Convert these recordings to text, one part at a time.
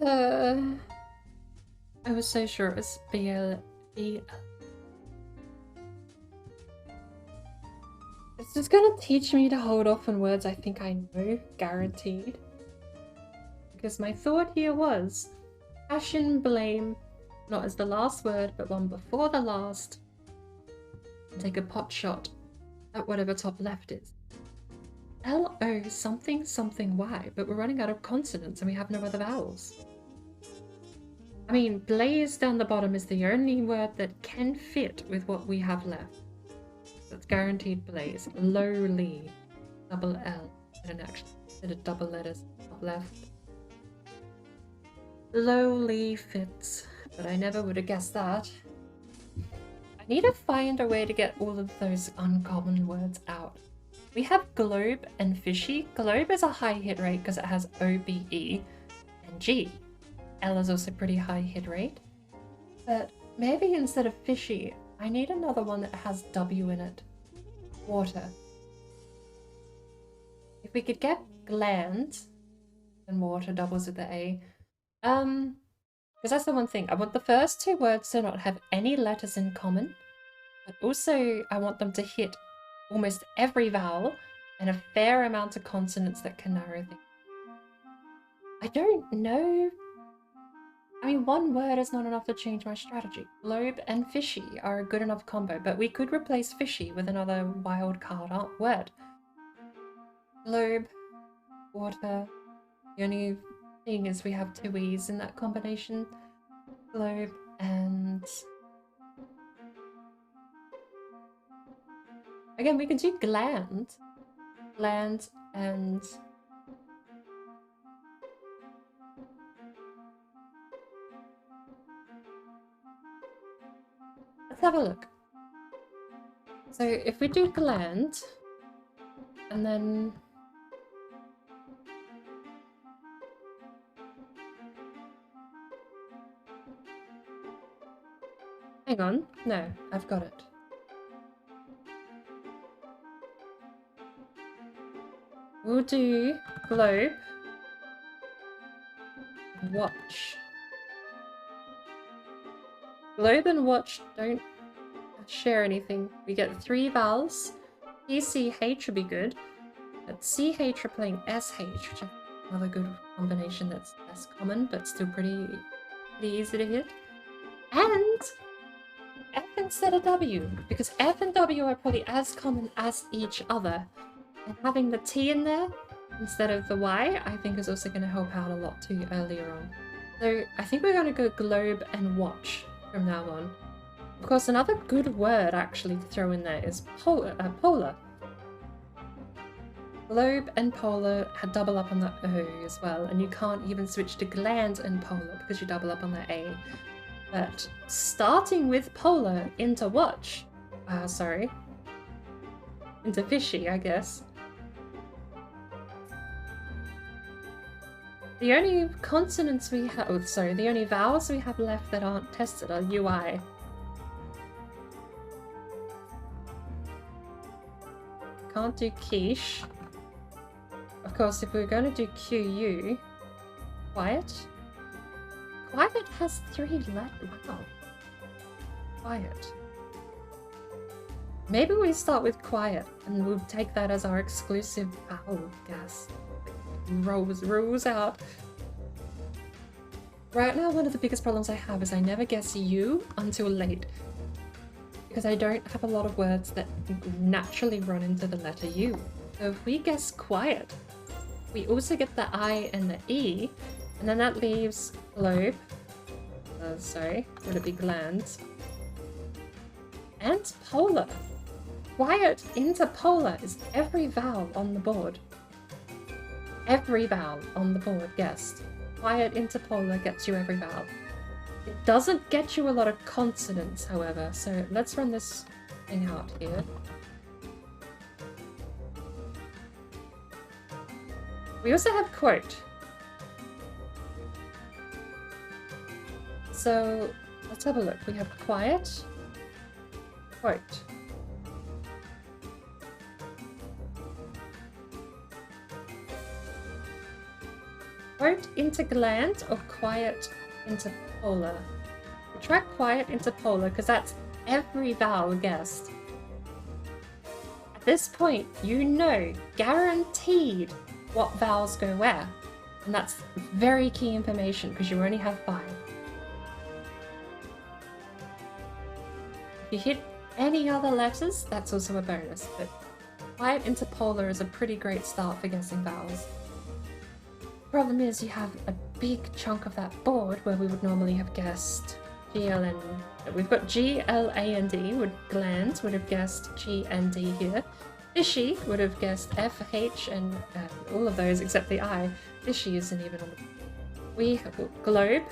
I was so sure it was BL. It's just gonna teach me to hold off on words I think I know, guaranteed. Because my thought here was passion, blame, not as the last word, but one before the last. Take a pot shot at whatever top left is. L-O something something Y, but we're running out of consonants and we have no other vowels. I mean, blaze down the bottom is the only word that can fit with what we have left. That's guaranteed blaze. Lowly. Double L. I don't actually consider double letters top left. Lowly fits, but I never would have guessed that. I need to find a way to get all of those uncommon words out. We have globe and fishy. Globe is a high hit rate because it has O-B-E and G. L is also pretty high hit rate. But maybe instead of fishy, I need another one that has W in it. Water. If we could get gland, and water doubles with the A. Because that's the one thing. I want the first two words to not have any letters in common, but also I want them to hit almost every vowel and a fair amount of consonants that can narrow things. I don't know. I mean, one word is not enough to change my strategy. Globe and fishy are a good enough combo, but we could replace fishy with another wild card word. Globe, water. The only thing is we have two E's in that combination. Globe and... Again, we can do gland. Gland and... Let's have a look. So if we do gland, and then... Hang on. No, I've got it. We'll do globe, watch. Globe and watch don't share anything. We get three vowels. PCH would be good, but CH are playing SH, which is another good combination that's less common, but still pretty easy to hit. And F instead of W, because F and W are probably as common as each other. And having the T in there instead of the Y, I think is also going to help out a lot too earlier on. So I think we're going to go globe and watch from now on. Of course, another good word actually to throw in there is polar. Globe and polar had double up on the O as well, and you can't even switch to gland and polar because you double up on the A. But starting with polar into watch, into fishy, I guess. The only consonants we have, the only vowels we have left that aren't tested are UI. Can't do quiche. Of course, if we're going to do QU, quiet. Quiet has 3 letters. Wow. Quiet. Maybe we start with quiet and we'll take that as our exclusive vowel guess. Rules out. Right now, one of the biggest problems I have is I never guess U until late. Because I don't have a lot of words that naturally run into the letter U. So if we guess quiet, we also get the I and the E, and then that leaves globe. Would it be gland? And polar. Quiet into polar is every vowel on the board. Every vowel on the board guessed. Quiet into polar gets you every vowel. It doesn't get you a lot of consonants, however, so let's run this thing out here. We also have quote. So let's have a look. We have quiet, quote. quote into gland or quiet into polar. We try quiet into polar because that's every vowel guessed. At this point, you know, guaranteed, what vowels go where. And that's very key information because you only have 5. If you hit any other letters, that's also a bonus, but quiet into polar is a pretty great start for guessing vowels. Problem is you have a big chunk of that board where we would normally have guessed G, L, N. We've got G, L, A, and D. Gland would have guessed G and D here. Fishy would have guessed F, H, and all of those except the I. Fishy isn't even on the... globe,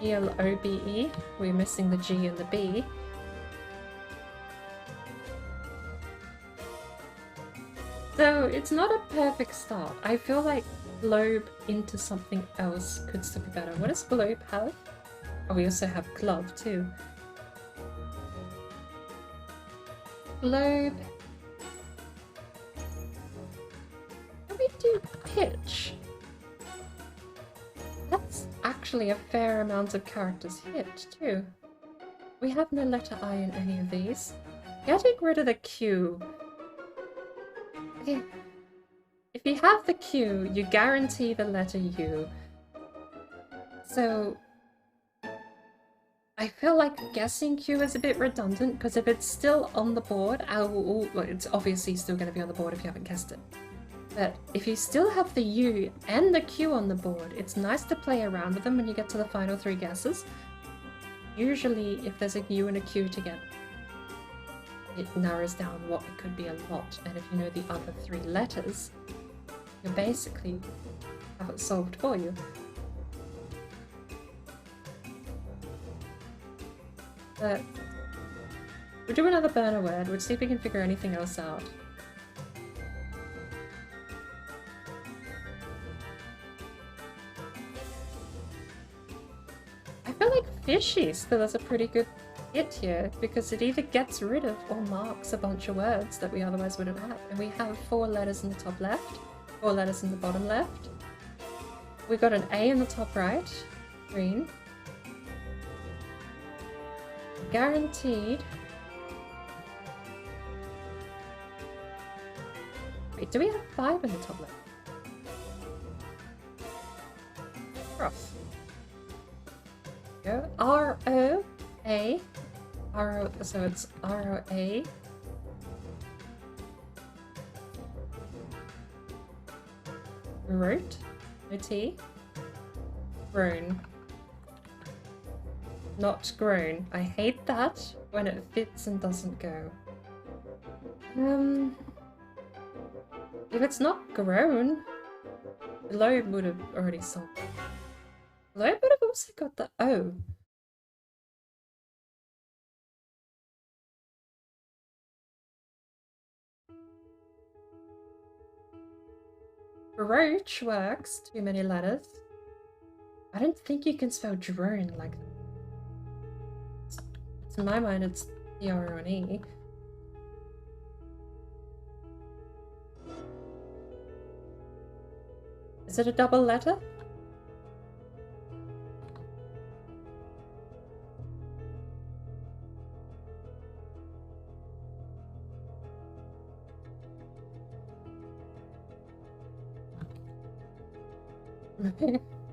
G-L-O-B-E. We're missing the G and the B. So it's not a perfect start. I feel like globe into something else could still be better. What does globe have? Oh, we also have glove too. Globe. Can we do pitch? That's actually a fair amount of characters hit too. We have no letter I in any of these. Getting rid of the Q. Okay. If you have the Q, you guarantee the letter U. So I feel like guessing Q is a bit redundant because if it's still on the board, well, it's obviously still going to be on the board if you haven't guessed it. But if you still have the U and the Q on the board, it's nice to play around with them when you get to the final 3 guesses. Usually, if there's a U and a Q together, it narrows down what it could be a lot. And if you know the other 3 letters, you basically have it solved for you. But we'll do another burner word. We'll see if we can figure anything else out. I feel like fishy still is a pretty good hit here because it either gets rid of or marks a bunch of words that we otherwise wouldn't have. And we have 4 letters in the top left, 4 letters in the bottom left. We got an A in the top right, green. Guaranteed. Wait, do we have 5 in the top left? Cross. Go R-O-A. So it's R-O-A. Wrote. No T. Grown. Not grown. I hate that when it fits and doesn't go. If it's not grown, globe would have already solved it. Globe would have also got the O. Roach works. Too many letters. I don't think you can spell drone like that. In my mind, it's D-R-O-N-E. Is it a double letter?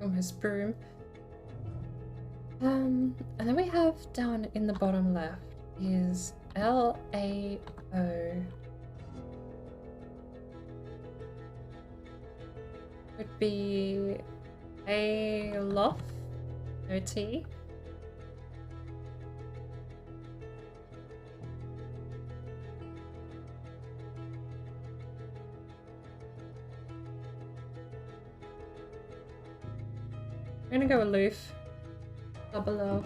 Almost broom. And then we have down in the bottom left is L-A-O. Would be a loft, no T. I'm gonna go aloof. Double L.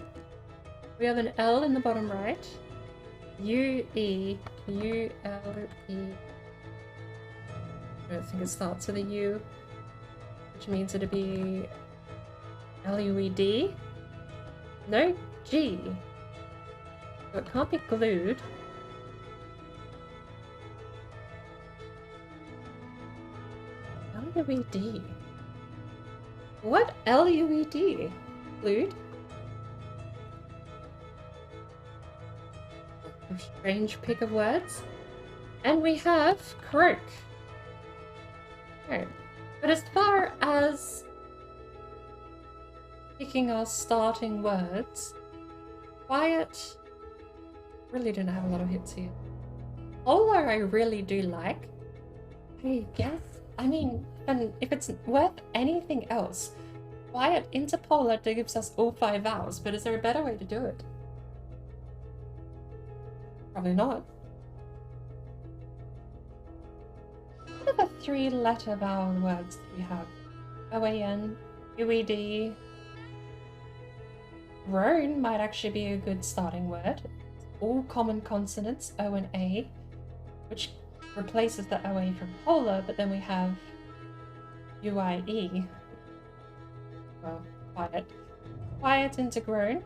We have an L in the bottom right. U-E. U-L-E. I don't think it starts with a U, which means it'd be L-U-E-D. No, G. So it can't be glued. L-U-E-D. What? L-U-E-D? Lude? A strange pick of words. And we have croak. Right. But as far as picking our starting words, quiet really didn't have a lot of hits here. Polar I really do like. I guess, I mean, and if it's worth anything else, quiet into polar gives us all 5 vowels, but is there a better way to do it? Probably not. What are the 3-letter vowel words that we have? O-A-N, U-E-D. Groan might actually be a good starting word. All common consonants, O and A, which replaces the OA from polar, but then we have U-I-E. Well, quiet. Quiet into groan.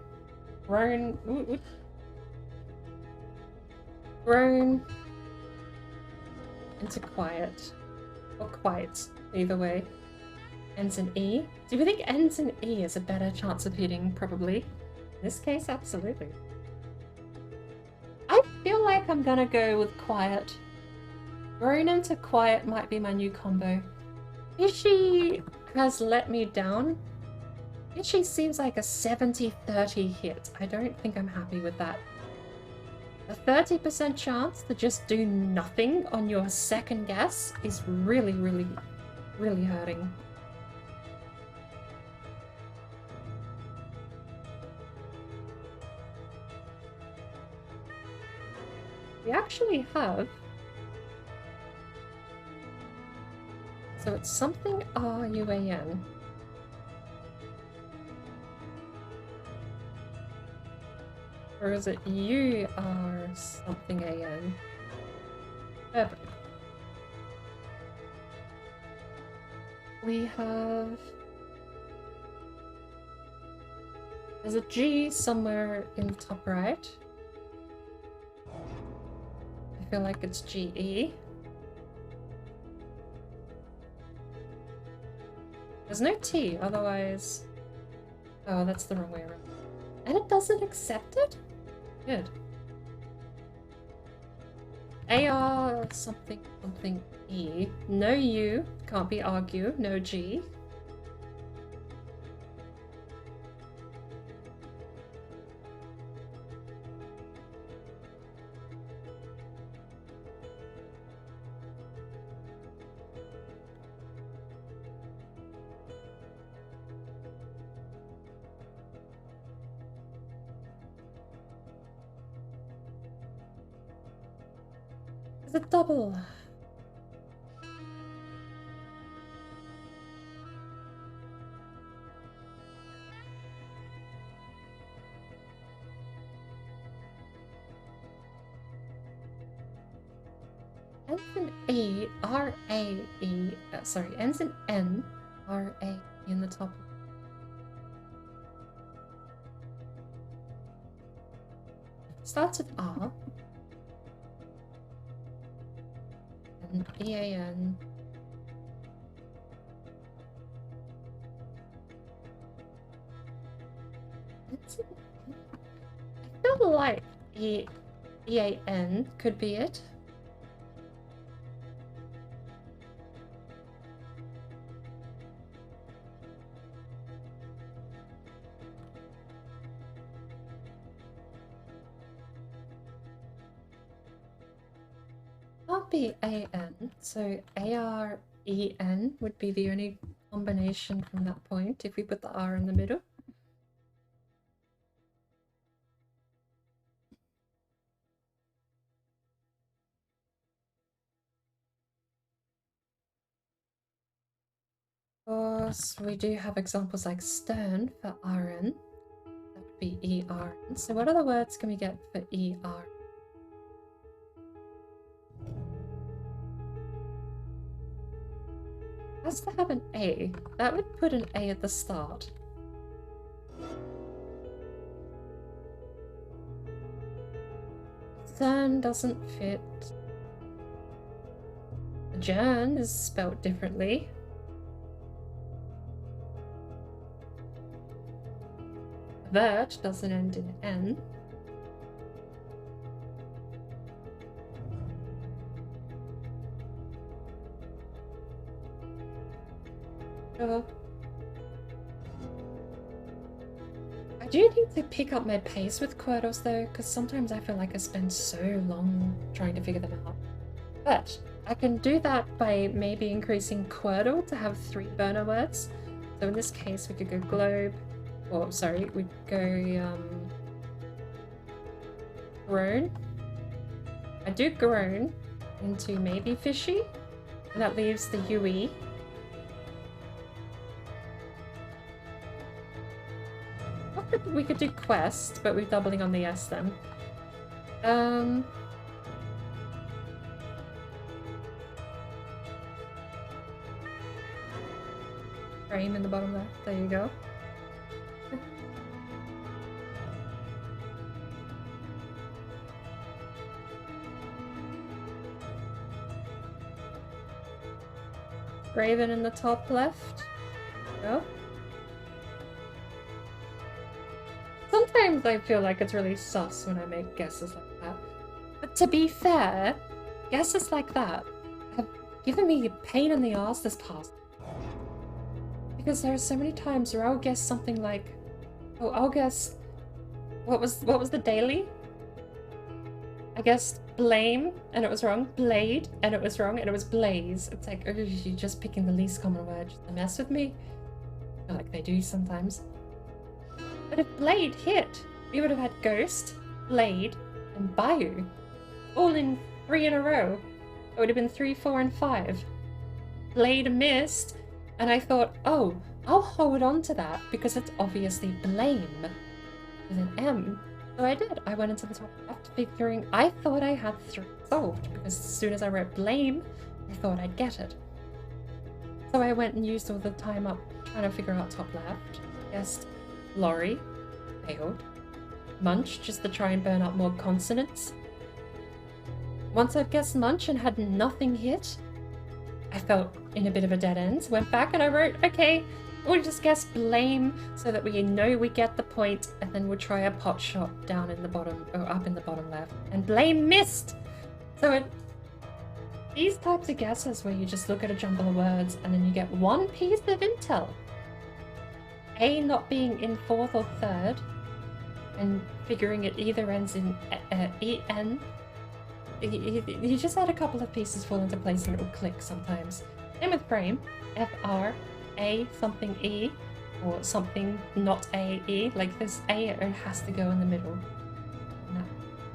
Groan. Ooh. Groan into quiet. Or quiet, either way. Ends in E. Do we think ends in E is a better chance of hitting? Probably. In this case, absolutely. I feel like I'm gonna go with quiet. Grown into quiet might be my new combo. Ishi has let me down. Ishi seems like a 70-30 hit. I don't think I'm happy with that. A 30% chance to just do nothing on your second guess is really, really, really hurting. We actually have... So it's something R-U-A-N. Or is it U-R something A-N? Perfect. We have... There's a G somewhere in the top right. I feel like it's G-E. There's no T, otherwise... Oh, that's the wrong way around. And it doesn't accept it? Good. AR something something E. No U, can't be argue, no G. It's a double. Ends in E, R-A-E, sorry, ends in N, R-A in the top. Starts with R. And E-A-N. I feel like E-A-N could be it. Can't be A-N, so A-R-E-N would be the only combination from that point if we put the R in the middle. Of course, we do have examples like stern for RN. That would be ERN. So what other words can we get for ER? Has to have an A. That would put an A at the start. Stern doesn't fit. Adjourn is spelt differently. Vert doesn't end in N. I do need to pick up my pace with Quirtles though, because sometimes I feel like I spend so long trying to figure them out. But I can do that by maybe increasing Quirtle to have 3 burner words. So in this case, we could go globe, or sorry, we'd go groan. I do groan into maybe fishy, and that leaves the UE. We could do quest, but we're doubling on the S then. Frame in the bottom left, there you go. Raven in the top left. Go. Sometimes I feel like it's really sus when I make guesses like that. But to be fair, guesses like that have given me a pain in the ass this past. Because there are so many times where I'll guess something like, oh, I'll guess, what was the daily? I guessed blame, and it was wrong. Blade, and it was wrong, and it was blaze. It's like, oh, you're just picking the least common word just to mess with me. I feel like they do sometimes. But if blade hit, we would have had ghost, blade, and bayou. All in 3 in a row. It would have been 3, 4, and 5. Blade missed, and I thought, oh, I'll hold on to that because it's obviously blame with an M. So I did. I went into the top left figuring I thought I had 3 solved because as soon as I wrote blame, I thought I'd get it. So I went and used all the time up trying to figure out top left. Guessed lorry, failed. Munch, just to try and burn up more consonants. Once I'd guessed munch and had nothing hit, I felt in a bit of a dead end. Went back and I wrote, okay, we'll just guess blame so that we know we get the point, and then we'll try a pot shot down in the bottom, or up in the bottom left. And blame missed! So these types of guesses where you just look at a jumble of words and then you get one piece of intel. A not being in 4th or 3rd, and figuring it either ends in EN. You just had a couple of pieces fall into place and it will click sometimes. Same with frame. FR, A, something E, or something not A, E. Like this A, it has to go in the middle. And that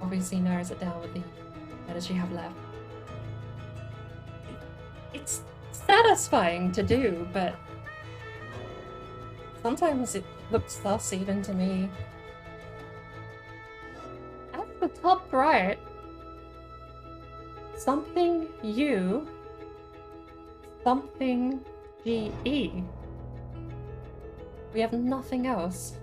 obviously narrows it down with the letters you have left. It's satisfying to do, but sometimes it looks sus even to me. At the top right, something U, something GE. We have nothing else.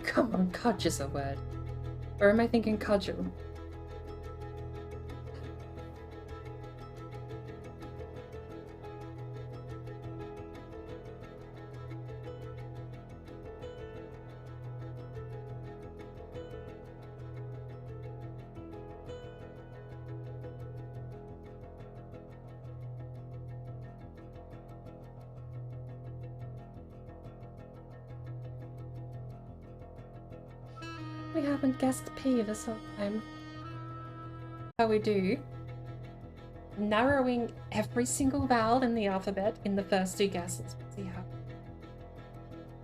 Come on, cudge is a word. Or am I thinking cudgel? We haven't guessed P this whole time. How we do? Narrowing every single vowel in the alphabet in the first 2 guesses. We'll see how.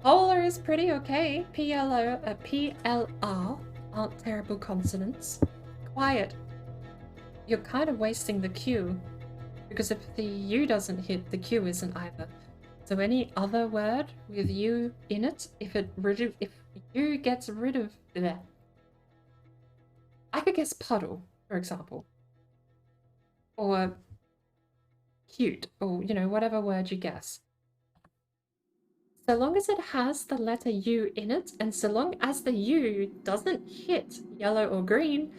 Polar is pretty okay. PLR aren't terrible consonants. Quiet. You're kind of wasting the Q, because if the U doesn't hit, the Q isn't either. So any other word with U in it, if U gets rid of bleh. I could guess puddle, for example. Or cute, or, you know, whatever word you guess. so long as it has the letter U in it, and so long as the U doesn't hit yellow or green,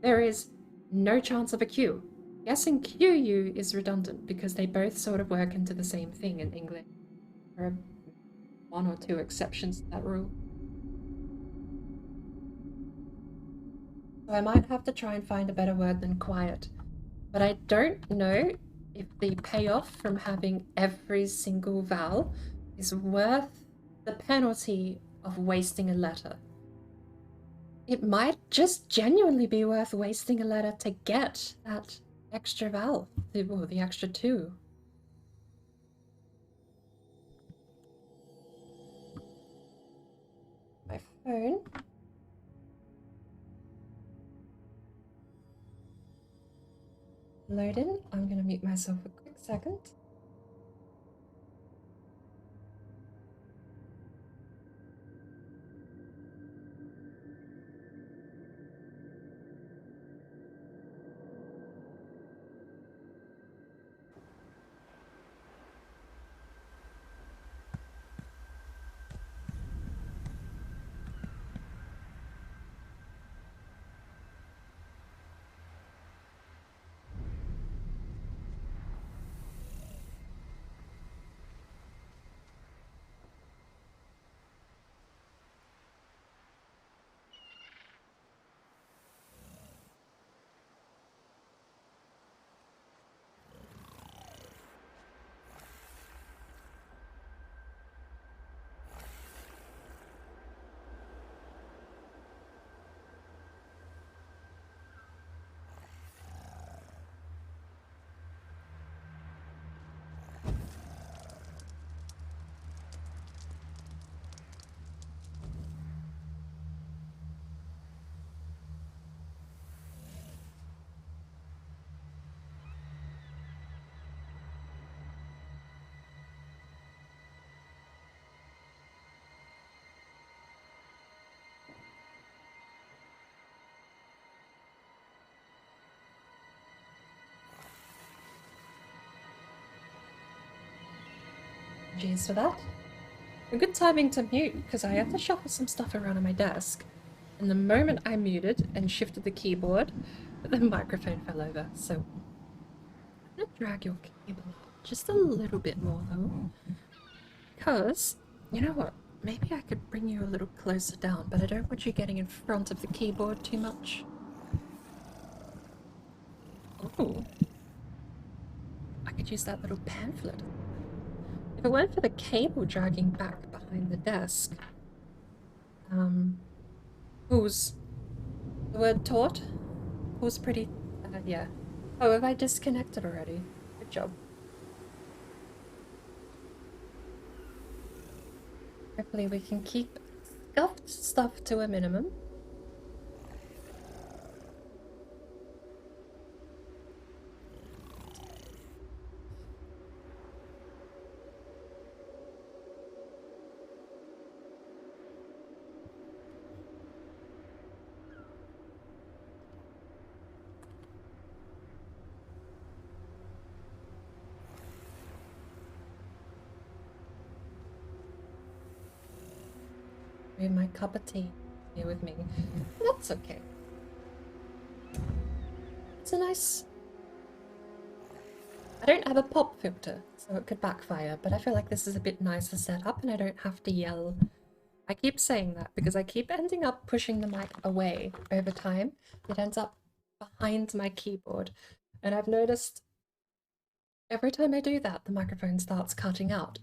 there is no chance of a Q. Guessing QU is redundant because they both sort of work into the same thing in English. There are one or two exceptions to that rule. So I might have to try and find a better word than quiet. But I don't know if the payoff from having every single vowel is worth the penalty of wasting a letter. It might just genuinely be worth wasting a letter to get that extra vowel, the extra two. My phone. Loading. I'm going to mute myself a quick second. Apologies for that. A good timing to mute because I had to shuffle some stuff around on my desk. And the moment I muted and shifted the keyboard, the microphone fell over. So I'm gonna drag your cable out just a little bit more though. Because, you know what? Maybe I could bring you a little closer down, but I don't want you getting in front of the keyboard too much. Oh, I could use that little pamphlet. If it weren't for the cable dragging back behind the desk, who's the word taught? Who's pretty, yeah. Oh, have I disconnected already? Good job. Hopefully we can keep scuffed stuff to a minimum. My cup of tea here with me. That's okay. It's a nice... I don't have a pop filter, so it could backfire, but I feel like this is a bit nicer set up and I don't have to yell. I keep saying that because I keep ending up pushing the mic away over time. It ends up behind my keyboard, and I've noticed every time I do that, the microphone starts cutting out.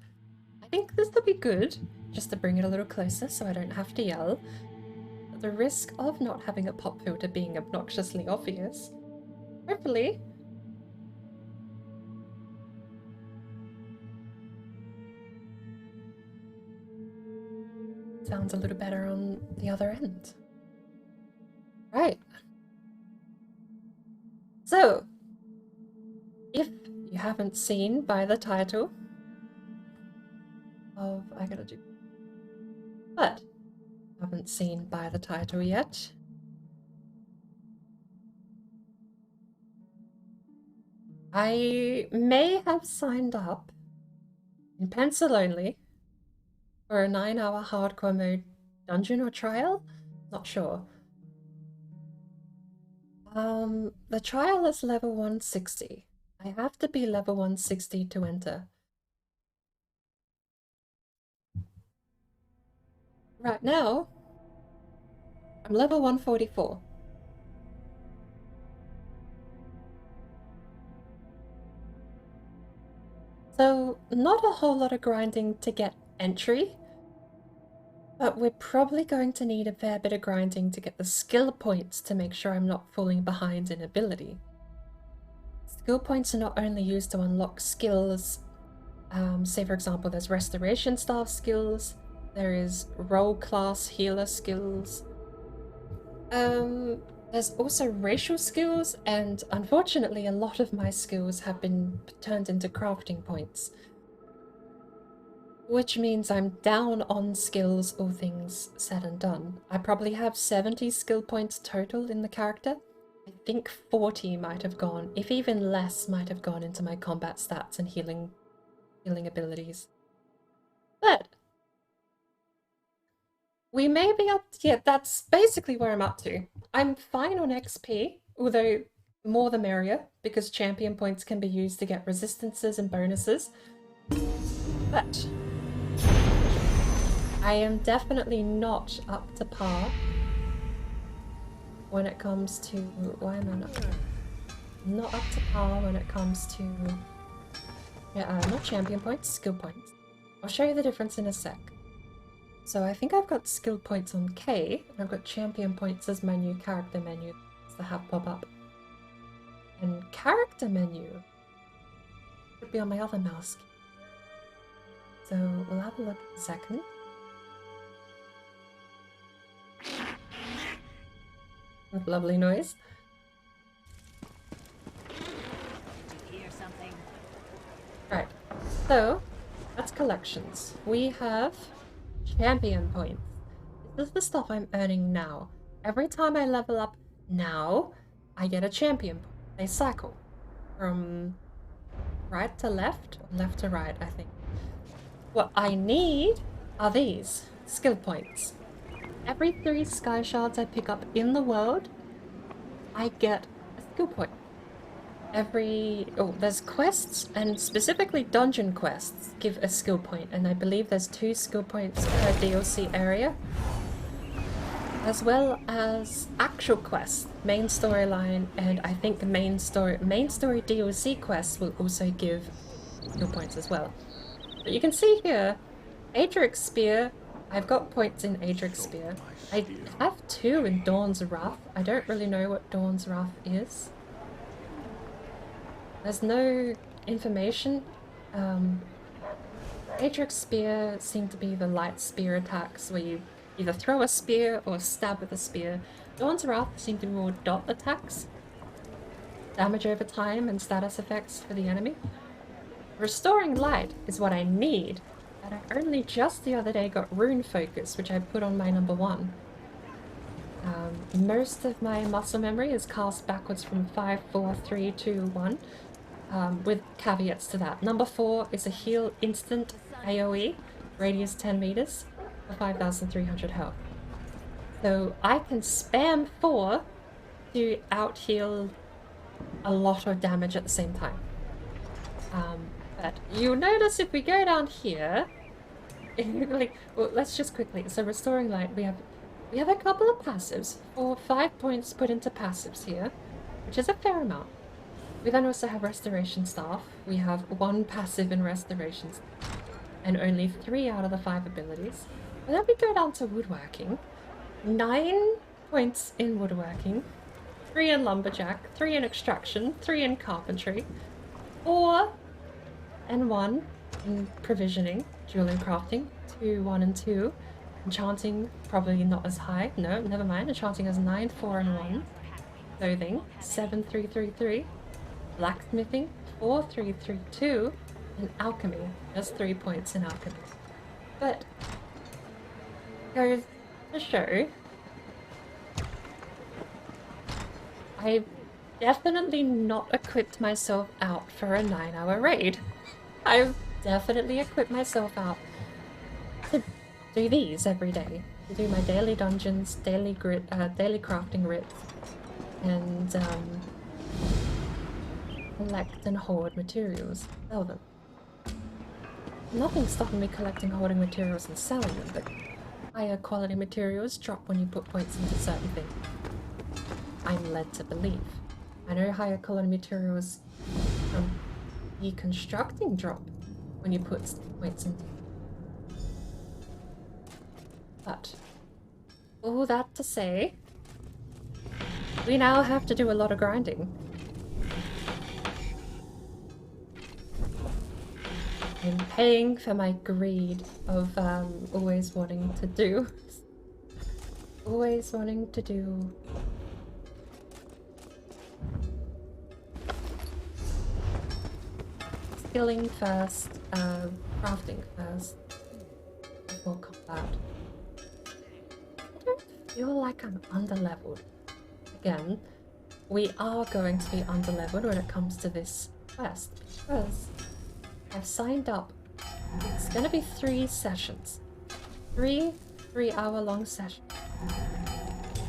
I think this would be good, just to bring it a little closer so I don't have to yell. At the risk of not having a pop filter being obnoxiously obvious, hopefully it sounds a little better on the other end. Right. So, if you haven't seen by the title of I gotta do, but haven't seen by the title yet, I may have signed up in pencil only for a 9-hour hardcore mode dungeon or trial? Not sure. The trial is level 160. I have to be level 160 to enter. Right now, I'm level 144. So, not a whole lot of grinding to get entry, but we're probably going to need a fair bit of grinding to get the skill points to make sure I'm not falling behind in ability. Skill points are not only used to unlock skills, say for example there's restoration staff skills, there is role class healer skills, there's also racial skills, and unfortunately a lot of my skills have been turned into crafting points. Which means I'm down on skills, all things said and done. I probably have 70 skill points total in the character. I think 40 might have gone, if even less, might have gone into my combat stats and healing abilities. But we may be up to, yeah, that's basically where I'm up to. I'm fine on XP, although more the merrier, because champion points can be used to get resistances and bonuses. But I am definitely not up to par when it comes to... Why am I not up to par when it comes to... not champion points, skill points. I'll show you the difference in a sec. So I think I've got skill points on K, and I've got champion points as my new character menu to have pop up. And character menu would be on my other mouse key. So we'll have a look in a second. With lovely noise. Hear something. Right, so that's collections. We have champion points. This is the stuff I'm earning now. Every time I level up now, I get a champion point. They cycle from right to left, or left to right, I think. What I need are these skill points. Every 3 sky shards I pick up in the world, I get a skill point. There's quests, and specifically dungeon quests give a skill point, and I believe there's 2 skill points per DLC area, as well as actual quests, main storyline, and I think the main story DLC quests will also give skill points as well. But you can see here, Adric's Spear, I've got points in Adric's Spear. I have 2 in Dawn's Wrath. I don't really know what Dawn's Wrath is. There's no information. Adric's Spear seem to be the light spear attacks where you either throw a spear or stab with a spear. Dawn's Wrath seem to be more dot attacks. Damage over time and status effects for the enemy. Restoring Light is what I need. And I only just the other day got Rune Focus, which I put on my number 1. Most of my muscle memory is cast backwards from 5, 4, 3, 2, 1, with caveats to that. Number 4 is a heal instant AoE, radius 10 meters, for 5,300 health. So I can spam 4 to out-heal a lot of damage at the same time. But you'll notice if we go down here, well, let's just quickly, so Restoring Light, we have a couple of passives, or 5 points put into passives here, which is a fair amount. We then also have Restoration Staff. We have 1 passive in Restoration Staff, and only 3 out of the 5 abilities. And then we go down to Woodworking. 9 points in Woodworking, 3 in Lumberjack, 3 in Extraction, 3 in Carpentry, 4 and 1 in Provisioning, Jewel and Crafting, 2, 1 and 2. Enchanting, probably not as high. No, never mind. Enchanting has 9, 4 and 1. Clothing, 7, 3, 3, 3. Blacksmithing, 4, 3, 3, 2. And Alchemy, has 3 points in Alchemy. But, goes to show, I've definitely not equipped myself out for a 9-hour raid. I've definitely equipped myself out to do these every day. Do my daily dungeons, daily daily crafting writs, and collect and hoard materials. Sell them. Nothing's stopping me collecting, hoarding materials and selling them, but higher quality materials drop when you put points into certain things. I'm led to believe. I know higher quality materials from deconstructing drop when you put points into. But all that to say, we now have to do a lot of grinding. I'm paying for my greed of always wanting to do skilling first, crafting first before combat. I don't feel like I'm underleveled. Again, we are going to be underleveled when it comes to this quest because I've signed up. It's gonna be 3 sessions. 3 3-hour-long sessions.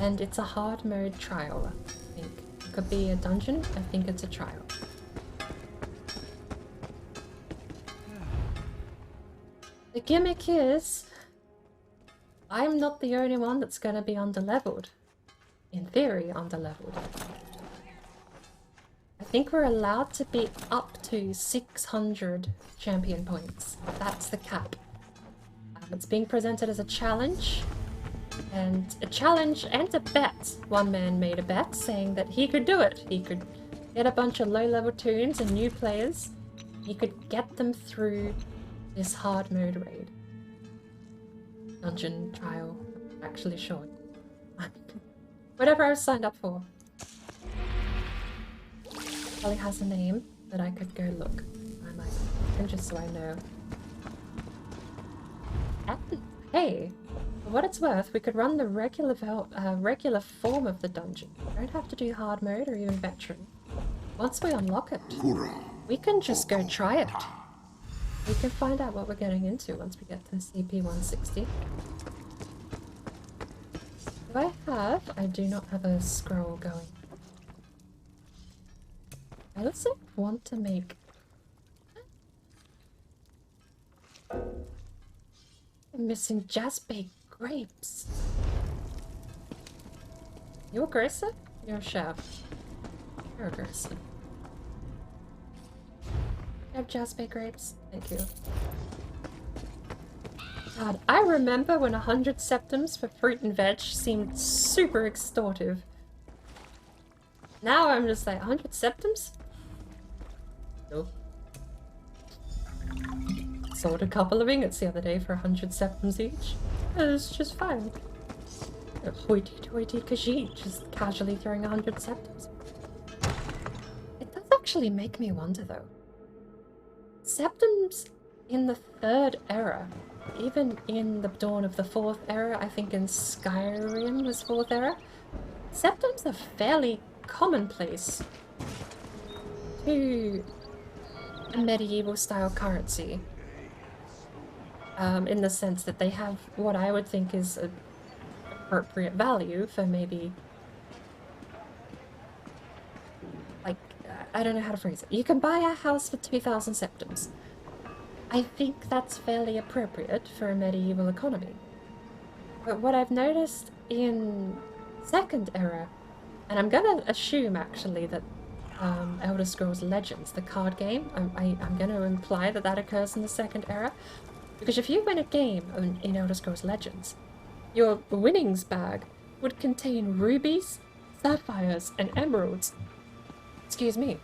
And it's a hard mode trial, I think. It could be a dungeon, I think it's a trial. The gimmick is, I'm not the only one that's gonna be underleveled. In theory, underleveled. I think we're allowed to be up to 600 champion points. That's the cap. It's being presented as a challenge. And a bet. One man made a bet saying that he could do it. He could get a bunch of low-level toons and new players. He could get them through this hard mode raid. Dungeon trial. Actually, sure. Whatever I was signed up for. Probably has a name that I could go look. I might, and just so I know. And, hey, for what it's worth, we could run the regular form of the dungeon. We don't have to do hard mode or even veteran. Once we unlock it, we can just go try it. We can find out what we're getting into once we get to CP 160. I do not have a scroll going. I also want to make... I'm missing jazz-baked grapes. You aggressive? You're a chef. You're aggressive. You have jazz-baked grapes? Thank you. God, I remember when 100 septims for fruit and veg seemed super extortive. Now I'm just like, 100 septims? No. Sold a couple of ingots the other day for 100 septims each. It's just fine. Hoity-toity KHAJIIT, just casually throwing 100 septims. It does actually make me wonder though. Septims in the 3rd era, even in the dawn of the 4th era, I think in Skyrim was 4th era, septims are fairly commonplace to a medieval style currency. In the sense that they have what I would think is an appropriate value for maybe, like, I don't know how to phrase it. You can buy a house for 2,000 septims. I think that's fairly appropriate for a medieval economy. But what I've noticed in 2nd era, and I'm gonna assume actually that Elder Scrolls Legends, the card game, I'm gonna imply that that occurs in the 2nd era. Because if you win a game in Elder Scrolls Legends, your winnings bag would contain rubies, sapphires, and emeralds. Excuse me.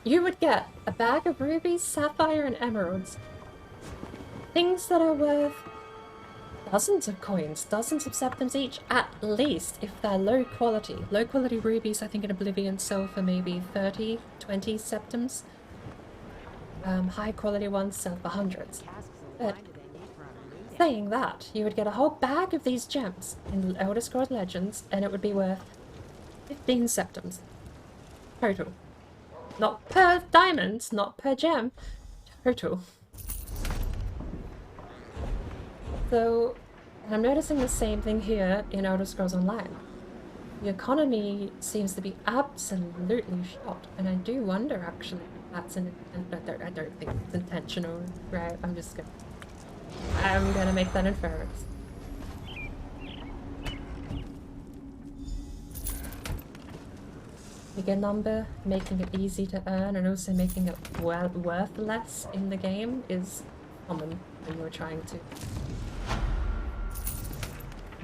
You would get a bag of rubies, sapphire, and emeralds. Things that are worth dozens of coins, dozens of septims each, at least, if they're low quality. Low quality rubies, I think in Oblivion sell for maybe 30, 20 septims. High quality ones sell for hundreds. But saying that, you would get a whole bag of these gems in Elder Scrolls Legends, and it would be worth 15 septims. Total. Not per diamond, not per gem. Total. So, and I'm noticing the same thing here in Elder Scrolls Online. The economy seems to be absolutely shot, and I do wonder actually if that's I don't think it's intentional, right? I'm gonna make that inference. Bigger number, making it easy to earn, and also making it worth less in the game is common when you're trying to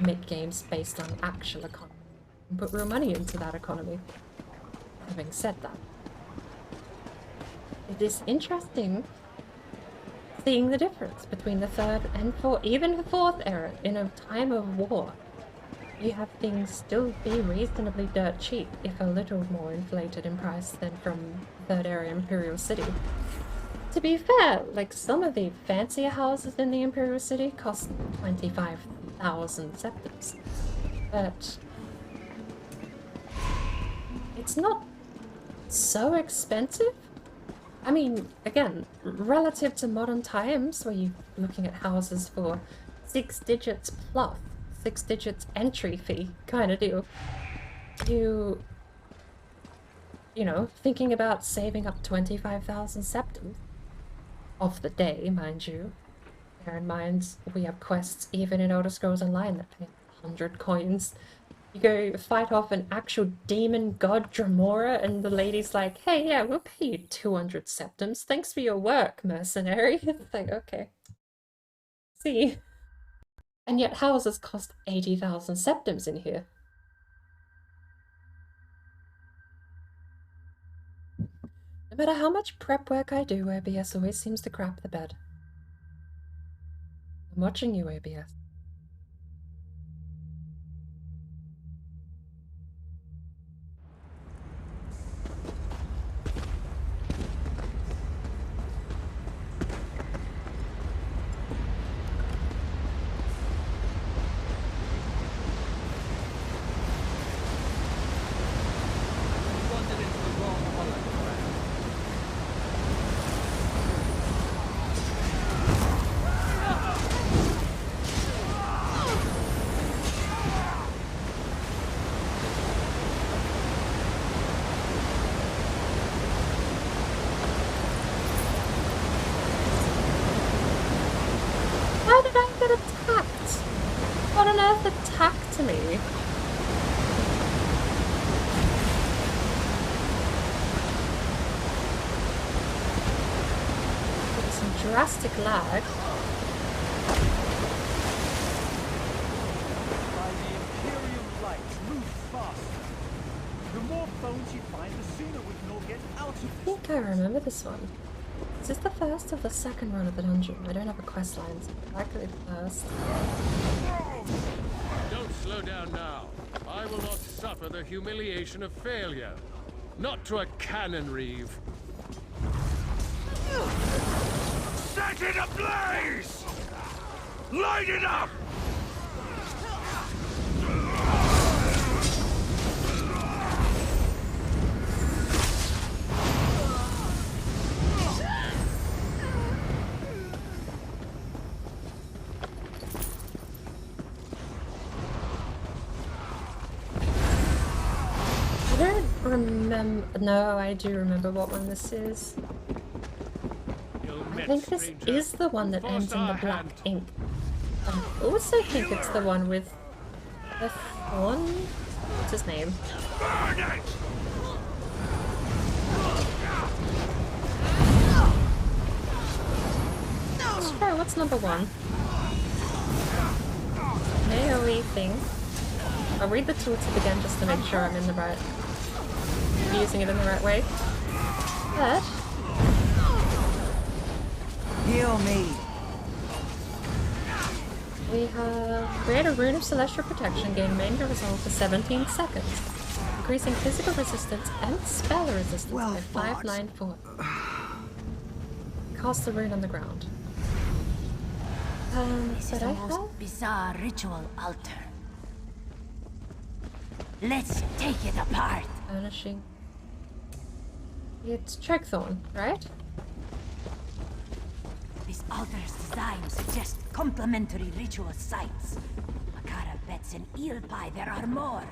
make games based on actual economy and put real money into that economy. Having said that, it is interesting seeing the difference between the third and even the fourth era in a time of war. You have things still be reasonably dirt cheap, if a little more inflated in price than from third era Imperial City. To be fair, like some of the fancier houses in the Imperial City cost 25,000 septims, but it's not so expensive. I mean, again, relative to modern times where you're looking at houses for 6 digits plus, 6 digits entry fee kind of deal, you know, thinking about saving up 25,000 septims of the day, mind you. Bear in mind, we have quests even in Elder Scrolls Online that pay 100 coins. You go fight off an actual demon god Dramora, and the lady's like, hey, yeah, we'll pay you 200 septims. Thanks for your work, mercenary. It's like, okay. See? And yet houses cost 80,000 septims in here. No matter how much prep work I do, OBS always seems to crap the bed. I'm watching you, OBS. How did I get attacked? What on earth attacked me? There's some drastic lag. By the Imperium light, move faster. The more bones you find, the sooner we can all get out of this. I think I remember this one. Is this the first or the second run of the dungeon? I don't have a quest line, so likely the first. Don't slow down now. I will not suffer the humiliation of failure. Not to a cannon reeve. Set it ablaze! Light it up! I don't remember. No, I do remember what one this is. I think this is the one that ends in the black ink. I also think it's the one with the thorn. What's his name? Burn it! Sure, what's number 1? AoE thing. I'll read the tooltip again just to make sure I'm in the right... using it in the right way. But... Heal me. we have create a rune of celestial protection, gain manga resolve for 17 seconds, increasing physical resistance and spell resistance Well by fought. 594. Cast the rune on the ground. This But is I a have most bizarre ritual altar. Let's take it apart. vanishing. It's Trechthorn, right? This altar's design suggests complementary ritual sites. Makara bets in eel pie there are more.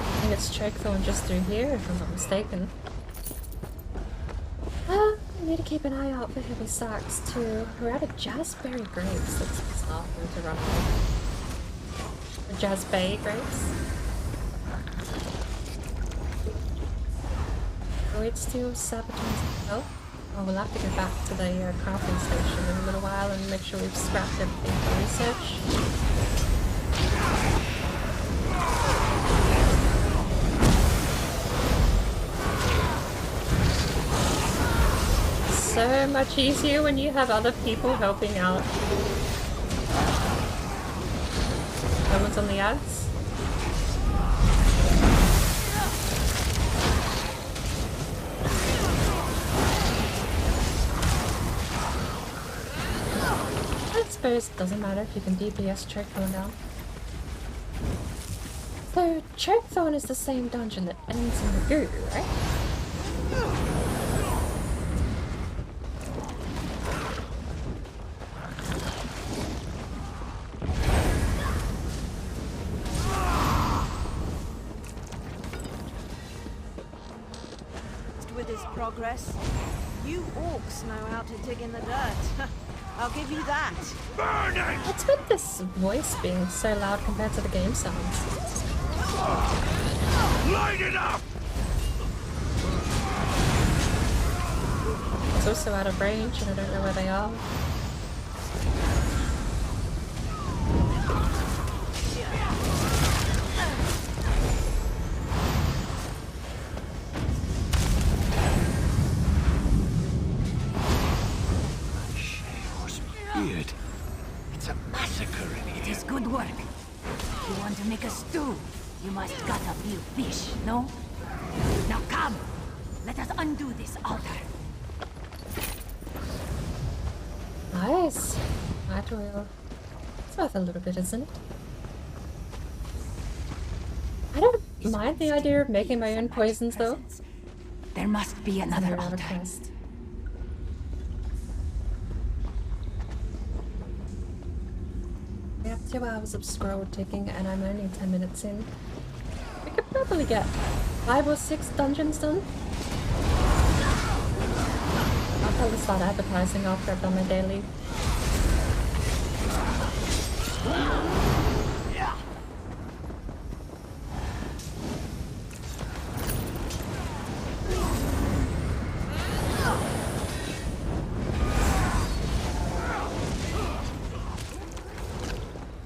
I think it's Chokethorn just through here, if I'm not mistaken. I need to keep an eye out for heavy sacks too. We're out of Jazzberry grapes. That's bizarre for me to run away. Or Jazzbay grapes. Void Steel, Saboteur's Health. Oh, we'll have to go back to the crafting station in a little while and make sure we've scrapped everything for research. So much easier when you have other people helping out. No one's on the ads. I suppose it doesn't matter if you can DPS Chokethorn down. So Chokethorn is the same dungeon that ends in the goo, right? Progress. You orcs know how to dig in the dirt. I'll give you that. Burn it! What's with this voice being so loud compared to the game sounds? Light it up! It's also out of range and I don't know where they are. It's a massacre in It here. is good work. If you want to make a stew, you must gut a few fish, no? Now come! Let us undo this altar. Nice. Light oil. It's worth a little bit, isn't it? I don't mind the idea of making my own poisons though. There must be another Another altar. quest. We have 2 hours of scroll ticking and I'm only 10 minutes in. We could probably get 5 or 6 dungeons done. I'll probably start advertising after I've done my daily.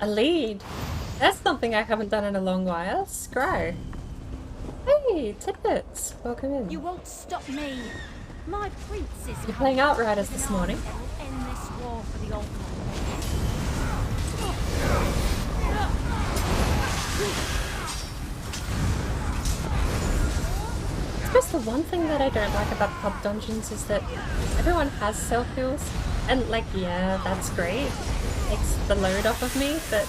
A lead? That's something I haven't done in a long while. Scry. Hey, Tidbits. Welcome in. You won't stop me. My prince is You're playing Outriders this morning. I'll end this war for the altar. I suppose the one thing that I don't like about pub dungeons is that everyone has self-heals. And like, yeah, that's great. Takes the load off of me, but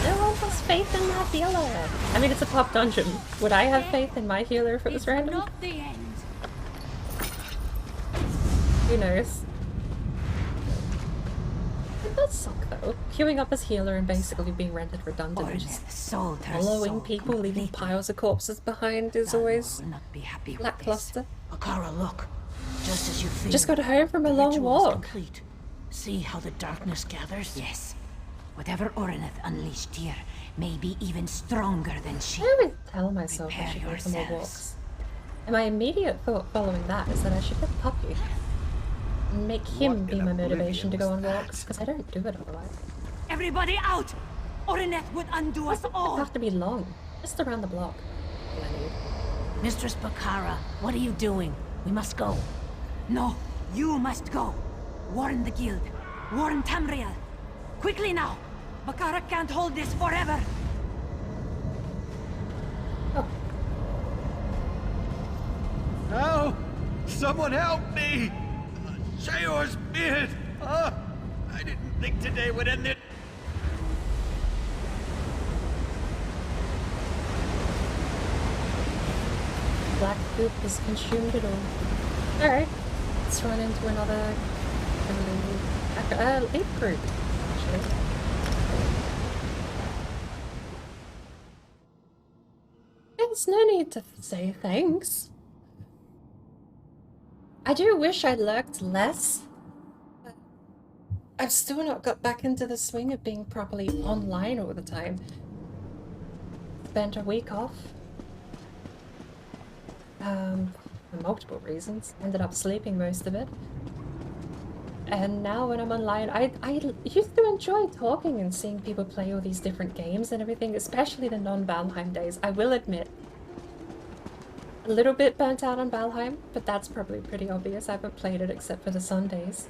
no one has faith in that healer. I mean, it's a pub dungeon. Would I have faith in my healer if it was It's random? not the end. Who knows? It does suck though. Queuing up as healer and basically being rendered redundant and just Sold her following soul people, leaving completely. piles of corpses behind is Thalmor always will not be happy with lackluster. this. Akara, look. Just as you feel. Just got home from a the long ritual is walk. complete. See how the darkness gathers? Yes. Whatever Orineth unleashed here may be even stronger than she. I always tell myself I Prepare should go for more yourselves. walks. And my immediate thought following that is that I should get Puppy. And make him What be in my motivation to go on oblivion was walks, because I don't do it otherwise. Everybody out! Orineth would undo us It doesn't all! have to be long. Just around the block. All I need. Mistress Bakara, what are you doing? We must go. No, you must go. Warn the guild. Warn Tamriel. Quickly now! Bakara can't hold this forever! Oh, Help! Someone help me! Shayor's beard! I didn't think today would end it. black goop has consumed it all. Alright, let's run into another lead group, actually. There's no need to say thanks. I do wish I lurked less, but I've still not got back into the swing of being properly online all the time. Spent a week off. For multiple reasons. Ended up sleeping most of it. And now when I'm online, I used to enjoy talking and seeing people play all these different games and everything, especially the non-Valheim days, I will admit. A little bit burnt out on Valheim, but that's probably pretty obvious. I haven't played it except for the Sundays.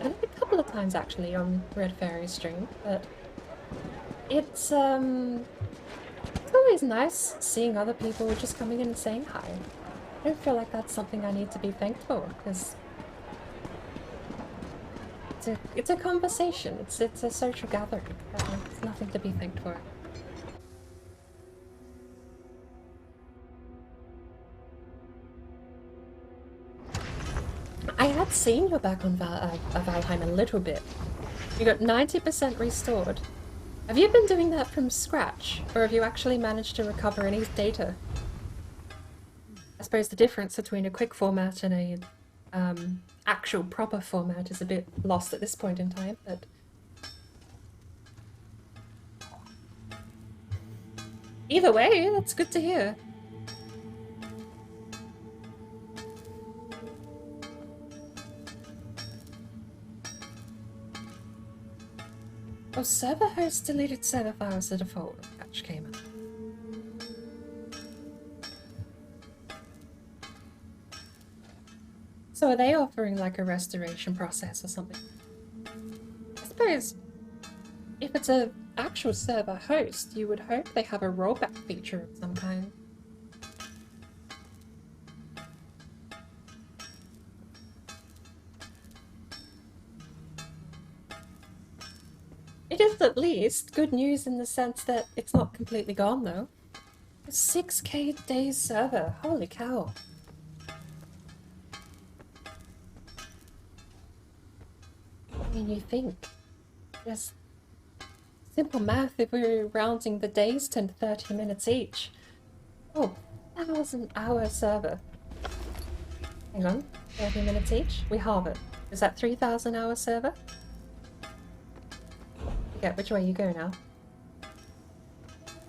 And a couple of times actually on Red Fairy stream, but it's always nice seeing other people just coming in and saying hi. I don't feel like that's something I need to be thanked for, because it's a conversation, it's a social gathering. It's nothing to be thanked for. I had seen you back on Valheim a little bit. You got 90% restored. Have you been doing that from scratch, or have you actually managed to recover any data? I suppose the difference between a quick format and a actual proper format is a bit lost at this point in time, but either way, that's good to hear. Oh, server host deleted server files, the default patch came up. So are they offering like a restoration process or something? I suppose if it's an actual server host, you would hope they have a rollback feature of some kind. It is at least good news in the sense that it's not completely gone though. A 6K days server, holy cow. I mean, you think, just simple math, if we were rounding the days to 30 minutes each. Oh, 1,000-hour server. Hang on, 30 minutes each? We halve it. Is that 3,000-hour server? Yeah, which way you go now?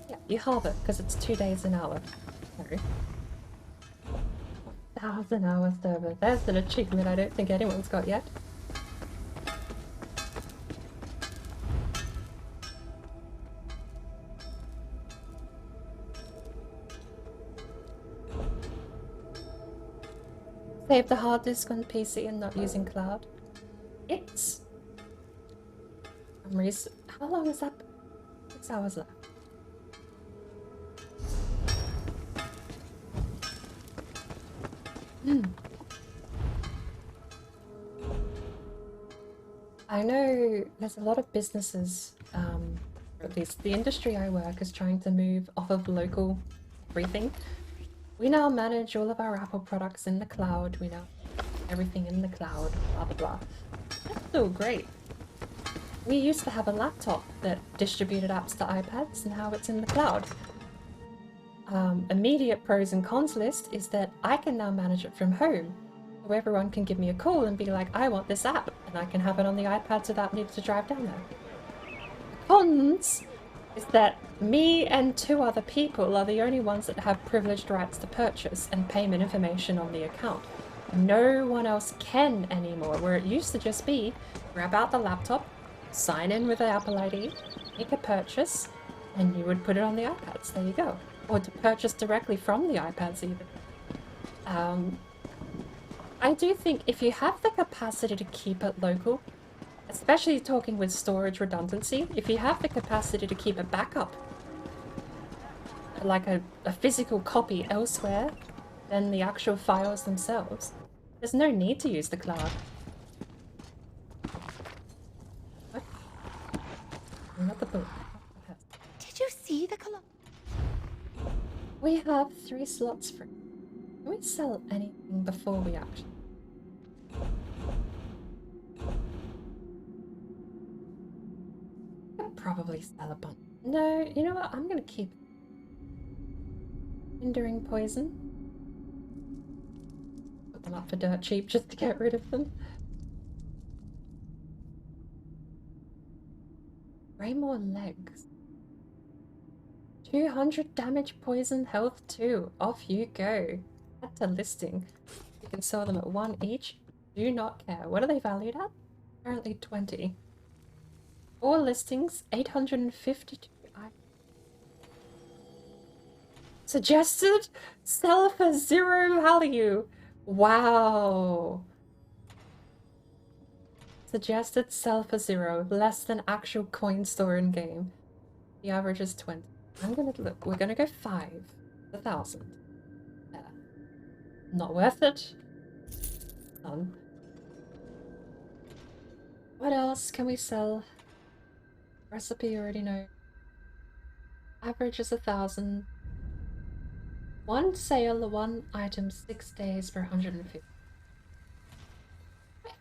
Yeah, you halve it, because it's 2 days an hour. Sorry. 1,000-hour server. There's an achievement I don't think anyone's got yet. Save the hard disk on PC and not using cloud. It's... How long is that? 6 hours left. I know there's a lot of businesses, or at least the industry I work is trying to move off of local everything. We now manage all of our Apple products in the cloud. We now everything in the cloud, blah blah blah. That's still great. We used to have a laptop that distributed apps to iPads, and now it's in the cloud. Immediate pros and cons list is that I can now manage it from home. So everyone can give me a call and be like, I want this app, and I can have it on the iPads without needing to drive down there. The cons is that me and 2 other people are the only ones that have privileged rights to purchase and payment information on the account. No one else can anymore, where it used to just be, grab out the laptop, sign in with the Apple ID, make a purchase, and you would put it on the iPads. There you go. Or to purchase directly from the iPads even. I do think if you have the capacity to keep it local, especially talking with storage redundancy, if you have the capacity to keep a backup, like a physical copy elsewhere than the actual files themselves, there's no need to use the cloud. What? Not the book. Did you see the We have 3 slots free. Can we sell anything before we actually? I could probably sell a bunch. No, you know what? I'm gonna keep hindering poison. Put them up for dirt cheap just to get rid of them. Three more legs. 200 damage, poison, health 2. Off you go. Add to listing. You can sell them at 1 each. Do not care. What are they valued at? Currently 20. 4 listings, 852. Suggested? Sell for 0 value. Wow. Suggested sell for 0. Less than actual coin store in game. The average is 20. I'm gonna look. We're gonna go 5. 1,000. Yeah. Not worth it. None. What else can we sell? Recipe you already know. Average is 1,000. 1 sale, 1 item, 6 days for 150. I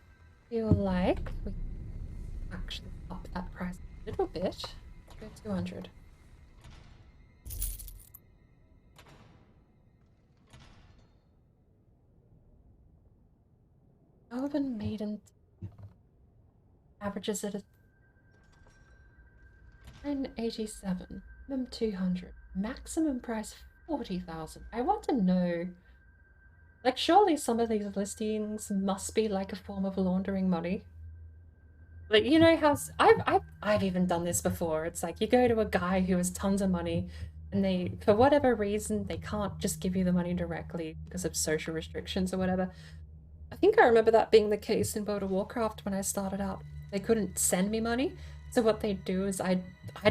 feel like we can actually up that price a little bit. Go 200. Elven Maiden averages at a 987, minimum 200, maximum price 40,000. I want to know, like, surely some of these listings must be like a form of laundering money. Like, you know how I've even done this before. It's like you go to a guy who has tons of money, and they, for whatever reason, they can't just give you the money directly because of social restrictions or whatever. I think I remember that being the case in World of Warcraft when I started out. They couldn't send me money, so what they'd do is I'd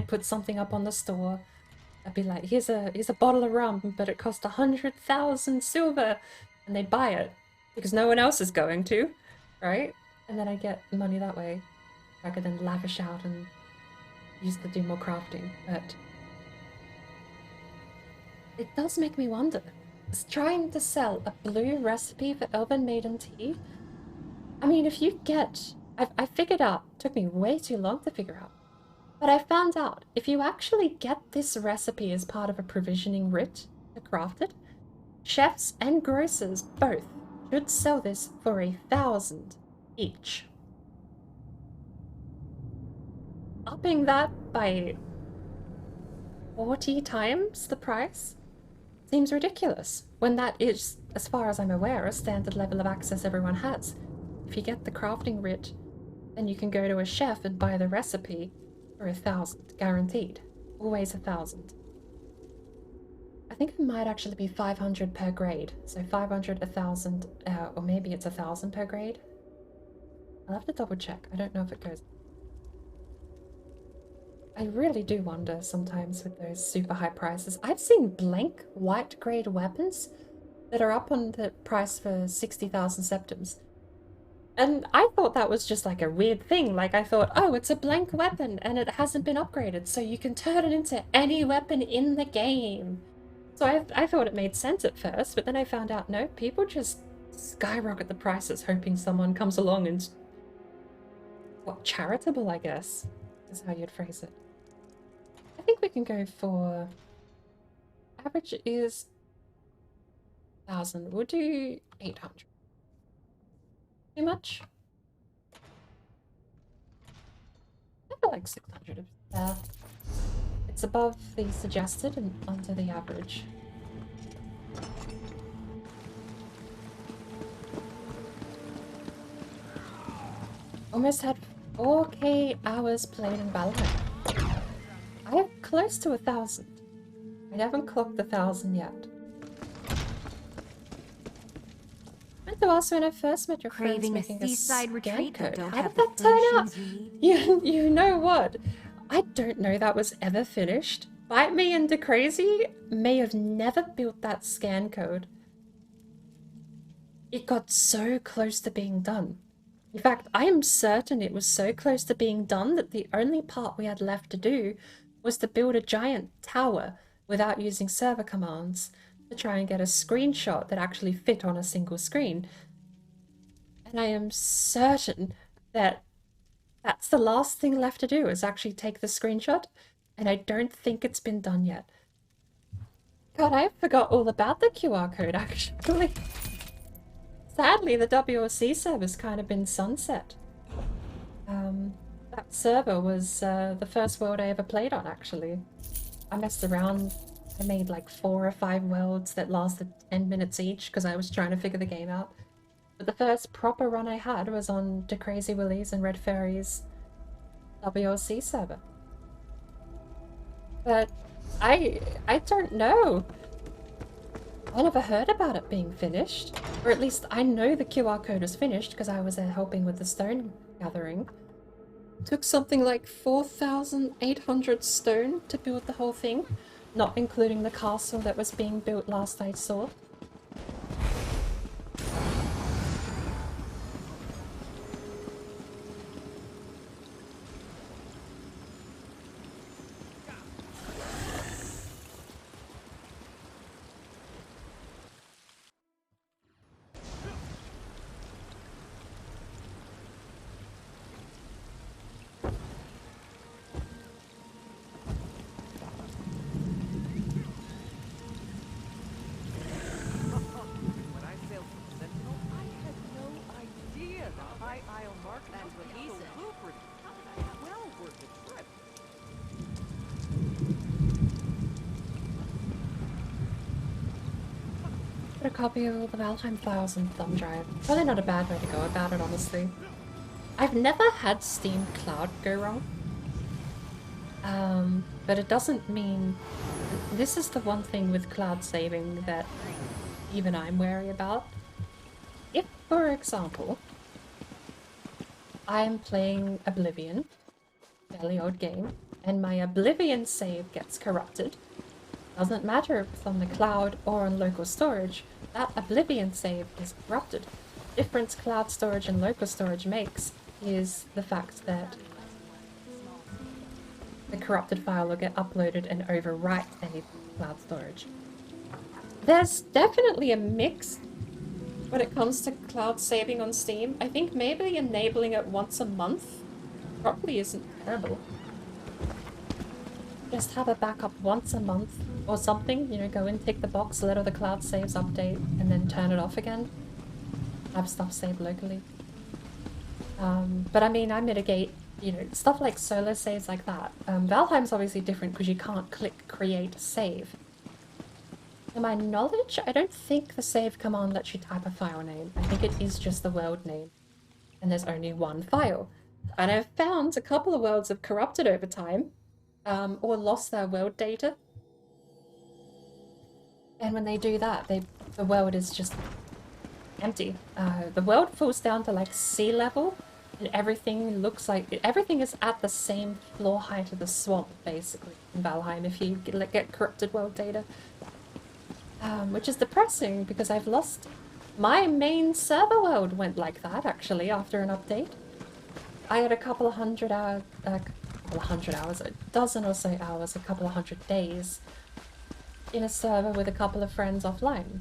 put something up on the store. I'd be like, here's a bottle of rum, but it cost 100,000 silver, and they'd buy it because no one else is going to, right? And then I get money that way. I could then lavish out and use to do more crafting. But it does make me wonder. Trying to sell a blue recipe for Elven Maiden tea. I mean, if you get, I figured out, it took me way too long to figure out, but I found out if you actually get this recipe as part of a provisioning writ to craft it, chefs and grocers both should sell this for 1,000 each. Upping that by 40 times the price seems ridiculous, when that is, as far as I'm aware, a standard level of access everyone has. If you get the crafting writ, then you can go to a chef and buy the recipe for 1,000, guaranteed. Always 1,000. I think it might actually be 500 per grade, so 500, 1,000, or maybe it's 1,000 per grade. I'll have to double check. I don't know if it goes. I really do wonder sometimes with those super high prices. I've seen blank white grade weapons that are up on the price for 60,000 septims. And I thought that was just like a weird thing. Like, I thought, oh, it's a blank weapon and it hasn't been upgraded, so you can turn it into any weapon in the game. So I thought it made sense at first, but then I found out, no, people just skyrocket the prices hoping someone comes along and, what, charitable, I guess, is how you'd phrase it. I think we can go for, average is 1,000. We'll do 800. Too much? I feel like 600 is fair. It's above the suggested and under the average. Almost had 4K hours played in Valorant. I have close to 1,000. I haven't clocked 1,000 yet. I meant to ask when I first met your friends Craving a making a seaside scan retreat code. but don't How have did the that turn out? furnishings you need? You know what? I don't know that was ever finished. Bite Me and DeCrazy may have never built that scan code. It got so close to being done. In fact, I am certain it was so close to being done that the only part we had left to do was to build a giant tower without using server commands to try and get a screenshot that actually fit on a single screen. And I am certain that that's the last thing left to do, is actually take the screenshot, and I don't think it's been done yet. God, I forgot all about the QR code, actually. Sadly, the WRC server's kind of been sunset. That server was the first world I ever played on, actually. I messed around. I made like 4 or 5 worlds that lasted 10 minutes each because I was trying to figure the game out. But the first proper run I had was on De Crazy Willy's and Red Fairy's WRC server. But I don't know. I never heard about it being finished. Or at least I know the QR code is finished because I was helping with the stone gathering. It took something like 4,800 stone to build the whole thing, not including the castle that was being built last I saw. A copy of the Valheim files and thumb drive. Probably not a bad way to go about it, honestly. I've never had Steam Cloud go wrong. But it doesn't mean... This is the one thing with cloud saving that even I'm wary about. If, for example, I'm playing Oblivion, fairly old game, and my Oblivion save gets corrupted, doesn't matter if it's on the cloud or on local storage, that Oblivion save is corrupted. The difference cloud storage and local storage makes is the fact that the corrupted file will get uploaded and overwrite any cloud storage. There's definitely a mix when it comes to cloud saving on Steam. I think maybe enabling it once a month probably isn't terrible. Just have a backup once a month or something, you know, go in, tick the box, let all the cloud saves update, and then turn it off again. Have stuff saved locally. But I mean, I mitigate, you know, stuff like solo saves like that. Valheim's obviously different because you can't click create save. To my knowledge, I don't think the save command lets you type a file name. I think it is just the world name. And there's only one file. And I've found a couple of worlds have corrupted over time. Or lost their world data. And when they do that, the world is just empty. The world falls down to like sea level, and everything looks like everything is at the same floor height of the swamp, basically, in Valheim. If you get corrupted world data, which is depressing because I've lost my main server world went like that actually after an update. I had a couple of hundred hours. A dozen or so hours, a couple of 100 days in a server with a couple of friends offline.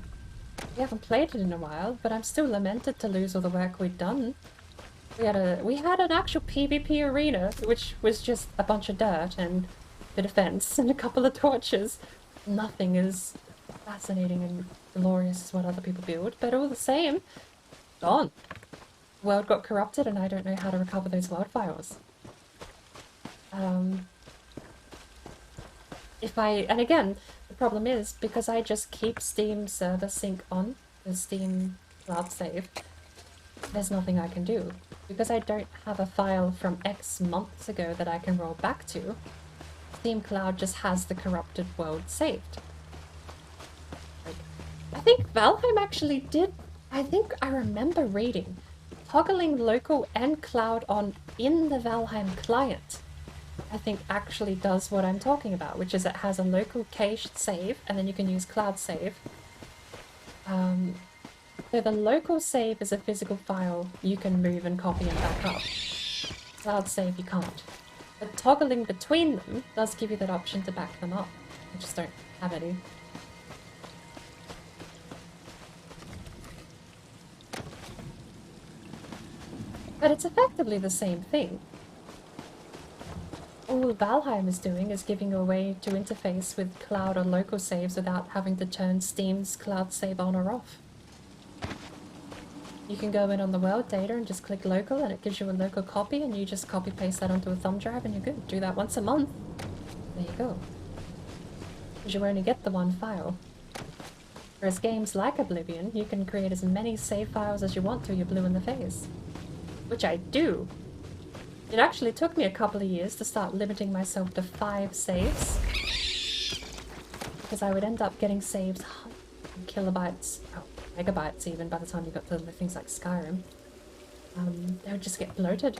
We haven't played it in a while, but I'm still lamented to lose all the work we'd done. We had an actual PvP arena, which was just a bunch of dirt and a bit of fence and a couple of torches. Nothing as fascinating and glorious as what other people build, but all the same, gone. The world got corrupted and I don't know how to recover those world files. And again, the problem is, because I just keep Steam server sync on, the Steam cloud save, there's nothing I can do. Because I don't have a file from X months ago that I can roll back to, Steam Cloud just has the corrupted world saved. Like, I think Valheim actually did, I think I remember reading, toggling local and cloud on in the Valheim client. I think actually does what I'm talking about, which is it has a local cached save, and then you can use cloud save. So the local save is a physical file you can move and copy and back up. Cloud save you can't. But toggling between them does give you that option to back them up. I just don't have any. But it's effectively the same thing. All Valheim is doing is giving you a way to interface with cloud or local saves without having to turn Steam's cloud save on or off. You can go in on the world data and just click local and it gives you a local copy and you just copy paste that onto a thumb drive and you're good. Do that once a month. There you go. Because you only get the one file. Whereas games like Oblivion, you can create as many save files as you want till you're blue in the face. Which I do. It actually took me a couple of years to start limiting myself to 5 saves. Because I would end up getting saves kilobytes, oh, megabytes even, by the time you got to things like Skyrim. They would just get bloated.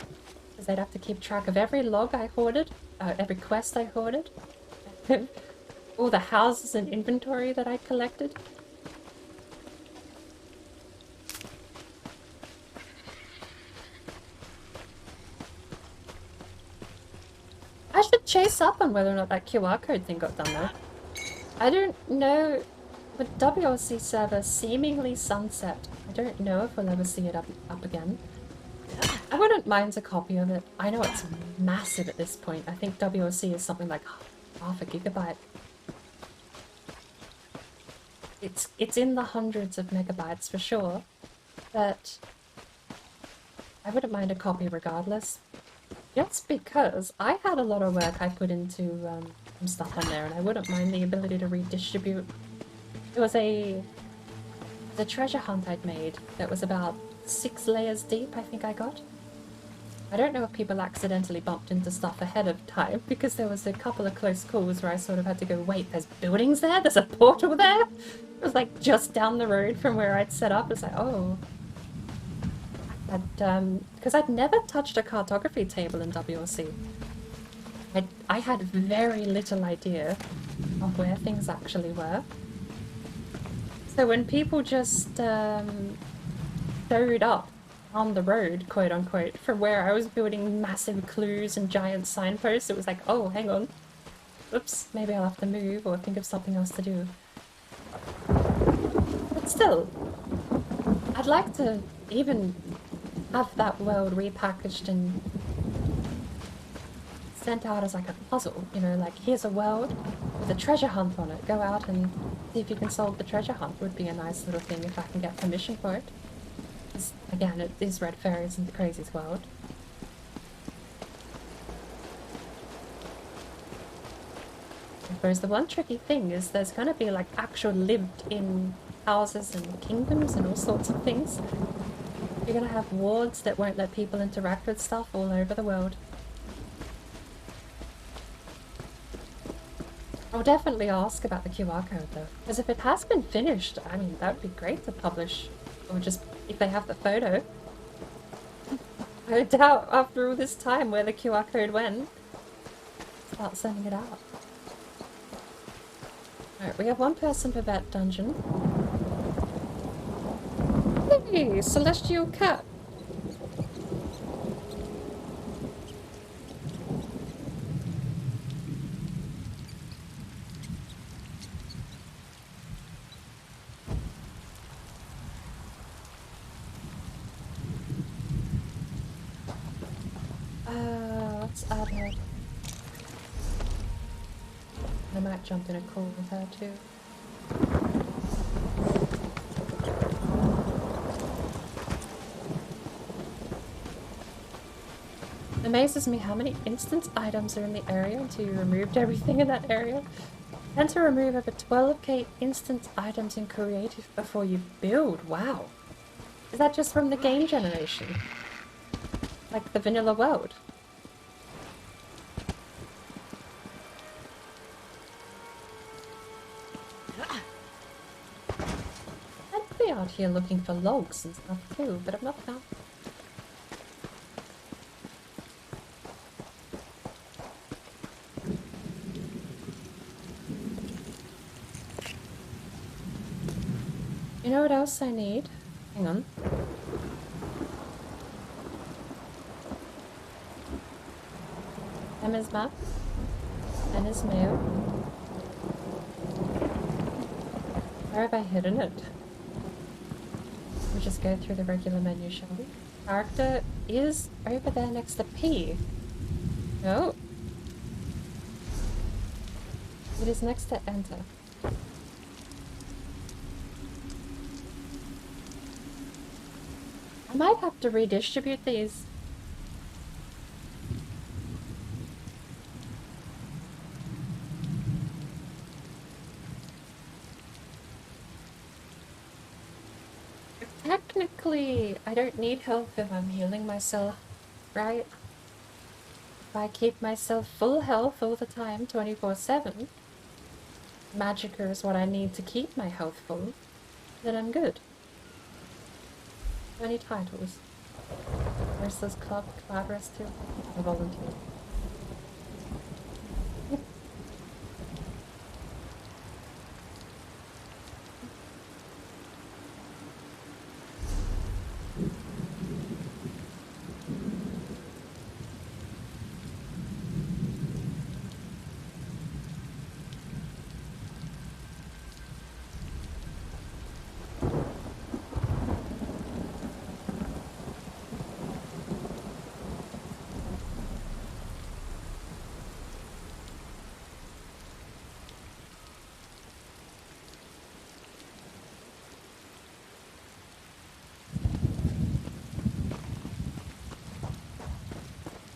Because they'd have to keep track of every log I hoarded, every quest I hoarded, all the houses and inventory that I collected. I should chase up on whether or not that QR code thing got done though. I don't know, with WLC server seemingly sunset, I don't know if we'll ever see it up again. I wouldn't mind a copy of it. I know it's massive at this point. I think WLC is something like half a gigabyte. It's in the hundreds of megabytes for sure, but I wouldn't mind a copy regardless. Just because I had a lot of work I put into some stuff on there, and I wouldn't mind the ability to redistribute. It was a treasure hunt I'd made that was about 6 layers deep, I think I got. I don't know if people accidentally bumped into stuff ahead of time, because there was a couple of close calls where I sort of had to go, wait, there's buildings there? There's a portal there? It was like just down the road from where I'd set up. It's like, oh. Because I'd never touched a cartography table in WLC. I had very little idea of where things actually were. So when people just showed up on the road, quote unquote, from where I was building massive clues and giant signposts, it was like, oh, hang on. Oops, maybe I'll have to move or think of something else to do. But still, I'd like to even have that world repackaged and sent out as like a puzzle, you know, like here's a world with a treasure hunt on it. Go out and see if you can solve the treasure hunt. Would be a nice little thing if I can get permission for it. Again, it is Red Fairies in the Crazies world. I suppose the one tricky thing is there's going to be like actual lived-in houses and kingdoms and all sorts of things. You're going to have wards that won't let people interact with stuff all over the world. I'll definitely ask about the QR code though, because if it has been finished, I mean, that would be great to publish. Or just, if they have the photo. I doubt after all this time where the QR code went. Start sending it out. Alright, we have one person per vet dungeon. Hey, celestial cat! Let's add her. I might jump in a call with her too. It amazes me how many instance items are in the area until you removed everything in that area. And to remove over 12k instance items in creative before you build. Wow. Is that just from the game generation? Like the vanilla world? I'd be out here looking for logs and stuff too, but I've not found. You know what else I need? Hang on. Emma's map. And his mail. Where have I hidden it? We just go through the regular menu, shall we? Character is over there next to P. No. It is next to enter. I might have to redistribute these. Technically, I don't need help if I'm healing myself, right? If I keep myself full health all the time, 24/7, Magicka is what I need to keep my health full, then I'm good. Any titles? Where's this club address to? A volunteer.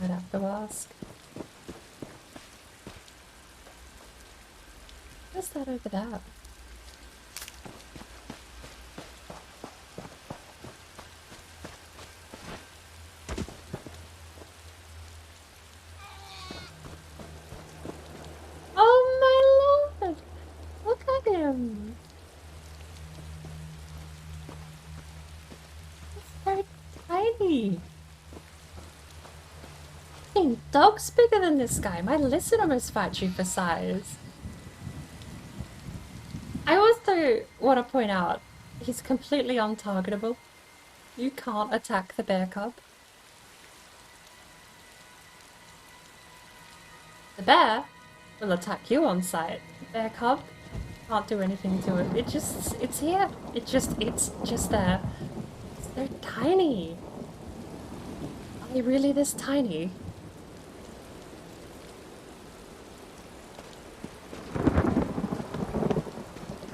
I'd have to ask. What's that over there? Oh my lord! Look at him! He's so tiny! Dog's bigger than this guy. My lizard almost fights you for size. I also want to point out, he's completely untargetable. You can't attack the bear cub. The bear will attack you on sight. The bear cub can't do anything to it. It's here. It's just there. They're tiny. Are they really this tiny?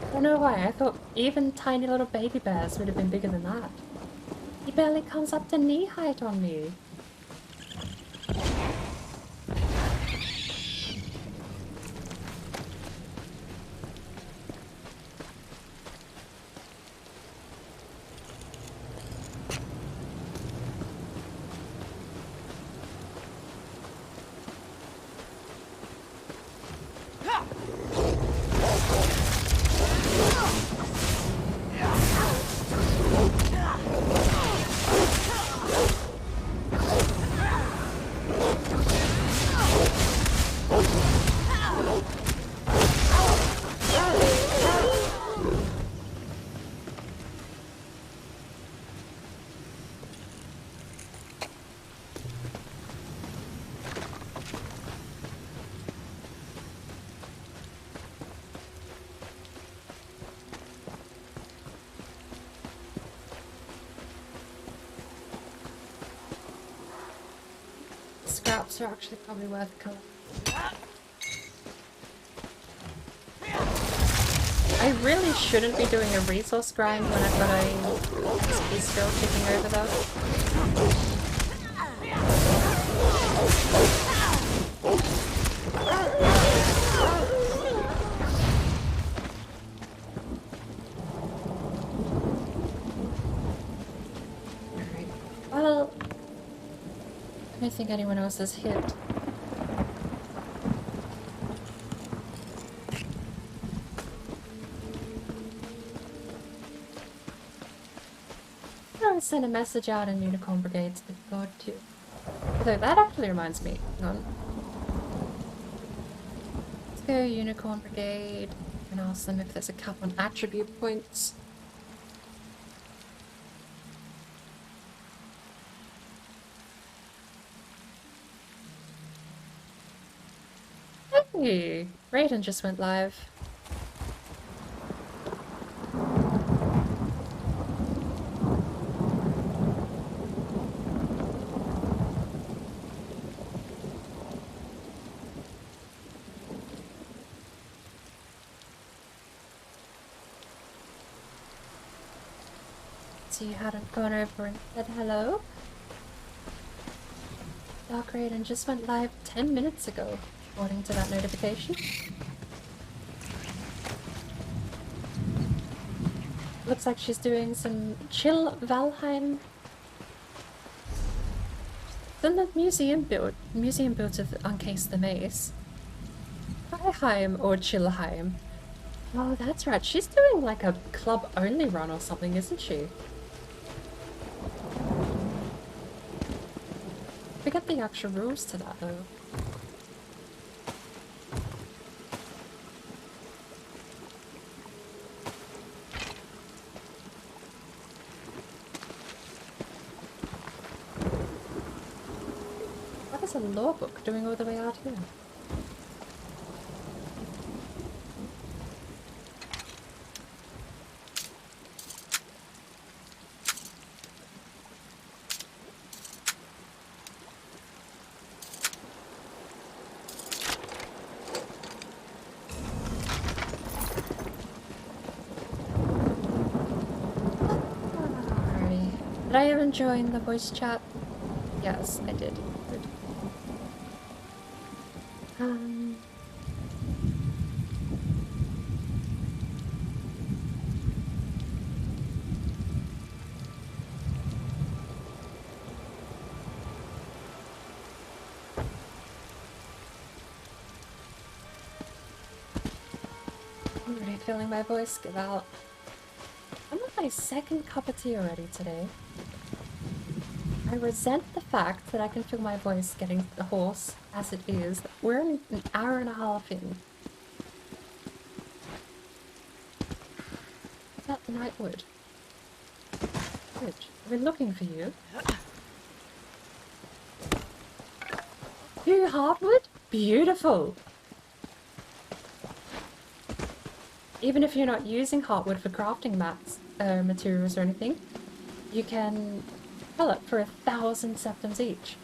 I don't know why, I thought even tiny little baby bears would have been bigger than that. He barely comes up to knee height on me. Scraps are actually probably worth collecting. I really shouldn't be doing a resource grind when I've got a XP skill kicking over though. Alright, well, I don't think anyone else has hit. Send a message out in Unicorn Brigade to the god too. Although that actually reminds me. Hang on. Let's go Unicorn Brigade and ask them if there's a cap on attribute points. Hey! Raiden just went live. you hadn't gone over and said hello. Dark Raiden just went live 10 minutes ago, according to that notification. Looks like she's doing some chill Valheim. Then the museum built of Uncase the Mace. Valheim or Chillheim. Oh, that's right. She's doing like a club only run or something, isn't she? Forget the actual rules to that though. What is a law book doing all the way out here? Did I even join the voice chat? Yes, I did. Good. I'm really feeling my voice give out. I'm on my second cup of tea already today. I resent the fact that I can feel my voice getting hoarse as it is. We're only an hour and a half in. Is that Nightwood? Good. I've been looking for you. You hardwood? Beautiful! Even if you're not using hardwood for crafting mats, materials or anything, you can sell it for 1,000 septims each.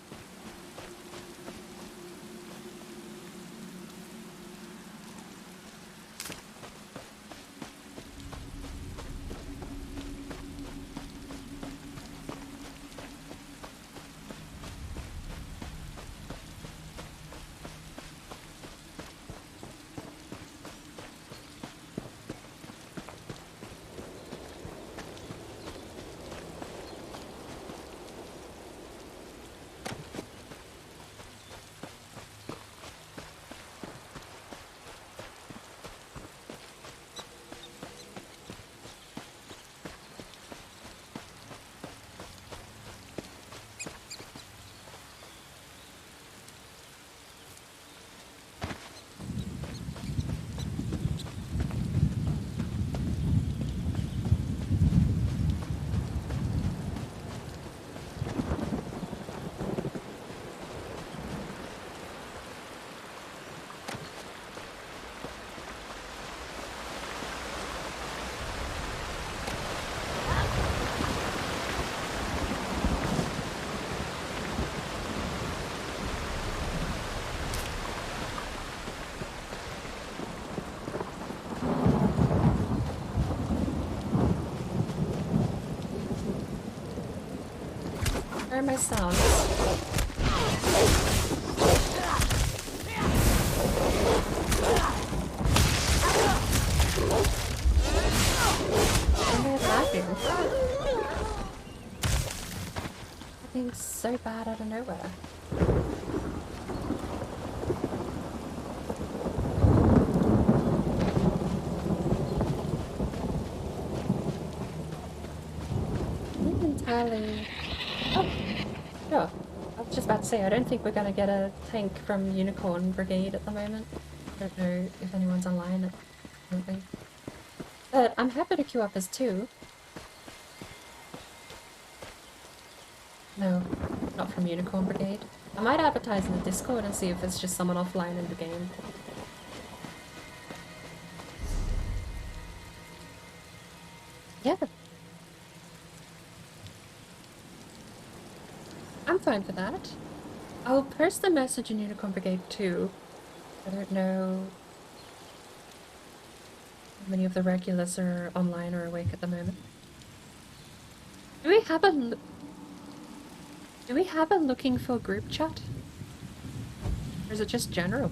Where are my sounds? Am I lagging? Everything's so bad out of nowhere. Not entirely. Oh, sure. I was just about to say, I don't think we're gonna get a tank from Unicorn Brigade at the moment. I don't know if anyone's online currently. But I'm happy to queue up as two. No, not from Unicorn Brigade. I might advertise in the Discord and see if there's just someone offline in the game. Yeah. I'm fine for that. I'll post the message in Unicorn Brigade too. I don't know how many of the regulars are online or awake at the moment. Do we have a do we have a looking for group chat? Or is it just general?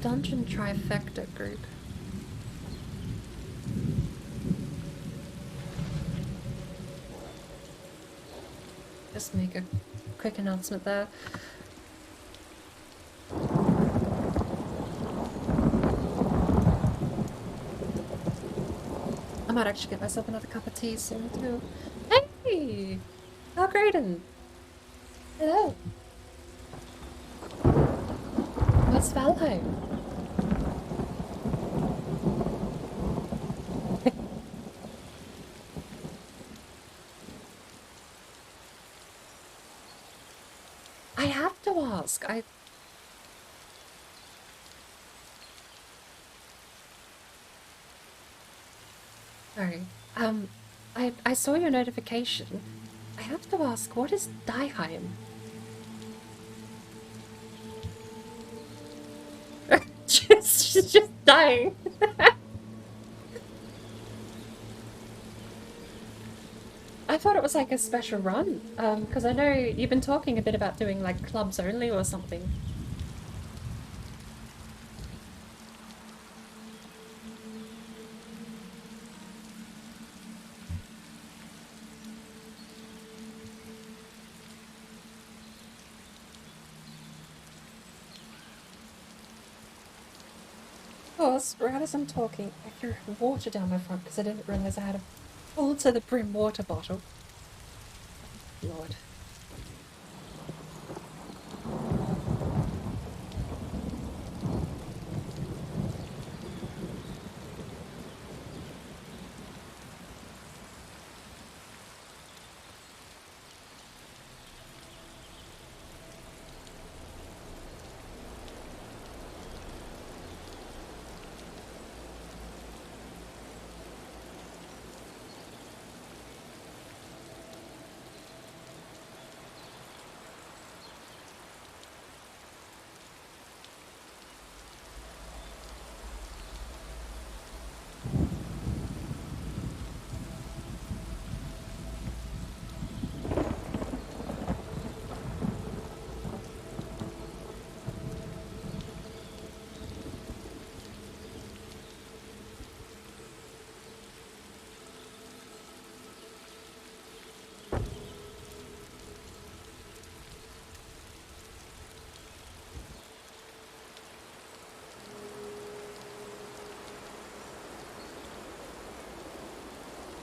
Dungeon trifecta group. Just make a quick announcement there. I might actually get myself another cup of tea soon too. Hey! How Graydon! Hello! What's Valheim? I have to ask. Sorry. I saw your notification. I have to ask, what is Daiheim? She's just dying. I thought it was like a special run, because I know you've been talking a bit about doing like clubs only or something. Of course, right as I'm talking, I threw water down my front because I didn't realize I had a full to the brim water bottle. Lord.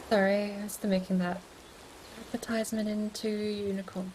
Sorry, I was still making that advertisement into Unicorn.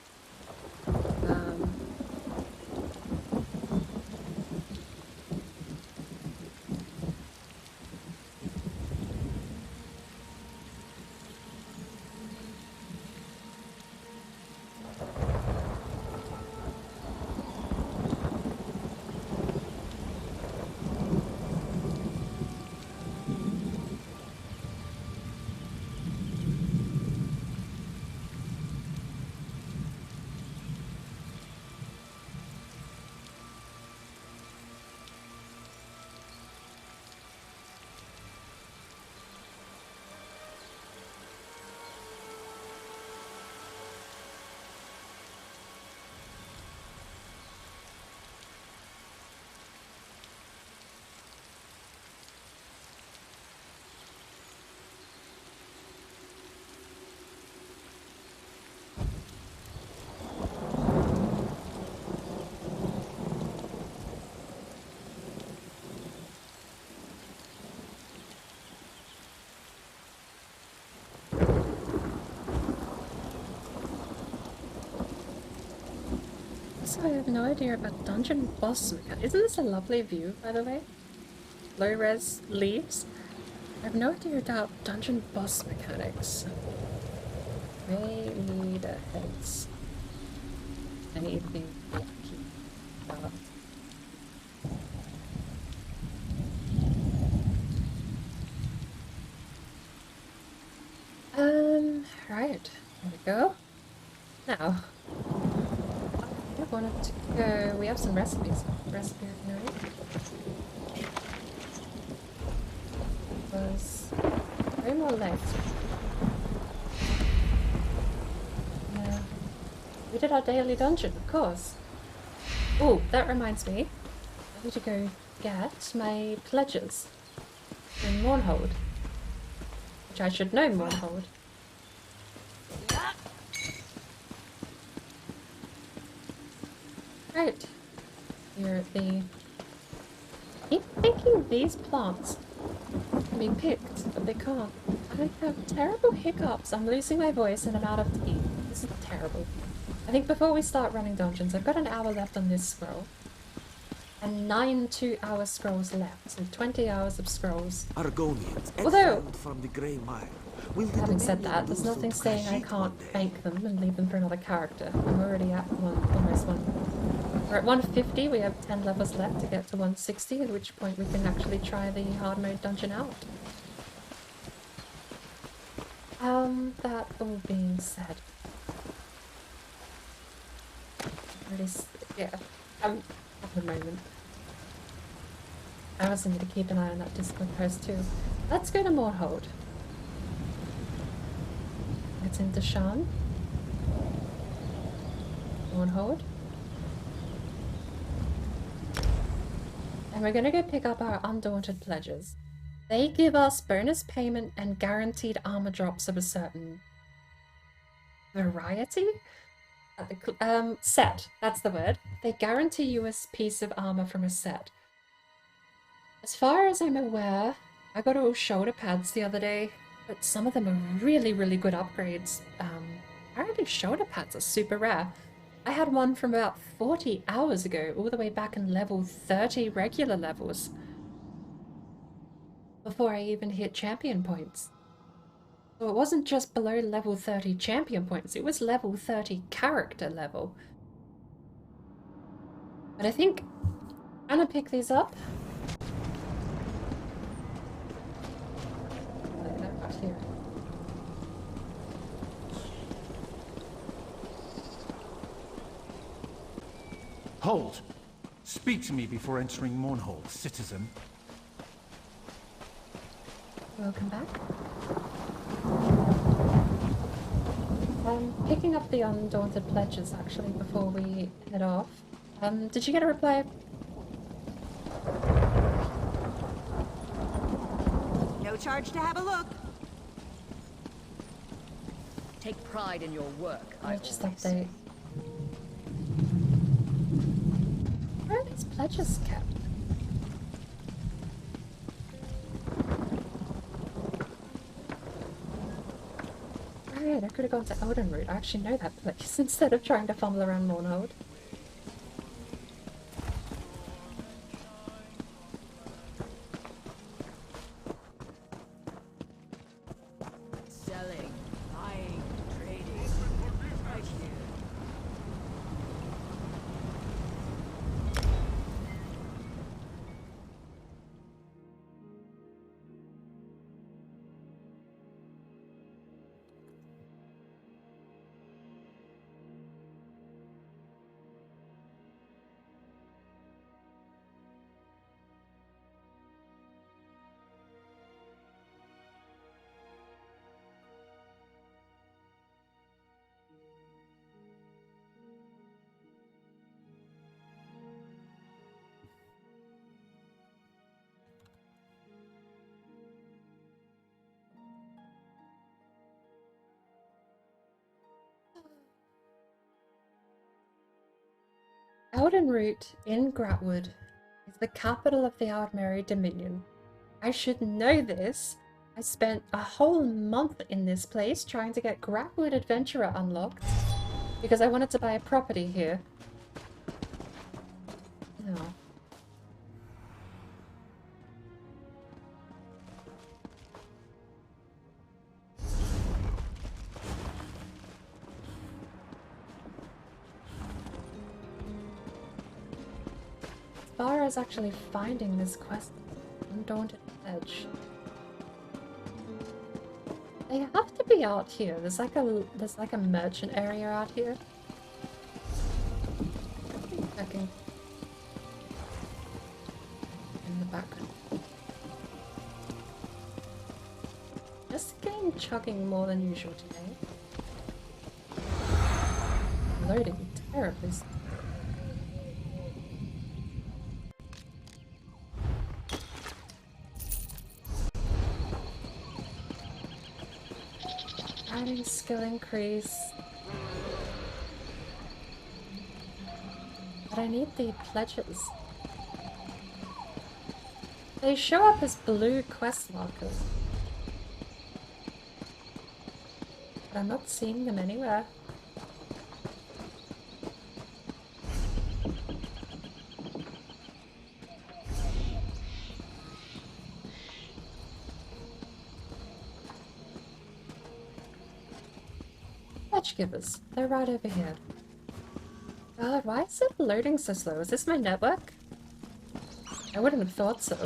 So I have no idea about dungeon boss mechanics. Isn't this a lovely view, by the way? Low res leaves. I have no idea about dungeon boss mechanics. May need a heads. Anything. go. Now, I wanted to go. We have some recipes. Recipe ignorant. Was 3 more legs. Yeah. We did our daily dungeon, of course. Oh, that reminds me. I need to go get my pledges in Mournhold. Which I should know Mournhold. Right. Here at the... I keep thinking these plants can be picked, but they can't. I have terrible hiccups. I'm losing my voice and I'm out of tea. This is terrible. I think before we start running dungeons, I've got an hour left on this scroll. And 9 2-hour scrolls left, so 20 hours of scrolls. Argonians, Although, exiled from the Grey Mire. having said that, there's nothing saying I can't bank them and leave them for another character. I'm already at almost one. We're at 150, we have 10 levels left to get to 160, at which point we can actually try the hard mode dungeon out. That all being said. Yeah, at the moment. I also need to keep an eye on that Discord post too. Let's go to Mournhold. It's in Deshan. Mournhold. And we're gonna go pick up our Undaunted pledges. They give us bonus payment and guaranteed armor drops of a certain variety? Set, that's the word. They guarantee you a piece of armor from a set. As far as I'm aware, I got all shoulder pads the other day, but some of them are really, really good upgrades. Apparently shoulder pads are super rare. I had one from about 40 hours ago, all the way back in level 30 regular levels. Before I even hit champion points. So it wasn't just below level 30 champion points, it was level 30 character level. But I think I'm gonna pick these up. Oh, they're out here. Hold! Speak to me before entering Mournhold, citizen. Welcome back. I'm picking up the Undaunted pledges actually before we head off. Did you get a reply? No charge to have a look. Take pride in your work. I'll just update. Where are these pledges kept? Right, I could have gone to Eldenroot. I actually know that place instead of trying to fumble around Mournhold. Selling, buying, trading. Right here. Eldenroot in Gratwood is the capital of the Ardmeri Dominion. I should know this. I spent a whole month in this place trying to get Gratwood Adventurer unlocked because I wanted to buy a property here. No. As far as actually finding this quest, Undaunted Edge. They have to be out here. There's like a merchant area out here. Checking in the background. Just again chugging more than usual today. Loading terribly. Adding skill increase. But I need the pledges. They show up as blue quest markers. But I'm not seeing them anywhere. Pledge givers. They're right over here. God, why is it loading so slow? Is this my network? I wouldn't have thought so.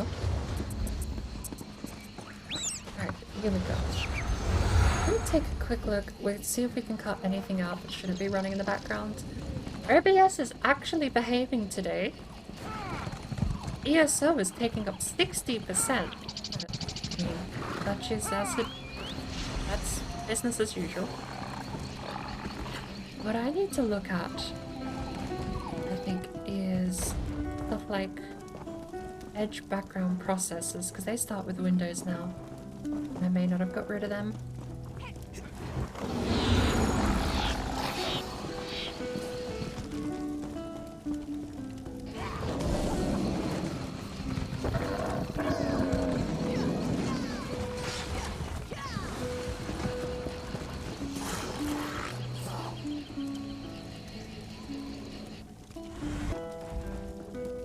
Alright, here we go. Let me take a quick look. Wait, see if we can cut anything out that shouldn't be running in the background. OBS is actually behaving today. ESO is taking up 60%. That's business as usual. What I need to look at, I think, is stuff like Edge background processors, because they start with Windows now. I may not have got rid of them.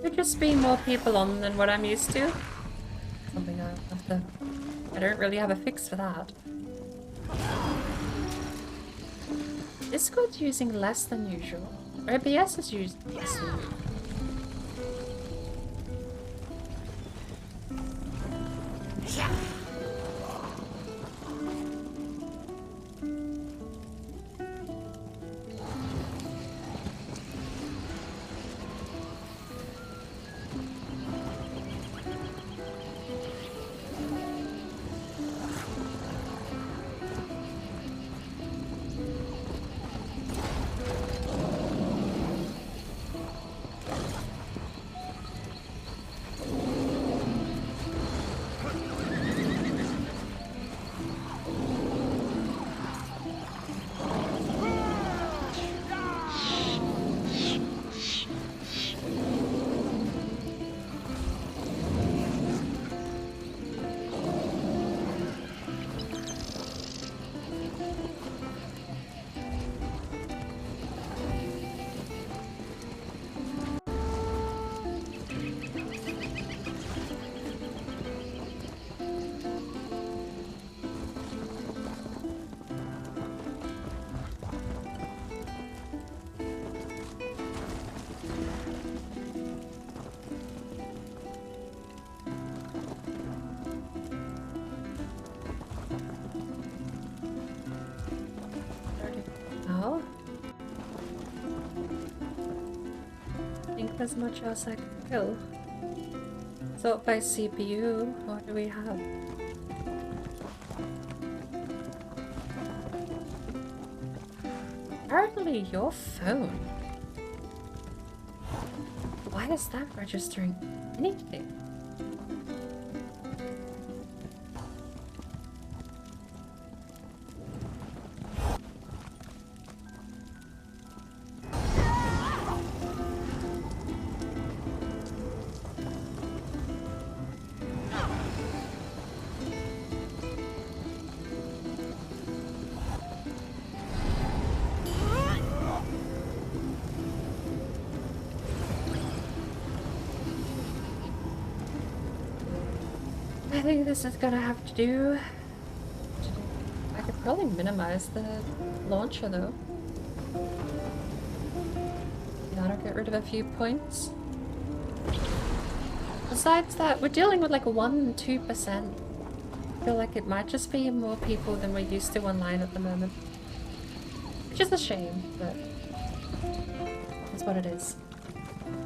Could just be more people on than what I'm used to. Something I have to... I don't really have a fix for that. Discord's using less than usual. OBS is using less than usual. As much as I can kill. Sort by CPU, what do we have? Apparently your phone. Why is that registering anything? I think this is gonna have to do. I could probably minimize the launcher though. That'll get rid of a few points. Besides that, we're dealing with like 1% and 2% feel like it might just be more people than we're used to online at the moment. Which is a shame, but it's what it is.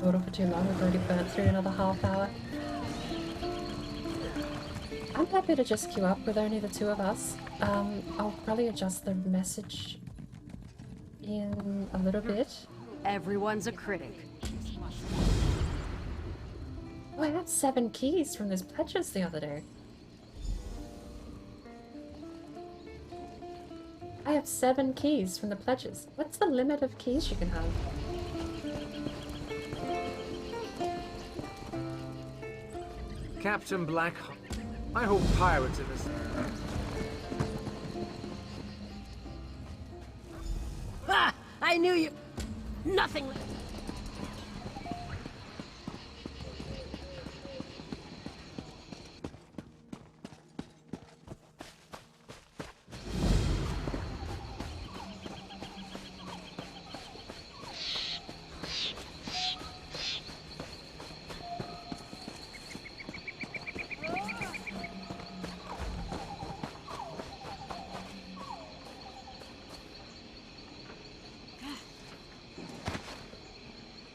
Hold on for too long, we've already burnt through another half hour. I'm happy to just queue up with only the two of us. I'll probably adjust the message in a little bit. Everyone's a critic. Oh, I had 7 keys from those pledges the other day. I have 7 keys from the pledges. What's the limit of keys you can have? Captain Blackhawk. I hope pirates in this. Ah! I knew you. Nothing.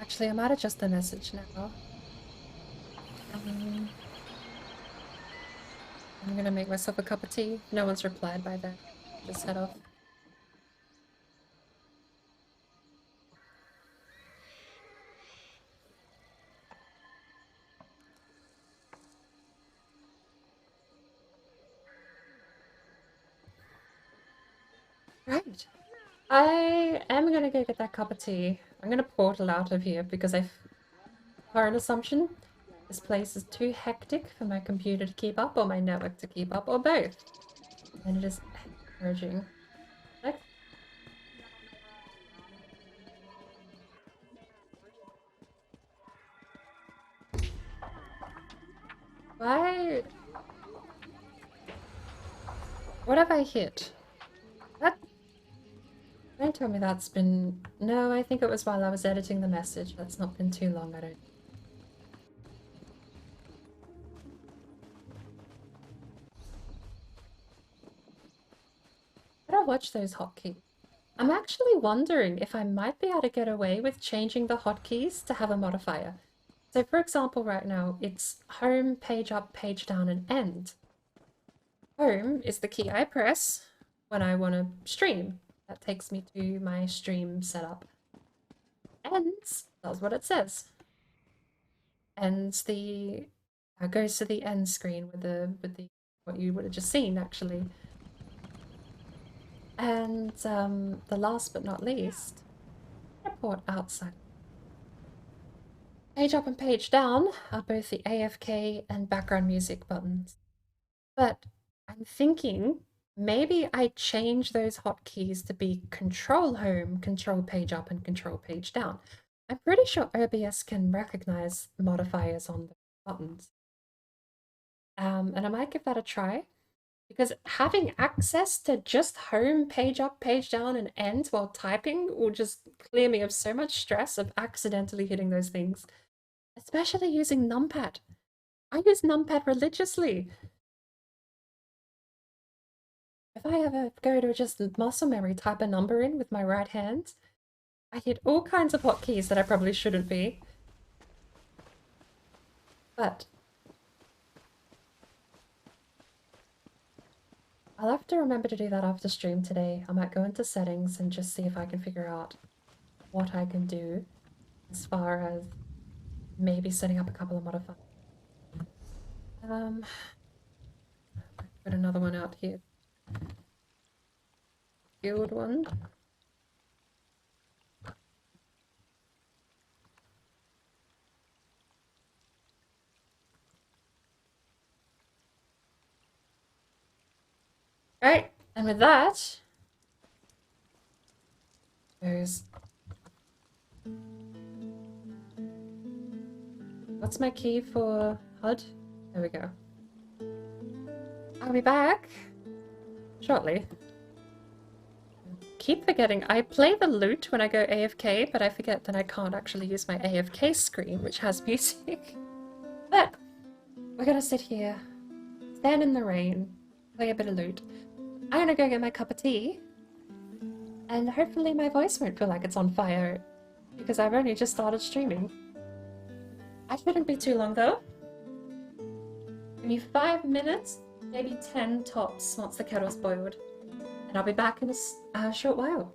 Actually, I might adjust the message now. I'm gonna make myself a cup of tea. No one's replied by then. Just head off. Right. I am gonna go get that cup of tea. I'm gonna portal out of here because I've current assumption this place is too hectic for my computer to keep up or my network to keep up or both. And it is encouraging. Next. Why? What have I hit? That? Don't tell me that's been... No, I think it was while I was editing the message. That's not been too long, I don't... I don't watch those hotkeys. I'm actually wondering if I might be able to get away with changing the hotkeys to have a modifier. So for example, right now, it's home, page up, page down, and end. Home is the key I press when I want to stream. That takes me to my stream setup. Ends does what it says. Ends the goes to the end screen with the what you would have just seen actually. And the last but not least, report outside. Page up and page down are both the AFK and background music buttons. But I'm thinking maybe I change those hotkeys to be control home, control page up, and control page down. I'm pretty sure OBS can recognize modifiers on the buttons. And I might give that a try. Because having access to just home, page up, page down, and end while typing will just clear me of so much stress of accidentally hitting those things. Especially using numpad. I use numpad religiously. If I ever go to just muscle memory, type a number in with my right hand, I hit all kinds of hotkeys that I probably shouldn't be. But I'll have to remember to do that after stream today. I might go into settings and just see if I can figure out what I can do as far as maybe setting up a couple of modifiers. Put another one out here. Guild one. Right, and with that goes. What's my key for HUD? There we go. I'll be back shortly. Keep forgetting. I play the lute when I go AFK, but I forget that I can't actually use my AFK screen, which has music. But we're gonna sit here, stand in the rain, Play a bit of loot. I'm gonna go get my cup of tea. And hopefully my voice won't feel like it's on fire. Because I've only just started streaming. I shouldn't be too long though. Give me 5 minutes, maybe 10 tops once the kettle's boiled. And I'll be back in a short while.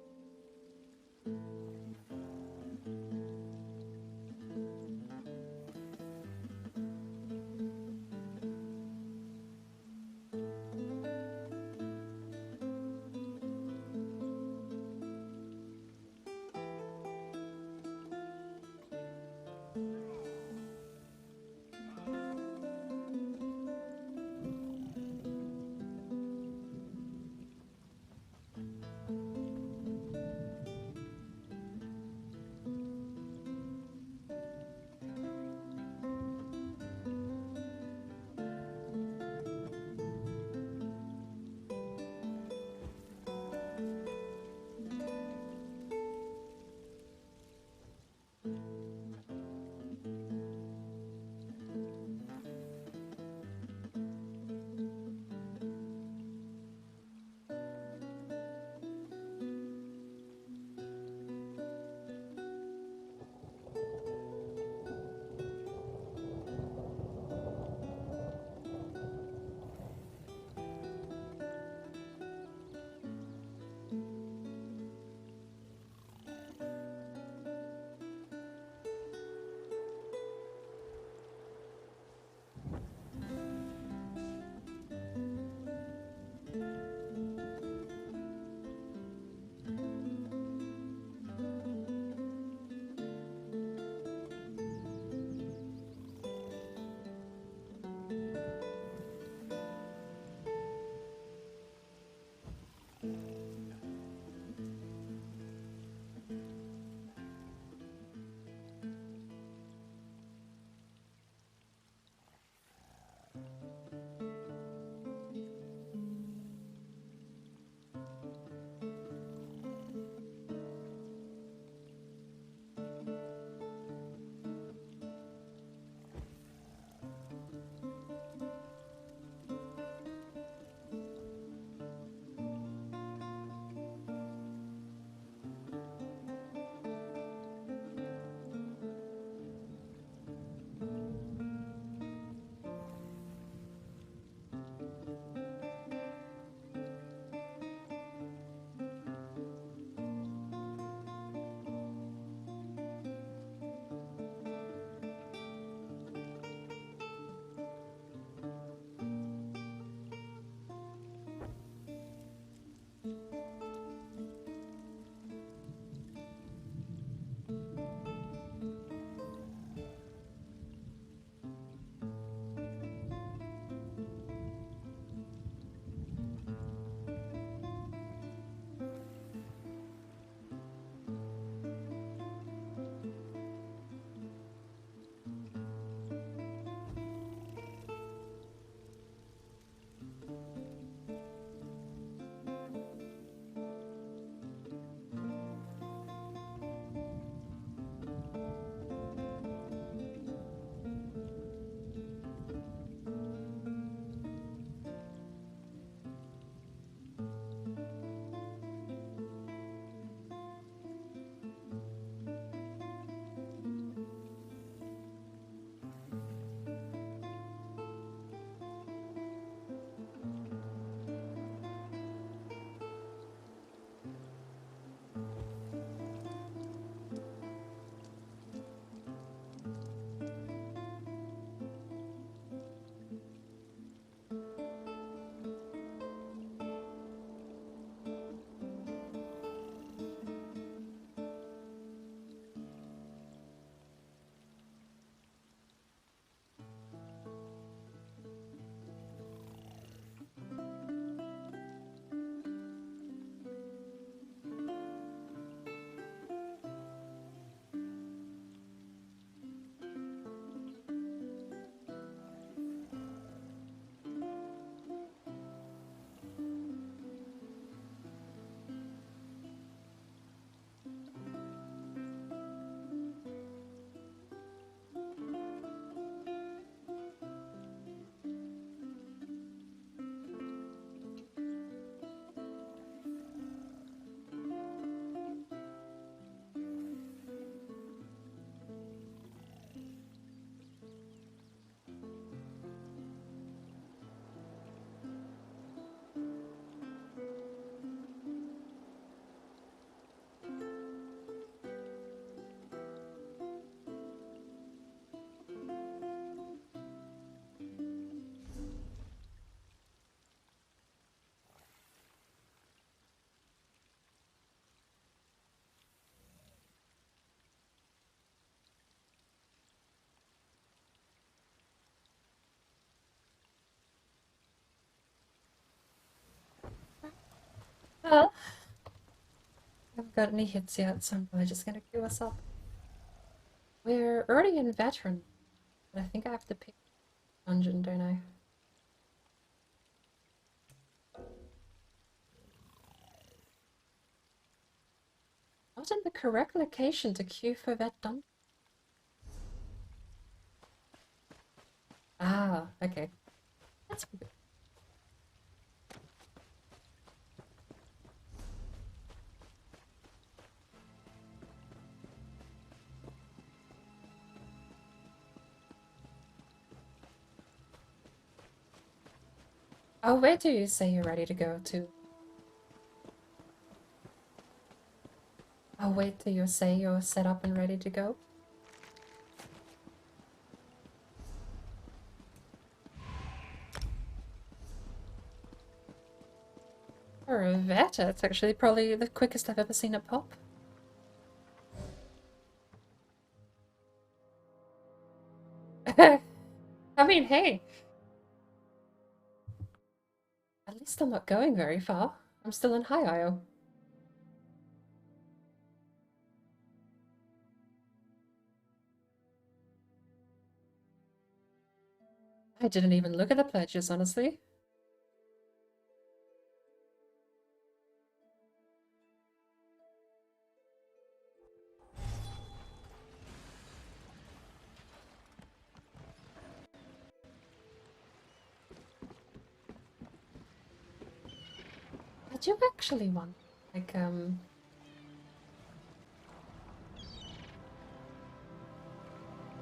Well, I haven't got any hits yet, so I'm probably just gonna queue us up. We're already in veteran, but I think I have to pick dungeon, don't I? Not in the correct location to queue for vet dungeon. Ah, okay. That's good. Oh, where do you say you're ready to go to? I'll wait till you say you're set up and ready to go. For a vet, it's actually probably the quickest I've ever seen it pop. I mean, hey. At least I'm not going very far. I'm still in High Isle. I didn't even look at the pledges, honestly. I do actually want, like,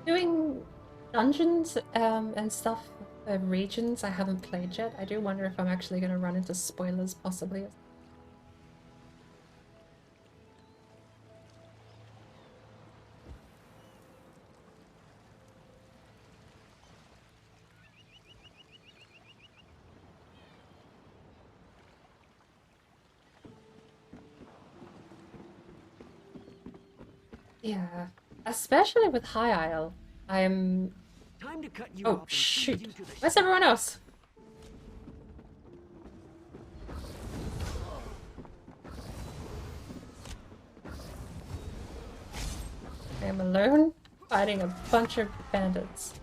doing dungeons, and stuff, regions I haven't played yet. I do wonder if I'm actually going to run into spoilers, possibly. Yeah, especially with High Isle. I'm... Time to cut you Oh, off and feed shoot. you to the Where's everyone else? I am alone, fighting a bunch of bandits.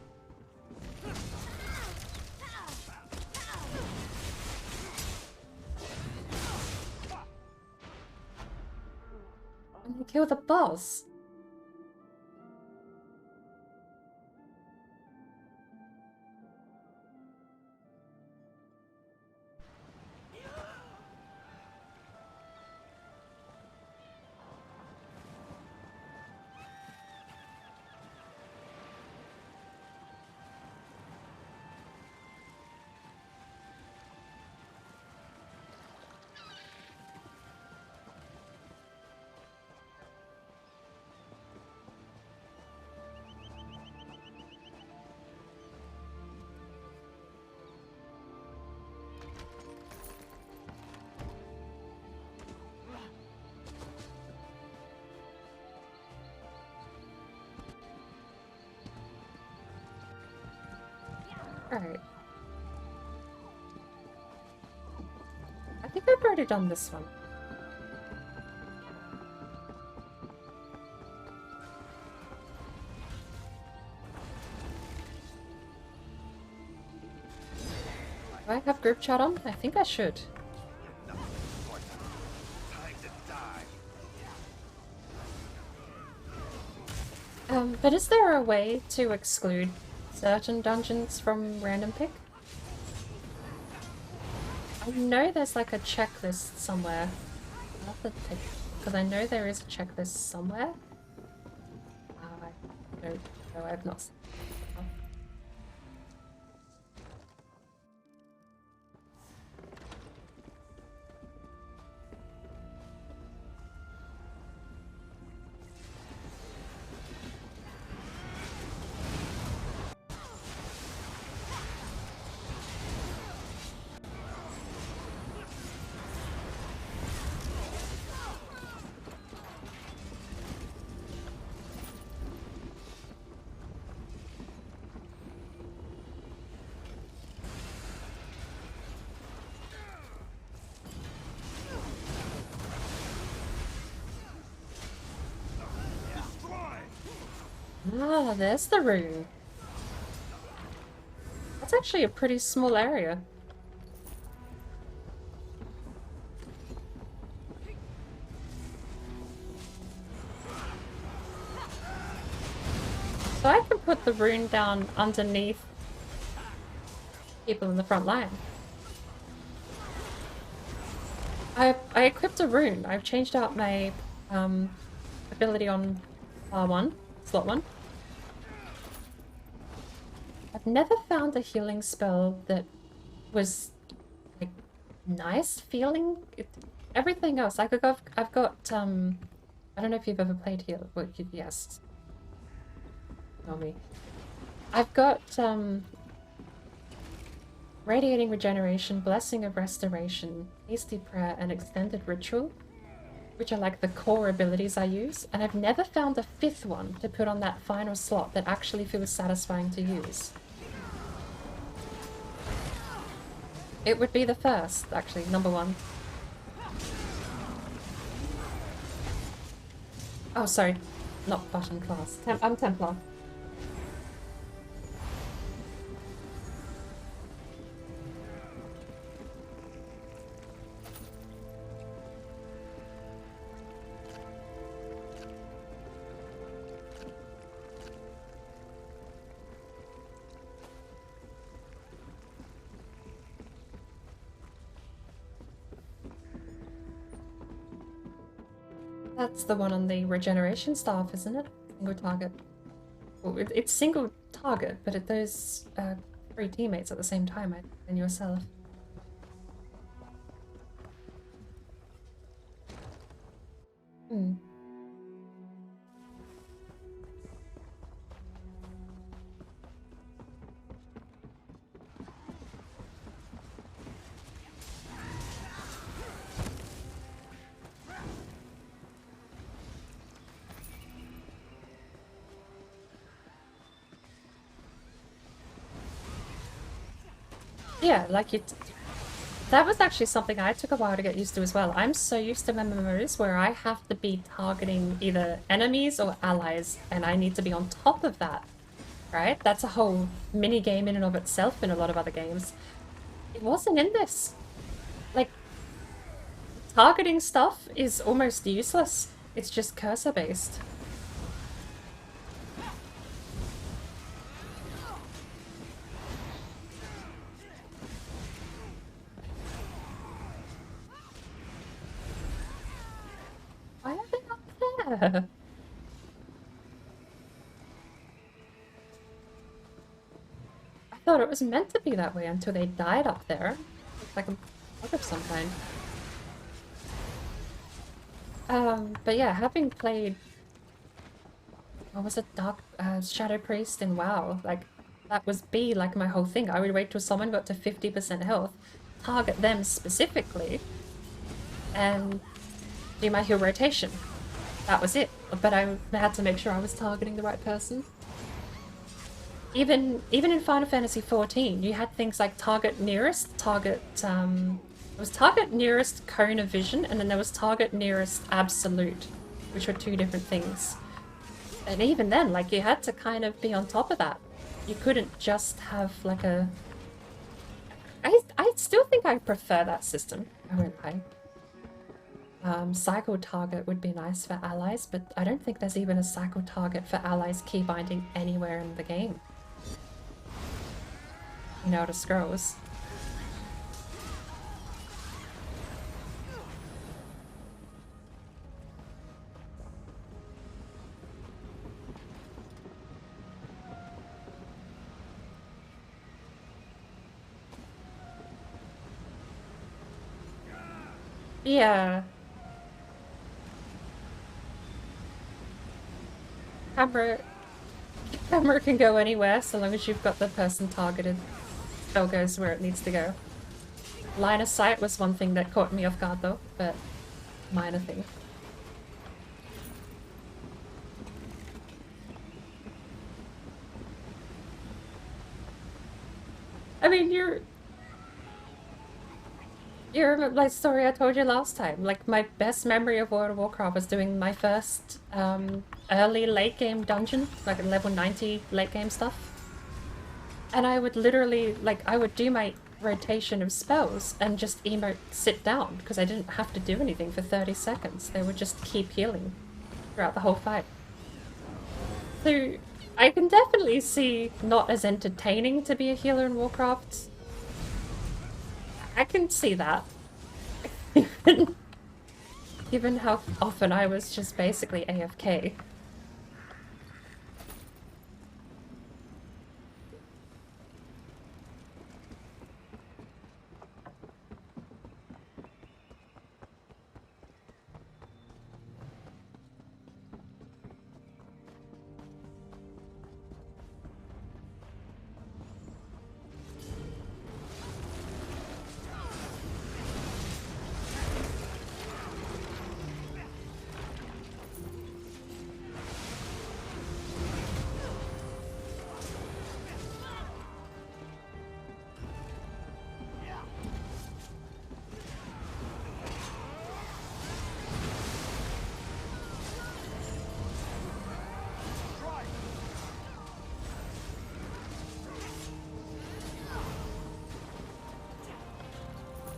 And they kill the boss. Alright. I think I've already done this one. Do I have group chat on? I think I should. But is there a way to exclude certain dungeons from random pick? I know there's like a checklist somewhere. I'll have to take, because I know there is a checklist somewhere. I don't know, I've not seen it. Ah, there's the rune. That's actually a pretty small area. So I can put the rune down underneath people in the front line. I equipped a rune. I've changed out my ability on R1, slot 1. I've never found a healing spell that was like nice feeling. Everything else, I've got I don't know if you've ever played heal. Well, yes. Tell me. I've got Radiating Regeneration, Blessing of Restoration, Hasty Prayer, and Extended Ritual, which are like the core abilities I use, and I've never found a fifth one to put on that final slot that actually feels satisfying to use. It would be the first, actually, number 1. Oh, sorry, not button class. I'm Templar. That's the one on the regeneration staff, isn't it? Single target. Well, it's single target, but it does 3 teammates at the same time and yourself. Hmm. Yeah, like that was actually something I took a while to get used to as well. I'm so used to MMOs where I have to be targeting either enemies or allies, and I need to be on top of that, right? That's a whole mini game in and of itself in a lot of other games. It wasn't in this. Like, targeting stuff is almost useless. It's just cursor based. Why are they not there? I thought it was meant to be that way until they died up there. Looks like a bug of some kind. But yeah, having played... What was it? Shadow Priest in WoW. Like, that was like my whole thing. I would wait till someone got to 50% health, target them specifically, and do my heal rotation. That was it. But I had to make sure I was targeting the right person. Even in Final Fantasy XIV, you had things like target nearest, it was target nearest cone of vision, and then there was target nearest absolute, which were 2 different things. And even then, like, you had to kind of be on top of that. You couldn't just have like a... I still think I prefer that system, I won't lie. Cycle target would be nice for allies, but I don't think there's even a cycle target for allies keybinding anywhere in the game. You know, to scrolls. Yeah. Camera can go anywhere so long as you've got the person targeted. Spell goes where it needs to go. Line of sight was one thing that caught me off guard though, but minor thing. I mean, you remember my story I told you last time. Like, my best memory of World of Warcraft was doing my first early late game dungeon, like a level 90 late game stuff. And I would literally, like, I would do my rotation of spells and just emote sit down because I didn't have to do anything for 30 seconds. They would just keep healing throughout the whole fight. So I can definitely see not as entertaining to be a healer in Warcraft. I can see that. Given how often I was just basically AFK.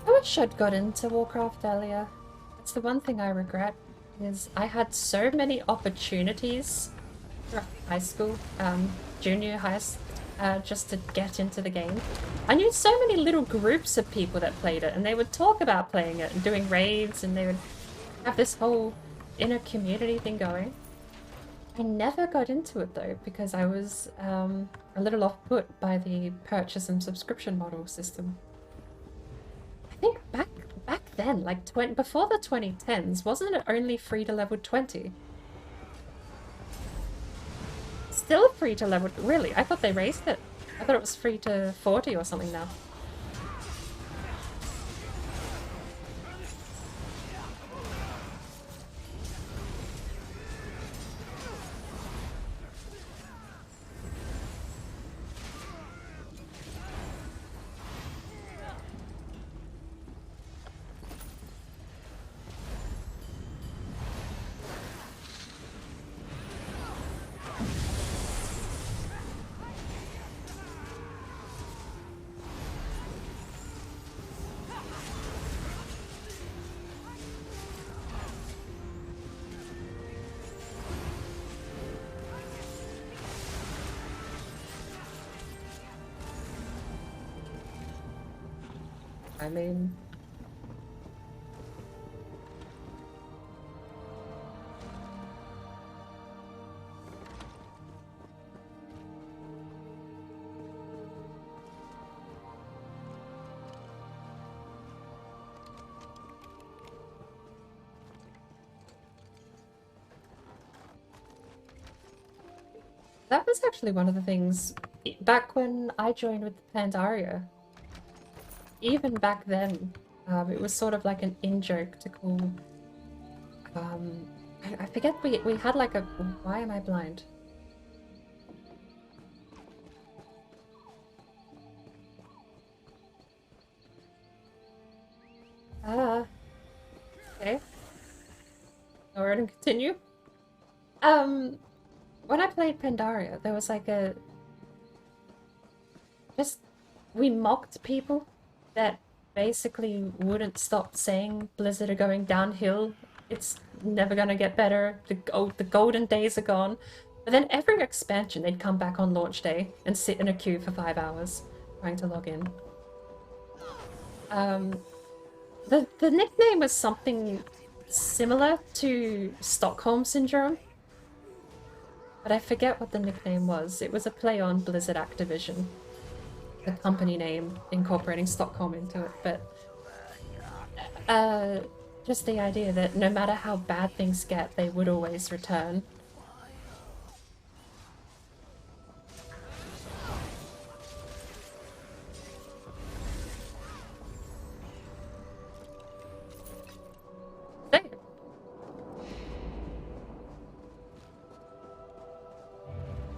I wish I'd got into Warcraft earlier. That's the one thing I regret, is I had so many opportunities throughout high school, junior high, just to get into the game. I knew so many little groups of people that played it, and they would talk about playing it and doing raids, and they would have this whole inner community thing going. I never got into it though, because I was a little off-put by the purchase and subscription model system. I think back then, like before the 2010s, wasn't it only free to level 20? Still free to level... Really? I thought they raised it. I thought it was free to 40 or something now. I mean... That was actually one of the things, back when I joined with Pandaria, even back then, it was sort of like an in-joke to call, I forget, we had like a, why am I blind? Okay. Go ahead and continue. When I played Pandaria, there was like a... we mocked people that basically wouldn't stop saying Blizzard are going downhill. It's never gonna get better. The golden days are gone. But then every expansion, they'd come back on launch day and sit in a queue for 5 hours trying to log in. The nickname was something similar to Stockholm Syndrome. But I forget what the nickname was. It was a play on Blizzard Activision. The company name incorporating Stockholm into it. But just the idea that no matter how bad things get, they would always return.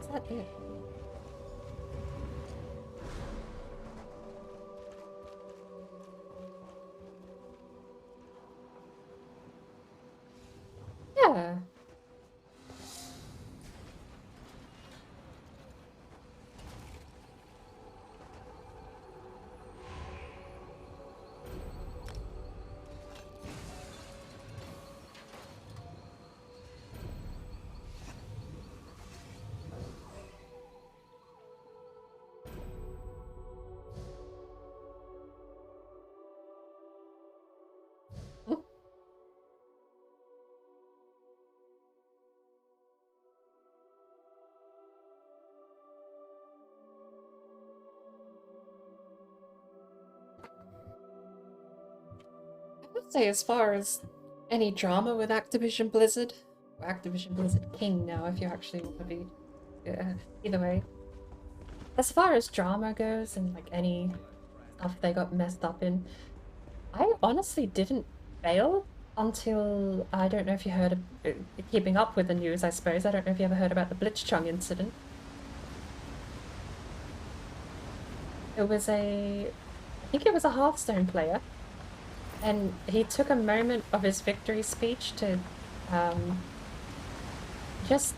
Is that it? Yeah. say as far as any drama with Activision Blizzard, or Activision Blizzard King now, if you actually want to be, either way. As far as drama goes and like any stuff they got messed up in, I honestly didn't fail until, I don't know if you heard of, keeping up with the news, I suppose. I don't know if you ever heard about the Blitzchung incident. It was I think it was a Hearthstone player, and he took a moment of his victory speech to just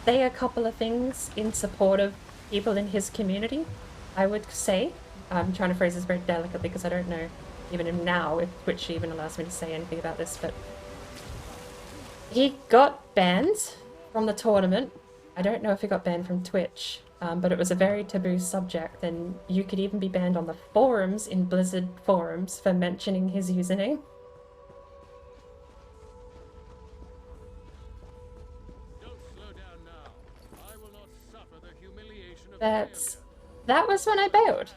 say a couple of things in support of people in his community, I would say. I'm trying to phrase this very delicately because I don't know even now if Twitch even allows me to say anything about this, but he got banned from the tournament. I don't know if he got banned from Twitch, but it was a very taboo subject, and you could even be banned on the forums, in Blizzard forums, for mentioning his username. That was when I bailed.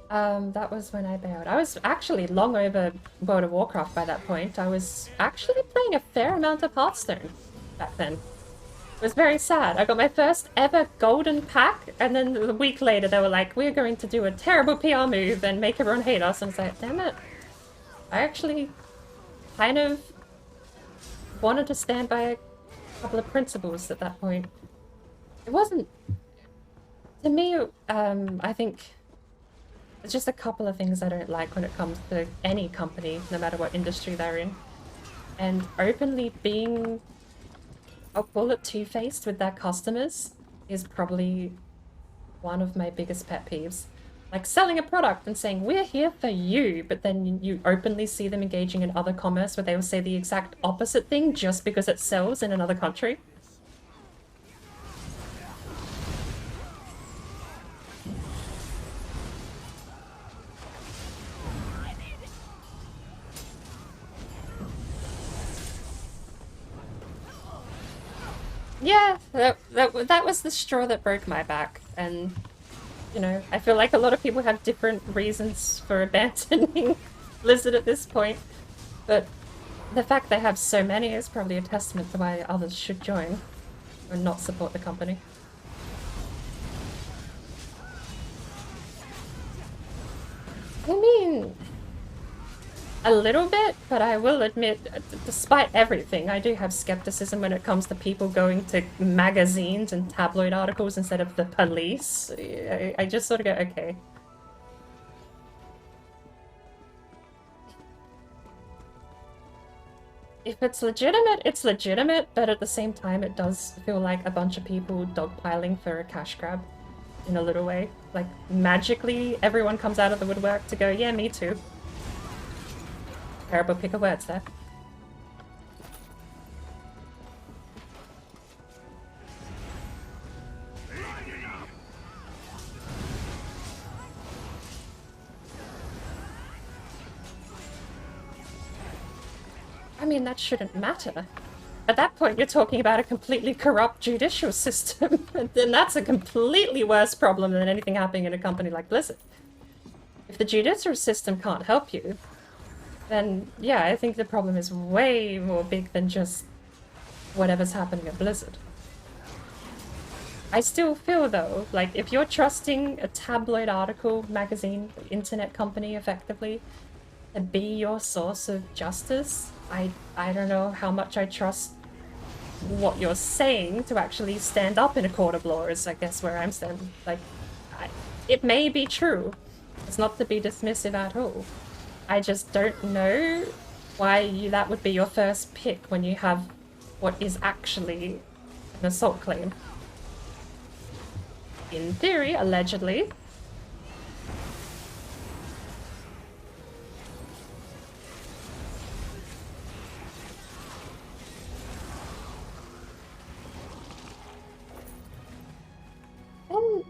That was when I bailed. I was actually long over World of Warcraft by that point. I was actually playing a fair amount of Hearthstone back then. It was very sad. I got my first ever golden pack, and then a week later they were like, we're going to do a terrible PR move and make everyone hate us. And I was like, damn it. I actually kind of wanted to stand by a couple of principles at that point. It wasn't... To me, I think there's just a couple of things I don't like when it comes to any company, no matter what industry they're in. And openly being, I'll call it two-faced with their customers, is probably one of my biggest pet peeves. Like selling a product and saying, we're here for you, but then you openly see them engaging in other commerce where they will say the exact opposite thing just because it sells in another country. Yeah, that was the straw that broke my back, and, you know, I feel like a lot of people have different reasons for abandoning Blizzard at this point, but the fact they have so many is probably a testament to why others should join or not support the company. I mean... a little bit, but I will admit, despite everything, I do have skepticism when it comes to people going to magazines and tabloid articles instead of the police. I just sort of go, okay. If it's legitimate, but at the same time it does feel like a bunch of people dogpiling for a cash grab in a little way. Like, magically, everyone comes out of the woodwork to go, yeah, me too. Terrible pick of words there. I mean, that shouldn't matter. At that point, you're talking about a completely corrupt judicial system, and then that's a completely worse problem than anything happening in a company like Blizzard. If the judicial system can't help you, then yeah, I think the problem is way more big than just whatever's happening at Blizzard. I still feel though, like if you're trusting a tabloid article, magazine, internet company effectively to be your source of justice, I don't know how much I trust what you're saying to actually stand up in a court of law is I guess where I'm standing. Like, it may be true. It's not to be dismissive at all. I just don't know why that would be your first pick when you have what is actually an assault claim. In theory, allegedly. And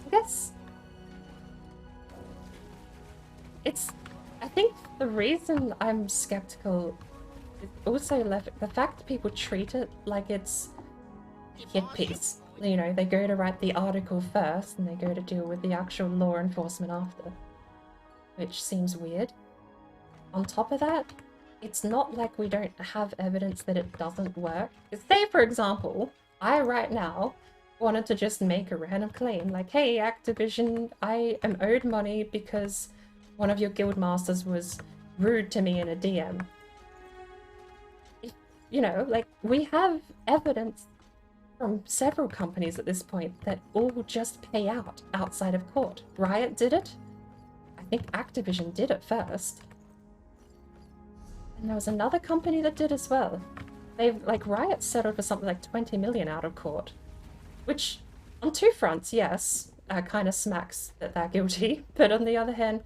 I guess I think the reason I'm skeptical is also the fact that people treat it like it's a hit piece. You know, they go to write the article first and they go to deal with the actual law enforcement after. which seems weird. On top of that, it's not like we don't have evidence that it doesn't work. Say, for example, I right now wanted to just make a random claim, like, hey, Activision, I am owed money because one of your guild masters was rude to me in a DM. You know, like, we have evidence from several companies at this point that all just pay out outside of court. Riot did it. I think Activision did it first. And there was another company that did as well. They've, like, Riot settled for something like 20 million out of court. Which, on two fronts, yes, kind of smacks that they're guilty. But on the other hand,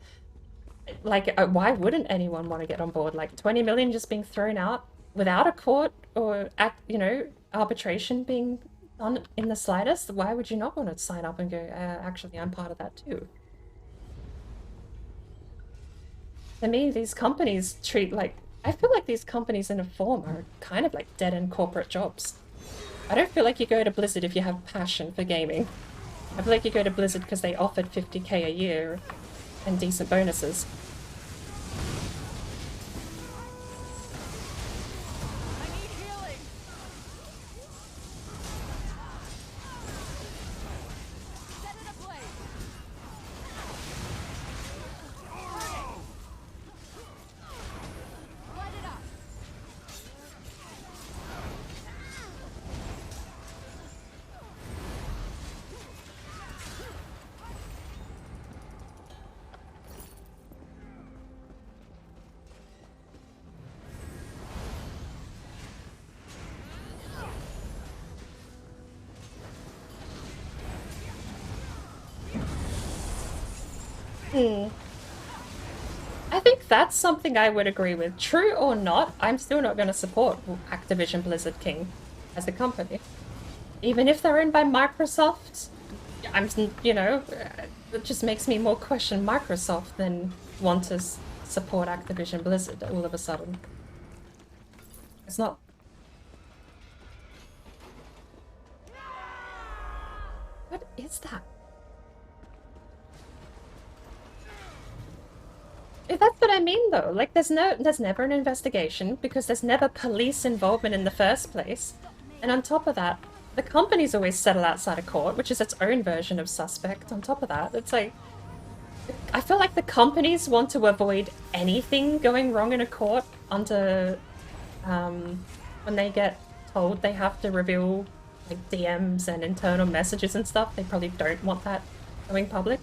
like, why wouldn't anyone want to get on board? Like, 20 million just being thrown out without a court or, you know, arbitration being done in the slightest? Why would you not want to sign up and go, actually, I'm part of that too? To me, these companies treat, like, I feel like these companies in a form are kind of like dead-end corporate jobs. I don't feel like you go to Blizzard if you have passion for gaming. I feel like you go to Blizzard because they offered 50k a year and decent bonuses. I think that's something I would agree with. True or not, I'm still not going to support Activision Blizzard King as a company. Even if they're owned by Microsoft, you know, it just makes me more question Microsoft than want to support Activision Blizzard all of a sudden. It's not... What is that? That's what I mean, though. Like, there's never an investigation because there's never police involvement in the first place. And on top of that, the companies always settle outside of court, which is its own version of suspect. On top of that, it's like, I feel like the companies want to avoid anything going wrong in a court under, when they get told they have to reveal, like, DMs and internal messages and stuff. They probably don't want that going public,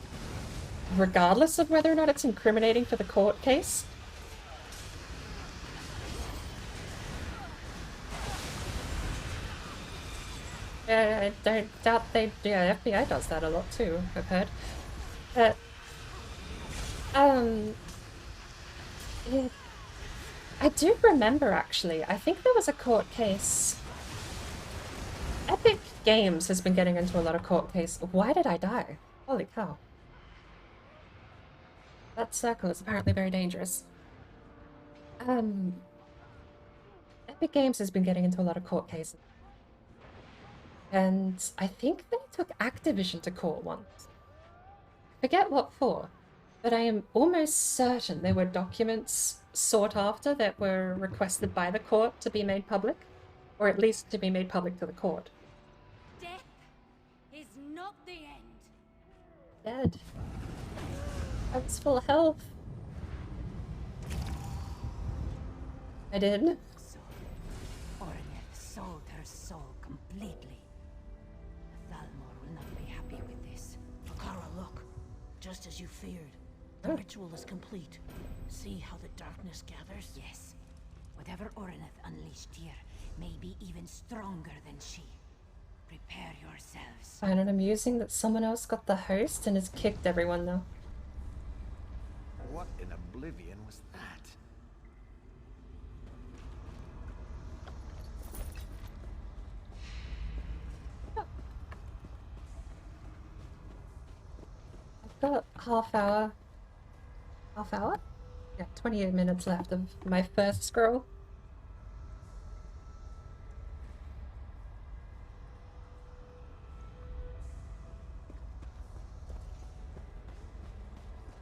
regardless of whether or not it's incriminating for the court case. I don't doubt they... Yeah, FBI does that a lot too, I've heard. But... I do remember, actually. I think there was a court case... Epic Games has been getting into a lot of court cases. Why did I die? Holy cow. That circle is apparently very dangerous. Epic Games has been getting into a lot of court cases. And I think they took Activision to court once. I forget what for, but I am almost certain there were documents sought after that were requested by the court to be made public, or at least to be made public to the court. Death is not the end. Dead. I was full of health. I did. So, Ornette sold her soul completely. Thalmor will not be happy with this. Bakara, look. Just as you feared. The ritual is complete. See how the darkness gathers? Yes. Whatever Ornette unleashed here may be even stronger than she. Prepare yourselves. Find it amusing that someone else got the host and has kicked everyone though. What in oblivion was that? I've got half hour? Yeah, 28 minutes left of my first scroll.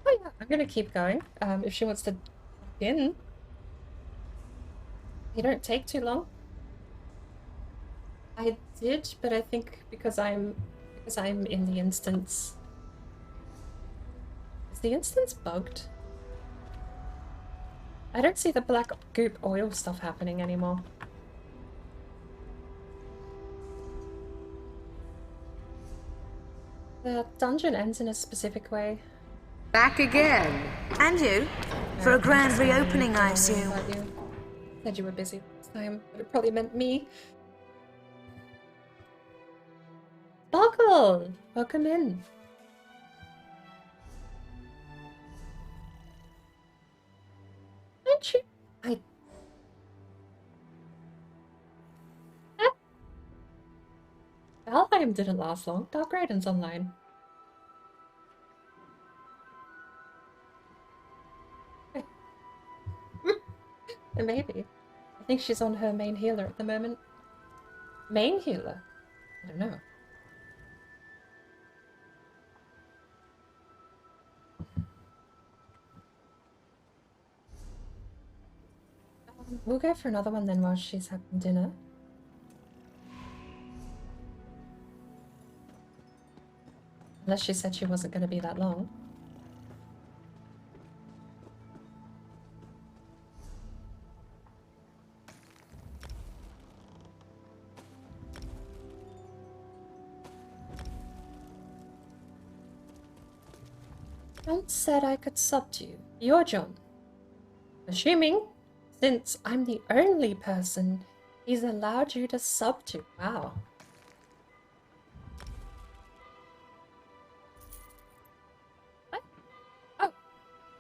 Oh yeah, I'm gonna keep going. If she wants to in. You don't take too long. I did, but I think because I'm in the instance. Is the instance bugged? I don't see the black goop oil stuff happening anymore. The dungeon ends in a specific way. Back again. And you? For a grand reopening, I assume. Said you were busy last time, but it probably meant me. Sparkle! Welcome in. Aren't you? Valheim didn't last long. Dark Raiden's online. Maybe. I think she's on her main healer at the moment. Main healer? I don't know. We'll go for another one then while she's having dinner. Unless she said she wasn't going to be that long. John said I could sub to you. You're John. Assuming, since I'm the only person he's allowed you to sub to. Wow. What? Oh,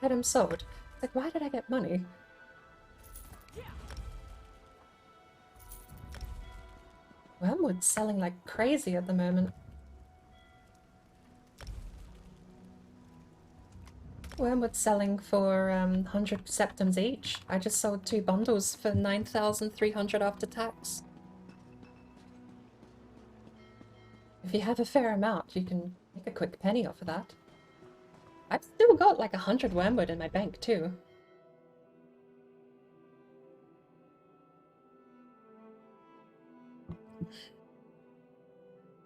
had him sold. Like, why did I get money? Wormwood's selling like crazy at the moment. Wormwood's selling for 100 septums each. I just sold 2 bundles for 9,300 after tax. If you have a fair amount, you can make a quick penny off of that. I've still got like 100 wormwood in my bank too.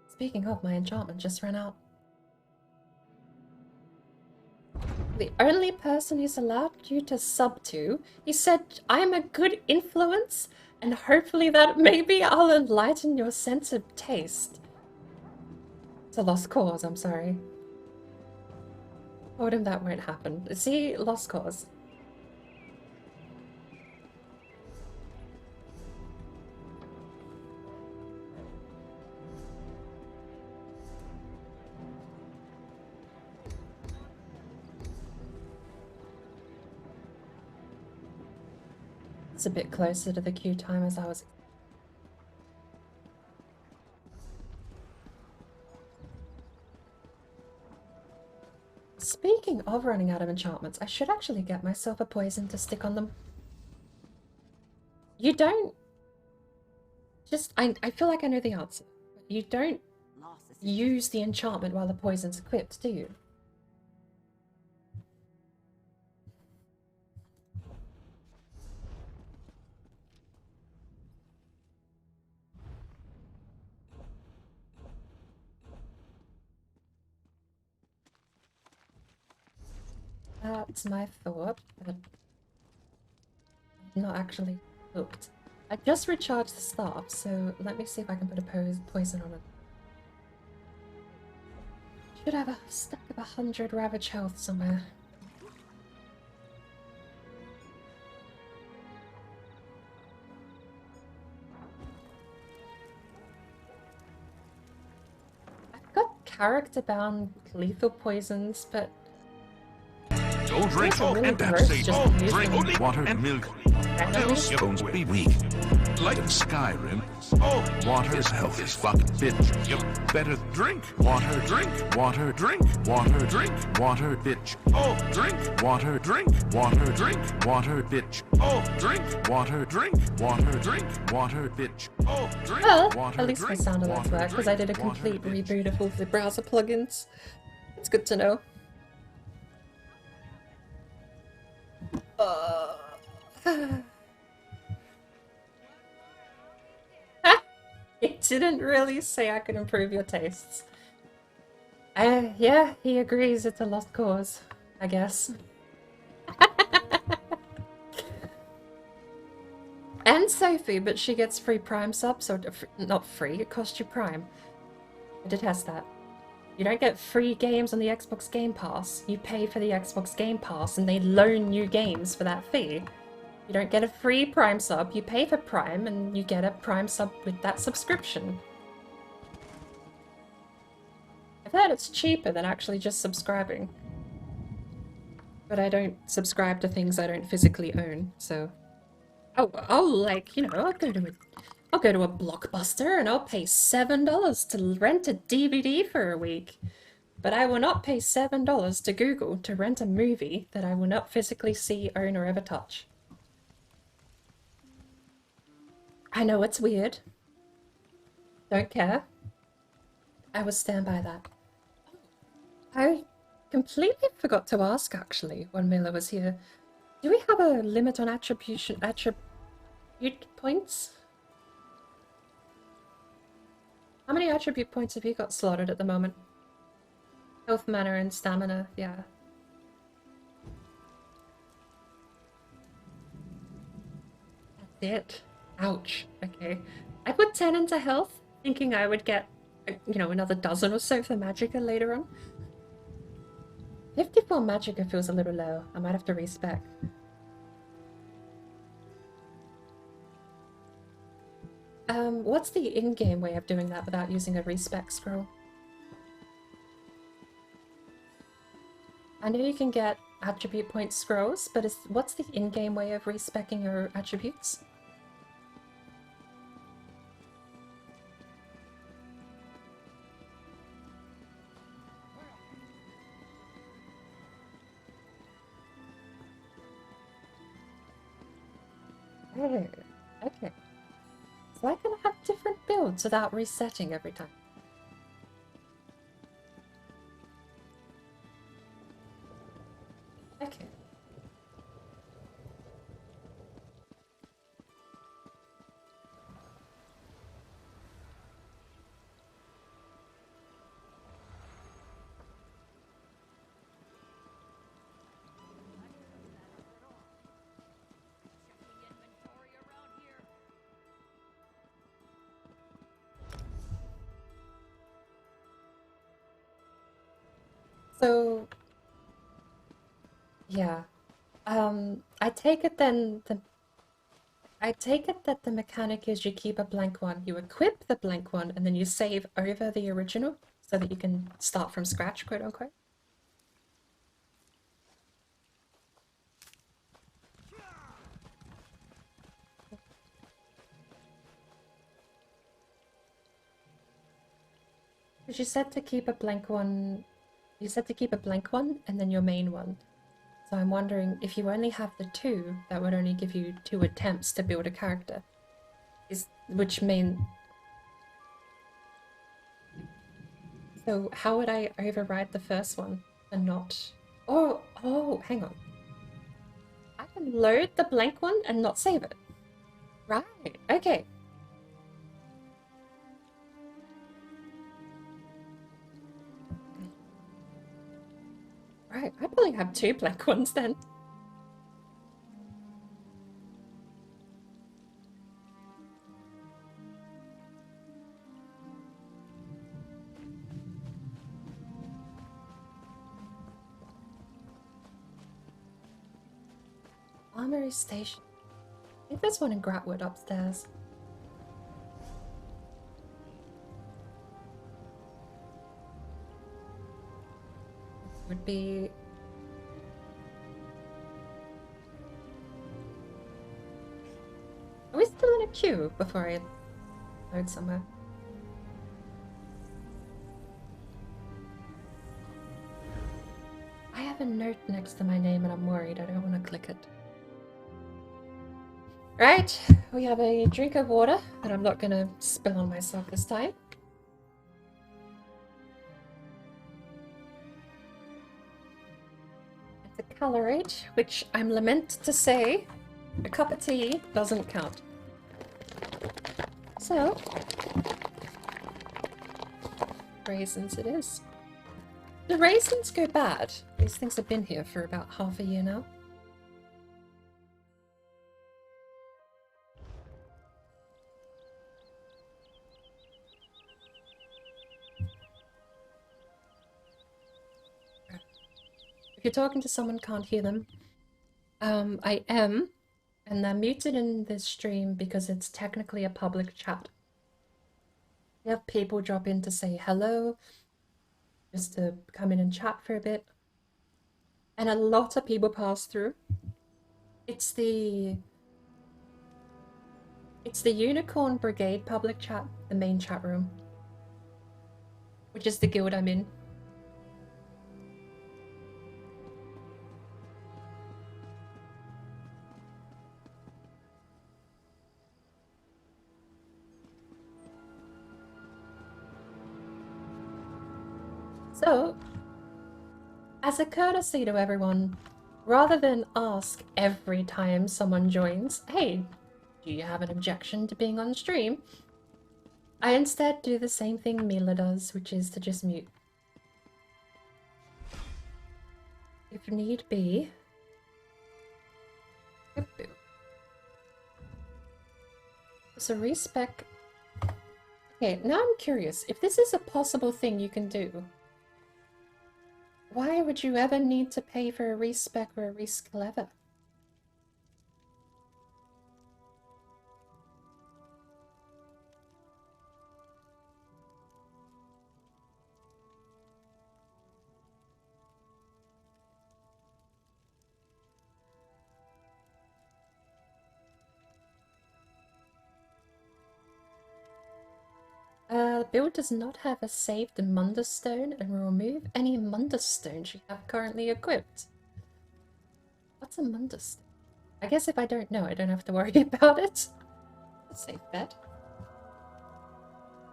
Speaking of, my enchantment just ran out. The only person he's allowed you to sub to, he said, I'm a good influence, and hopefully that maybe I'll enlighten your sense of taste. It's a lost cause, I'm sorry. Told him that won't happen. See, lost cause. A bit closer to the queue time as I was. Speaking of running out of enchantments, I should actually get myself a poison to stick on them. You don't just I feel like I know the answer. You don't use the enchantment while the poison's equipped, do you? That's my thought, but I'm not actually hooked. I just recharged the staff, so let me see if I can put a poison on it. Should have a stack of 100 Ravage health somewhere. I've got character-bound lethal poisons, but Don't drink all really and gross say just all. using Drink only water and milk. Else your bones will be weak. Like in Skyrim, water is health is fucking bitch. You better drink water, drink water, drink water, drink water, bitch. Oh, drink water, drink water, drink water, bitch. Oh, drink water, drink water, drink water, bitch. Oh, drink water, at least my sound alerts work because I did a complete reboot of all the browser plugins. It's good to know. It didn't really say I could improve your tastes. Yeah, he agrees it's a lost cause, I guess. And Sophie, but she gets free Prime subs, or not free, it costs you Prime. I detest that. You don't get free games on the Xbox Game Pass. You pay for the Xbox Game Pass and they loan you games for that fee. You don't get a free Prime sub, you pay for Prime and you get a Prime sub with that subscription. I've heard it's cheaper than actually just subscribing. But I don't subscribe to things I don't physically own, so... I'll like, you know, I'll go to a Blockbuster and I'll pay $7 to rent a DVD for a week. But I will not pay $7 to Google to rent a movie that I will not physically see, own, or ever touch. I know it's weird. Don't care. I will stand by that. I completely forgot to ask, actually, when Miller was here. Do we have a limit on attribute points? How many attribute points have you got slotted at the moment? Health, mana, and stamina, yeah. That's it. Ouch. Okay. I put 10 into health, thinking I would get, you know, another dozen or so for Magicka later on. 54 Magicka feels a little low. I might have to respec. What's the in-game way of doing that without using a respec scroll? I know you can get attribute point scrolls, but what's the in-game way of respecing your attributes? Oh, okay. So I can have different builds without resetting every time. Okay. So, yeah. I take it then that the mechanic is you keep a blank one, you equip the blank one, and then you save over the original so that you can start from scratch, quote unquote. Because you said to keep a blank one, and then your main one. So I'm wondering, if you only have the two, that would only give you 2 attempts to build a character. So how would I override the first one and not... Oh, hang on. I can load the blank one and not save it. Right, okay. Right, I probably have 2 blank ones then. Armory Station. I think there's one in Gratwood upstairs. Would be... Are we still in a queue before I load somewhere? I have a note next to my name and I'm worried. I don't want to click it. Right, we have a drink of water that I'm not going to spill on myself this time. to calorate, which I'm lament to say, a cup of tea doesn't count. So, raisins it is. The raisins go bad. These things have been here for about half a year now. If you're talking to someone, can't hear them. I am, and they're muted in this stream because it's technically a public chat. You have people drop in to say hello, just to come in and chat for a bit. And a lot of people pass through. It's the Unicorn Brigade public chat, the main chat room, which is the guild I'm in. So, as a courtesy to everyone, rather than ask every time someone joins, hey, do you have an objection to being on stream? I instead do the same thing Mila does, which is to just mute. If need be. So respec. Okay, now I'm curious. If this is a possible thing you can do, why would you ever need to pay for a respec or a reskill ever? Build does not have a saved Munda Stone and will remove any Munda Stones you have currently equipped. What's a Munda Stone? I guess if I don't know, I don't have to worry about it. A safe bet.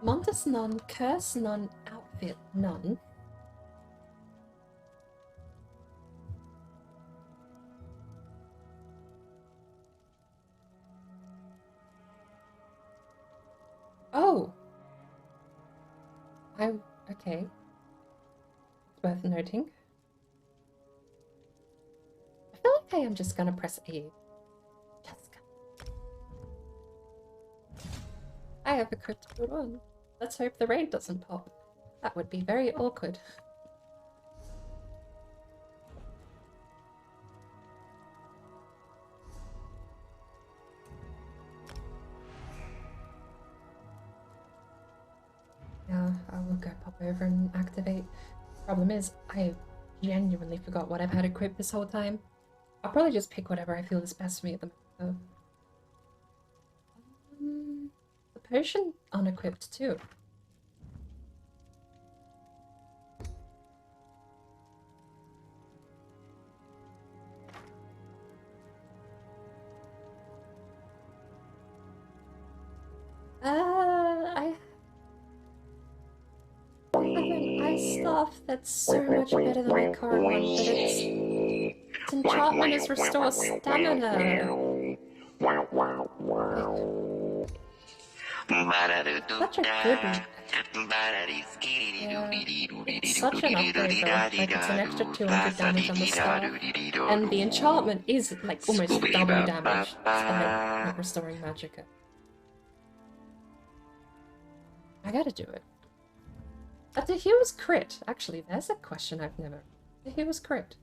Mundus none, curse none, outfit none. Oh! Okay. It's worth noting. I feel like I am just gonna press E. Jessica. I have a critical one. Let's hope the raid doesn't pop. That would be very awkward. Yeah, I will go pop over and activate. Problem is, I genuinely forgot what I've had equipped this whole time. I'll probably just pick whatever I feel is best for me at the moment, though. The potion unequipped too. I have an ice staff that's so much better than my current one, but its enchantment is restore stamina. Such a good one. Yeah, it's such an upgrade though. Like it's an extra 200 damage on the staff. And the enchantment is like almost double damage despite not restoring magicka. I gotta do it. The hero's crit. Actually, there's a question I've never. The hero's crit.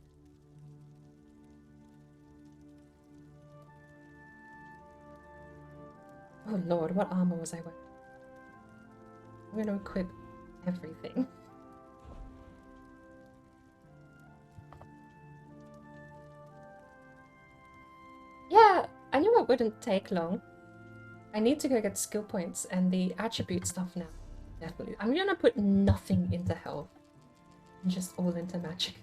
Oh lord, what armor was I wearing? I'm gonna equip everything. Yeah, I knew it wouldn't take long. I need to go get skill points and the attribute stuff now. Definitely. I'm gonna put nothing into health. And just all into magic.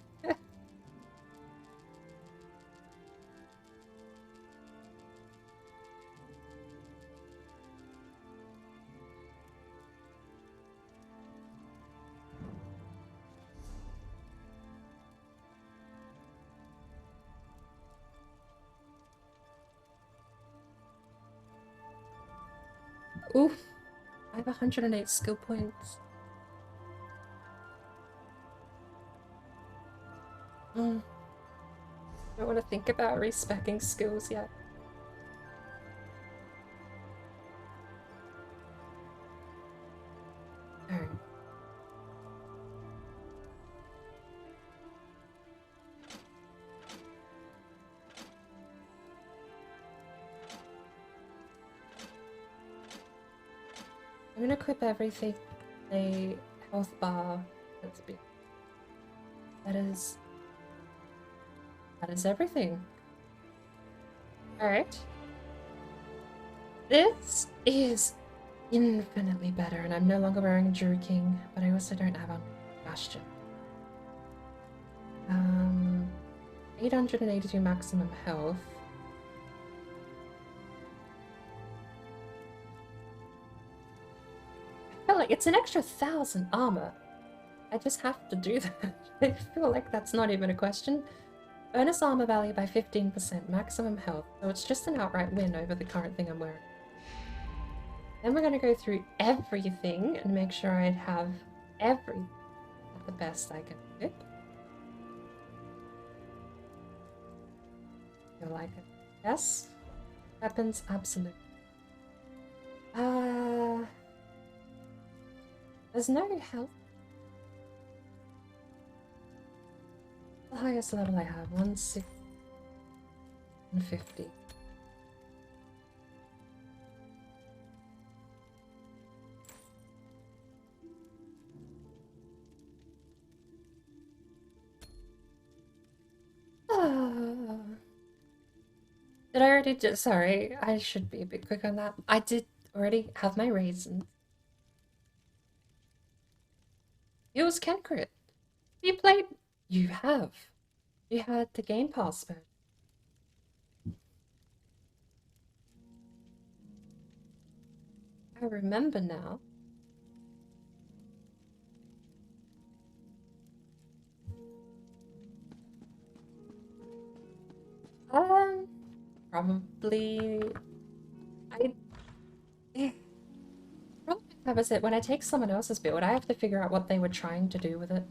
Oof. I have 108 skill points. Don't want to think about respeccing skills yet. Alright. I'm gonna equip everything. A health bar. That's big. That is everything. Alright. This is infinitely better, and I'm no longer wearing Drew King, but I also don't have on Bastion. 882 maximum health. I feel like it's an extra 1,000 armor. I just have to do that. I feel like that's not even a question. Bonus armor value by 15%, maximum health, so it's just an outright win over the current thing I'm wearing. Then we're going to go through everything and make sure I have everything at the best I can equip. Feel like it. Yes. Weapons, absolutely. There's no health. The highest level I have, 150. Did I already do? Sorry, I should be a bit quick on that. I did already have my raisins. Yours can crit. You played. You have. You had the Game Pass mode. I remember now. Probably. Probably covers it. When I take someone else's build, I have to figure out what they were trying to do with it.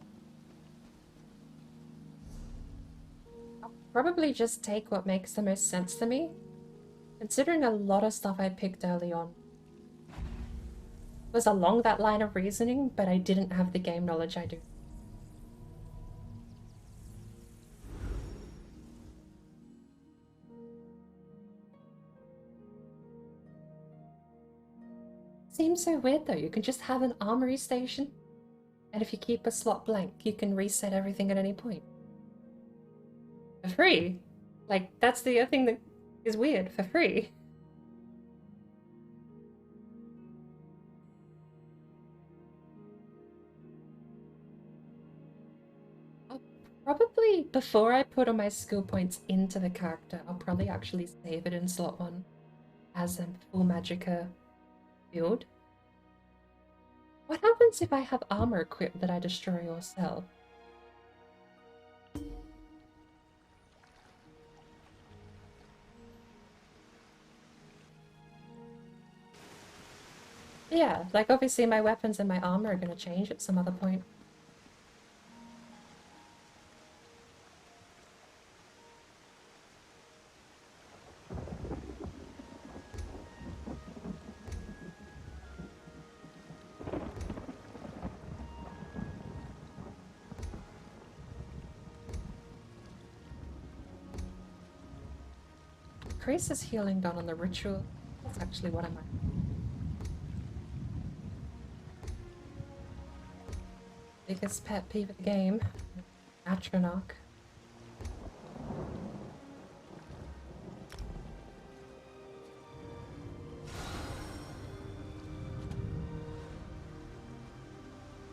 I'll probably just take what makes the most sense to me, considering a lot of stuff I picked early on was along that line of reasoning, but I didn't have the game knowledge I do. Seems so weird though, you can just have an armory station, and if you keep a slot blank, you can reset everything at any point. For free? Like, that's the other thing that is weird, for free. I'll probably, before I put all my skill points into the character, I'll probably actually save it in slot 1 as a full magicka build. What happens if I have armor equipped that I destroy or sell? Yeah, like obviously my weapons and my armor are going to change at some other point. Increases healing done on the ritual. That's actually what I might. Biggest pet peeve of the game. Atronach.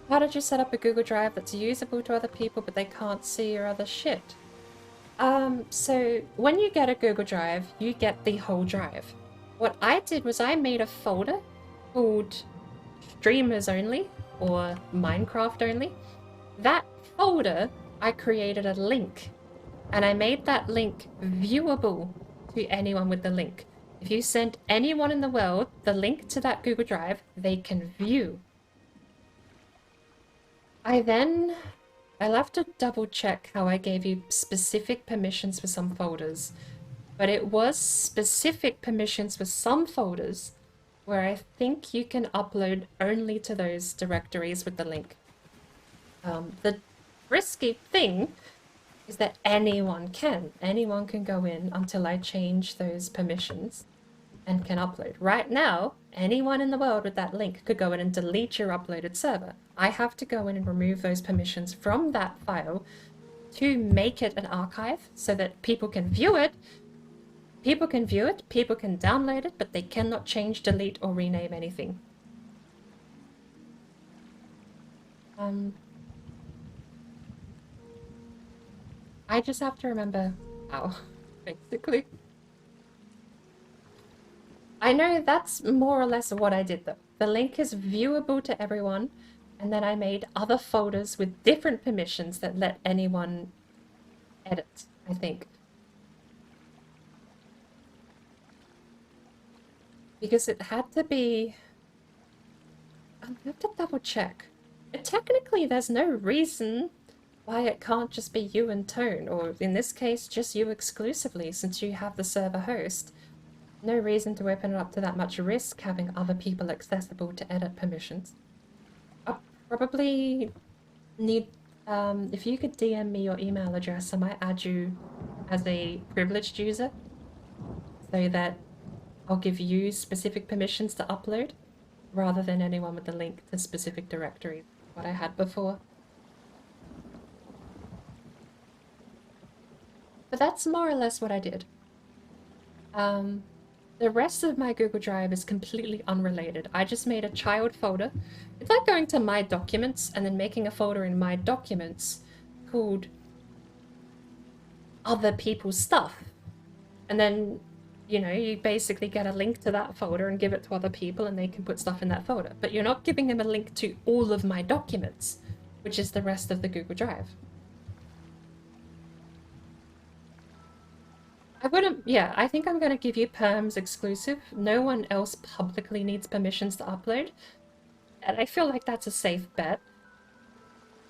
How did you set up a Google Drive that's usable to other people but they can't see your other shit? So when you get a Google Drive, you get the whole drive. What I did was I made a folder called Streamers Only or Minecraft Only. That folder, I created a link and I made that link viewable to anyone with the link. If you send anyone in the world the link to that Google Drive, they can view. I'll have to double check how I gave you specific permissions for some folders, but it was specific permissions for some folders where I think you can upload only to those directories with the link. The risky thing is that anyone can go in until I change those permissions and can upload. Right now, anyone in the world with that link could go in and delete your uploaded server. I have to go in and remove those permissions from that file to make it an archive so that people can view it. People can view it, people can download it, but they cannot change, delete, or rename anything. I just have to remember how, basically. I know that's more or less what I did though. The link is viewable to everyone, and then I made other folders with different permissions that let anyone edit, I think. Because it had to be... I'll have to double check. Technically, there's no reason why it can't just be you and Tone, or in this case, just you exclusively, since you have the server host. No reason to open it up to that much risk having other people accessible to edit permissions. I'll probably need... if you could DM me your email address, I might add you as a privileged user so that I'll give you specific permissions to upload rather than anyone with the link to specific directories, what I had before. But that's more or less what I did. The rest of my Google Drive is completely unrelated. I just made a child folder. It's like going to My Documents and then making a folder in My Documents called Other People's Stuff. And then, you know, you basically get a link to that folder and give it to other people and they can put stuff in that folder. But you're not giving them a link to all of My Documents, which is the rest of the Google Drive. I think I'm going to give you perms exclusive. No one else publicly needs permissions to upload. And I feel like that's a safe bet.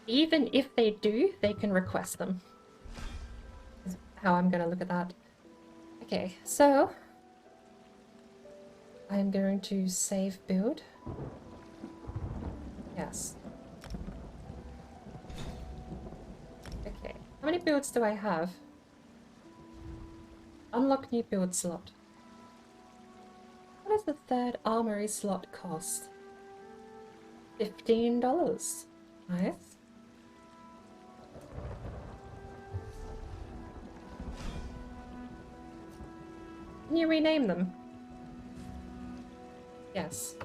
Even if they do, they can request them. Is how I'm going to look at that. Okay, so I'm going to save build. Yes. Okay, how many builds do I have? Unlock new build slot. What does the third armory slot cost? $15. Nice. Can you rename them? Yes.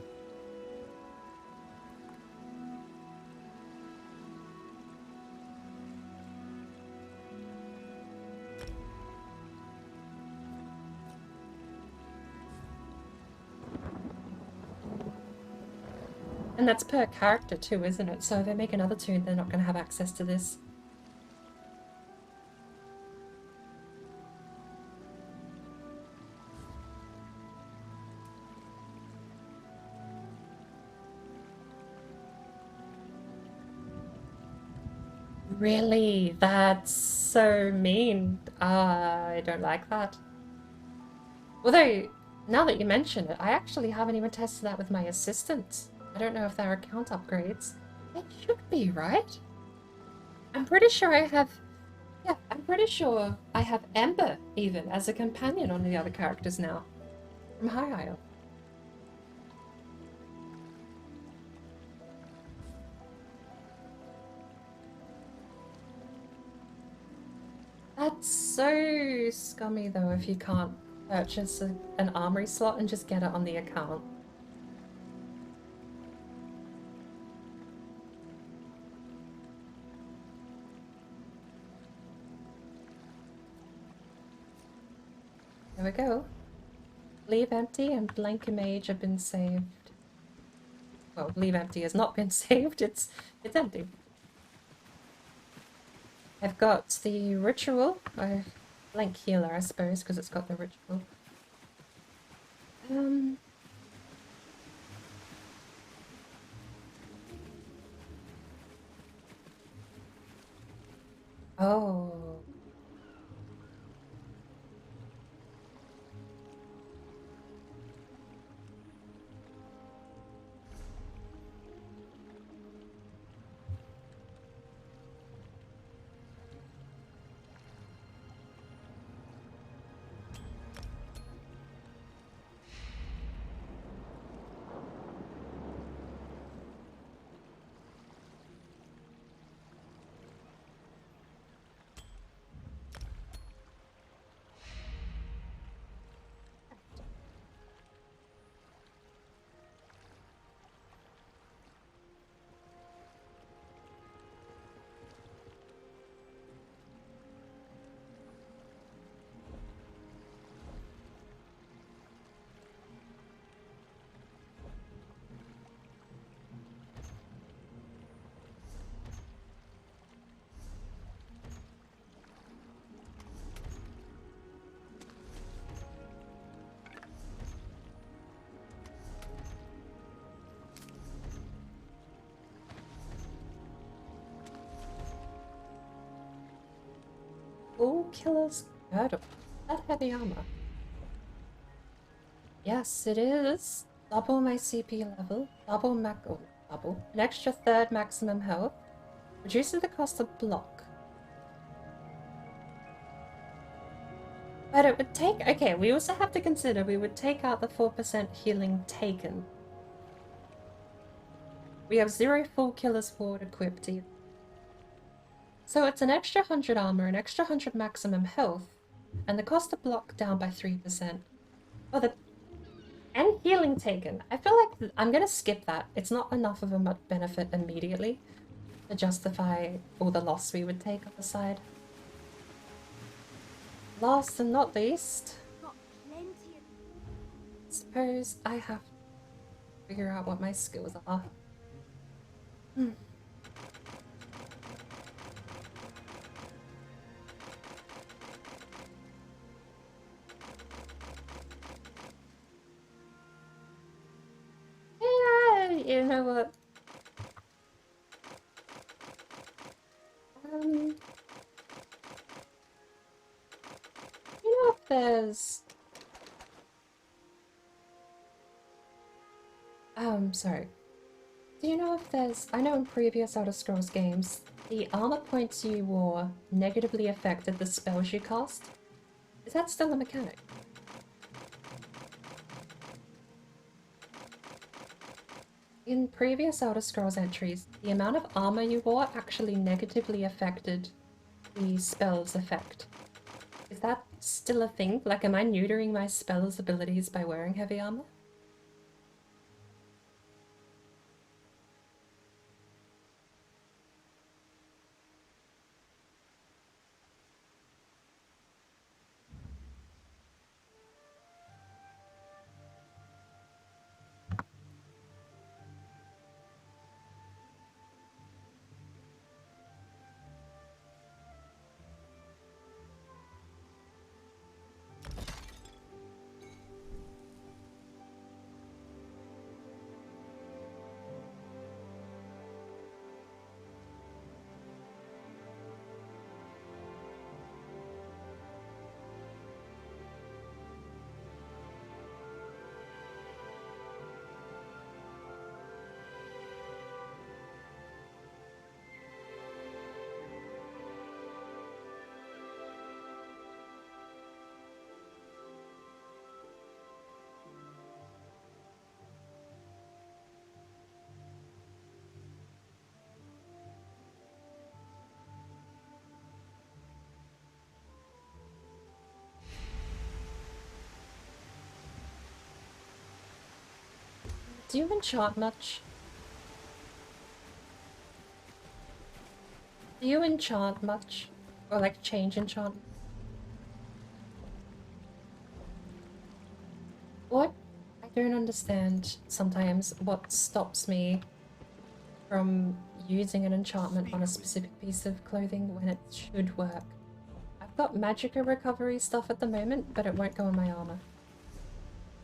And that's per character too, isn't it? So if they make another tune, they're not going to have access to this. Really? That's so mean. I don't like that. Although, now that you mention it, I actually haven't even tested that with my assistants. I don't know if there are account upgrades. It should be, right? I'm pretty sure I have... Yeah, I'm pretty sure I have Ember, even, as a companion on the other characters now. From High Isle. That's so scummy, though, if you can't purchase an armory slot and just get it on the account. There we go. Leave empty and blank image have been saved. Well, leave empty has not been saved, it's empty. I've got the ritual, or blank healer I suppose, because it's got the ritual. Um. Oh. All killers girdle. That heavy armor. Yes, it is. Double my CP level. Double. An extra third maximum health. Reduces the cost of block. But it would take... Okay, we also have to consider we would take out the 4% healing taken. We have 0 full killer's ward equipped either. So it's an extra 100 armor, an extra 100 maximum health, and the cost of block down by 3%. Oh, and healing taken. I feel like I'm gonna skip that. It's not enough of a benefit immediately to justify all the loss we would take on the side. Last and not least, suppose I have to figure out what my skills are. You know what? You know if there's... sorry. Do you know if there's... I know in previous Elder Scrolls games, the armor points you wore negatively affected the spells you cast. Is that still a mechanic? In previous Elder Scrolls entries, the amount of armor you wore actually negatively affected the spell's effect. Is that still a thing? Like, am I neutering my spell's abilities by wearing heavy armor? Do you enchant much? Do you enchant much? Or like change enchant? What? I don't understand sometimes what stops me from using an enchantment on a specific piece of clothing when it should work. I've got magicka recovery stuff at the moment, but it won't go on my armor.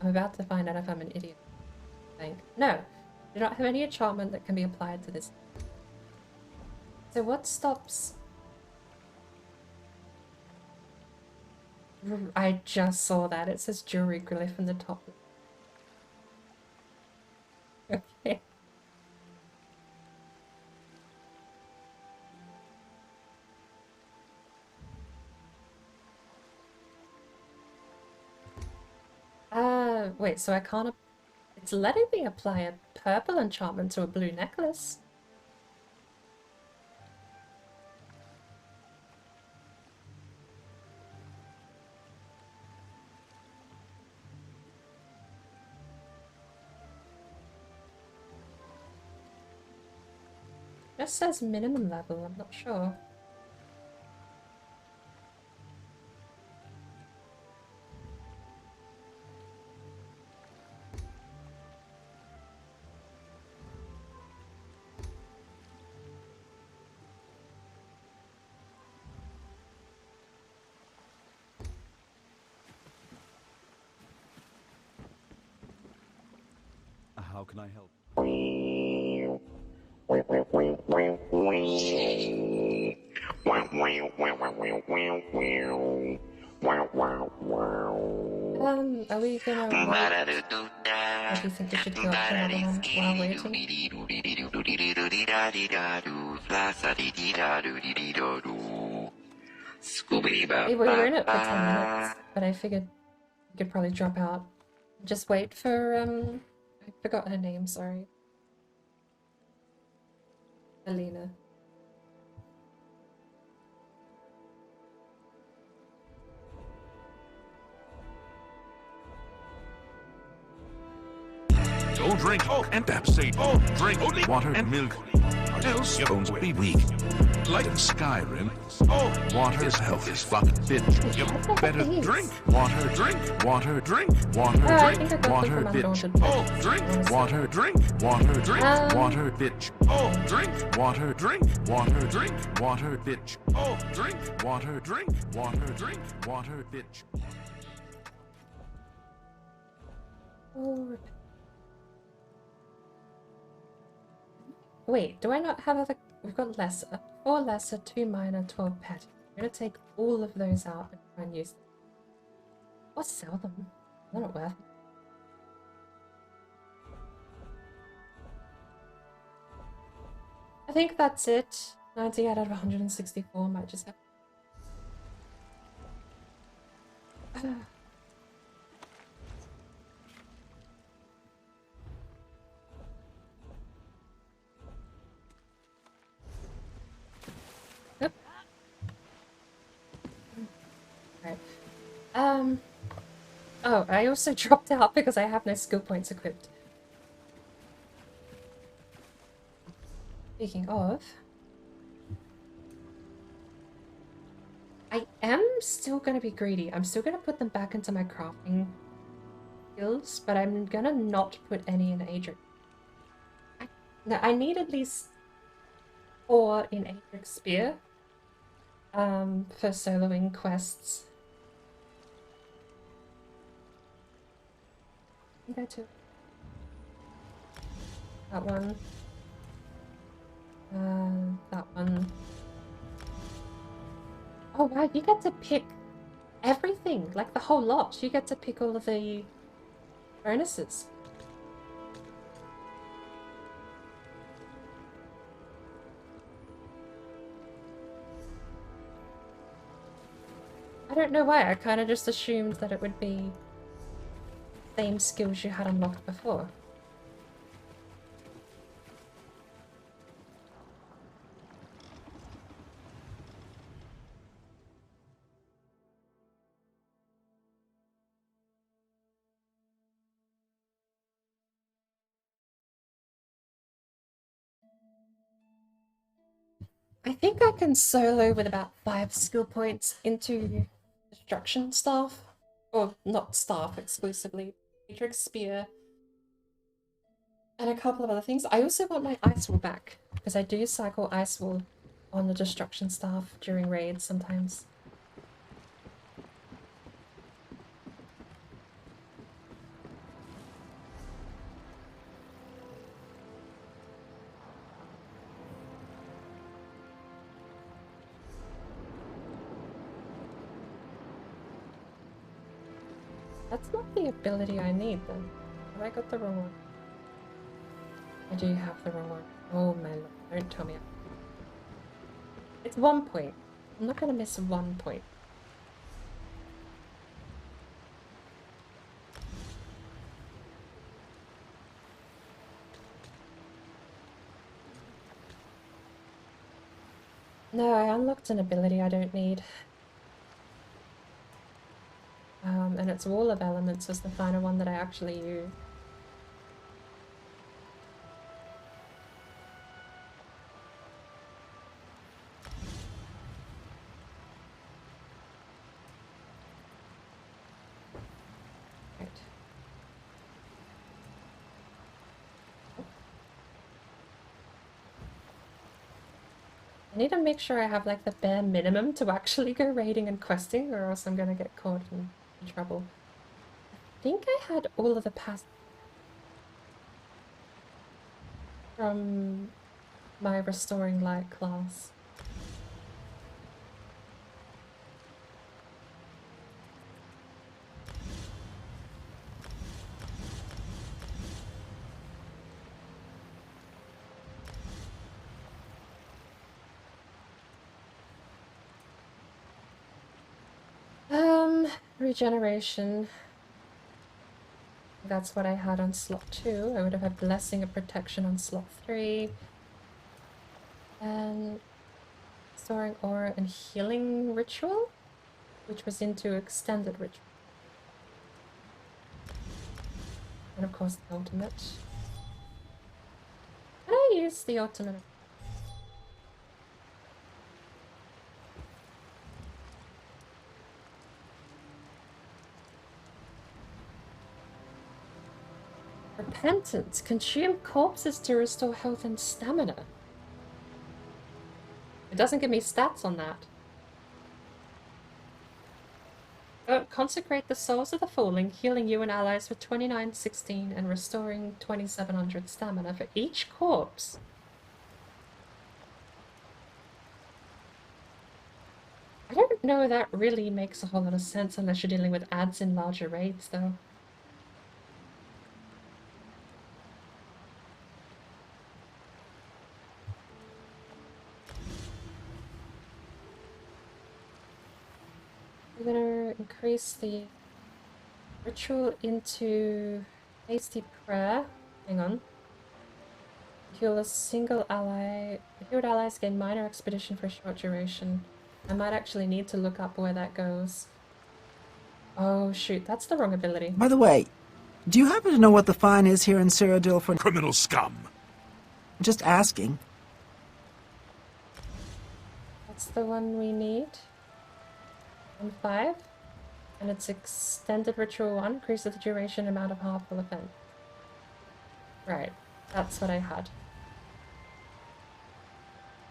I'm about to find out if I'm an idiot. I think. No, do not have any enchantment that can be applied to this. So what stops... I just saw that. It says jewelry glyph in the top. Okay. Wait, so I can't... It's letting me apply a purple enchantment to a blue necklace. Just says minimum level, I'm not sure. How can I help? Are we gonna wait? Or do you think we should go up to another one while waiting? We were in it for 10 minutes, but I figured we could probably drop out. Just wait for, I forgot her name, sorry. Alina. Don't drink and say drink only water and milk, or else your bones will be weak. Like in Skyrim, water is health is fucking bitch. You better drink water, drink water, drink water, drink water, bitch. Drink water, drink water, drink water, bitch. Drink water, drink water, drink water, bitch. Drink water, drink water, drink water, bitch. Oh. Wait, do I not have other... We've got lesser. 4 lesser, 2 minor, 12 petty. I'm gonna take all of those out and try and use them. Or sell them. They're not worth it. I think that's it. 90 out of 164 might just have... Right. Oh, I also dropped out because I have no skill points equipped. Speaking of, I am still going to be greedy. I'm still going to put them back into my crafting skills, but I'm going to not put any in Adric. I need at least 4 in Adric Spear for soloing quests. Go to that one. That one. Oh wow, you get to pick everything, like the whole lot. You get to pick all of the bonuses. I don't know why, I kind of just assumed that it would be same skills you had unlocked before. I think I can solo with about 5 skill points into destruction staff. Or not staff exclusively. Matrix Spear. And a couple of other things. I also want my Ice Wall back, because I do cycle Ice Wall on the destruction staff during raids sometimes. That's not the ability I need then. Have I got the wrong one? I do have the wrong one. Oh my lord, don't tell me. It's 1 point. I'm not gonna miss 1 point. No, I unlocked an ability I don't need. And it's Wall of Elements was the final one that I actually use. Right. I need to make sure I have like the bare minimum to actually go raiding and questing, or else I'm gonna get caught in trouble. I think I had all of the past from my Restoring Light class. Regeneration. That's what I had on slot 2. I would have had Blessing of Protection on slot 3. And Storing Aura and Healing Ritual, which was into Extended Ritual. And of course the Ultimate. Can I use the Ultimate? Repentance. Consume corpses to restore health and stamina. It doesn't give me stats on that. Oh, consecrate the souls of the fallen, healing you and allies for 2916 and restoring 2700 stamina for each corpse. I don't know that really makes a whole lot of sense unless you're dealing with ads in larger raids, though. I'm gonna increase the ritual into hasty prayer. Hang on. Heal a single ally. Healed allies gain minor expedition for a short duration. I might actually need to look up where that goes. Oh shoot, that's the wrong ability. By the way, do you happen to know what the fine is here in Cyrodiil for Criminal scum. just asking? That's the one we need. 5. And it's Extended Ritual 1, increases the duration amount of harmful offense. Right, that's what I had.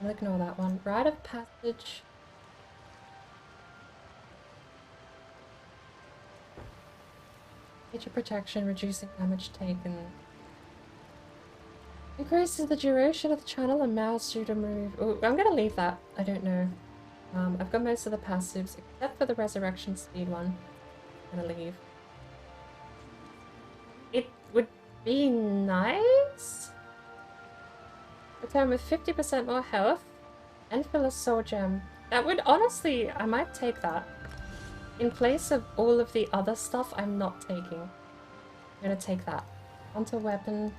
I'll ignore that one. Rite of Passage. Major protection, reducing damage taken. Increases the duration of the channel and allows you to move. Oh, I'm gonna leave that. I don't know. I've got most of the passives except for the resurrection speed one. I'm gonna leave. It would be nice. Return with 50% more health and fill a soul gem. That would honestly, I might take that. In place of all of the other stuff I'm not taking. I'm gonna take that. Onto weapon.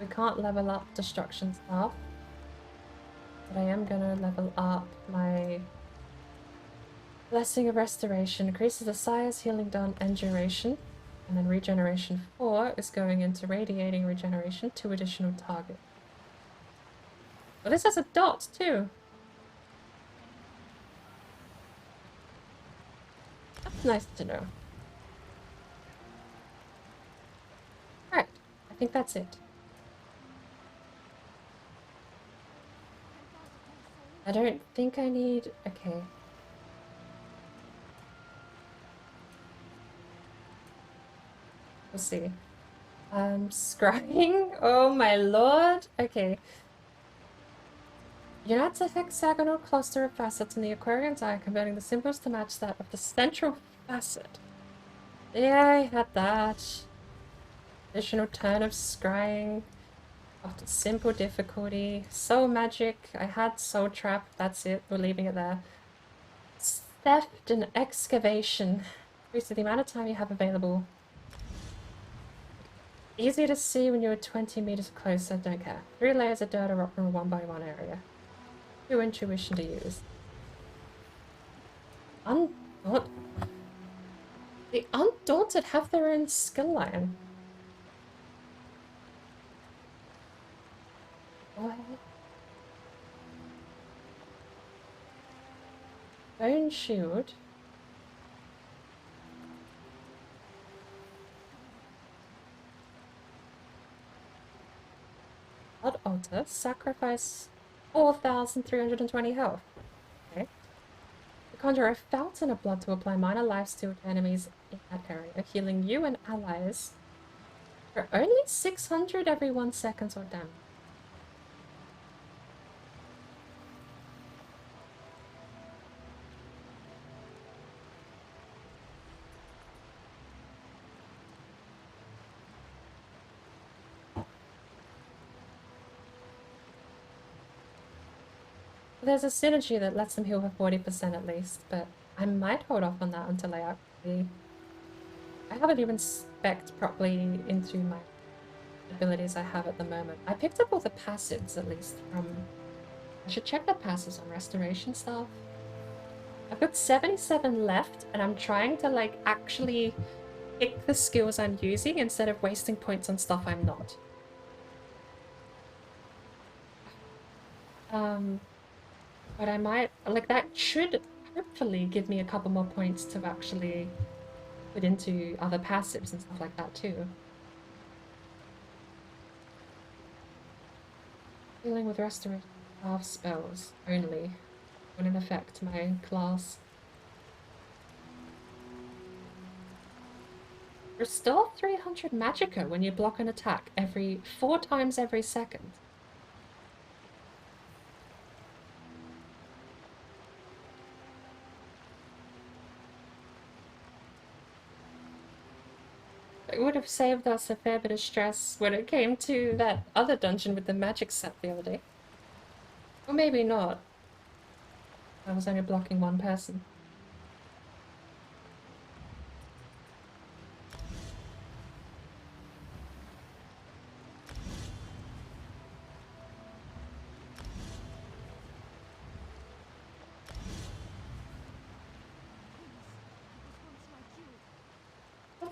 We can't level up destruction staff. But I am gonna level up my Blessing of Restoration. Increases the size, healing done, and duration. And then Regeneration 4 is going into Radiating Regeneration, 2 additional target. Well, this has a dot too. That's nice to know. Right, I think that's it. I don't think I need... okay. We'll see. Scrying? Oh my lord! Okay. Unites a hexagonal cluster of facets in the Aquarian's eye, converting the symbols to match that of the central facet. Yeah, I had that. Additional turn of scrying. After simple difficulty. Soul magic. I had soul trap. That's it. We're leaving it there. Theft and excavation. Increase the amount of time you have available. Easier to see when you're 20 meters closer. Don't care. 3 layers of dirt or rock from a 1x1 area. 2 intuition to use. The Undaunted have their own skill line. What? Bone shield. Blood altar. Sacrifice 4,320 health. Okay. Conjure a fountain of blood to apply minor lifesteal to enemies in that area, healing you and allies for only 600 every 1 second or damage. There's a synergy that lets them heal for 40% at least, but I might hold off on that until I actually... I haven't even spec'd properly into my abilities I have at the moment. I picked up all the passives at least from... I should check the passives on restoration stuff. I've got 77 left and I'm trying to like actually pick the skills I'm using instead of wasting points on stuff I'm not. But I might, like, that should hopefully give me a couple more points to actually put into other passives and stuff like that too. Dealing with restoration half spells only wouldn't affect my class. Restore 300 magicka when you block an attack 4 times every second. It would have saved us a fair bit of stress when it came to that other dungeon with the magic set the other day. Or maybe not. I was only blocking one person.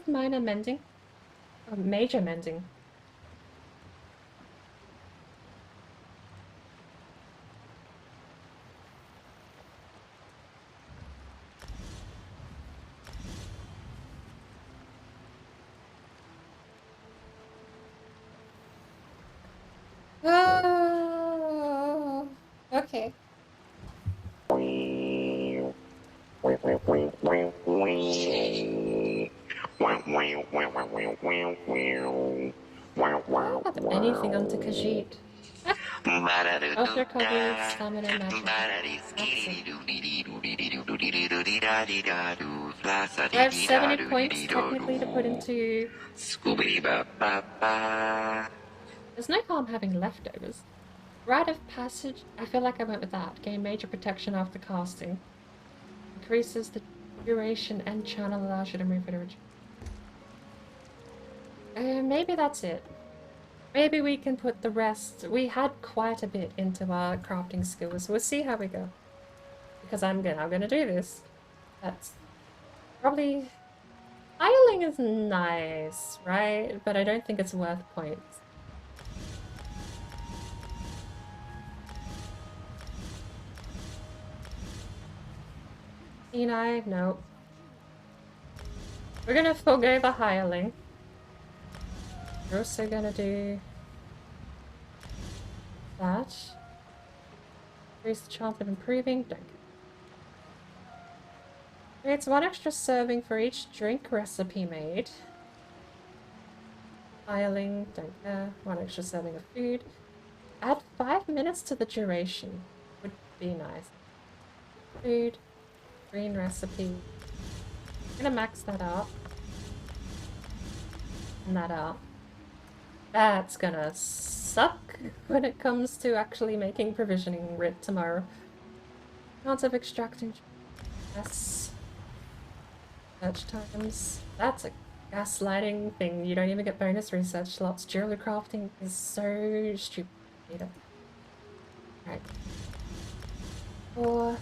Minor mending? Or major mending? Oh, okay. I don't have anything onto KHAJIIT. Health recovery, stamina, magic. I have 70 points technically to put into... There's no harm having leftovers. Rite of Passage, I feel like I went with that. Gain major protection after casting. Increases the duration and channel, allows you to move it originally. Maybe that's it. Maybe we can put the rest... We had quite a bit into our crafting skills. We'll see how we go. Because I'm gonna do this. That's probably... Tiling is nice, right? But I don't think it's worth points. Nope. We're gonna forgo the hireling. We're also gonna do that. Increase the chance of improving. Don't care. Creates 1 extra serving for each drink recipe made. Hireling. Don't care. 1 extra serving of food. Add 5 minutes to the duration. Would be nice. Food. Green recipe. I'm gonna max that out. that out. That's gonna suck when it comes to actually making provisioning writ tomorrow. Chance of extracting gas. Search times. That's a gaslighting thing. You don't even get bonus research slots. Jewelry crafting is so stupid. Right. 4.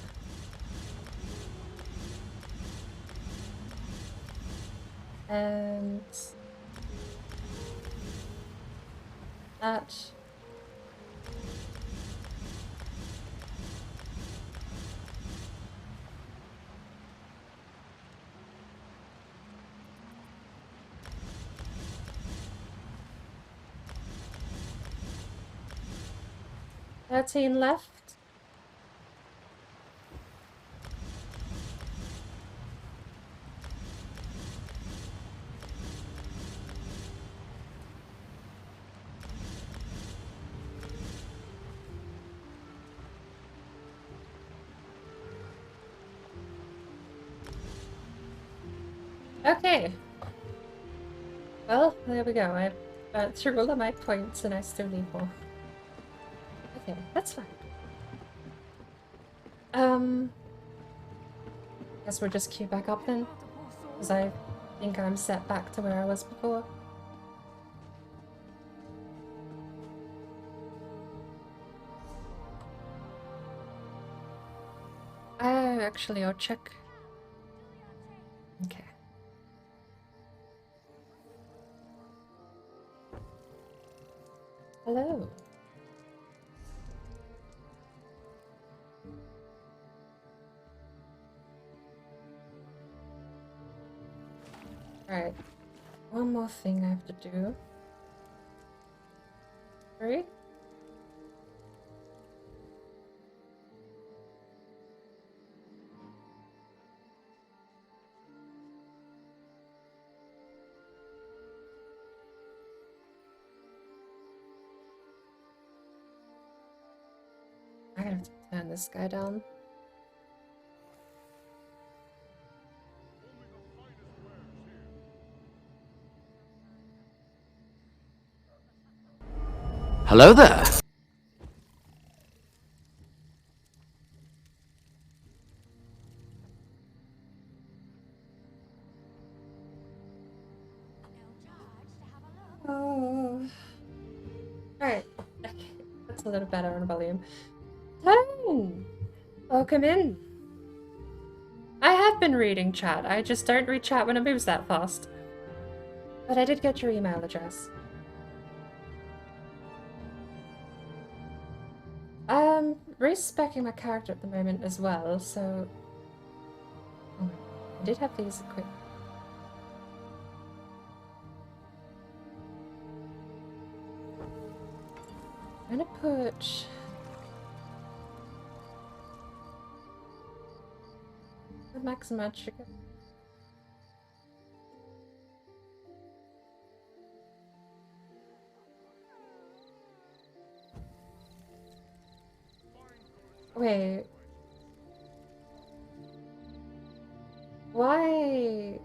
And that. $13 left. Okay. Well, there we go. I burnt through all of my points and I still need more. Okay, that's fine. Guess we'll just queue back up then. Because I think I'm set back to where I was before. Actually, I'll check. Okay. Hello. Alright. One more thing I have to do. 3. I gotta have to turn this guy down. Hello there. Oh. Alright. Okay. That's a little better on volume. Tone! Welcome in. I have been reading chat. I just don't read chat when it moves that fast. But I did get your email address. Respecing my character at the moment as well, so I did have these equipped. I'm gonna put the maximum sugar. Wait. Why?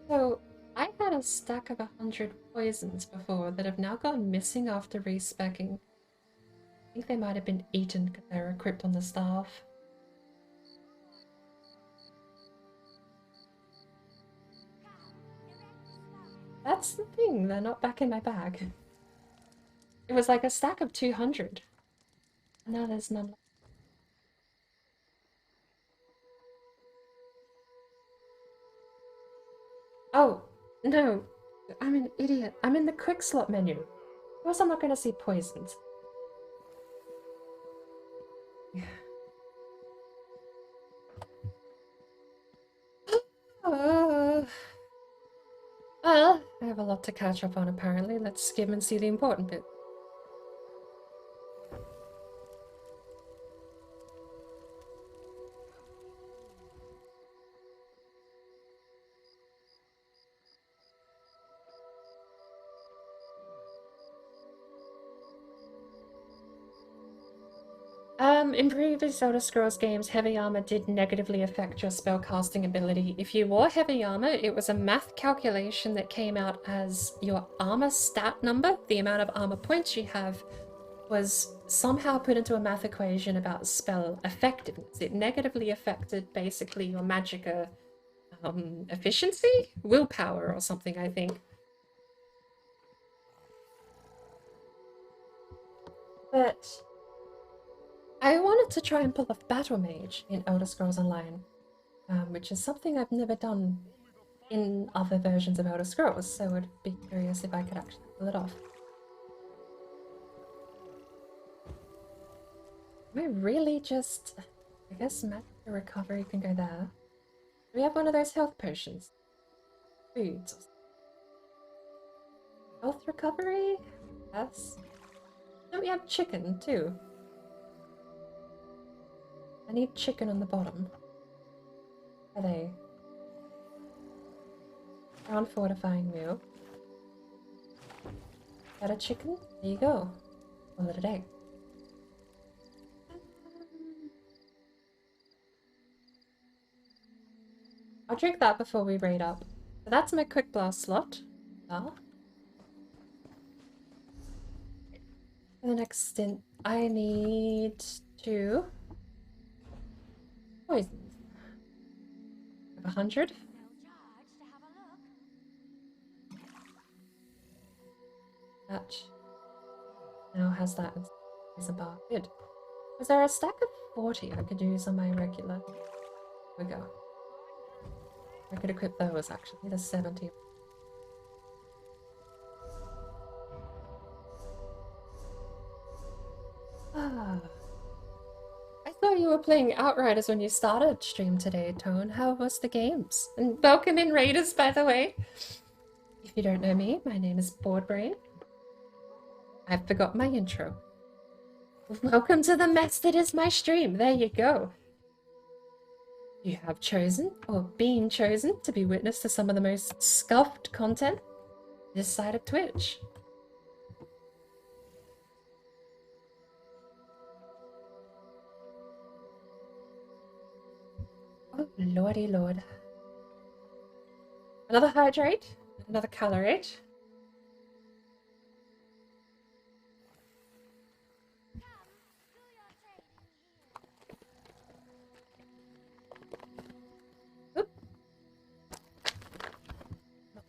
So, I had a stack of 100 poisons before that have now gone missing after respecking. I think they might have been eaten because they were equipped on the staff. That's the thing, they're not back in my bag. It was like a stack of 200. And now there's none left. Oh, no. I'm an idiot. I'm in the quick slot menu. Of course I'm not going to see poisons. Well, I have a lot to catch up on apparently. Let's skim and see the important bit. In previous Elder Scrolls games, heavy armor did negatively affect your spellcasting ability. If you wore heavy armor, it was a math calculation that came out as your armor stat number, the amount of armor points you have, was somehow put into a math equation about spell effectiveness. It negatively affected basically your magicka efficiency? Willpower or something, I think. But I wanted to try and pull off Battle Mage in Elder Scrolls Online, which is something I've never done in other versions of Elder Scrolls, so I'd be curious if I could actually pull it off. Am I really just... I guess magic recovery can go there. Do we have one of those health potions? Foods. Health recovery? Yes. Don't we have chicken too? I need chicken on the bottom. Are they? Ground fortifying meal. Got a chicken? There you go. Call it a day. I'll drink that before we raid up. So that's my quick blast slot. For the next stint, I need 2 poisons. 100. That now has that as a bar. Good. Was there a stack of 40 I could use on my regular? Here we go. I could equip those actually, the 70. Ah. I thought you were playing Outriders when you started stream today, Tone. How was the games? And welcome in Raiders, by the way. If you don't know me, my name is BordBrain. I forgot my intro. Welcome to the mess that is my stream. There you go. You have chosen, or been chosen, to be witness to some of the most scuffed content this side of Twitch. Oh, lordy lord. Another hydrate, another calorate.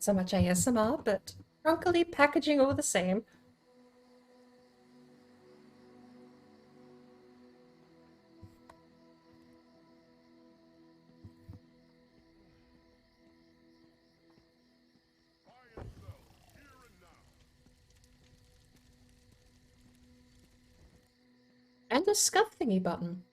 So much ASMR, but trunkily packaging all the same. And the scuff thingy button.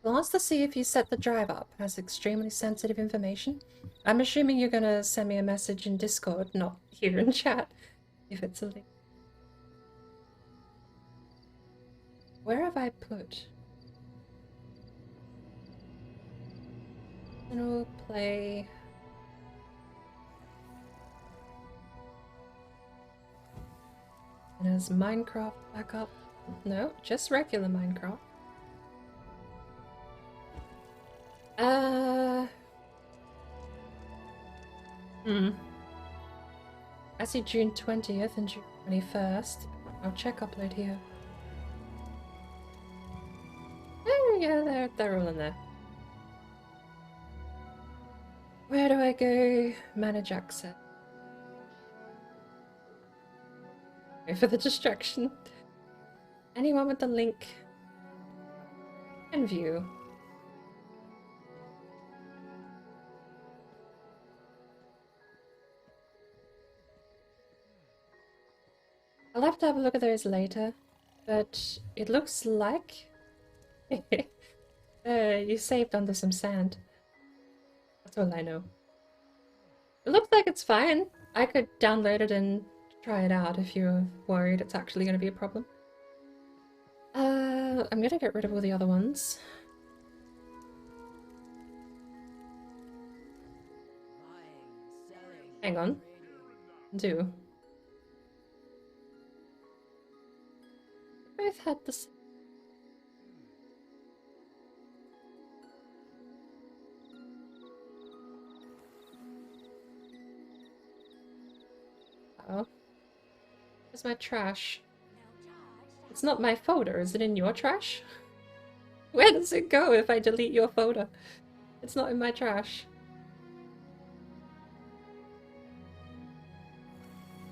Wants to see if you set the drive up. Has extremely sensitive information. I'm assuming you're gonna send me a message in Discord, not here in chat, if it's a link. Where have I put? And we'll play... And there's Minecraft back up. No, just regular Minecraft. I see June 20th and June 21st. I'll check upload here. Oh yeah, they're all in there. Where do I go? Manage access. Go for the distraction. Anyone with the link and view. I'll have to have a look at those later, but it looks like you saved under some sand. That's all I know. It looks like it's fine. I could download it and try it out if you're worried it's actually going to be a problem. I'm gonna get rid of all the other ones. Hang on. Do. Both had this. Oh. Where's my trash? It's not my folder. Is it in your trash? Where does it go if I delete your folder? It's not in my trash.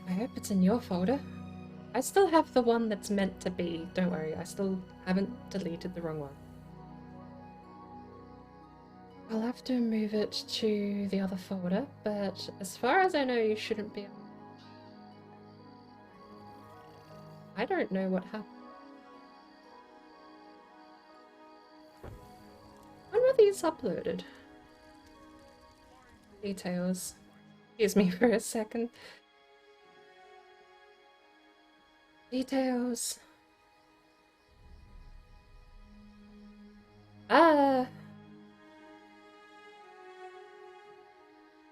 I hope it's in your folder. I still have the one that's meant to be. Don't worry, I still haven't deleted the wrong one. I'll have to move it to the other folder, but as far as I know, you shouldn't be. I don't know what happened. When were these uploaded? Details. Excuse me for a second. Details.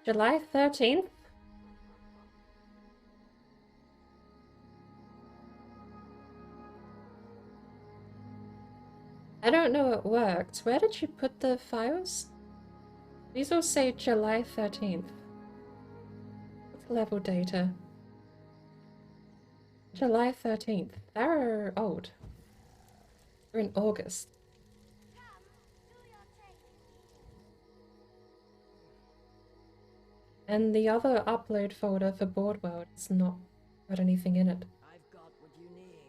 July 13th? I don't know it worked. Where did you put the files? These all say July 13th. What's level data? July 13th. They're old. We're in August. And the other upload folder for BordWorld has not got anything in it. I've got what you need.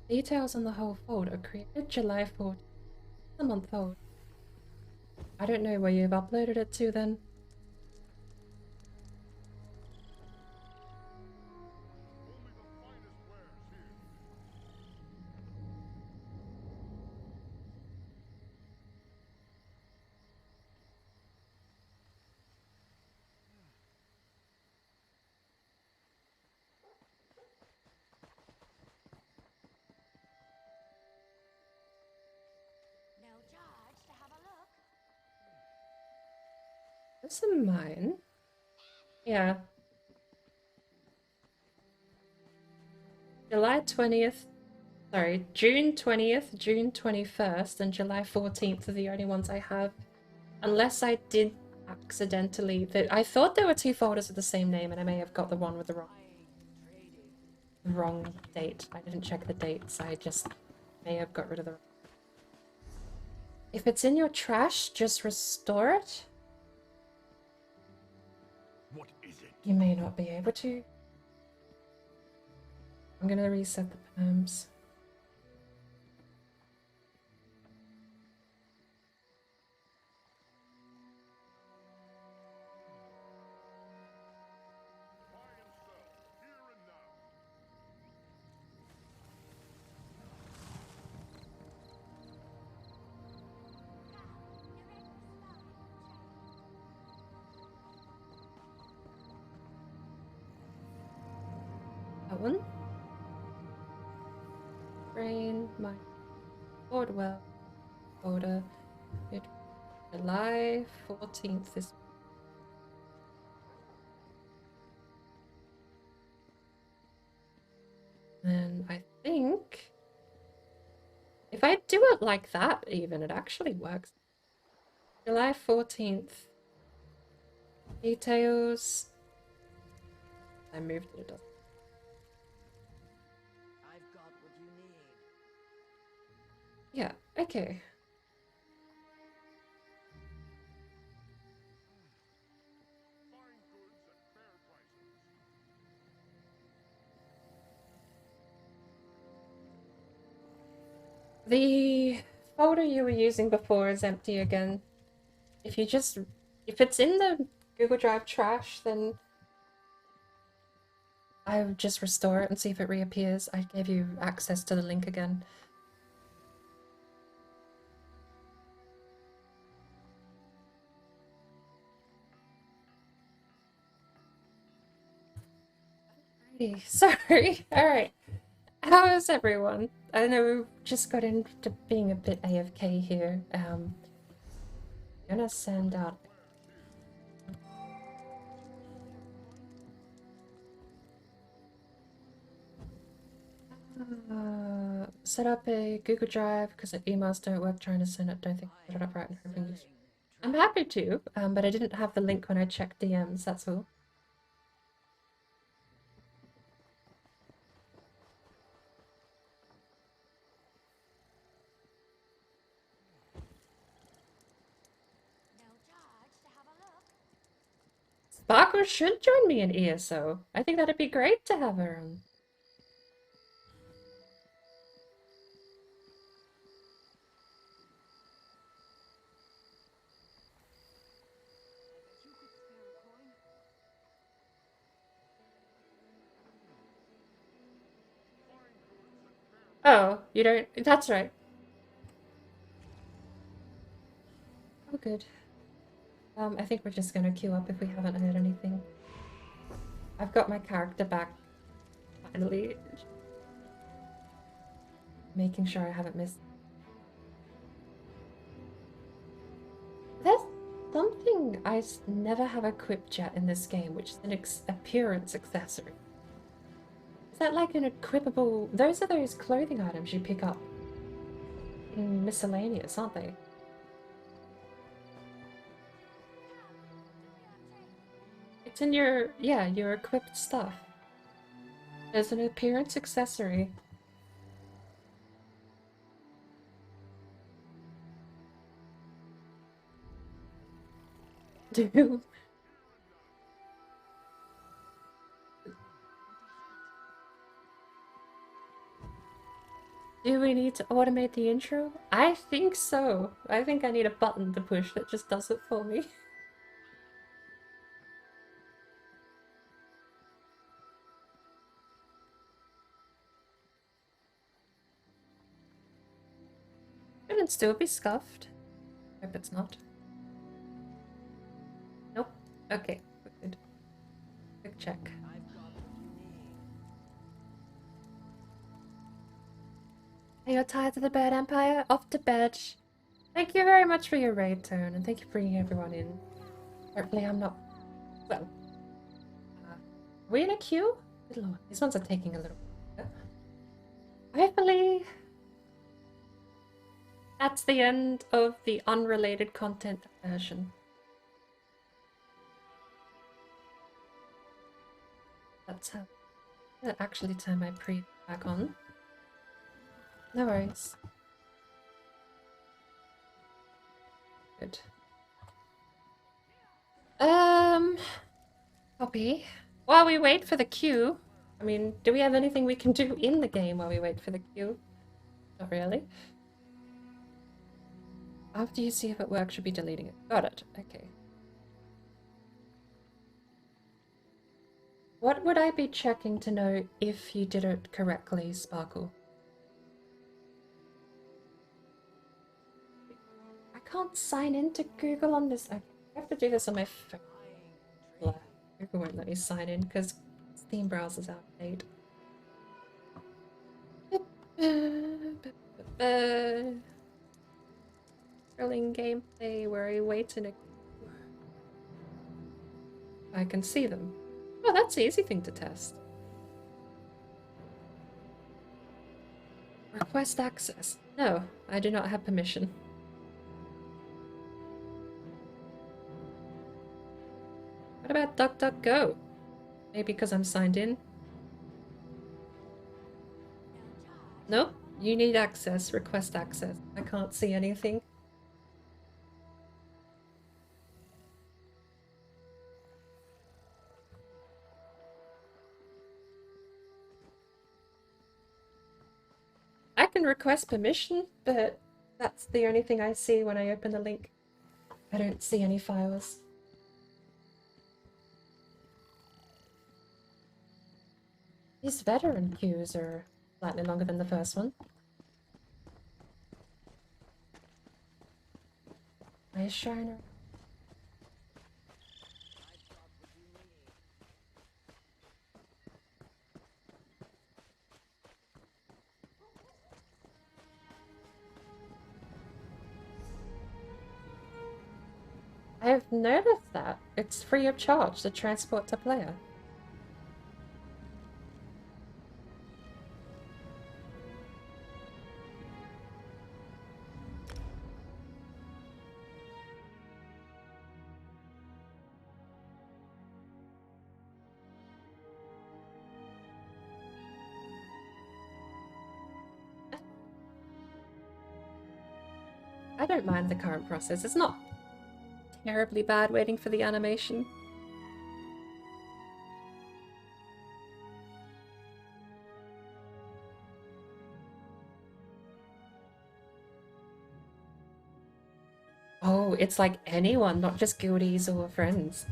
Details on the whole folder created July 14th. A month old. I don't know where you've uploaded it to then. Now charge to have a look. This is mine. Yeah. July 20th. Sorry, June 20th, June 21st, and July 14th are the only ones I have. Unless I did accidentally. I thought there were two folders with the same name, and I may have got the one with the wrong date. I didn't check the dates. I just may have got rid of the. If it's in your trash, just restore it. What is it? You may not be able to. I'm gonna reset the perms. That one. Brain, my BordWorld folder. July 14th is. And I think if I do it like that, even it actually works. July 14th. Details. I moved it, it doesn't. I've got what you need. Yeah, okay. The folder you were using before is empty again. If it's in the Google Drive trash, then I would just restore it and see if it reappears. I gave you access to the link again. Sorry. Alright. How is everyone? I know we just got into being a bit AFK here. I'm gonna send out... set up a Google Drive because the emails don't work trying to send it. Don't think I put it up right. I'm happy to, but I didn't have the link when I checked DMs, that's all. Sparkle should join me in ESO. I think that'd be great to have her on. Oh, you don't? That's right. Oh, good. I think we're just gonna queue up if we haven't heard anything. I've got my character back, finally. Making sure I haven't missed. There's something I never have equipped yet in this game, which is an appearance accessory. Is that like an equipable... Those are those clothing items you pick up in miscellaneous, aren't they? It's in your... yeah, your equipped stuff. There's an appearance accessory. Do we need to automate the intro? I think so. I think I need a button to push that just does it for me. Shouldn't still be scuffed. Hope it's not. Nope. Okay, good. Quick check. Are you tired of the Bird Empire? Off to bed. Thank you very much for your raid, Tone, and thank you for bringing everyone in. Hopefully I'm not... well... are we in a queue? Good lord, these ones are taking a little bit. Hopefully... that's the end of the unrelated content version. That's how... I'm gonna actually turn my pre back on. No worries. Good. Copy. While we wait for the queue, I mean, do we have anything we can do in the game while we wait for the queue? Not really. After you see if it works, should be deleting it. Got it. Okay. What would I be checking to know if you did it correctly, Sparkle? I can't sign into Google on this. I have to do this on my phone. Google won't let me sign in because Steam browser's out of date. Thrilling gameplay where I wait in a... I can see them. Oh, that's an easy thing to test. Request access. No, I do not have permission. What about DuckDuckGo? Maybe because I'm signed in? No? You need access. Request access. I can't see anything. I can request permission, but that's the only thing I see when I open the link. I don't see any files. These veteran queues are slightly longer than the first one. Nice shiner. I've noticed that. It's free of charge to transport to player. I don't mind the current process. It's not terribly bad waiting for the animation. Oh, it's like anyone, not just guildies or friends.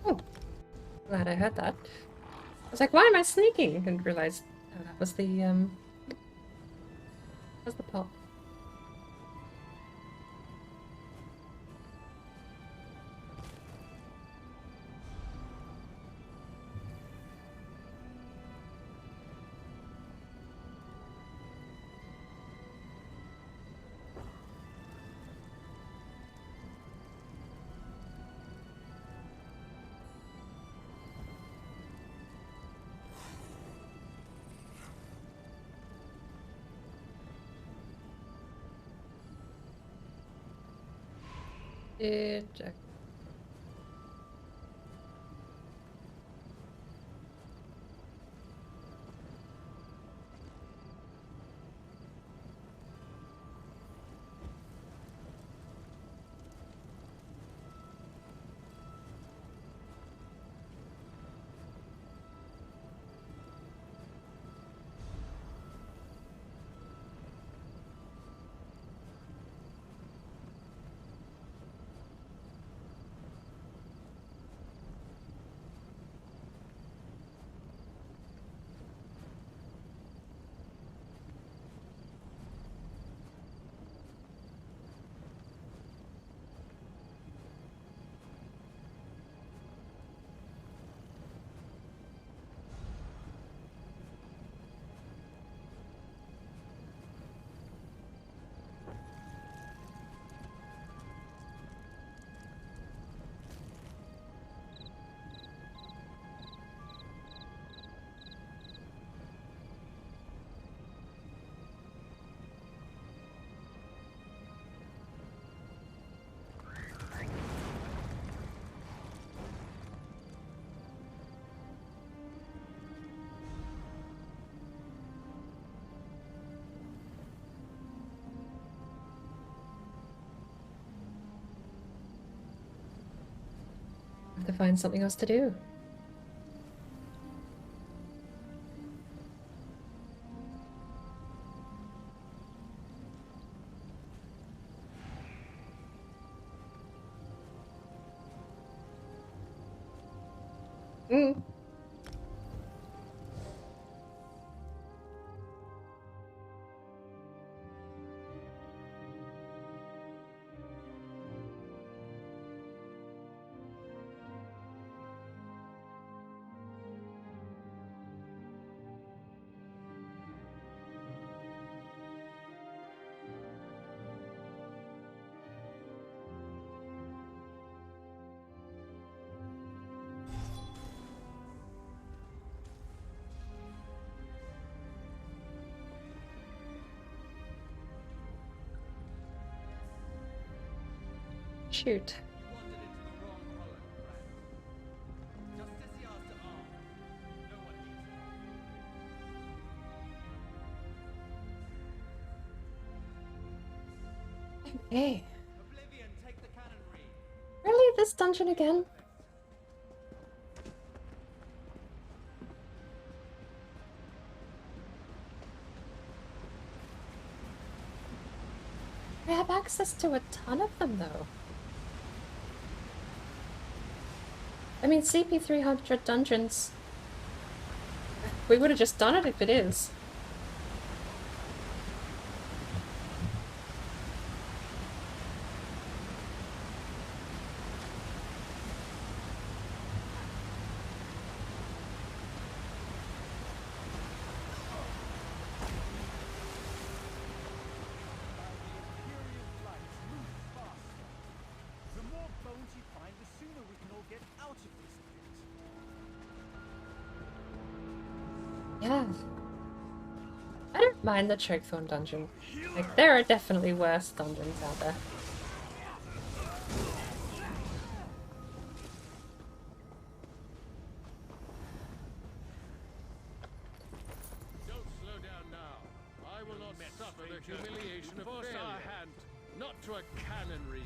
Oh, glad I heard that. I was like, why am I sneaking? And realized that was the pop. Eject. I have to find something else to do. Mm. Shoot. Okay. Really? This dungeon again? I have access to a ton of them, though. I mean, CP 300 dungeons. We would have just done it if it is. The more bones you find, the sooner we can all get out of this pit. Yeah. I don't mind the Chokethorn dungeon. Like, there are definitely worse dungeons out there. Don't slow down now. I will not suffer the humiliation of force our hand, not to a cannon reeve.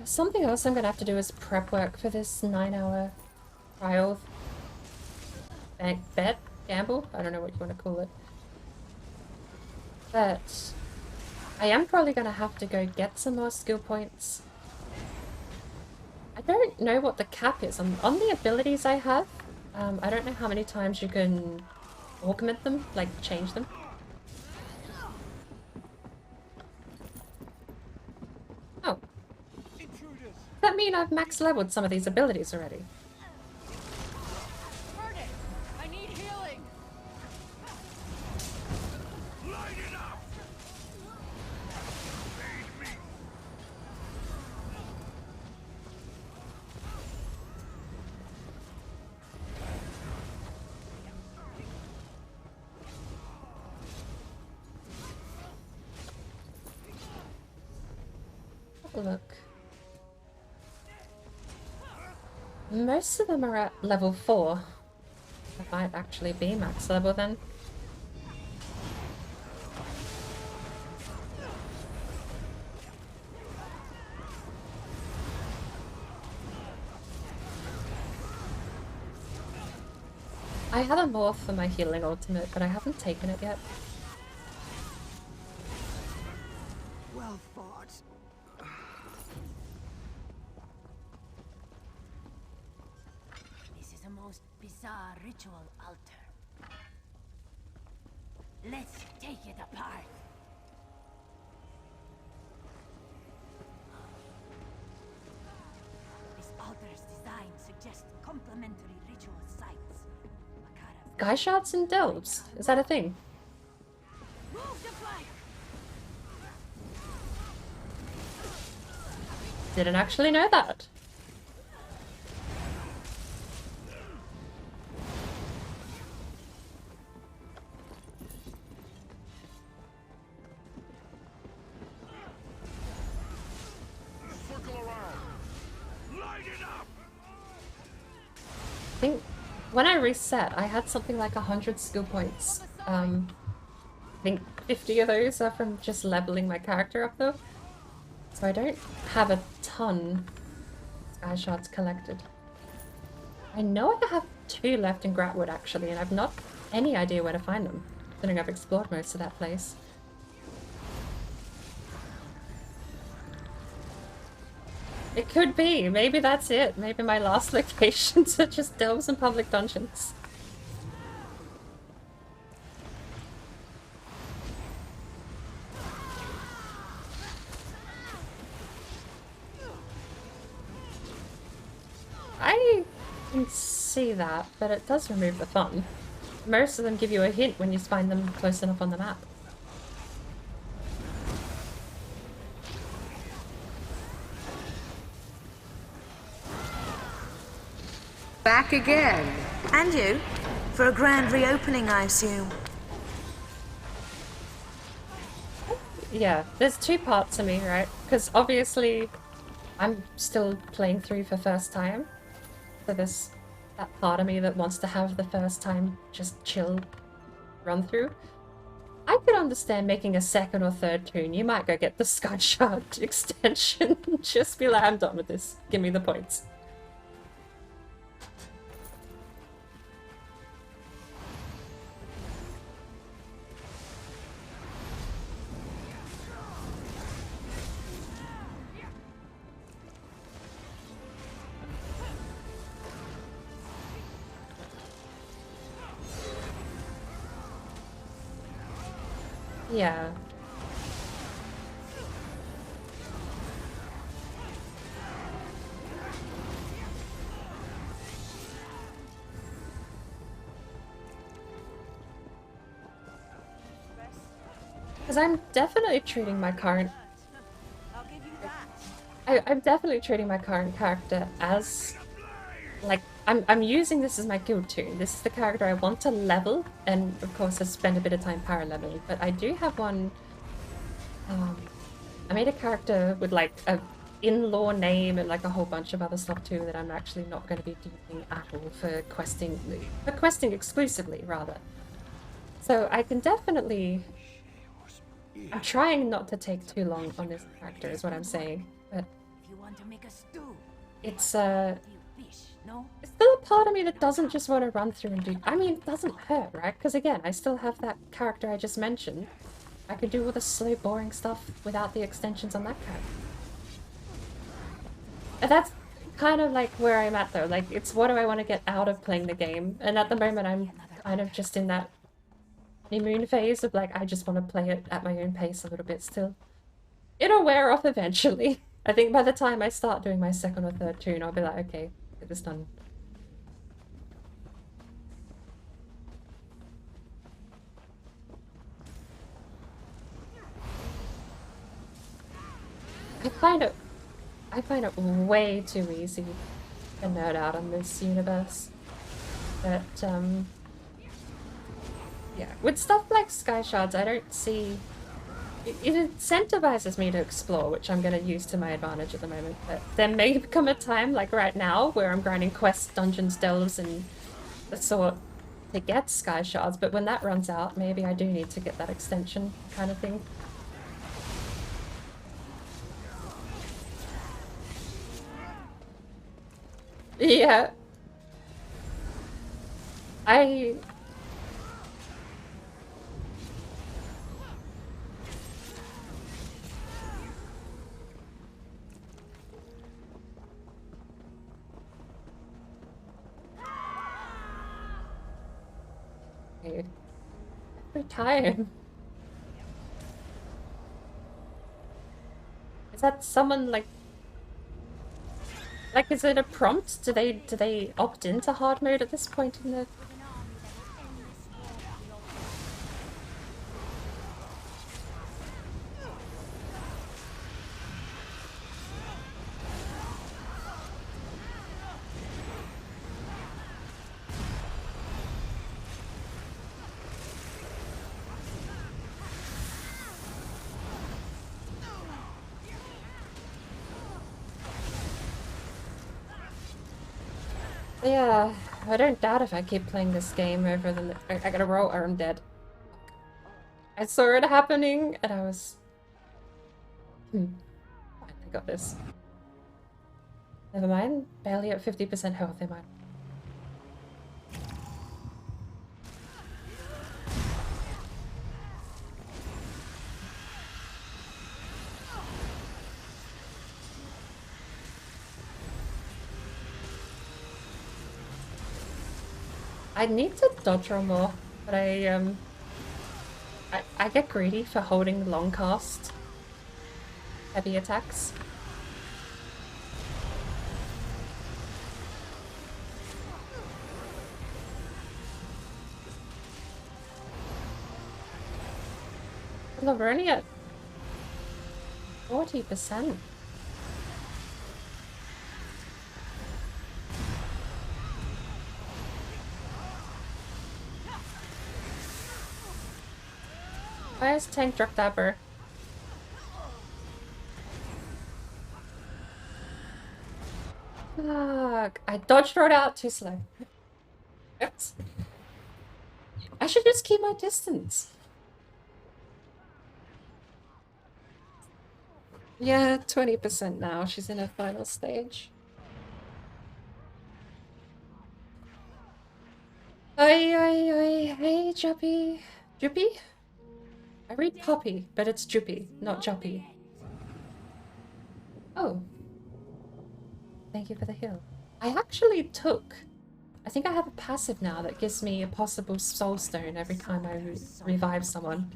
Something else I'm gonna have to do is prep work for this 9-hour trial. Bet? Gamble? I don't know what you want to call it. But I am probably gonna have to go get some more skill points. I don't know what the cap is on the abilities I have. I don't know how many times you can augment them, like change them. Oh. Does that mean I've max leveled some of these abilities already? I need healing. Have a look. Most of them are at level 4. That might actually be max level then. I have a morph for my healing ultimate, but I haven't taken it yet. Well fought. This is a most bizarre ritual altar. Let's take it apart. This altar's design suggests complementary ritual sites. Sky shards and delves? Is that a thing? Move the flank. Didn't actually know that. Circle around. Light it up. I think when I reset, I had something like 100 skill points. I think 50 of those are from just leveling my character up though. So I don't have a ton sky shards collected. I know I have 2 left in Gratwood actually, and I've not any idea where to find them, considering I've explored most of that place. It could be. Maybe that's it. Maybe my last locations are just delves and public dungeons. I can see that, but it does remove the fun. Most of them give you a hint when you find them close enough on the map. Back again. And you? For a grand reopening, I assume. Yeah, there's two parts to me, right? Because obviously I'm still playing through for first time. So there's that part of me that wants to have the first time just chill run through. I could understand making a second or third tune. You might go get the Sky Shard extension. Just be like, I'm done with this. Give me the points. Yeah. Because I'm definitely treating my current... I'm definitely treating my current character as... Like, I'm using this as my guild tune. This is the character I want to level, and of course I spend a bit of time power leveling. But I do have one... I made a character with like a in-law name and like a whole bunch of other stuff too that I'm actually not going to be doing at all for questing exclusively, rather. So I can definitely... I'm trying not to take too long on this character is what I'm saying, but... If you want to make a stew, It's, no? It's still a part of me that doesn't just want to run through and do... I mean, it doesn't hurt, right? Because again, I still have that character I just mentioned. I could do all the slow, boring stuff without the extensions on that character. And that's kind of like where I'm at though. Like, it's what do I want to get out of playing the game? And at the moment, I'm kind of just in that honeymoon phase of like, I just want to play it at my own pace a little bit still. It'll wear off eventually. I think by the time I start doing my second or third tune, I'll be like, okay, get this done. I find it way too easy to nerd out on this universe. But, yeah, with stuff like Sky Shards, I don't see... It incentivizes me to explore, which I'm going to use to my advantage at the moment. But there may come a time, like right now, where I'm grinding quests, dungeons, delves, and the sort to get Sky Shards. But when that runs out, maybe I do need to get that extension kind of thing. Yeah. Okay. Every time. Is that someone like is it a prompt? Do they opt into hard mode at this point in the... Yeah, I don't doubt if I keep playing this game over the... I gotta roll or I'm dead. I saw it happening and I was... I got this. Never mind, barely at 50% health, am I? I need to dodge roll more, but I get greedy for holding long cast heavy attacks. Look, we're only at 40%. Why is tank drop dabber? Fuck. I dodged right out too slow. Oops. I should just keep my distance. Yeah, 20% now. She's in her final stage. Hey, Juppy. Juppy? I read Poppy, but it's Juppy, not Juppy. Oh. Thank you for the heal. I actually took... I think I have a passive now that gives me a possible soul stone every time I revive someone.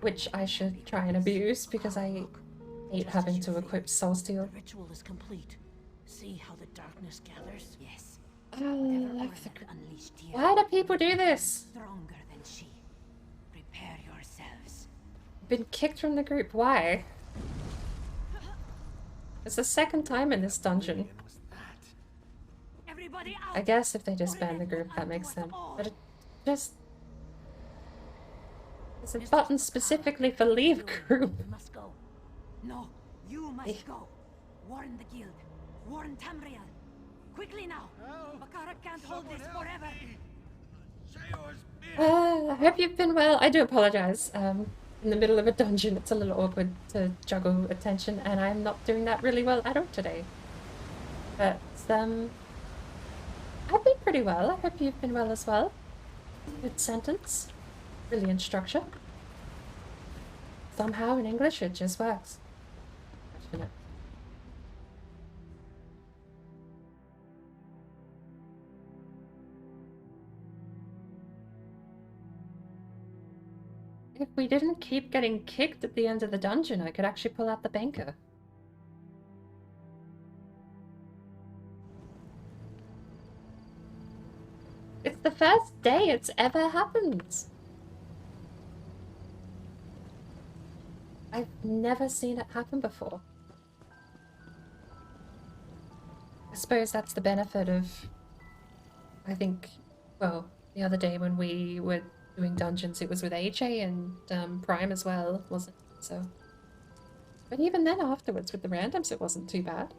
Which I should try and abuse because I hate having to equip soul steal. The ritual is complete. See how the darkness gathers? Yes. Why do people do this? Stronger than she. Prepare yourselves. Been kicked from the group. Why? It's the second time in this dungeon. Everybody out. I guess if they disband the group, that makes sense. But it just... There's a button specifically for leave group. You must go. No, you must go. Warn the guild. Warn Tamriel. Quickly now. Bakara can't hold this forever. I hope you've been well. I do apologize. In the middle of a dungeon, it's a little awkward to juggle attention, and I'm not doing that really well at all today. But, I've been pretty well. I hope you've been well as well. Good sentence. Brilliant structure. Somehow in English it just works. If we didn't keep getting kicked at the end of the dungeon, I could actually pull out the banker. It's the first day it's ever happened. I've never seen it happen before. I suppose that's the benefit of, I think, well, the other day when we were doing dungeons, it was with AJ and Prime as well, wasn't it? So, but even then afterwards with the randoms, it wasn't too bad.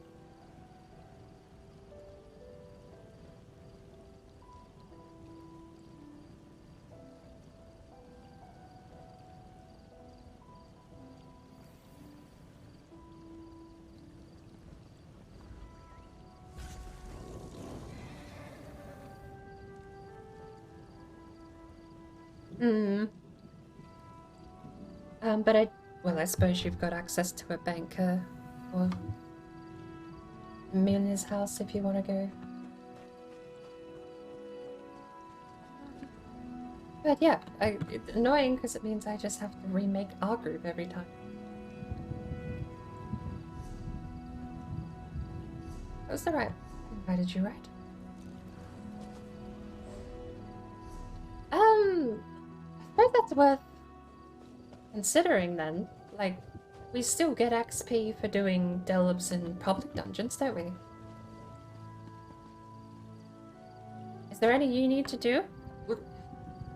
But I suppose you've got access to a banker or Mina's house if you want to go. But yeah, it's annoying because it means I just have to remake our group every time. That was the right. Why did you write? I suppose that's worth considering then. Like, we still get XP for doing delves in public dungeons, don't we? Is there any you need to do?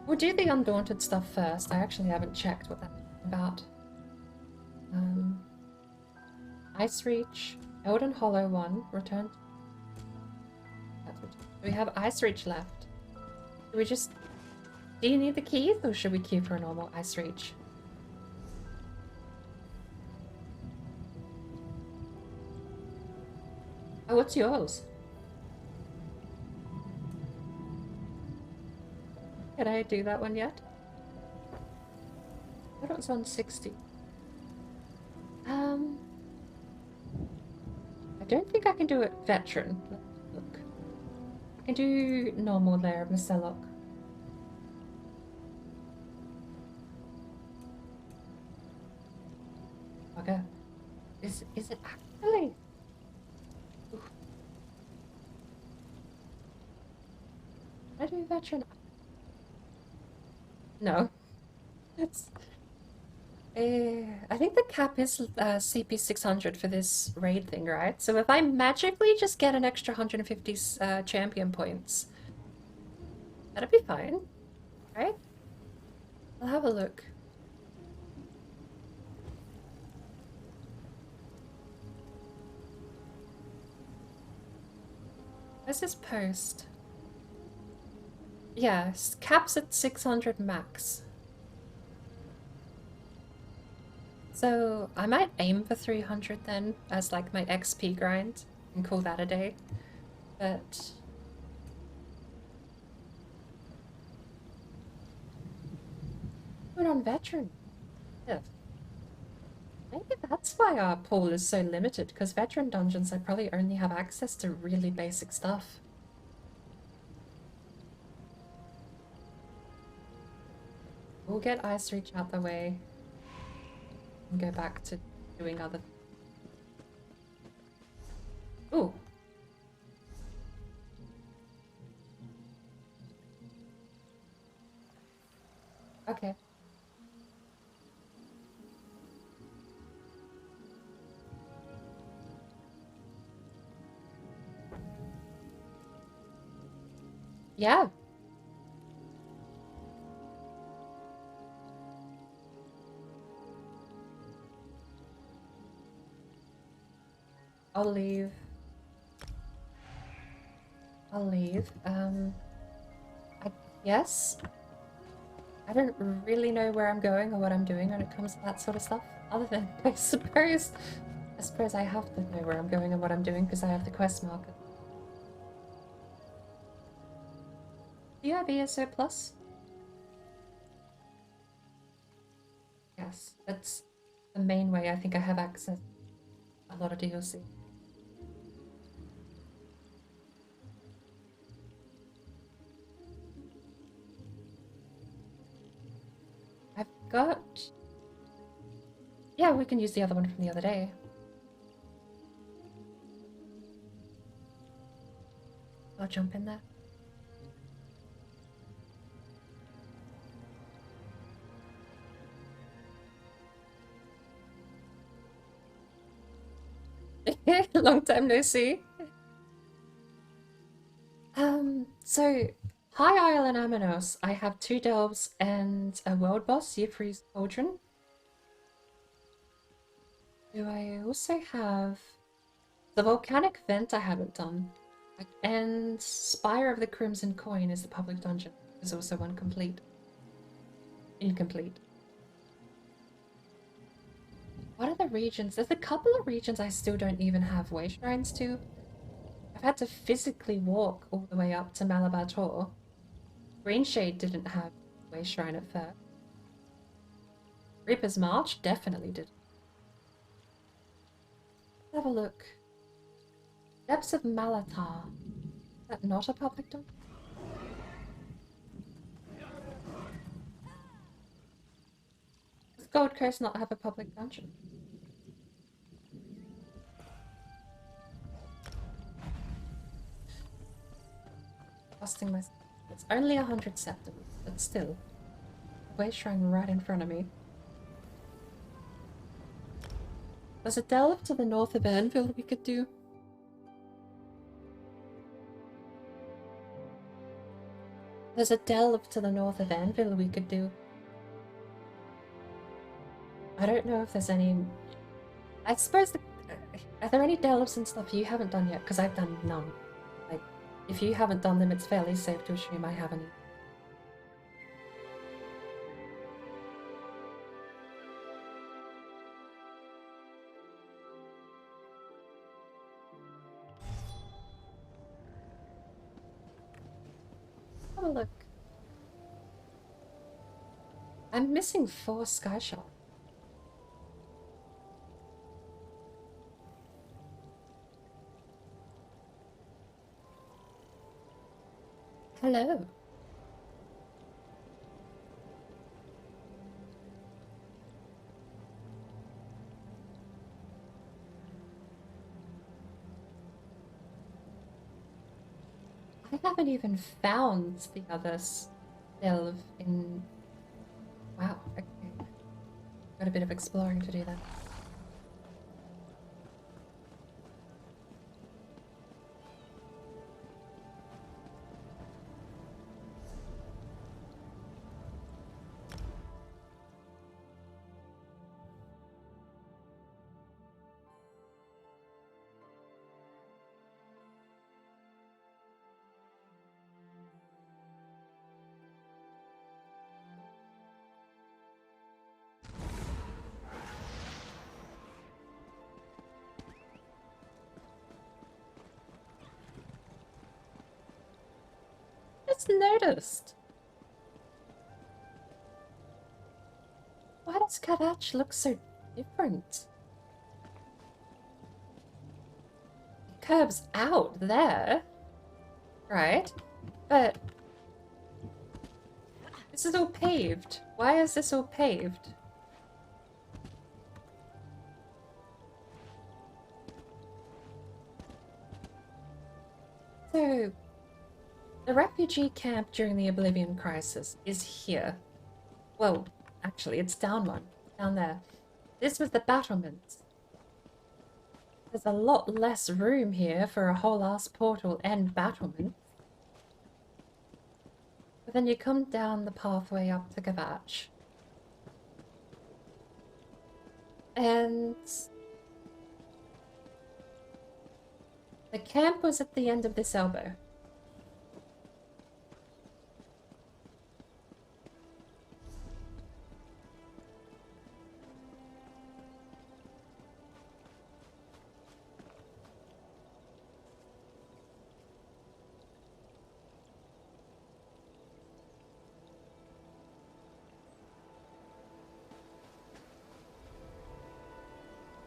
We'll do the Undaunted stuff first. I actually haven't checked what that's about. Ice Reach, Elden Hollow 1, return. Do we have Ice Reach left? Do we just... Do you need the keys, or should we queue for a normal Ice Reach? Oh, what's yours? Can I do that one yet? I thought it's on 60. I don't think I can do it veteran. Let's look. I do normal there, Mr. Locke. Okay. Is it actually? Oof. I do veteran. No. It's I think the cap is CP 600 for this raid thing, right? So if I magically just get an extra 150 champion points, that'd be fine, right? I'll have a look. Where's this post? Yes, caps at 600 max. So I might aim for 300 then as like my XP grind and call that a day. But we're on veteran. Yeah. Maybe that's why our pool is so limited, because veteran dungeons I probably only have access to really basic stuff. We'll get Ice Reach out the way and go back to doing other. Ooh. Okay. Yeah. I'll leave. I guess I don't really know where I'm going or what I'm doing when it comes to that sort of stuff. Other than I suppose I have to know where I'm going and what I'm doing because I have the quest marker. Do you have ESO Plus? Yes, that's the main way I think I have access to a lot of DLC. I've got... Yeah, we can use the other one from the other day. I'll jump in there. Long time no see. So High Isle and Amanos, I have 2 delves and a world boss, Yifri's Cauldron. Do I also have the volcanic vent I haven't done, and Spire of the Crimson Coin is the public dungeon. There's also one incomplete. What are the regions? There's a couple of regions I still don't even have way shrines to. I've had to physically walk all the way up to Malabar Tor. Greenshade didn't have way shrine at first. Reaper's March definitely did. Let's have a look. Depths of Malatar. Is that not a public dungeon? Does Gold Coast not have a public dungeon? Costing myself. It's only 100 septims, but still. Way shrine right in front of me. There's a delve to the north of Anvil we could do. There's a delve to the north of Anvil we could do. I don't know if there's any... I suppose... Are there any delves and stuff you haven't done yet? Because I've done none. Like, if you haven't done them, it's fairly safe to assume I haven't. Have a look. I'm missing 4 sky shots. Hello. I haven't even found the other delve in... Wow, okay. Got a bit of exploring to do then. Just noticed. Why does KHAJIIT look so different? It curves out there, right? But this is all paved. Why is this all paved? So, the refugee camp during the Oblivion Crisis is here. Well, actually, it's down one. Down there. This was the battlement. There's a lot less room here for a whole ass portal and battlement. But then you come down the pathway up to KHAJIIT. And the camp was at the end of this elbow.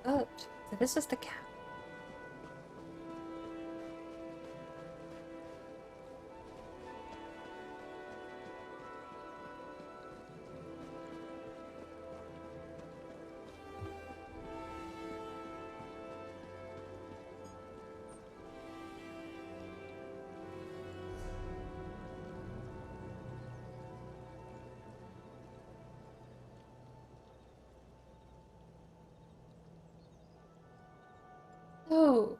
Oh, so this is the camp. Oh,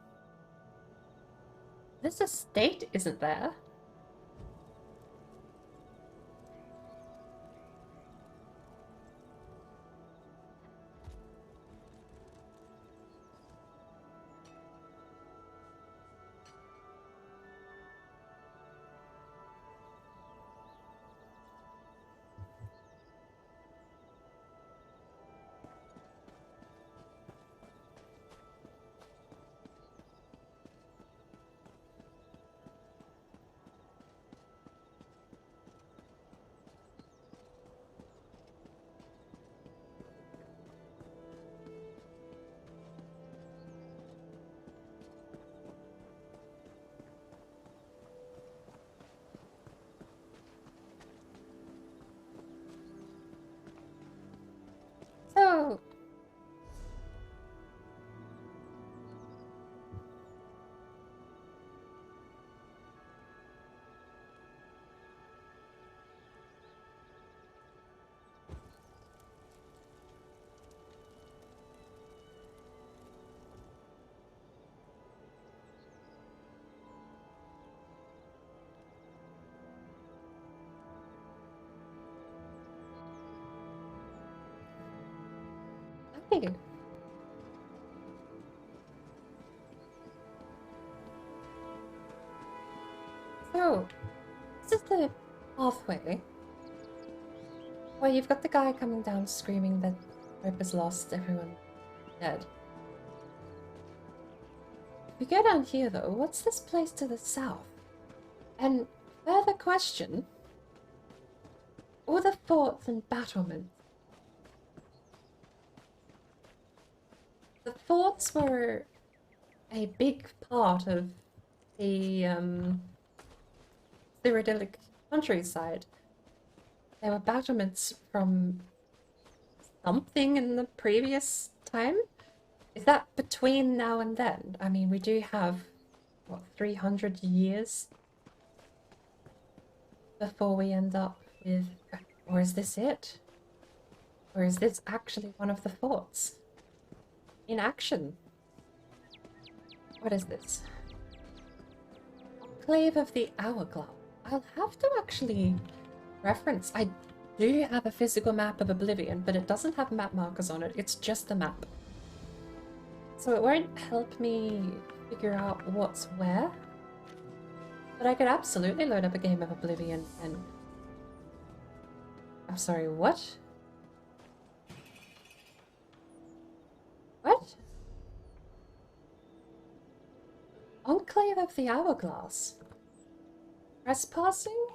this estate isn't there. So, okay. So, this is the pathway where you've got the guy coming down screaming that hope is lost, everyone dead. If you go down here though, what's this place to the south? And further question, all the forts and battlements. The forts were a big part of the the idyllic countryside. There were battlements from something in the previous time? Is that between now and then? I mean, we do have, what, 300 years before we end up with... Or is this it? Or is this actually one of the forts? In action? What is this? Enclave of the Hourglass. I'll have to actually reference. I do have a physical map of Oblivion, but it doesn't have map markers on it. It's just the map. So it won't help me figure out what's where. But I could absolutely load up a game of Oblivion and... I'm sorry, what? What? Enclave of the Hourglass. Trespassing?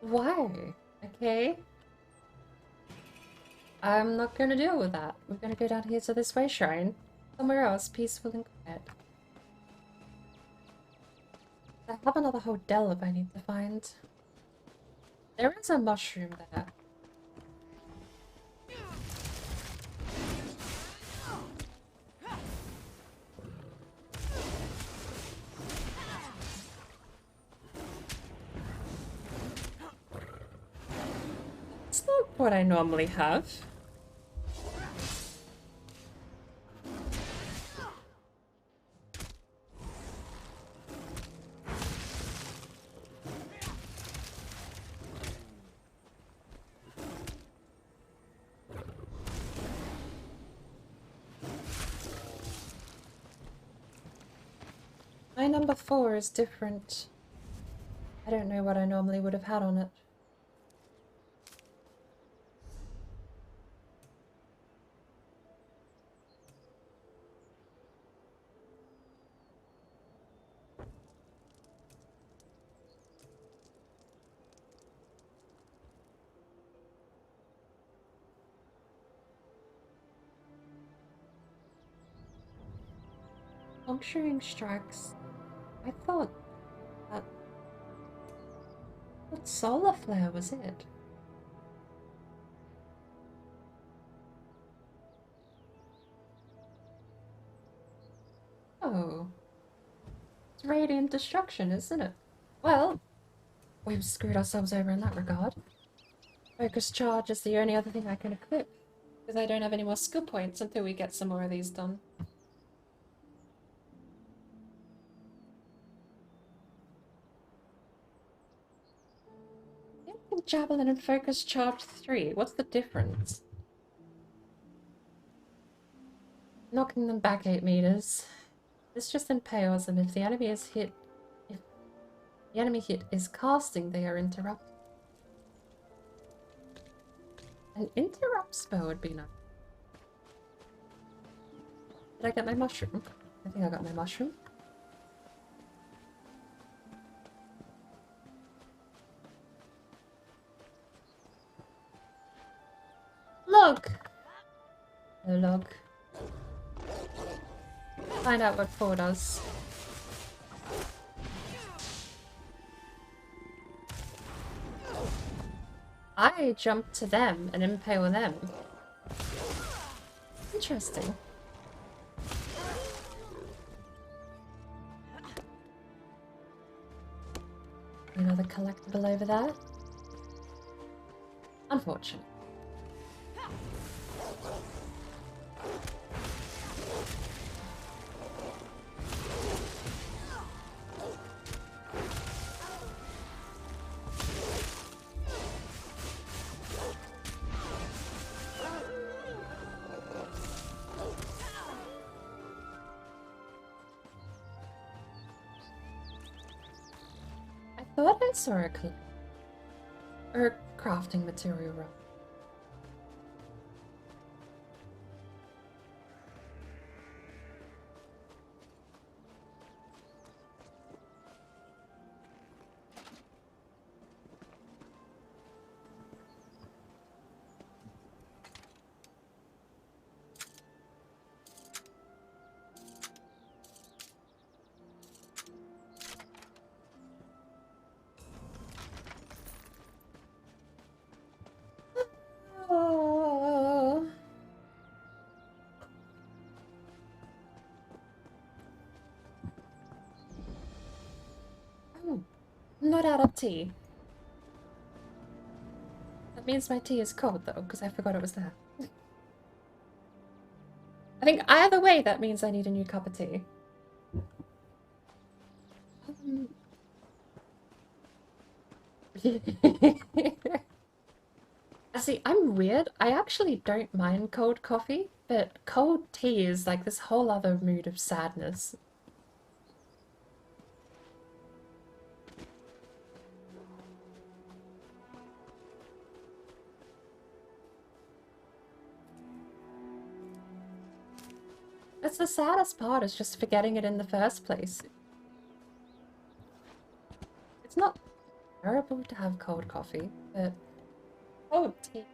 Why? Okay. I'm not gonna deal with that. We're gonna go down here to this way shrine. Somewhere else, peaceful and quiet. I have another hotel if I need to find. There is a mushroom there. It's not what I normally have. My number 4 is different. I don't know what I normally would have had on it. Puncturing strikes. I thought that... What solar flare was it? Oh. It's radiant destruction, isn't it? Well, we've screwed ourselves over in that regard. Focus charge is the only other thing I can equip, because I don't have any more skill points until we get some more of these done. Javelin and focus charge 3. What's the difference? Knocking them back 8 meters. This just impales them. If the enemy is hit, if the enemy hit is casting, they are interrupted. An interrupt spell would be nice. Did I get my mushroom? I think I got my mushroom. Log! No log. Find out what 4 does. I jump to them and impale them. Interesting. Another collectible over there. Unfortunate. I thought I saw a crafting material run. not out of tea. That means my tea is cold though, because I forgot it was there. I think either way that means I need a new cup of tea. See, I'm weird. I actually don't mind cold coffee, but cold tea is like this whole other mood of sadness. That's the saddest part, is just forgetting it in the first place. It's not terrible to have cold coffee, but cold tea,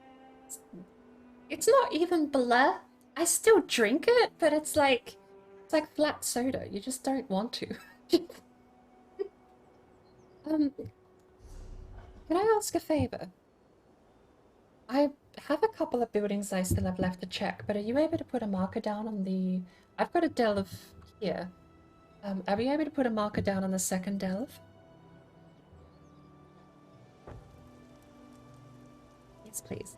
it's not even blah. I still drink it, but it's like flat soda. You just don't want to. Can I ask a favor? I have a couple of buildings I still have left to check, but are you able to put a marker down on the... I've got a delve here. Are we able to put a marker down on the second delve? Yes, please.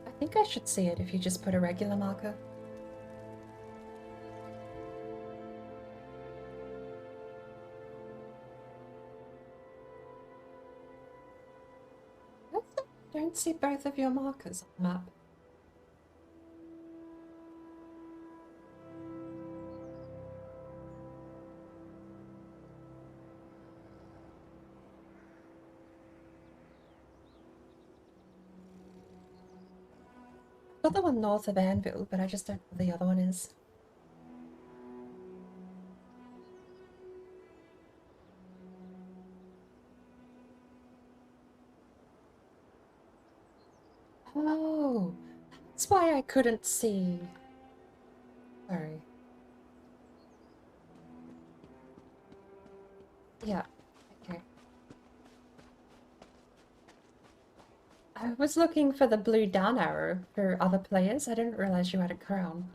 I think I should see it if you just put a regular marker. I don't see both of your markers on the map. I've got the one north of Anvil, but I just don't know what the other one is. Oh, that's why I couldn't see. Sorry. Yeah, okay. I was looking for the blue down arrow for other players. I didn't realize you had a crown.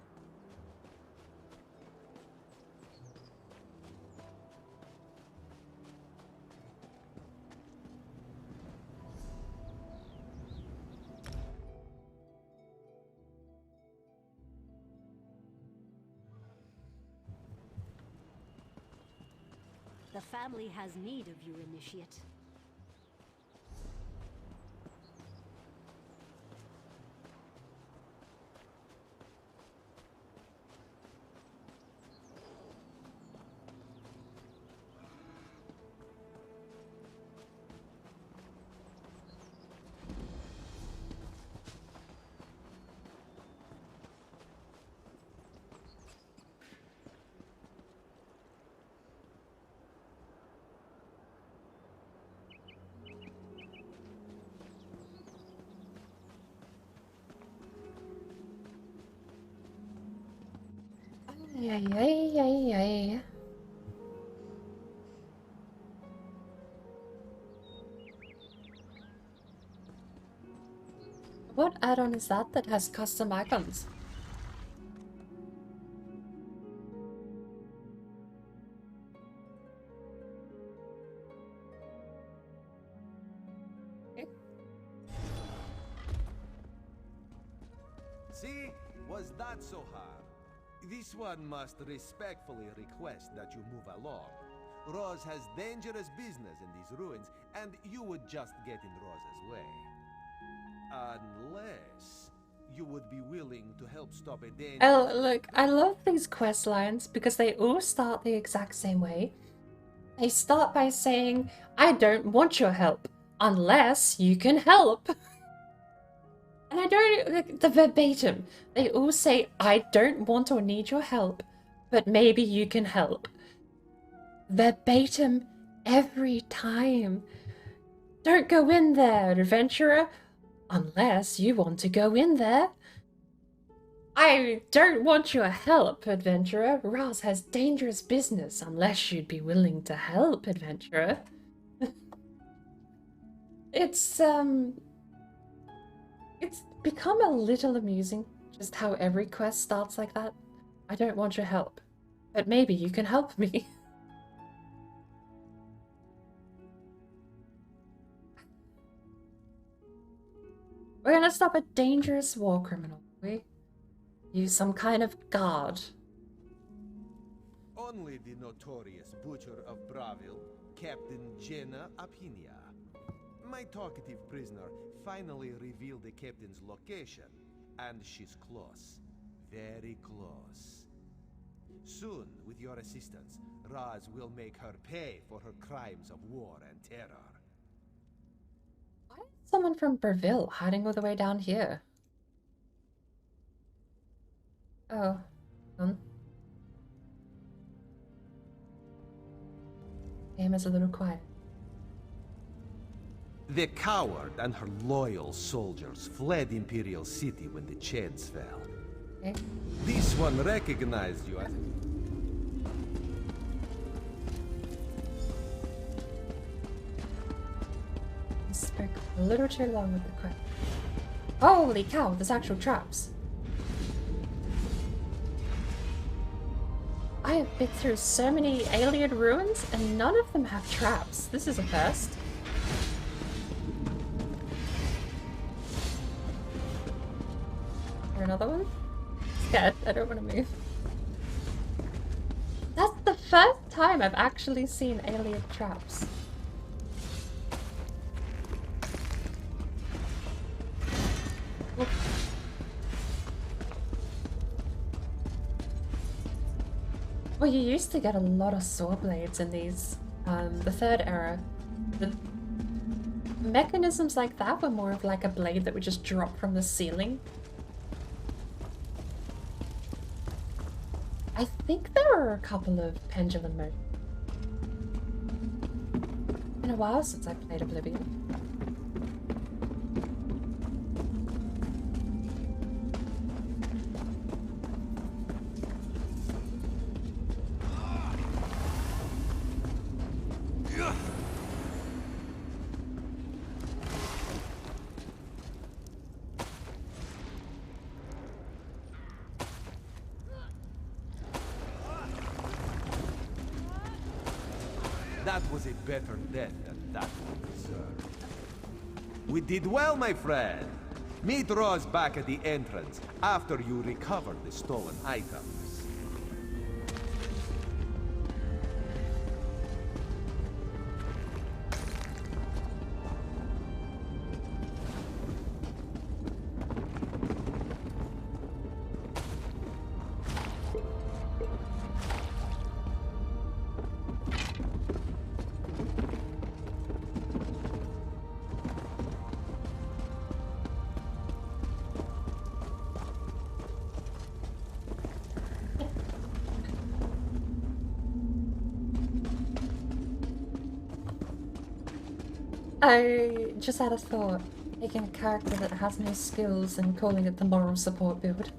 The family has need of you, Initiate. Ay, ay, ay, ay. What add-on is that has custom icons? See? Was that so hard? This one must respectfully request that you move along. Roz has dangerous business in these ruins, and you would just get in Roz's way. Unless you would be willing to help stop a danger. Oh, look, I love these quest lines because they all start the exact same way. They start by saying, I don't want your help, unless you can help. And I don't, like, the verbatim, they all say, I don't want or need your help, but maybe you can help. Verbatim every time. Don't go in there, adventurer. Unless you want to go in there. I don't want your help, adventurer. Roz has dangerous business unless you'd be willing to help, adventurer. It's become a little amusing just how every quest starts like that. I don't want your help, but maybe you can help me. We're gonna stop a dangerous war criminal, we? Use some kind of guard. Only the notorious butcher of Bravil, Captain Jenna Apinia. My talkative prisoner finally revealed the captain's location, and she's close. Very close. Soon, with your assistance, Raz will make her pay for her crimes of war and terror. Why is someone from Bravil hiding all the way down here? Oh, game is a little quiet. The coward and her loyal soldiers fled Imperial City when the chains fell. Okay. This one recognized you as... I spoke a little too long with the quest. Holy cow, there's actual traps. I have been through so many alien ruins and none of them have traps. This is a first. Is there another one? Scared. I don't want to move. That's the first time I've actually seen alien traps. Oop. Well, you used to get a lot of saw blades in these, the third era. The mechanisms like that were more of like a blade that would just drop from the ceiling. I think there were a couple of pendulum modes. Been a while since I played Oblivion. That was a better death than that one deserved. We did well, my friend. Meet Roz back at the entrance after you recovered the stolen items. I just had a thought. Taking a character that has no skills and calling it the moral support build.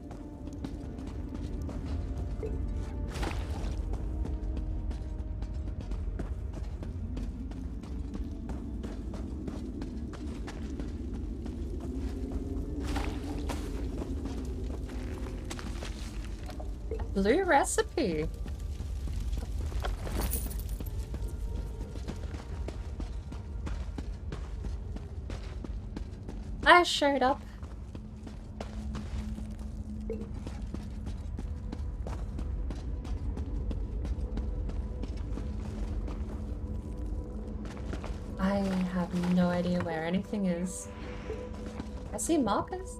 Blue recipe. I showed up. I have no idea where anything is. I see markers.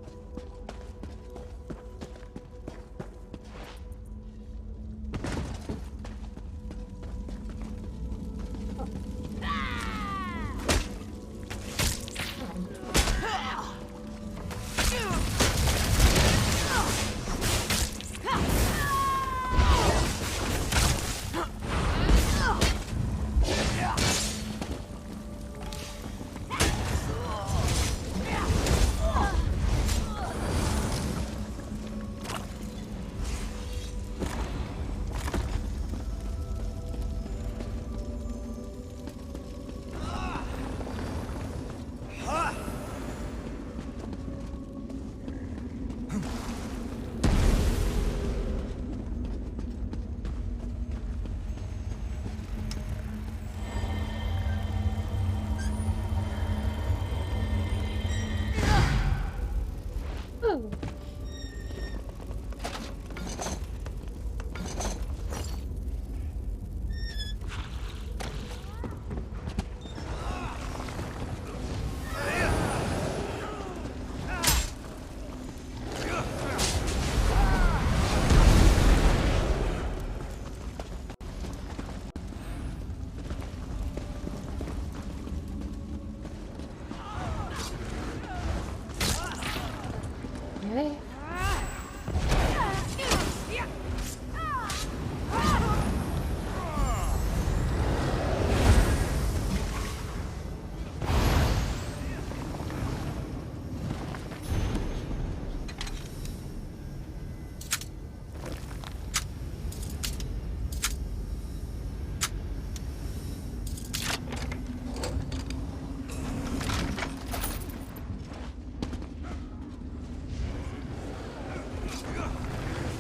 Okay.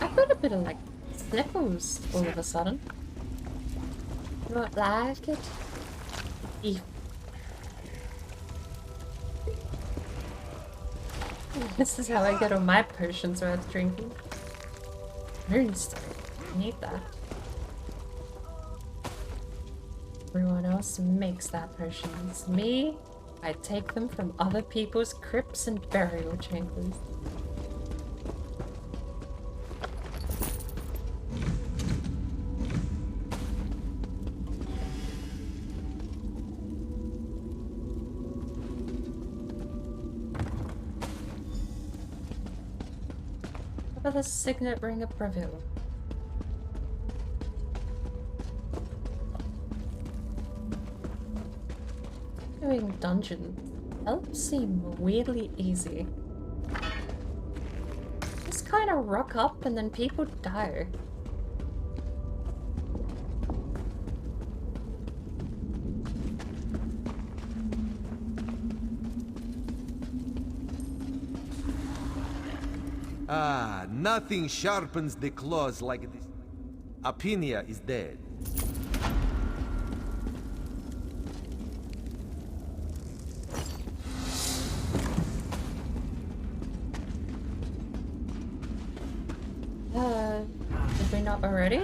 I've got a bit of like sniffles all of a sudden. You don't like it? Ew. This is how I get all my potions worth drinking. Moonstone. I need that. Everyone else makes that potions. Me, I take them from other people's crypts and burial chambers. What about the signet ring of Breville? Doing dungeons helps seem weirdly easy. Just kind of rock up and then people die. Ah, nothing sharpens the claws like this. Apinia is dead. Did we not already?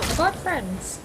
I got friends.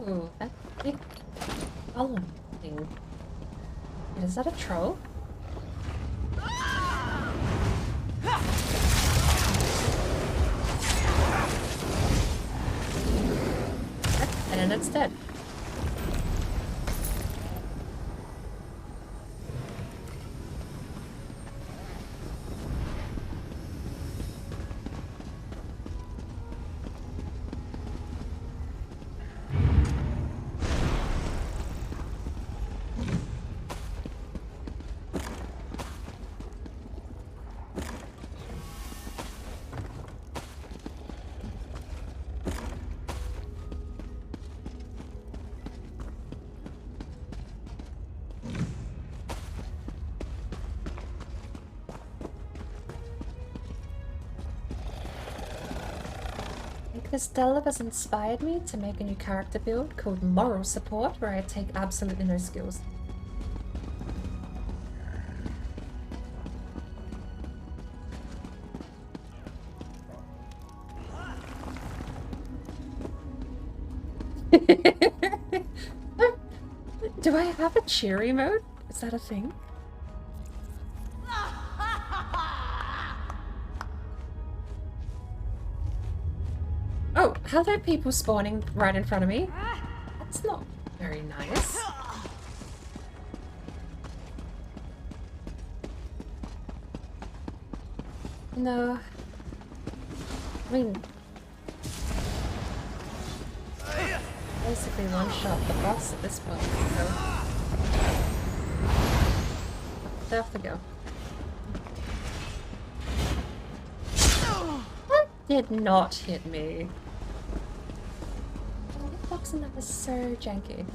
Oh, that big column thing. Is that a troll? And it's dead. This Stella has inspired me to make a new character build called Moral Support, where I take absolutely no skills. Do I have a cheery mode? Is that a thing? How are people spawning right in front of me? That's not very nice. No. I mean... basically one-shot the boss at this point, so... they have to go. That did not hit me. Oh, the boxing that was so janky.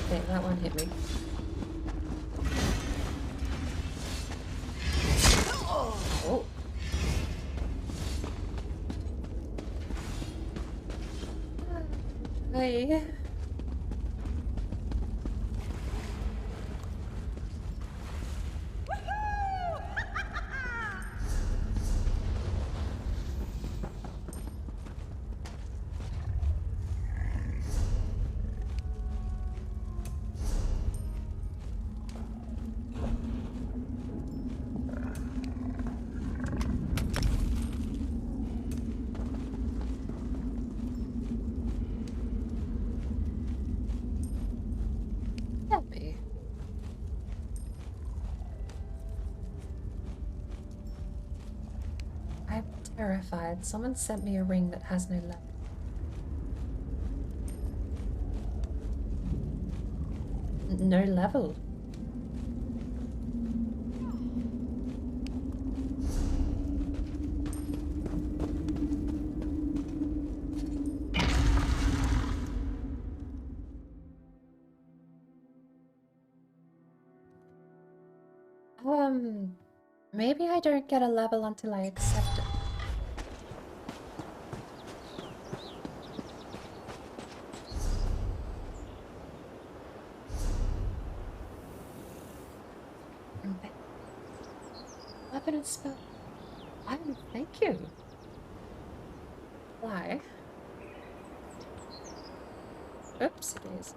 Okay, that one hit me. Oh. Hey. Happy. I'm terrified. Someone sent me a ring that has no level. No level. Maybe I don't get a level until I accept it. Weapon and spell. Thank you. Why? Oops, it is.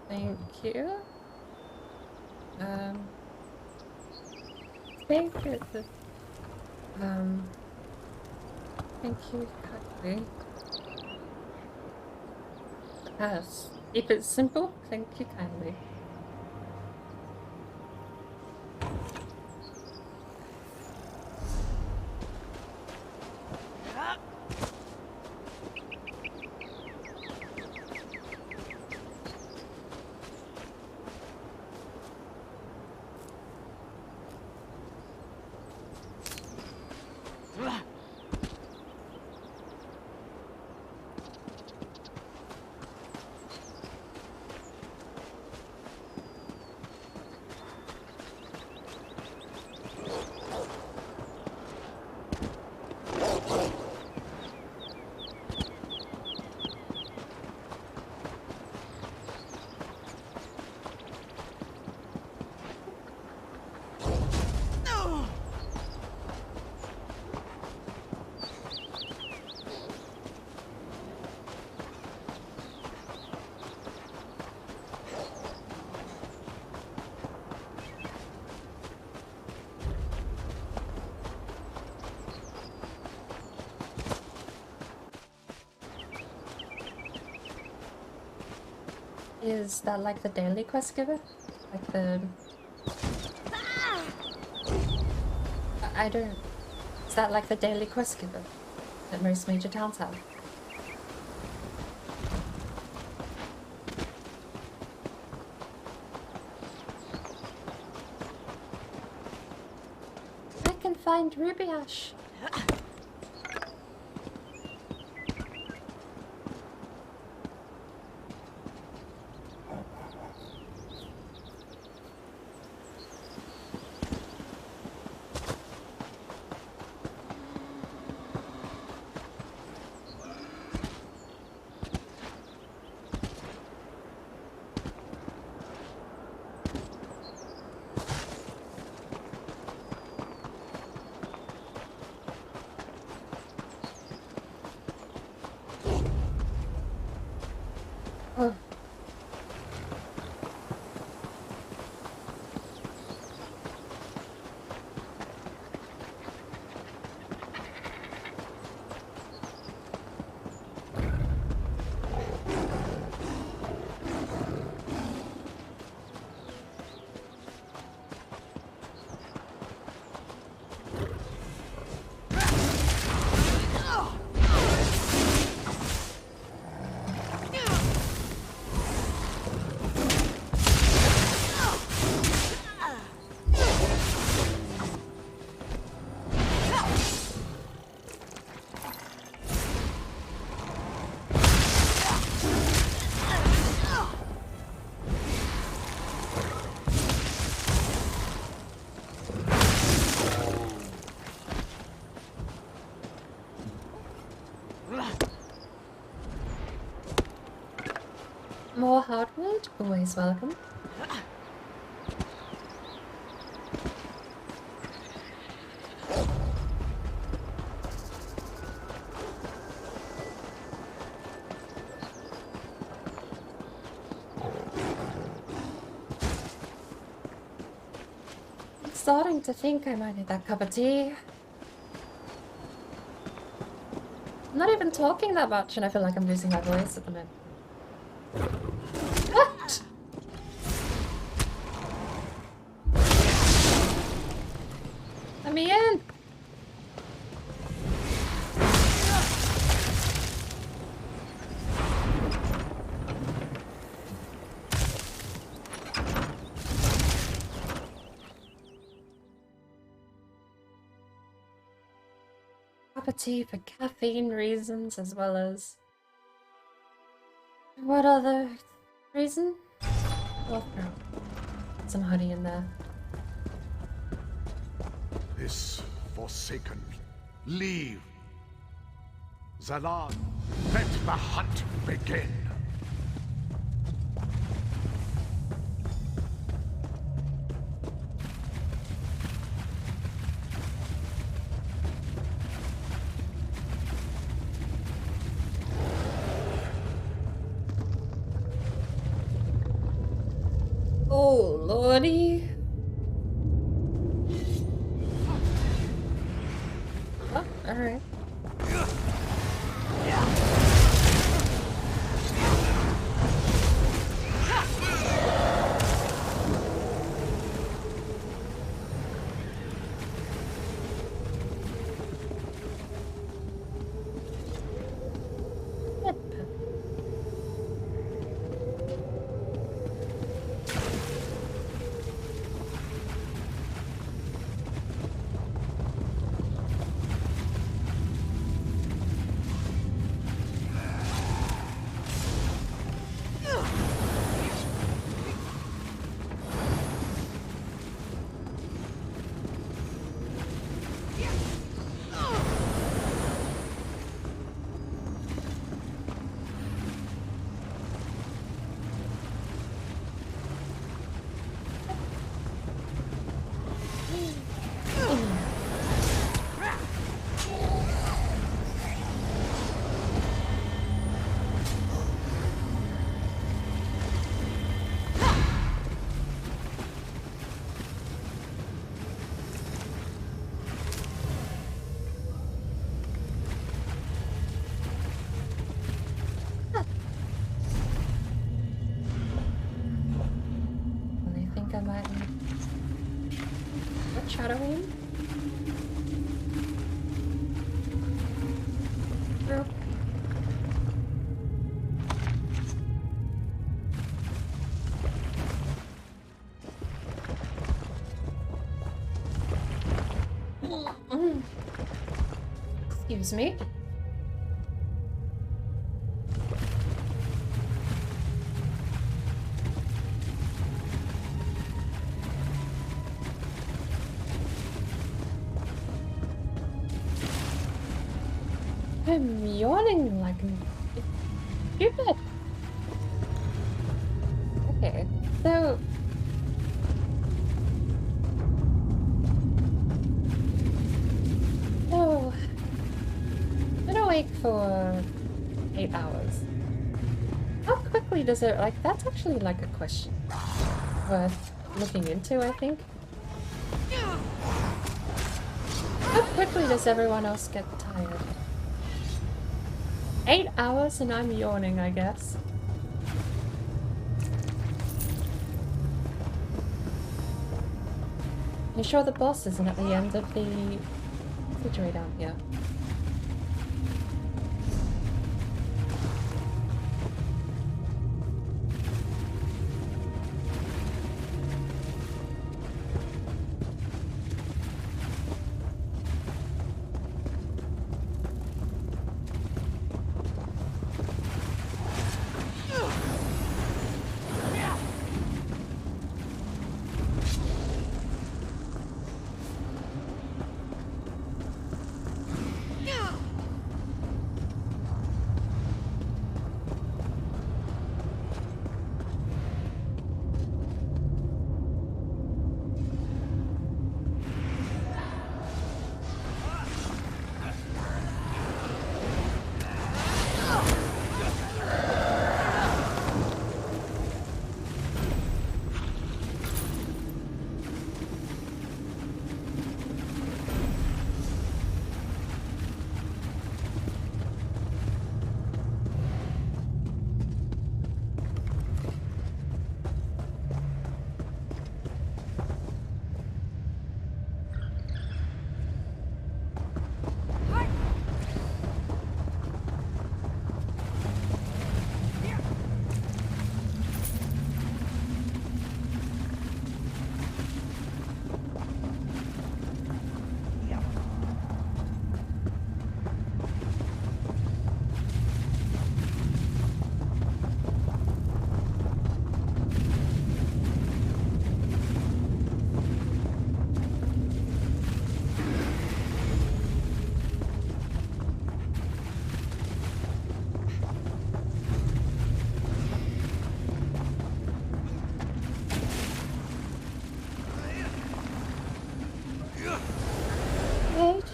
Thank you. Thank you. Thank you kindly. Keep it simple. Thank you kindly. Is that like the daily quest giver? Like the... I don't... Is that like the daily quest giver that most major towns have? I can find Ruby Ash. More hardwood, always welcome. I'm starting to think I might need that cup of tea. I'm not even talking that much and I feel like I'm losing my voice at the moment. What? Let me in! Cup of tea for caffeine reasons as well as... What other reason? Well, some honey in there. This forsaken. Leave. Zalan, let the hunt begin. Oh, lordy. Oh, alright. I might need foreshadowing. True. Excuse me. I'm yawning like stupid. Okay, so I've been awake for 8 hours. How quickly does it, like, that's actually like a question worth looking into, I think. How quickly does everyone else get tired? 8 hours and I'm yawning, I guess. You sure the boss isn't at the end of the passageway down here?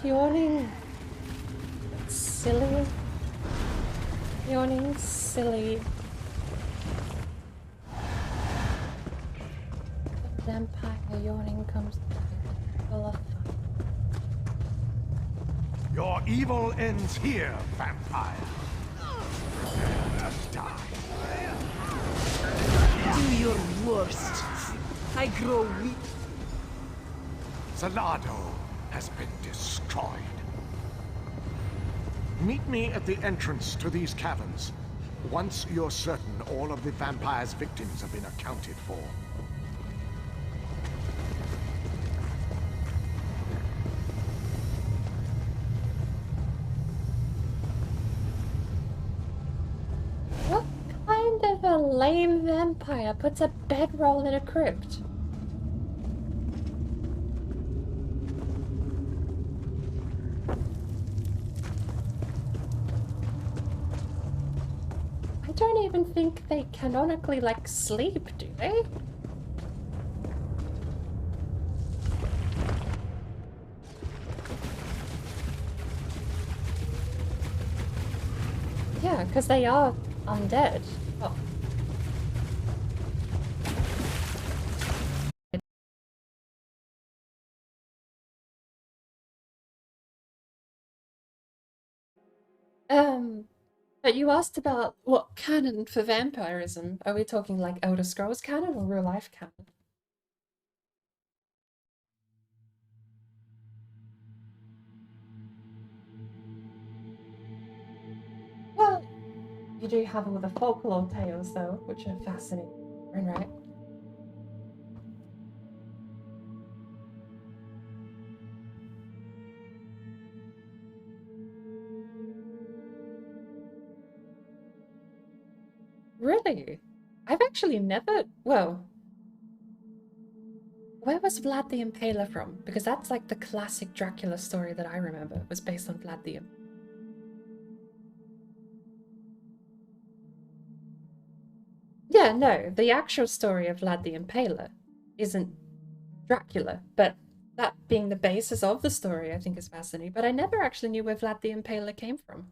yawning. It's silly. Yawning, silly. The vampire yawning comes full of fun. Your evil ends here, vampire. Just die. Do your worst. I grow weak. Salado has been destroyed. Meet me at the entrance to these caverns, once you're certain all of the vampire's victims have been accounted for. What kind of a lame vampire puts a bedroll in a crypt? I don't even think they canonically, like, sleep, do they? Yeah, because they are undead. Oh. But you asked about what canon for vampirism. Are we talking like Elder Scrolls canon or real life canon? Well, you do have all the folklore tales though, which are fascinating, right? Really? I've actually never, well, where was Vlad the Impaler from? Because that's like the classic Dracula story that I remember was based on Vlad the Impaler. Yeah, no, the actual story of Vlad the Impaler isn't Dracula, but that being the basis of the story I think is fascinating, but I never actually knew where Vlad the Impaler came from.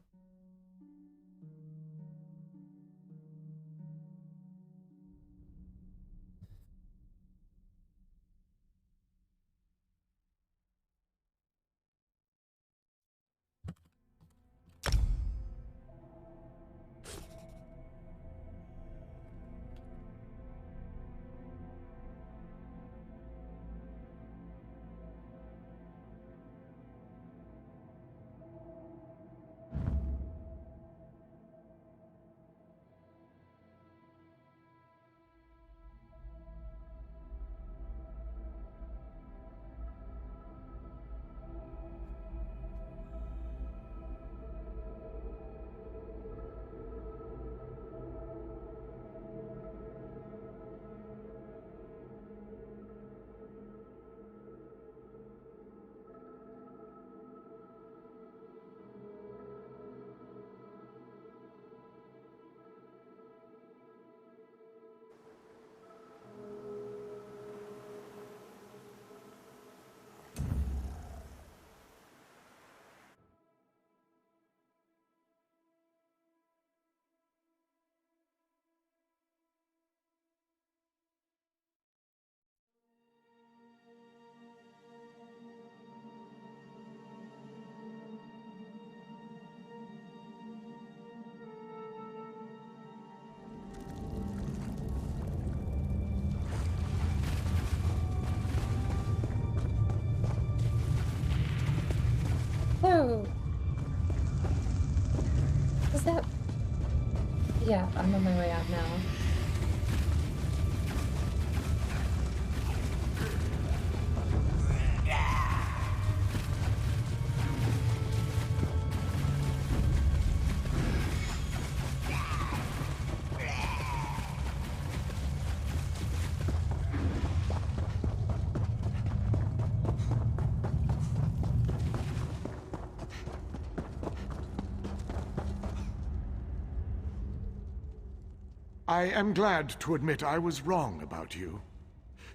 So, is that... Yeah, I'm on my way out now. I am glad to admit I was wrong about you.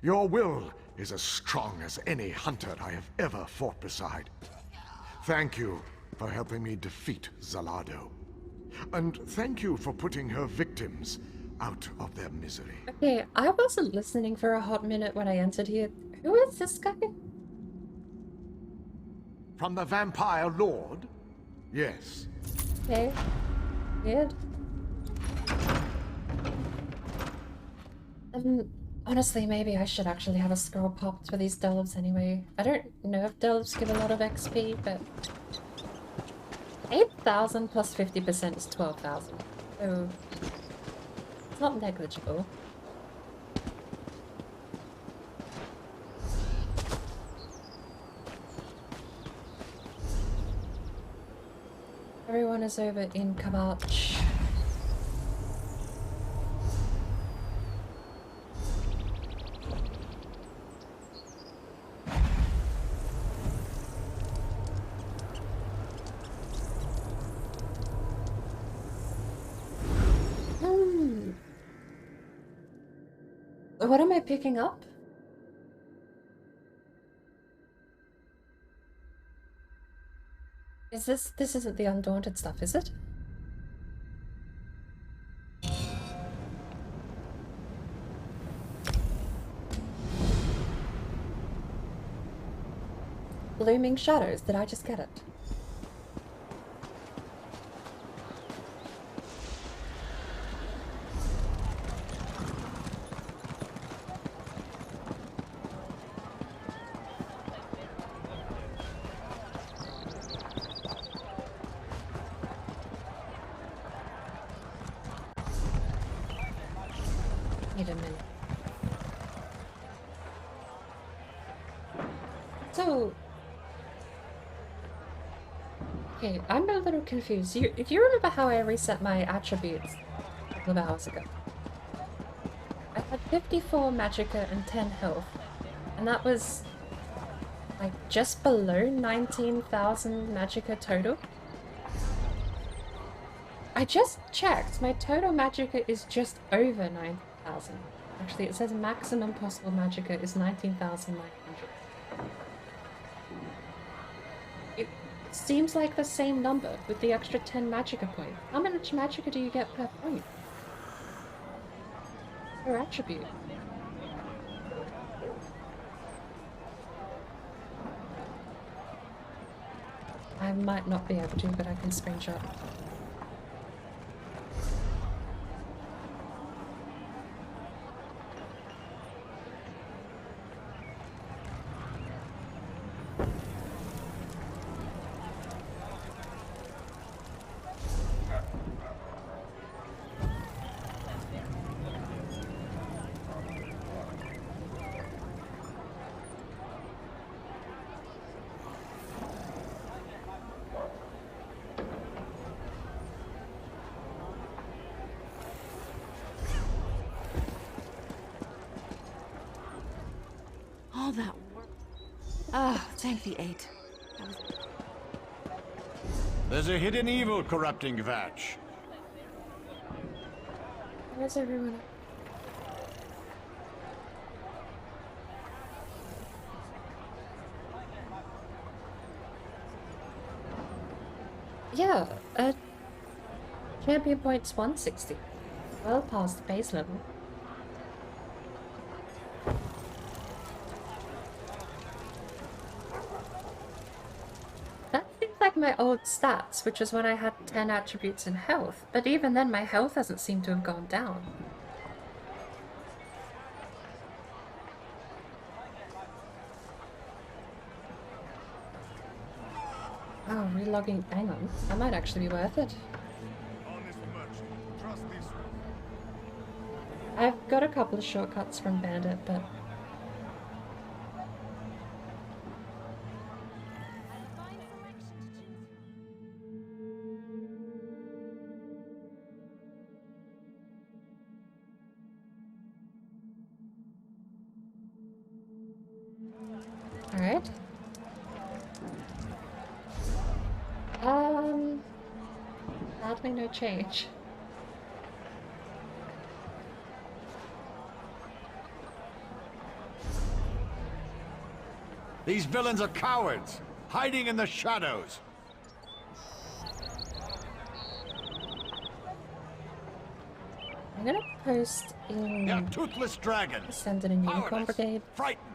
Your will is as strong as any hunter I have ever fought beside. Thank you for helping me defeat Zalado. And thank you for putting her victims out of their misery. Okay, I wasn't listening for a hot minute when I entered here. Who is this guy? From the Vampire Lord? Yes. Okay. Weird. Honestly, maybe I should actually have a scroll popped for these delves anyway. I don't know if delves give a lot of XP, but 8,000 plus 50% is 12,000. So it's not negligible. Everyone is over in KHAJIIT. What am I picking up? Is this isn't the Undaunted stuff, is it? Looming Shadows, did I just get it? Wait a minute. So... Okay, I'm a little confused. Do you remember how I reset my attributes a couple of hours ago? I had 54 magicka and 10 health, and that was like just below 19,000 magicka total. I just checked, my total magicka is just over 9,000. Actually, it says maximum possible magicka is 19,900. Seems like the same number with the extra 10 magicka point. How much magicka do you get per point? Per attribute. I might not be able to, but I can screenshot. All that work. Ah, thank the 8. There's a hidden evil corrupting Vatch. Where's everyone? Yeah, champion points 160. Well past the base level. That seems like my old stats, which was when I had 10 attributes in health, but even then my health hasn't seemed to have gone down. Oh, relogging, hang on, that might actually be worth it. I've got a couple of shortcuts from Bandit, but... Alright. Sadly no change. These villains are cowards. hiding in the shadows. I'm gonna post in... They're toothless dragons. Send in a unicorn brigade. Frightened.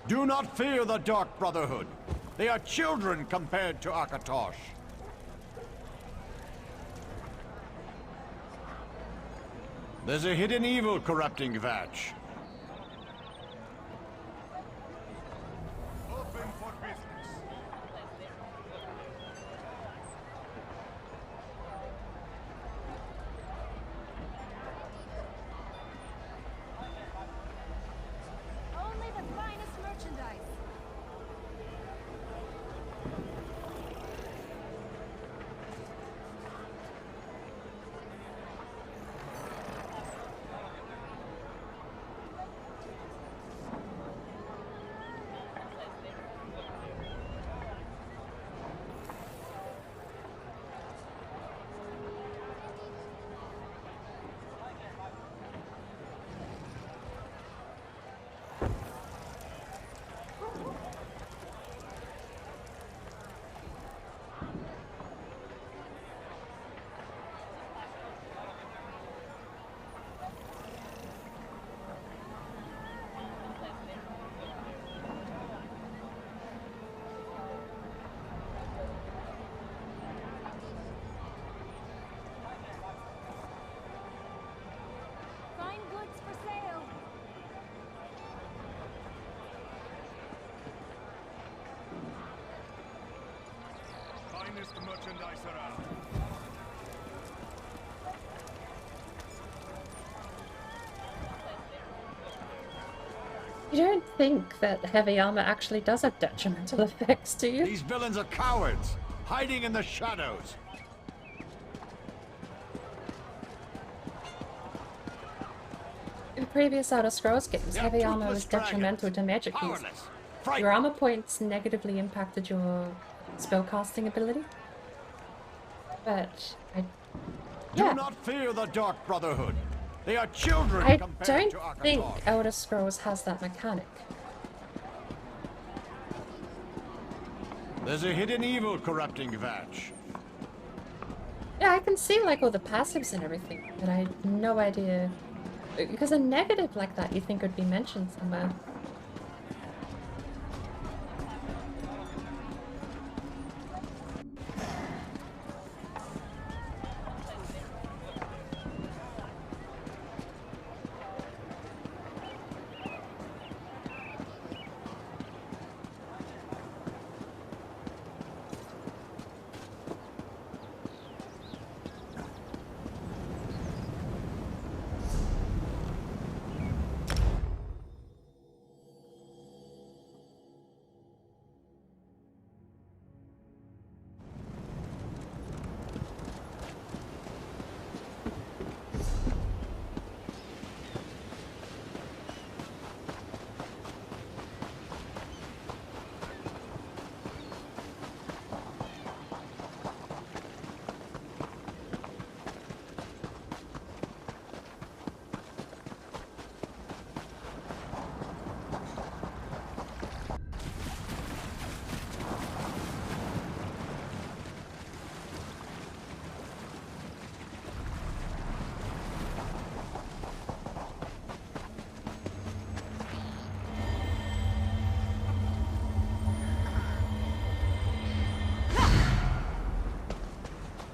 Do not fear the Dark Brotherhood. They are children compared to Akatosh. There's a hidden evil corrupting Vatch. Open for business. Only the finest merchandise. Fine goods for sale. Finest merchandise around. You don't think that heavy armor actually does have detrimental effects, do you? These villains are cowards, hiding in the shadows. In previous Elder Scrolls games, They're heavy armor toothless was detrimental to magic use. Powerless. Your armor points negatively impacted your spellcasting ability. But Do not fear the Dark Brotherhood. They are children I compared don't to Akatosh. think Elder Scrolls has that mechanic. There's a hidden evil corrupting Vatch. Yeah, I can see like all the passives and everything, but I had no idea. Because a negative like that you think would be mentioned somewhere.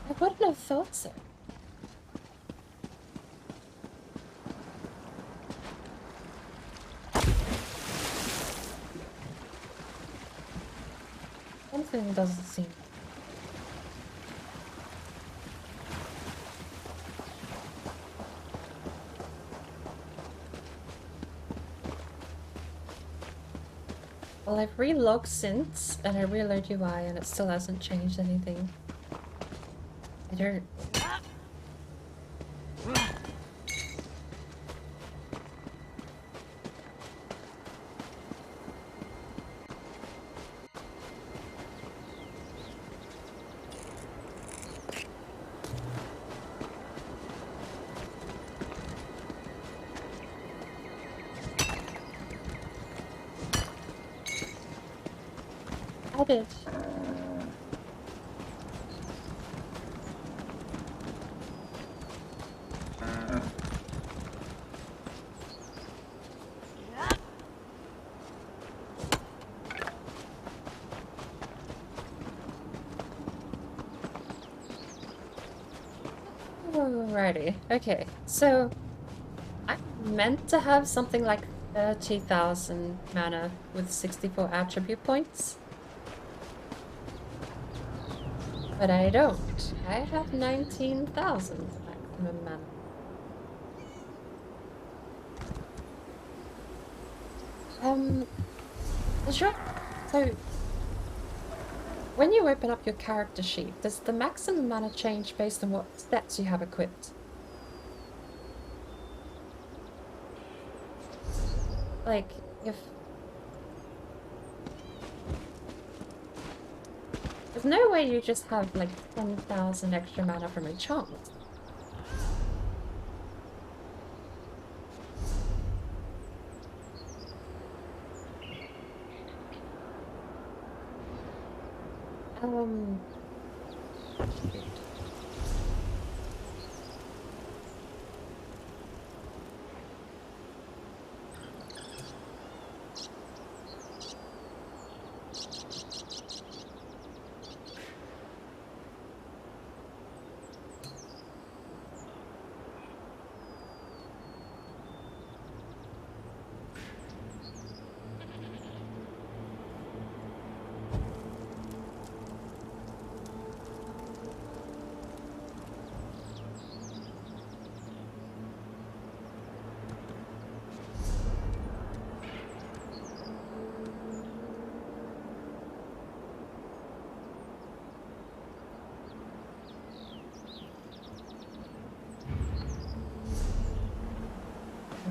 I wouldn't have thought so. Something doesn't seem. Well, I've relogged since, and I reload UI, and it still hasn't changed anything. I don't... did. Alrighty, okay, so I'm meant to have something like 30,000 mana with 64 attribute points. But I don't. I have 19,000 maximum mana. Sure. So, when you open up your character sheet, does the maximum mana change based on what stats you have equipped? Like, if... There's no way you just have, like, 10,000 extra mana from enchantment.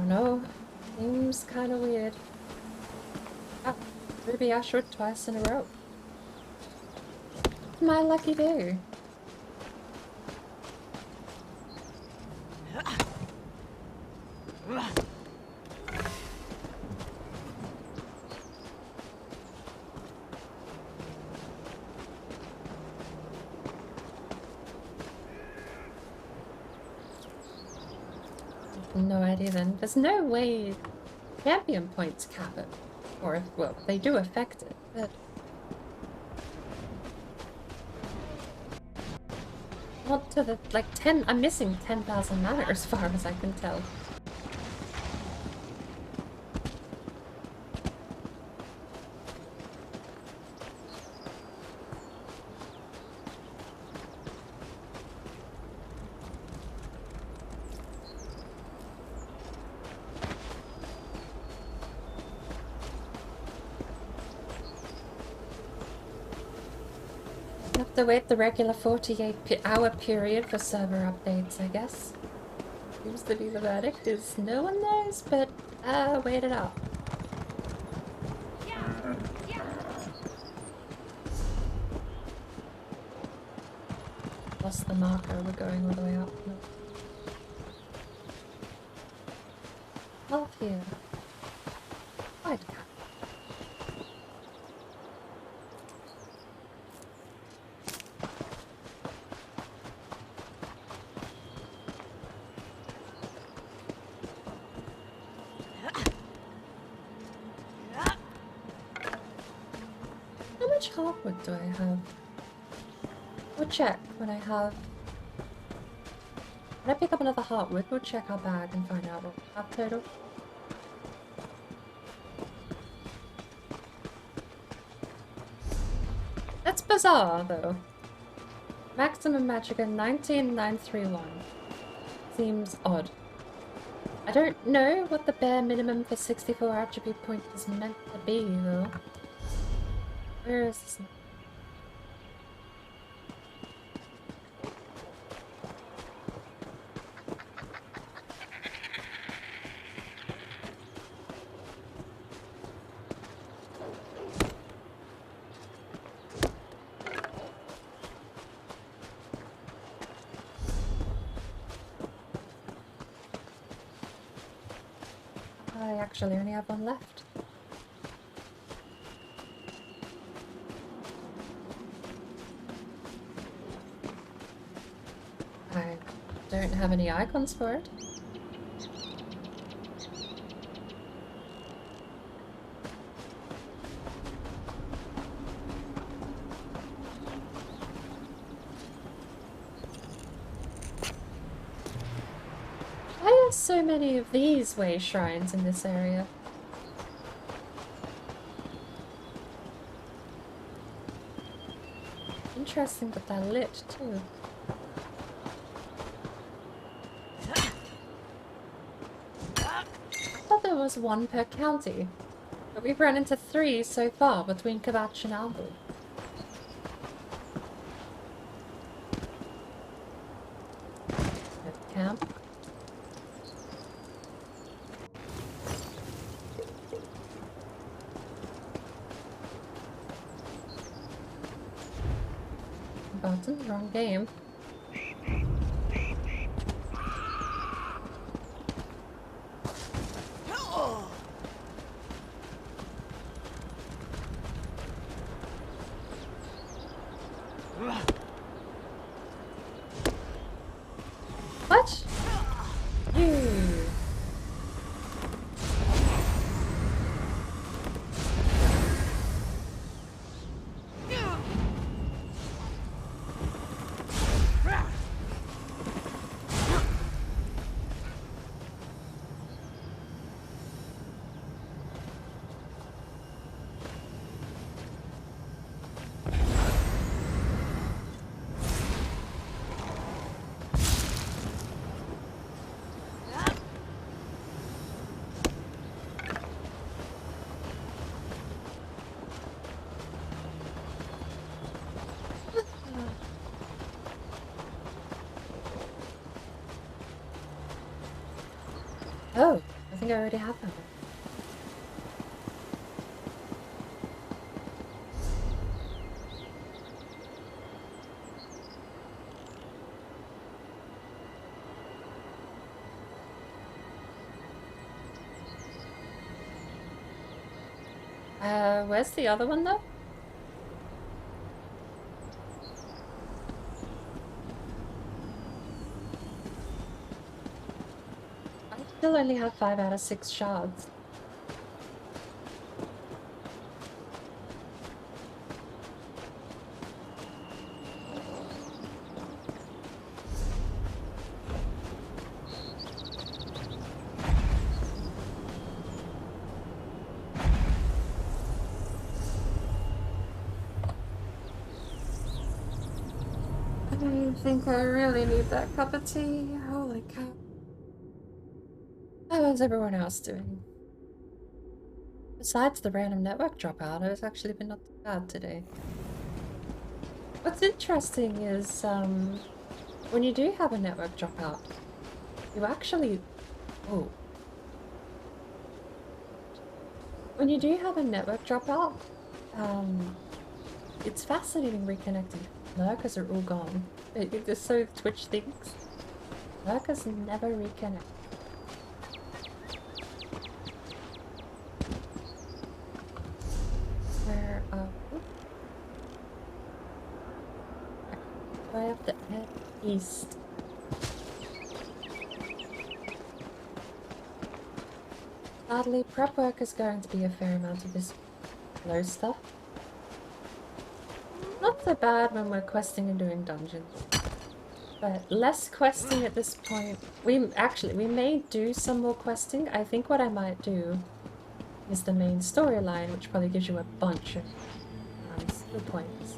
No, seems kind of weird. Ah, Ruby Ashwood twice in a row. My lucky day. No idea then. There's no way champion points cap it. Or if, well, they do affect it, but... Not to the, like, 10... I'm missing 10,000 mana as far as I can tell. To wait the regular 48-hour period for server updates, I guess. Seems to be the verdict, is no one knows, but wait it out. Lost the marker, we're going all the way up. Half here. White cat. What do I have? We'll check when I have... When I pick up another heartwood, we'll check our bag and find out what we have total. That's bizarre, though. Maximum Magicka 19931. Seems odd. I don't know what the bare minimum for 64 attribute points is meant to be, though. Where is this? I actually only have one left. Don't have any icons for it. Why are so many of these way shrines in this area? Interesting that they're lit too. I thought there was one per county, but we've run into 3 so far between KHAJIIT and Albu. Camp. Button, wrong game. What? You. Oh, I think I already have that one. Where's the other one though? I still only have 5 out of 6 shards. I think I really need that cup of tea. Holy cow. How is everyone else doing? Besides the random network dropout, it's actually been not too bad today. What's interesting is, when you do have a network dropout, you actually... Oh. When you do have a network dropout, it's fascinating reconnecting. Lurkers are all gone. It's so Twitch thinks. Lurkers never reconnect. Where do I have to head east? Sadly, prep work is going to be a fair amount of this low stuff. Not so bad when we're questing and doing dungeons, but less questing at this point. We may do some more questing. I think what I might do is the main storyline, which probably gives you a bunch of skill points.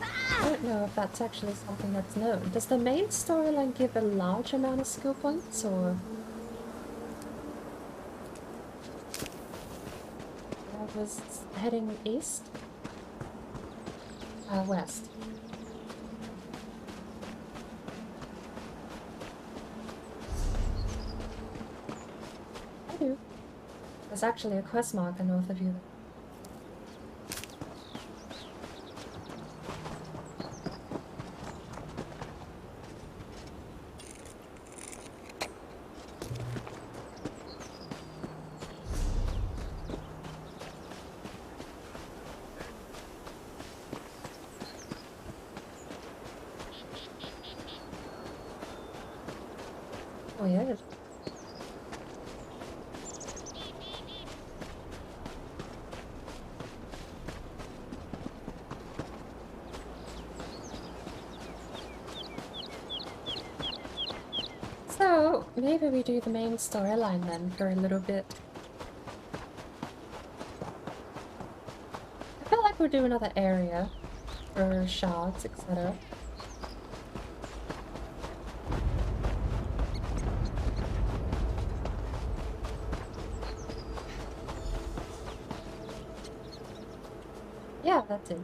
I don't know if that's actually something that's known. Does the main storyline give a large amount of skill points, or... I was heading east? West. I do. There's actually a quest marker north of you. Weird. So, maybe we do the main storyline then for a little bit. I feel like we'll do another area for shards, etc. Yeah, that's it.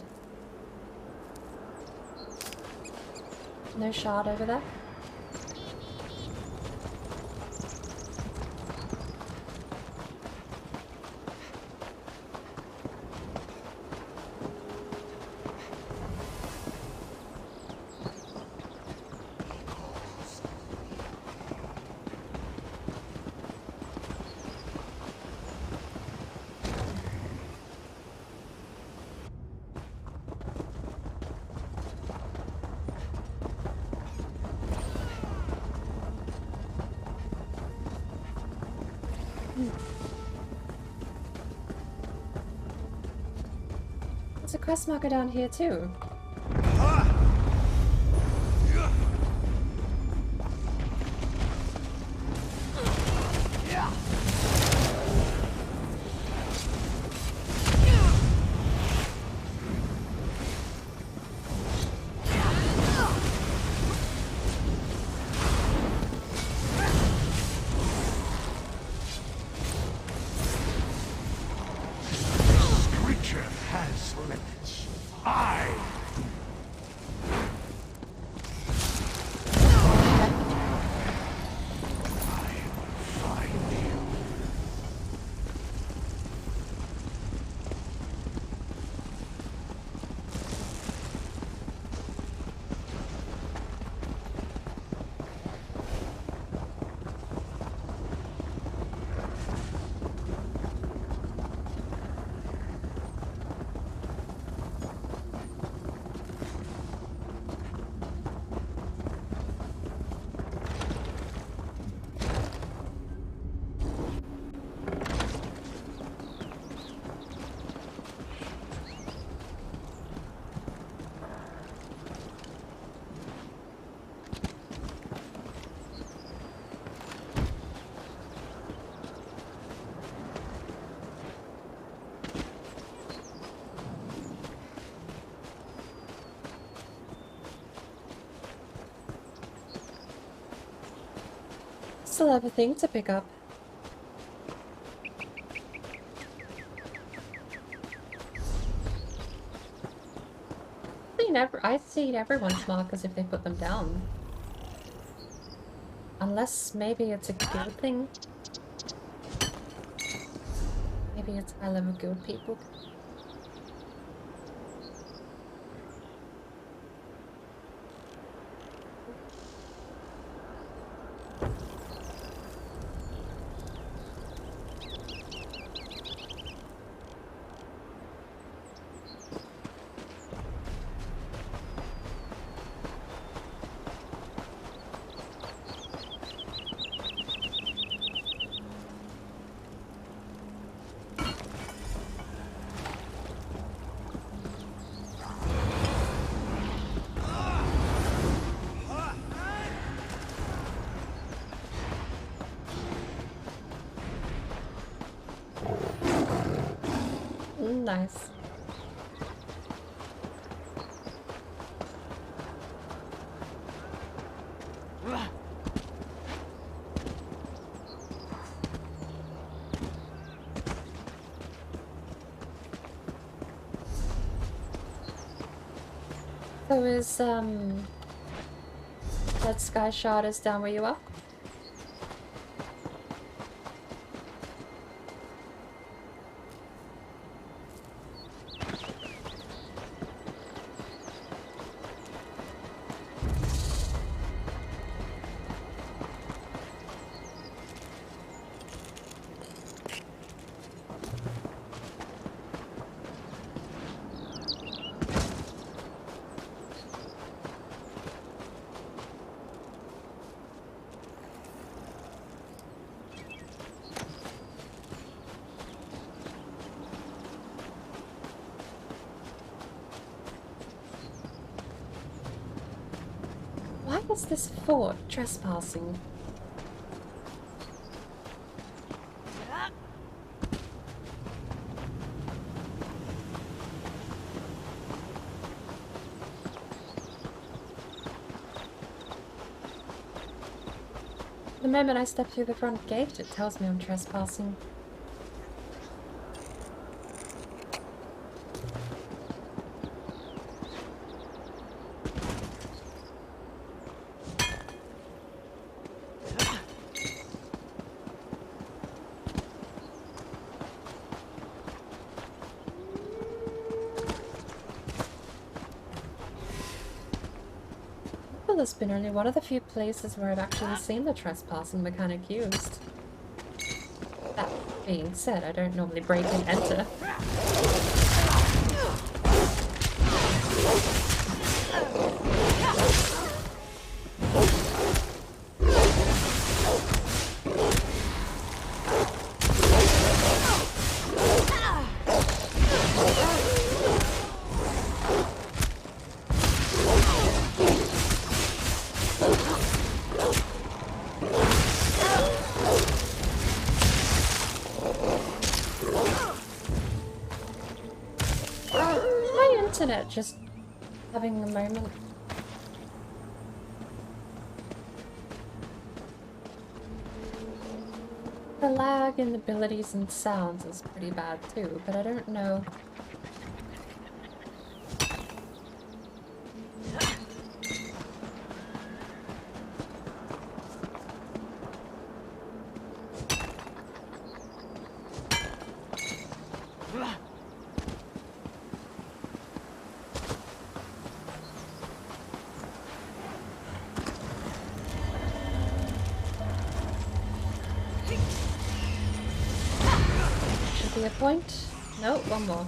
No shard over there? There's a quest marker down here too. Still have a thing to pick up. I see everyone's markers if they put them down. Unless maybe it's a guild thing. Maybe it's high level guild people. Nice. So is that sky shard is down where you are? was this fort trespassing? The moment I step through the front gate, it tells me I'm trespassing. It's been only one of the few places where I've actually seen the trespassing mechanic used. That being said, I don't normally break and enter. Internet just having a moment. The lag in abilities and sounds is pretty bad too, but I don't know. A point? No, one more.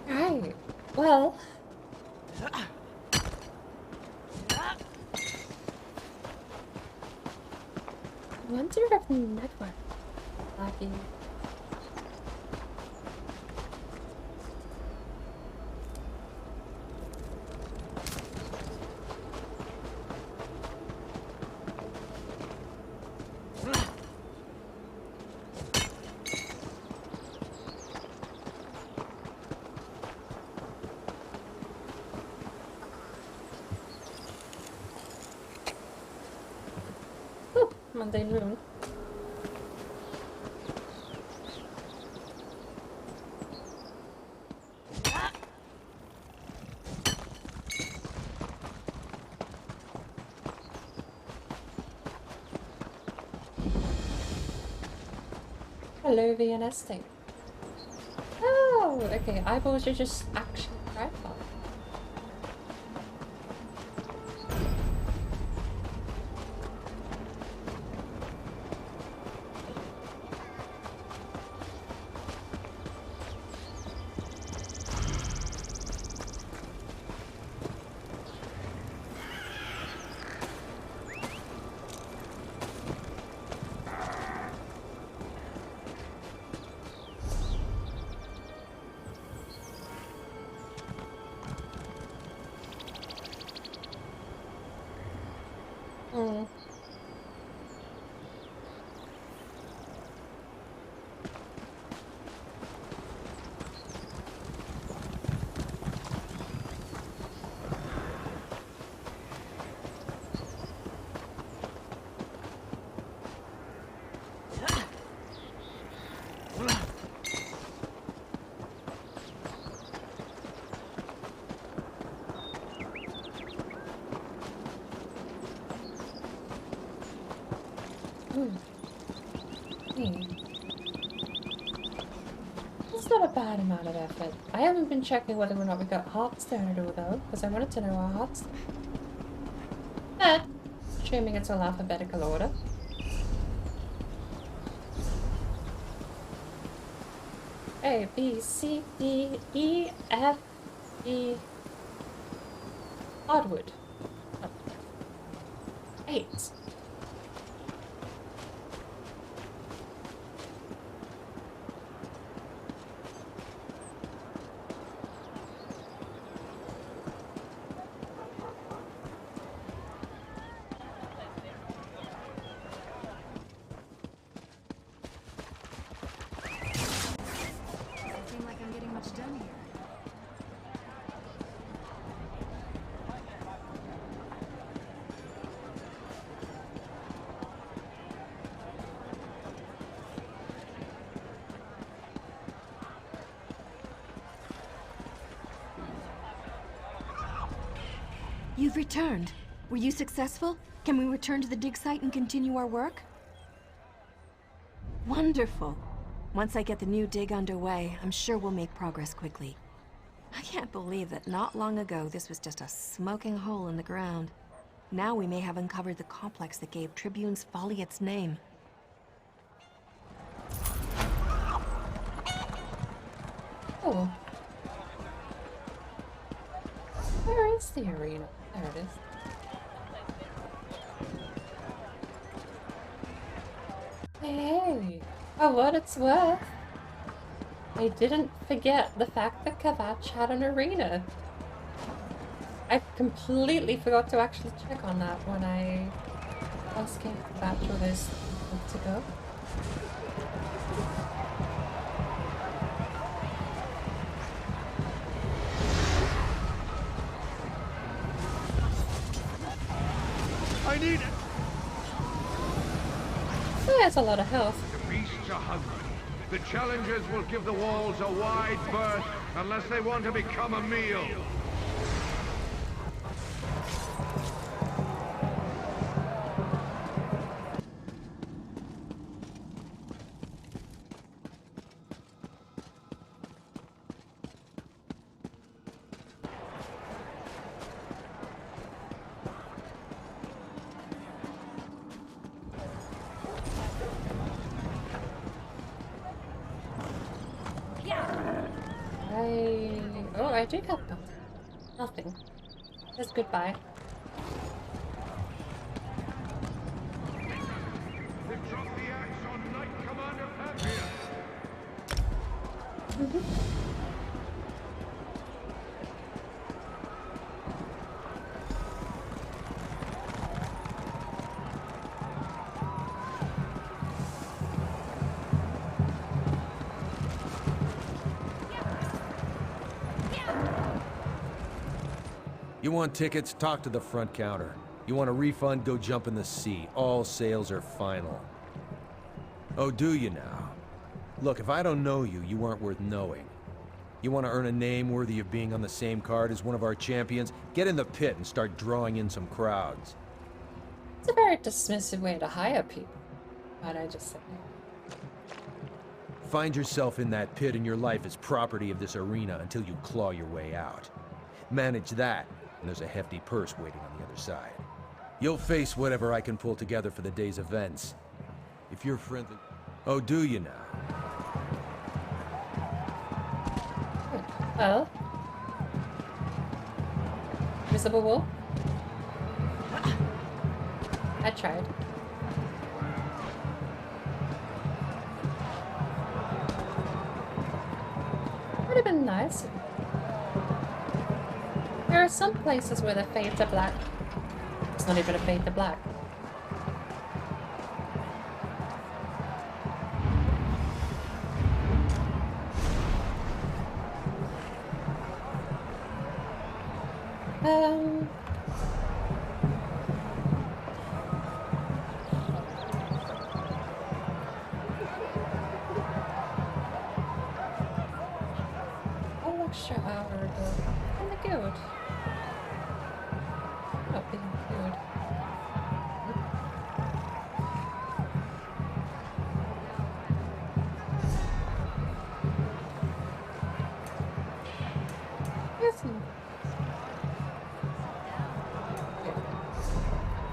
Right. Well. I wonder if the network lagging. Oh, mundane room. Hello, VNS thing. Oh, okay. Eyeballs are just actually tripod. It's not a bad amount of effort. I haven't been checking whether or not we got Hearthstone at all though, because I wanted to know our Hearthstone. But, assuming it's all alphabetical order. A, B, C, D, E, F, E. Hardwood. 8. Doesn't seem like I'm getting much done here. You've returned. Were you successful? Can we return to the dig site and continue our work? Wonderful. Once I get the new dig underway, I'm sure we'll make progress quickly. I can't believe that not long ago this was just a smoking hole in the ground. Now we may have uncovered the complex that gave Tribune's folly its name. Oh. Where is the arena? There it is. Hey, for what it's worth, I didn't forget the fact that KHAJIIT had an arena. I completely forgot to actually check on that when I last came to KHAJIIT all those months ago. I need it! There's a lot of health. The beasts are hungry. The challengers will give the walls a wide berth unless they want to become a meal. I do have nothing. Just goodbye. They dropped the axe on Knight Commander Patria. You want tickets? Talk to the front counter. You want a refund? Go jump in the sea. All sales are final. Oh, do you now? Look, if I don't know you, you aren't worth knowing. You want to earn a name worthy of being on the same card as one of our champions? Get in the pit and start drawing in some crowds. It's a very dismissive way to hire people, might I just say. Find yourself in that pit and your life is property of this arena until you claw your way out. Manage that, and there's a hefty purse waiting on the other side. You'll face whatever I can pull together for the day's events. If you're friendly... Oh, do you now? Well... Visible wall? I tried. Would have been nice. There are some places where the fades are black. It's not even a fade to black. Oh, extra hour ago. And the guild. Not being good.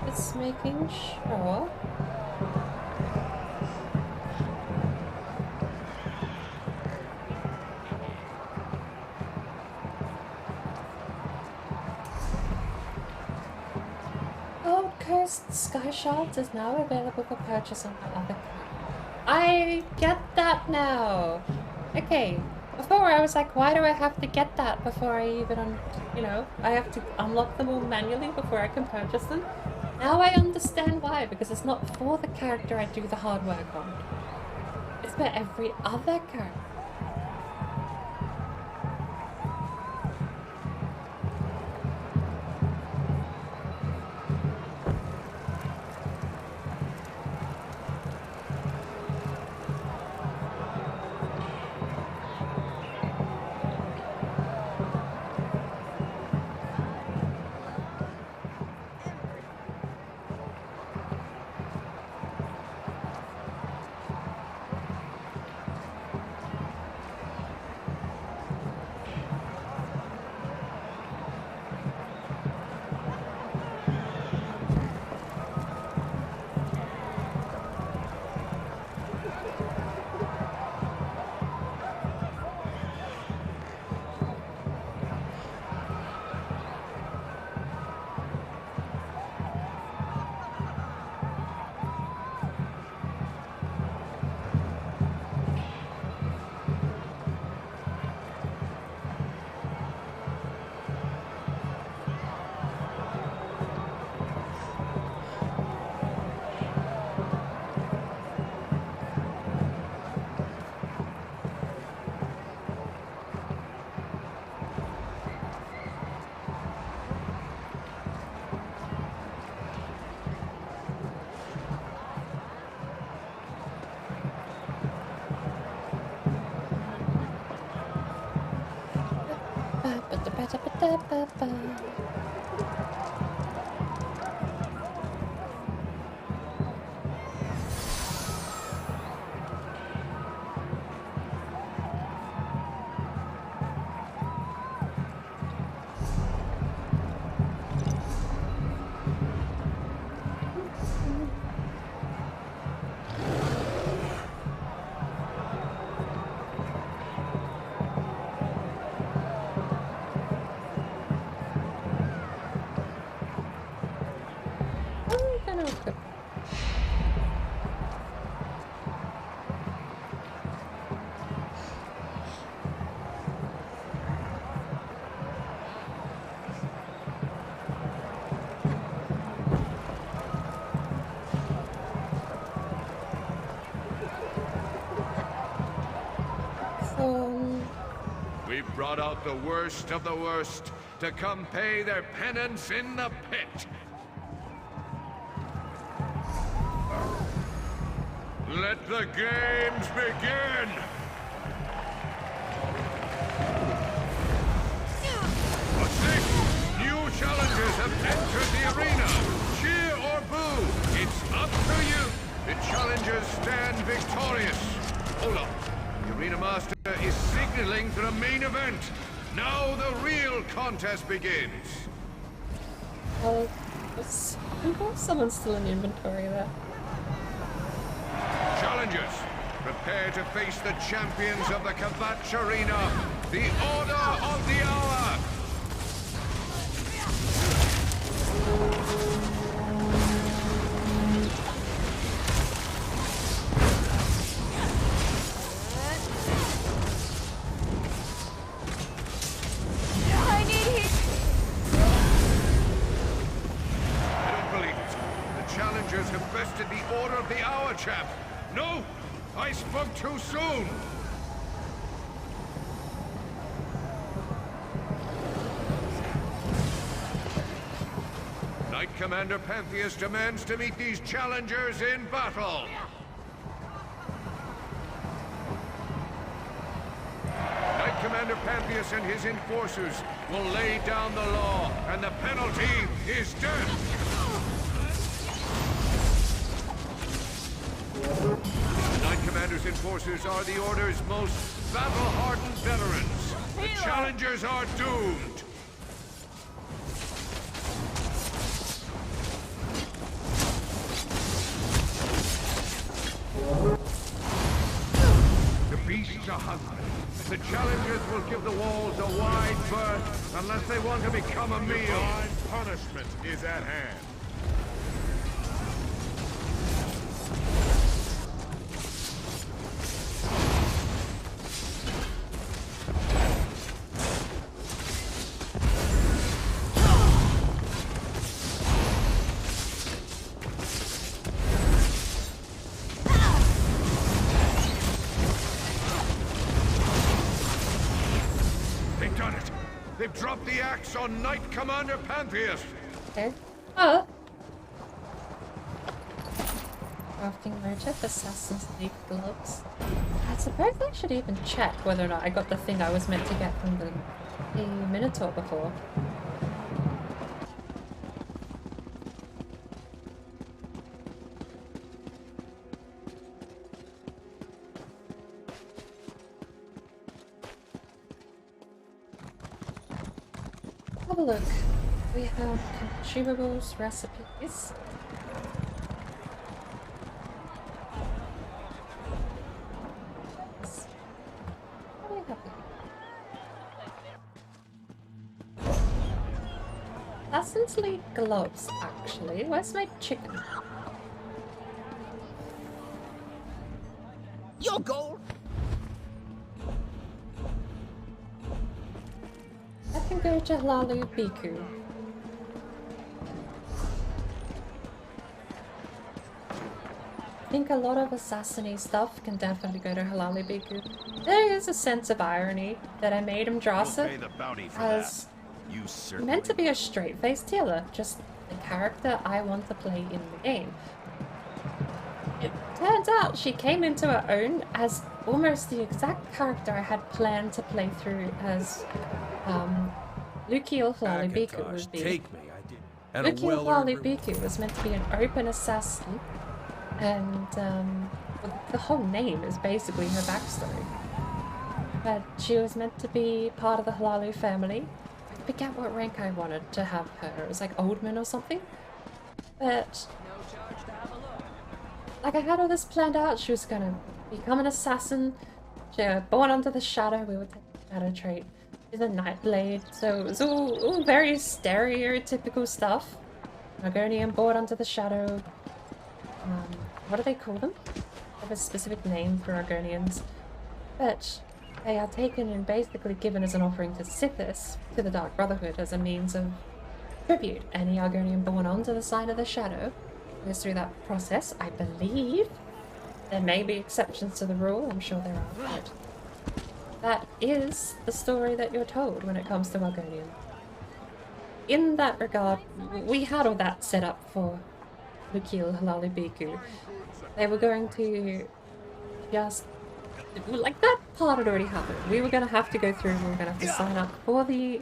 It's making sure. Forest Sky Shards is now available for purchase on my other card. I get that now! Okay, before I was like, why do I have to get that before I even, you know, I have to unlock them all manually before I can purchase them? Now I understand why, because it's not for the character I do the hard work on. It's for every other character. We've brought out the worst of the worst to come pay their penance in the pit. Let the games begin! What's this? New challengers have entered the arena. Cheer or boo, it's up to you. The challengers stand victorious. Hold up. The arena master is signaling for a main event. Now the real contest begins. Oh, someone's still in the inventory there. Challengers, prepare to face the champions of the KHAJIIT arena, the Order of the Hour. Have bested the Order of the Hour, chap. No, I spoke too soon. Knight Commander Pantheus demands to meet these challengers in battle. Knight Commander Pantheus and his enforcers will lay down the law, and the penalty is death. The Knight Commander's enforcers are the Order's most battle-hardened veterans. The challengers are doomed. The beasts are hungry. The challengers will give the walls a wide berth unless they want to become a meal. Divine punishment is at hand. We've dropped the axe on Knight Commander Pantheus. Okay. Oh! Crafting motive, Assassin's League gloves. I suppose I should even check whether or not I got the thing I was meant to get from the Minotaur before. Have a look. We have consumables, recipes. What do we have here? Assassin's League gloves, actually. Where's my chicken? Your goal. I can go to Hlalu Biku. I think a lot of assassin-y stuff can definitely go to Hlalu Biku. There is a sense of irony that I made him Drasa as meant to be a straight-faced healer, just the character I want to play in the game. It turns out she came into her own as almost the exact character I had planned to play through as Lukiel Hlalu Biku would be. Take me, I did. Lukiel Hlalu Biku was meant to be an open assassin, and the whole name is basically her backstory. But she was meant to be part of the Hlalu family. I forget what rank I wanted to have her. It was like Oldman or something. But like I had all this planned out. She was gonna become an assassin. She was born under the shadow. We would take the shadow trait. She's a Nightblade, so it was all very stereotypical stuff. Argonian born under the shadow. What do they call them? They have a specific name for Argonians. But they are taken and basically given as an offering to Sithis, to the Dark Brotherhood, as a means of tribute. Any Argonian born onto the side of the shadow goes through that process, I believe. There may be exceptions to the rule, I'm sure there are, but that is the story that you're told when it comes to Argonian. In that regard, we had all that set up for Lukiel Hlalu Biku. They were going to just... like, that part had already happened. We were going to have to go through, we were going to have to sign up for the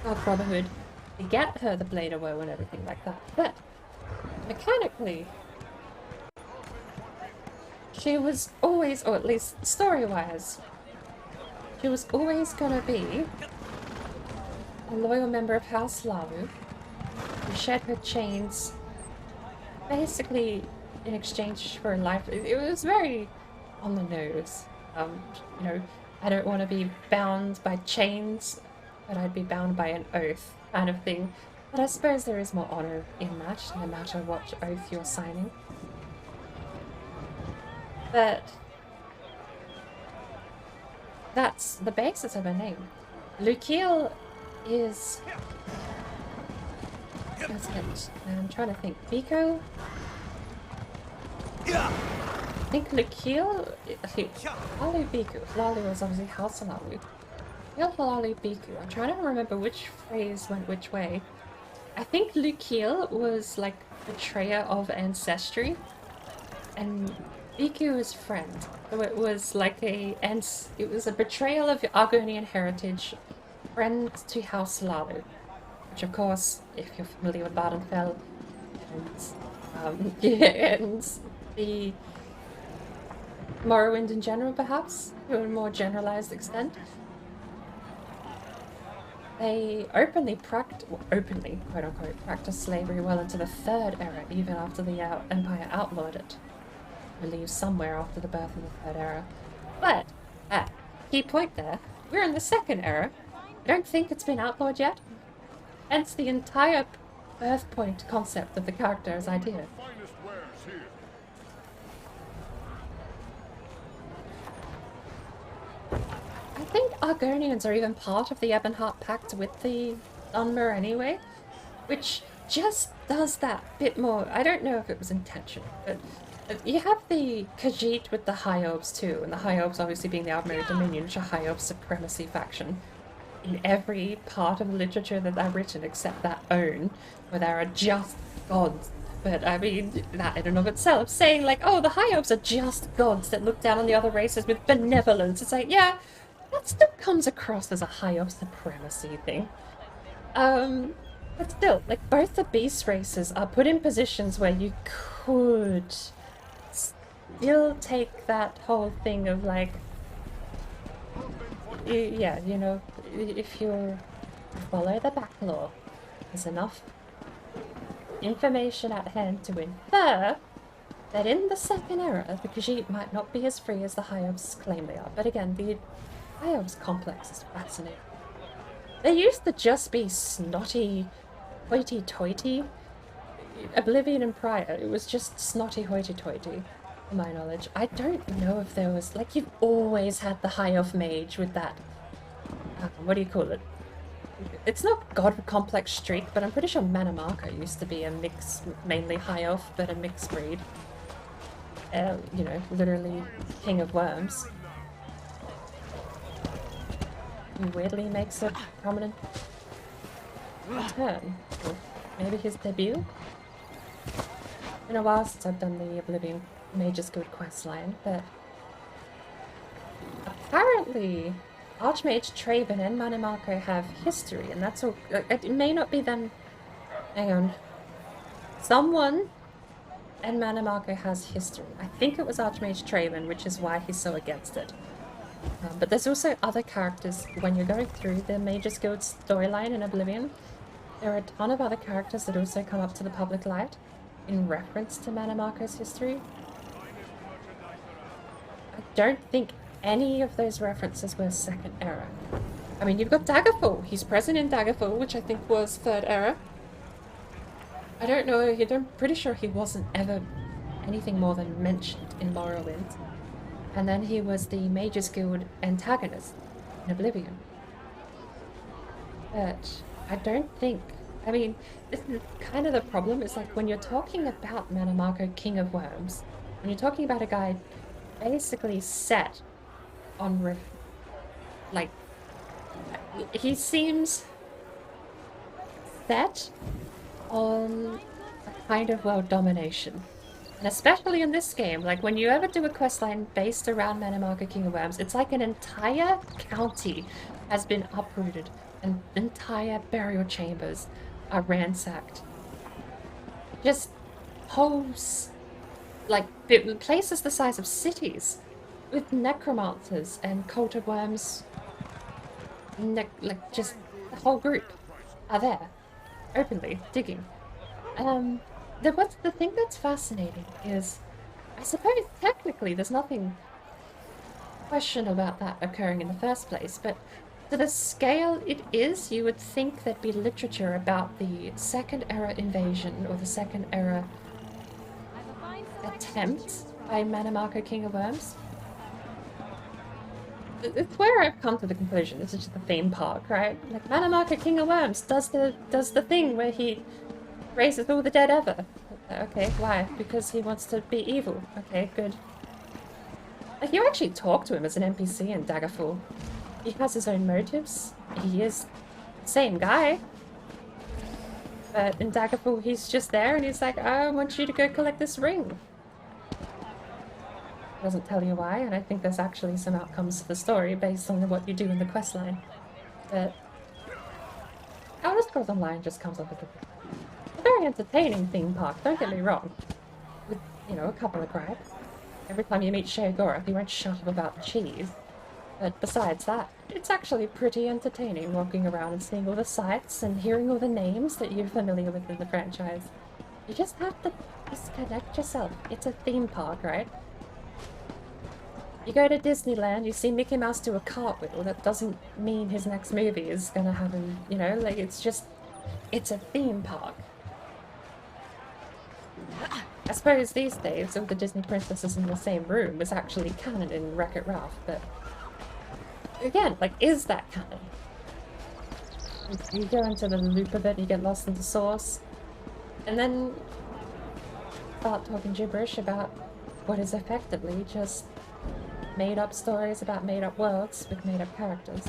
Dark Brotherhood to get her the Blade of Woe and everything like that. But, mechanically, she was always, or at least story-wise, she was always going to be a loyal member of House Hlalu who shed her chains basically in exchange for life. It was very on the nose. You know, I don't want to be bound by chains, but I'd be bound by an oath kind of thing. But I suppose there is more honor in that, no matter what oath you're signing. But that's the basis of her name. Lukiel is... I'm trying to think. Biko? I think Lukiel... Hlalu Biku. Hlalu was obviously House Hlalu. Hlalu Biku. I'm trying to remember which phrase went which way. I think Lukiel was like betrayer of ancestry, and Biku is friend. So it was like it was a betrayal of Argonian heritage, friend to House Hlalu. Which, of course, if you're familiar with Vardenfell and the Morrowind in general, perhaps, to a more generalized extent, they openly, quote-unquote, practiced slavery well into the Third Era, even after the Empire outlawed it. I believe somewhere after the birth of the Third Era. But, key point there, we're in the Second Era. I don't think it's been outlawed yet. Hence the entire birth point concept of the character's idea. I think Argonians are even part of the Ebonheart Pact with the Dunmer anyway, which just does that bit more. I don't know if it was intentional, but you have the KHAJIIT with the High Elves too, and the High Elves obviously being the Outmarried Dominion, which are High Elf supremacy faction. in every part of literature that I've written except that own, where there are just gods. But I mean, that in and of itself, saying like, oh, the High Elves are just gods that look down on the other races with benevolence. It's like, yeah, that still comes across as a High Elf supremacy thing. But still, like, both the beast races are put in positions where you could still take that whole thing of like, yeah, you know, if you follow the back law, there's enough information at hand to infer that in the second era, the KHAJIIT might not be as free as the High Elves claim they are. But again, the High Elves complex is fascinating. They used to just be snotty, hoity-toity. Oblivion and Prior, it was just snotty hoity-toity, to my knowledge. I don't know if there was, like, you've always had the High Elf mage with that, what do you call it? It's not God complex streak, but I'm pretty sure Manamarco used to be a mix, mainly High Elf, but a mixed breed. You know, literally King of Worms. He weirdly makes a prominent return. Or maybe his debut? It's been a while since I've done the Oblivion Mage's Guild questline, but apparently Archmage Traven and Manamarco have history, and that's all. It may not be them. Hang on. Someone and Manamarco has history. I think it was Archmage Traven, which is why he's so against it. But there's also other characters. When you're going through the Mage's Guild storyline in Oblivion, there are a ton of other characters that also come up to the public light in reference to Manamarco's history. I don't think any of those references were second era. I mean, you've got Daggerfall. He's present in Daggerfall, which I think was third era. I don't know. I'm pretty sure he wasn't ever anything more than mentioned in Morrowind. And then he was the Mage's Guild antagonist in Oblivion. But I don't think... I mean, this is kind of the problem. It's like when you're talking about Manamarco, King of Worms, when you're talking about a guy basically set on... like... he seems set on a kind of world domination. And especially in this game, like when you ever do a questline based around Manamarco, King of Worms, it's like an entire county has been uprooted and entire burial chambers are ransacked. Just whole, like, places the size of cities with necromancers and cult of worms, like just the whole group are there, openly digging. The thing that's fascinating is, I suppose technically there's nothing questionable about that occurring in the first place, but to the scale it is, you would think there'd be literature about the second era invasion or the second era attempt by Manamarco, King of Worms. It's where I've come to the conclusion. This is just a theme park, right? Like Manamarco, King of Worms does the thing where he raises all the dead ever. Okay, why? Because he wants to be evil. Okay, good. Like, you actually talk to him as an NPC in Daggerfall. He has his own motives. He is the same guy. But in Daggerfall, he's just there and he's like, I want you to go collect this ring. Doesn't tell you why, and I think there's actually some outcomes to the story based on what you do in the questline. But Elder Scrolls Online just comes up with a very entertaining theme park, don't get me wrong. With, you know, a couple of gripes. Every time you meet Sheogorath, he won't shut up about cheese. But besides that, it's actually pretty entertaining walking around and seeing all the sights and hearing all the names that you're familiar with in the franchise. You just have to disconnect yourself. It's a theme park, right? You go to Disneyland, you see Mickey Mouse do a cartwheel, that doesn't mean his next movie is gonna have him, you know, like, it's just, it's a theme park. I suppose these days, all the Disney princesses in the same room is actually canon in Wreck-It Ralph, but again, like, is that canon? You go into the loop of it, you get lost in the source, and then start talking gibberish about what is effectively just made-up stories about made-up worlds with made-up characters.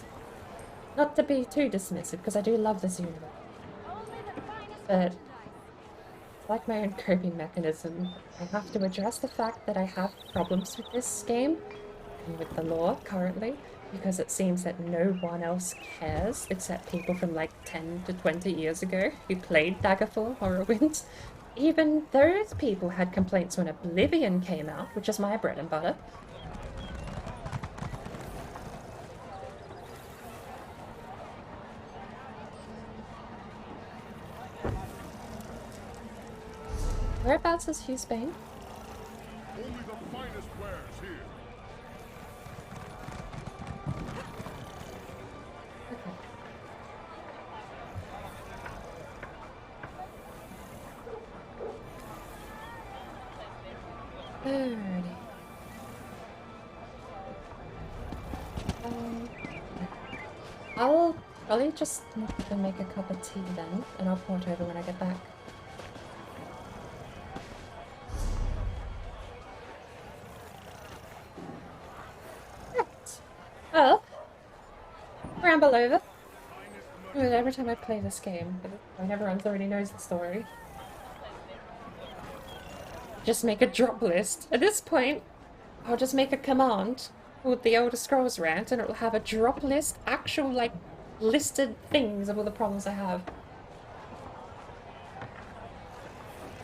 Not to be too dismissive, because I do love this universe. But it's like my own coping mechanism. I have to address the fact that I have problems with this game and with the lore currently, because it seems that no one else cares except people from like 10 to 20 years ago who played Daggerfall Morrowind. Even those people had complaints when Oblivion came out, which is my bread and butter. Whereabouts is Hugh Spain? Only the finest wares here. Alrighty. I'll probably just need to make a cup of tea then, and I'll pour it over when I get back. Right. Well, ramble over. Every time I play this game, when everyone already knows the story. Just make a drop list. At this point, I'll just make a command with the Elder Scrolls rant and it'll have a drop list, actual like listed things of all the problems I have.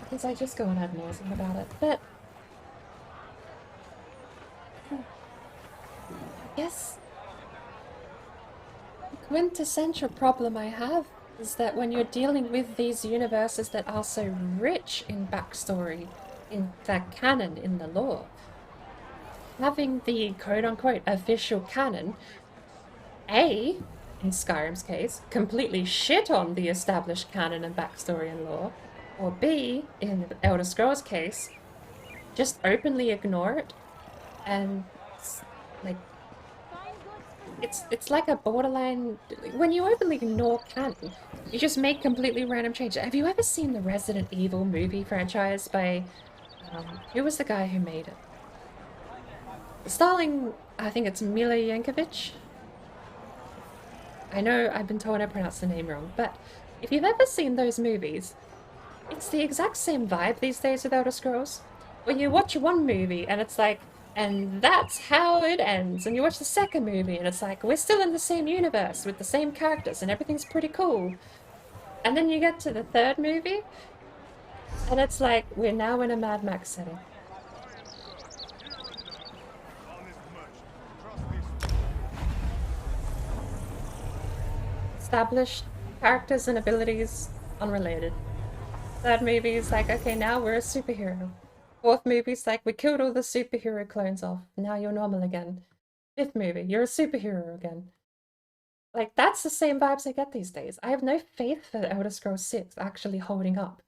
Because I just go on ad nauseam about it, but I guess the quintessential problem I have is that when you're dealing with these universes that are so rich in backstory, in the canon, in the lore, having the quote-unquote official canon, A, in Skyrim's case, completely shit on the established canon and backstory and lore, or B, in Elder Scrolls' case, just openly ignore it, and like, it's like a borderline, when you openly ignore canon, you just make completely random changes. Have you ever seen the Resident Evil movie franchise by, who was the guy who made it? Starring, I think it's Mila Yankovic. I know I've been told I pronounced the name wrong, but if you've ever seen those movies, it's the exact same vibe these days with Elder Scrolls. Where you watch one movie and it's like, and that's how it ends. And you watch the second movie and it's like, we're still in the same universe with the same characters and everything's pretty cool. And then you get to the third movie and it's like, we're now in a Mad Max setting. Established characters and abilities unrelated. Third movie is like, okay, now we're a superhero. Fourth movie's like, we killed all the superhero clones off. Now you're normal again. Fifth movie, you're a superhero again. Like, that's the same vibes I get these days. I have no faith for Elder Scrolls 6 actually holding up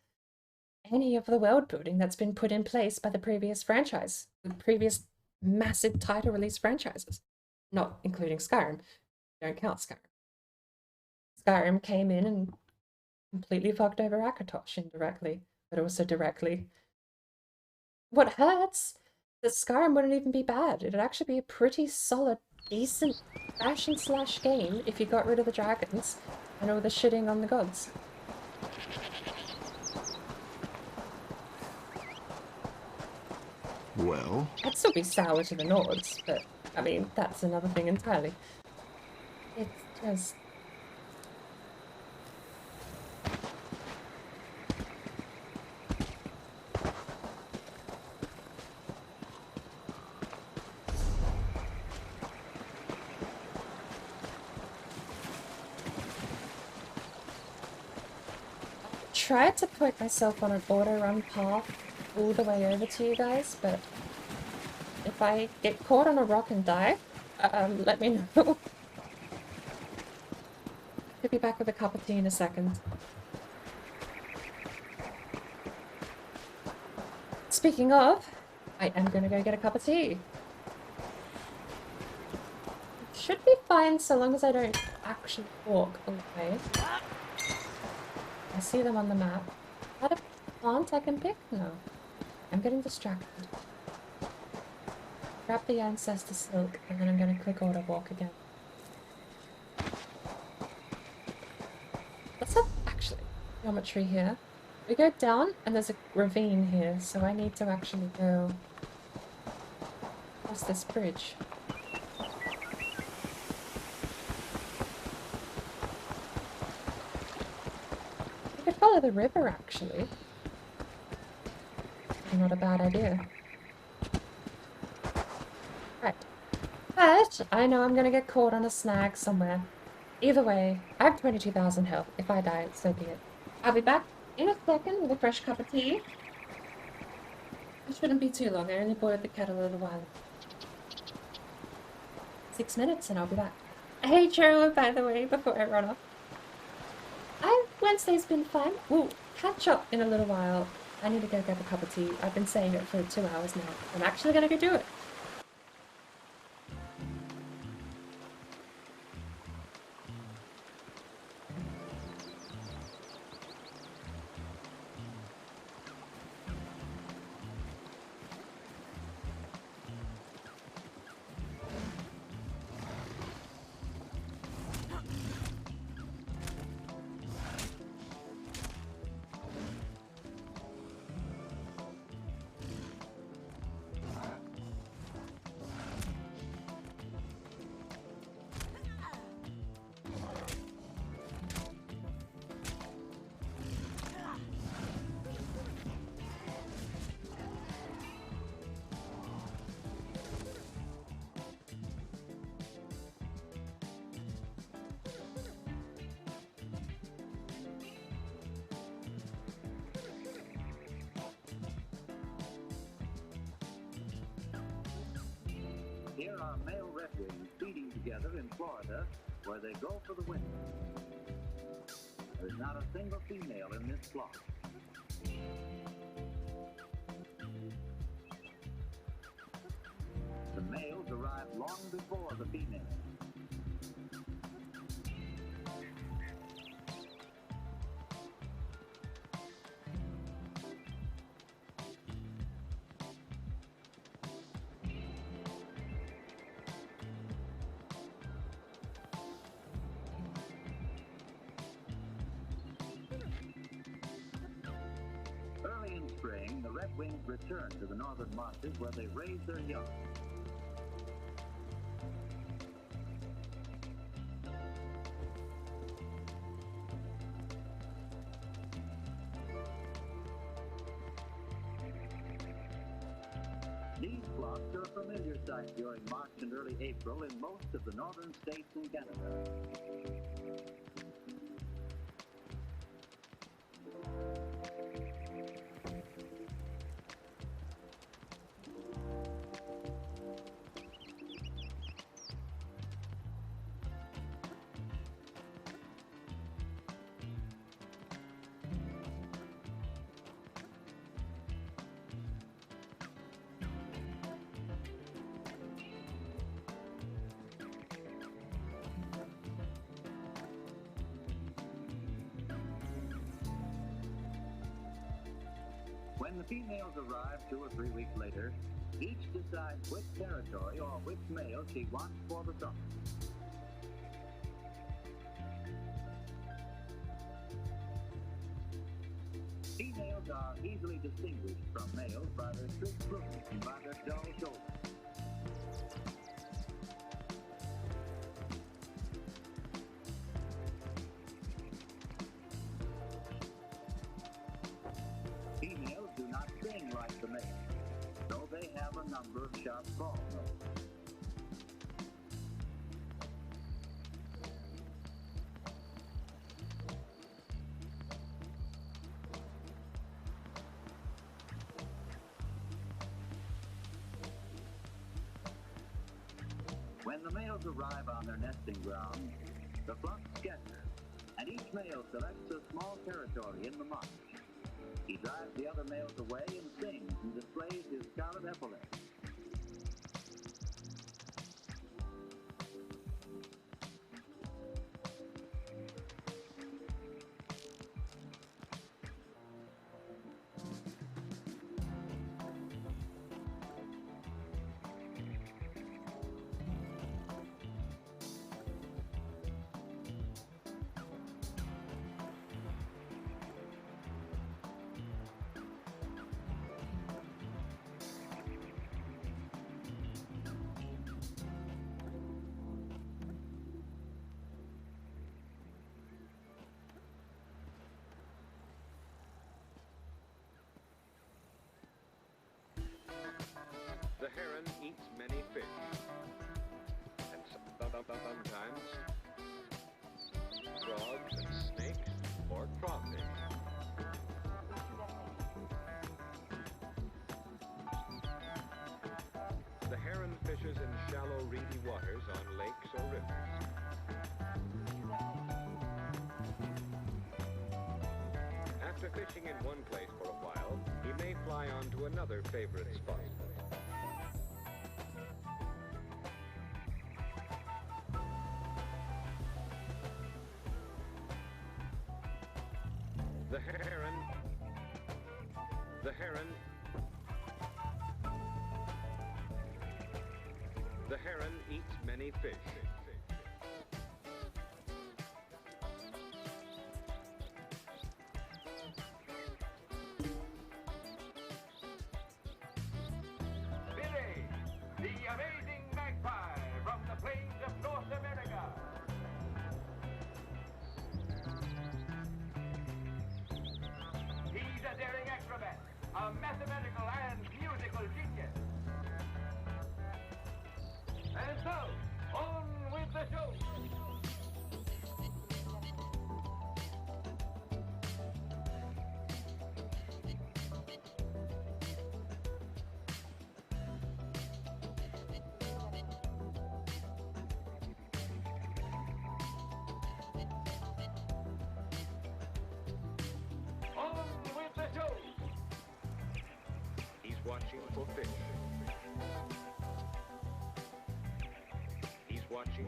any of the world building that's been put in place by the previous franchise. The previous massive title release franchises. Not including Skyrim. Don't count Skyrim. Skyrim came in and completely fucked over Akatosh indirectly, but also directly. What hurts is that Skyrim wouldn't even be bad. It'd actually be a pretty solid, decent fashion slash game if you got rid of the dragons and all the shitting on the gods. Well? I'd still be sour to the Nords, but I mean, that's another thing entirely. It's just... tried to put myself on an auto-run path all the way over to you guys, but if I get caught on a rock and die, let me know. I'll be back with a cup of tea in a second. Speaking of, I am gonna go get a cup of tea. Should be fine so long as I don't actually walk all the way. I see them on the map. Is that a plant I can pick? No. I'm getting distracted. Grab the ancestor silk and then I'm going to click auto walk again. geometry here. We go down and there's a ravine here, so I need to actually go across this bridge. We could follow the river actually. Not a bad idea. Right. But I know I'm gonna get caught on a snag somewhere. Either way, I have 22,000 health. If I die, so be it. I'll be back in a second with a fresh cup of tea. It shouldn't be too long. I only boiled the kettle a little while. 6 minutes and I'll be back. Hey, Cheryl, by the way, before I run off. Wednesday's been fun. We'll catch up in a little while. I need to go get a cup of tea. I've been saying it for 2 hours now. I'm actually gonna go do it. Here are male redwings feeding together in Florida, where they go for the winter. There's not a single female in this flock. The males arrive long before the females. Early in spring, the redwings return to the northern marshes where they raise their young. These flocks are a familiar sight during March and early April in most of the northern states in Canada. When the females arrive 2 or 3 weeks later, each decides which territory or which male she wants for the summer. Females are easily distinguished from males by their strict grooming and by their dull shoulders. Females do not sing like the males, though they have a number of sharp call notes. When the males arrive on their nesting grounds, the flock scatters, and each male selects a small territory in the marsh. He drives the other males away and sings and displays his scarlet epaulet. The heron eats many fish, and sometimes frogs and snakes or crawfish. The heron fishes in shallow, reedy waters on lakes or rivers. After fishing in one place for a while, he may fly on to another favorite spot. The heron eats many fish. Billy, the amazing magpie from the plains of North America. He's a daring acrobat, a mathematical and musical genius. And so, on with the show! On with the show! He's watching for fish. He's watching.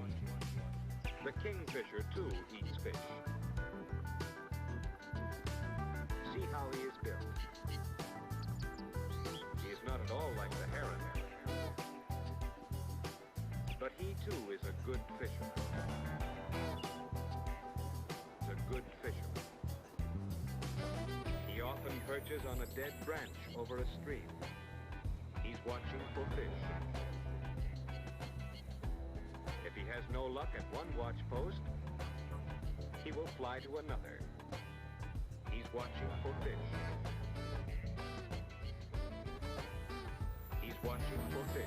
The kingfisher, too, eats fish. See how he is built. He is not at all like the heron. But he, too, is a good fisherman. He's a good fisherman. He often perches on a dead branch over a stream. He's watching for fish. If he has no luck at one watch post, he will fly to another. He's watching for fish. He's watching for fish.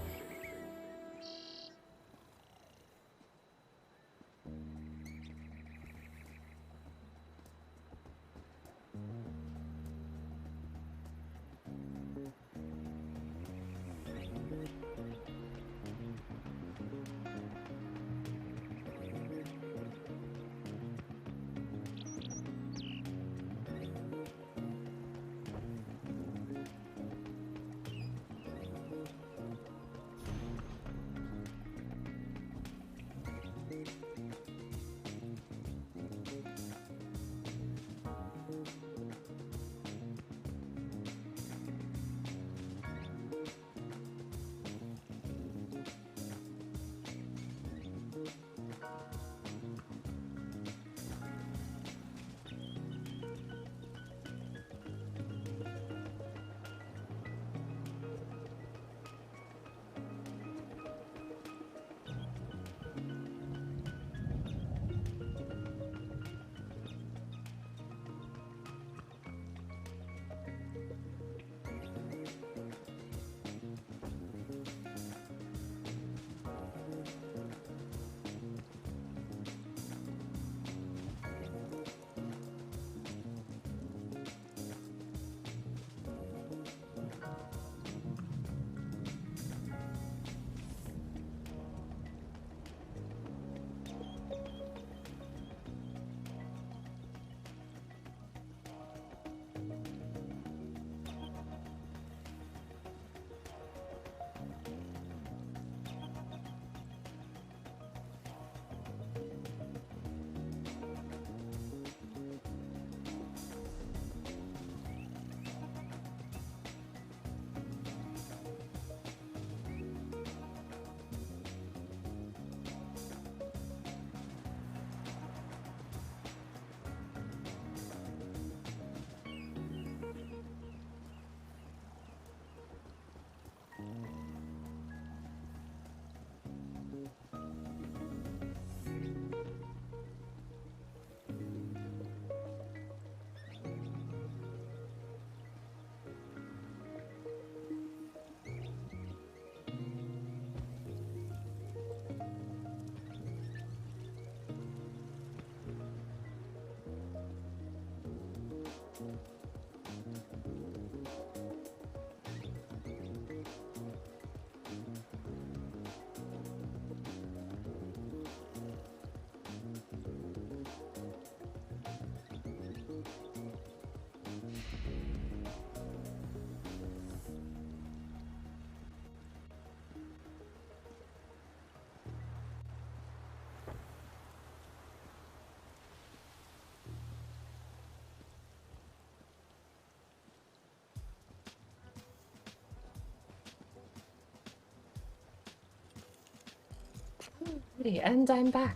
And I'm back.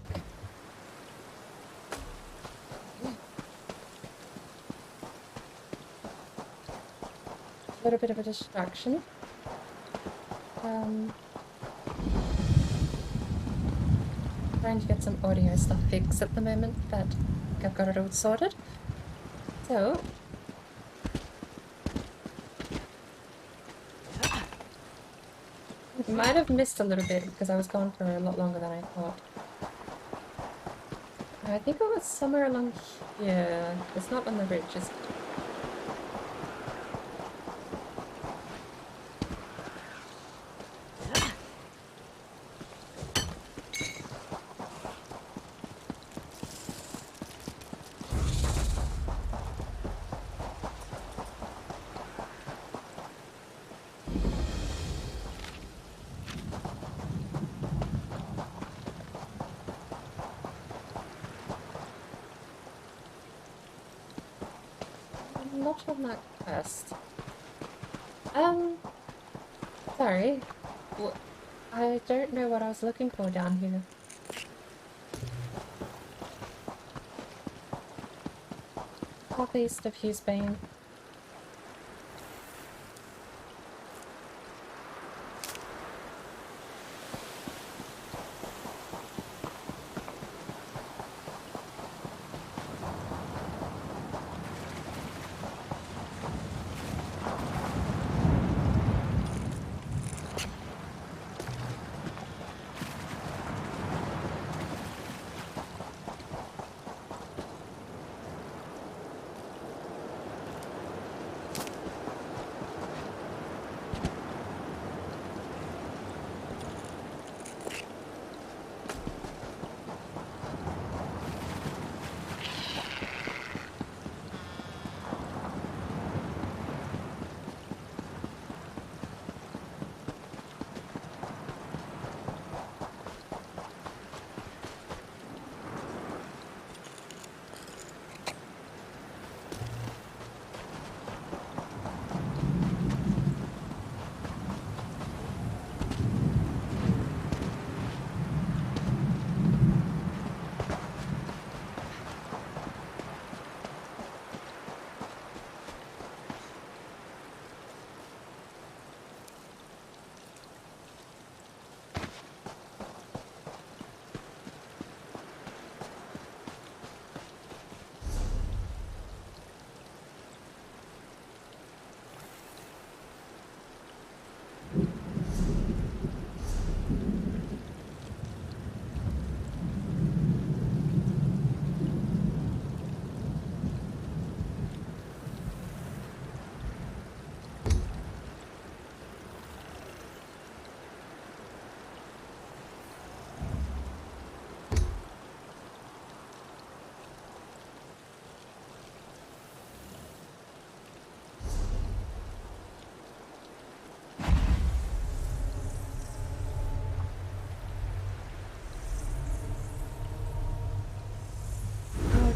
A little bit of a distraction. Trying to get some audio stuff fixed at the moment, but I think I've got it all sorted. So, I might have missed a little bit because I was gone for a lot longer than I thought. I think it was somewhere along here. It's not on the ridge, is it? Not on that quest. Sorry. I don't know what I was looking for down here. Southeast of Hughesbane.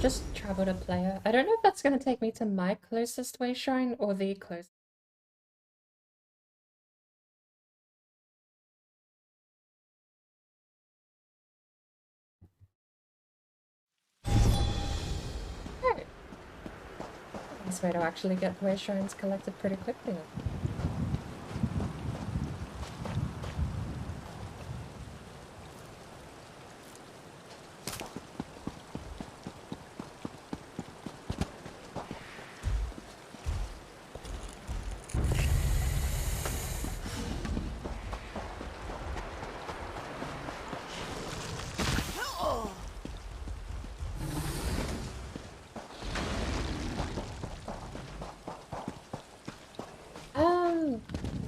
Just travel to player. I don't know if that's going to take me to my closest way shrine or the closest. Oh. This way to actually get the way shrines collected pretty quickly then.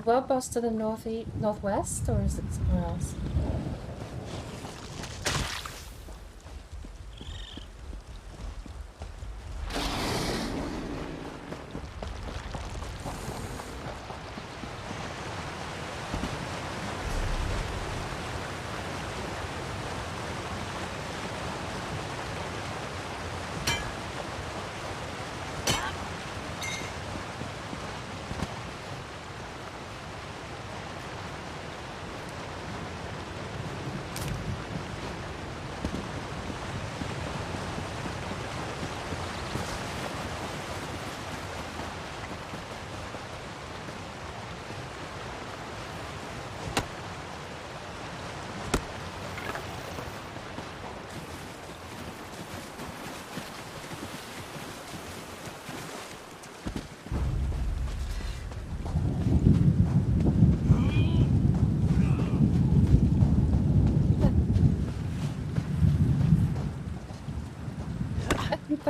World boss to the northwest, or is it somewhere else?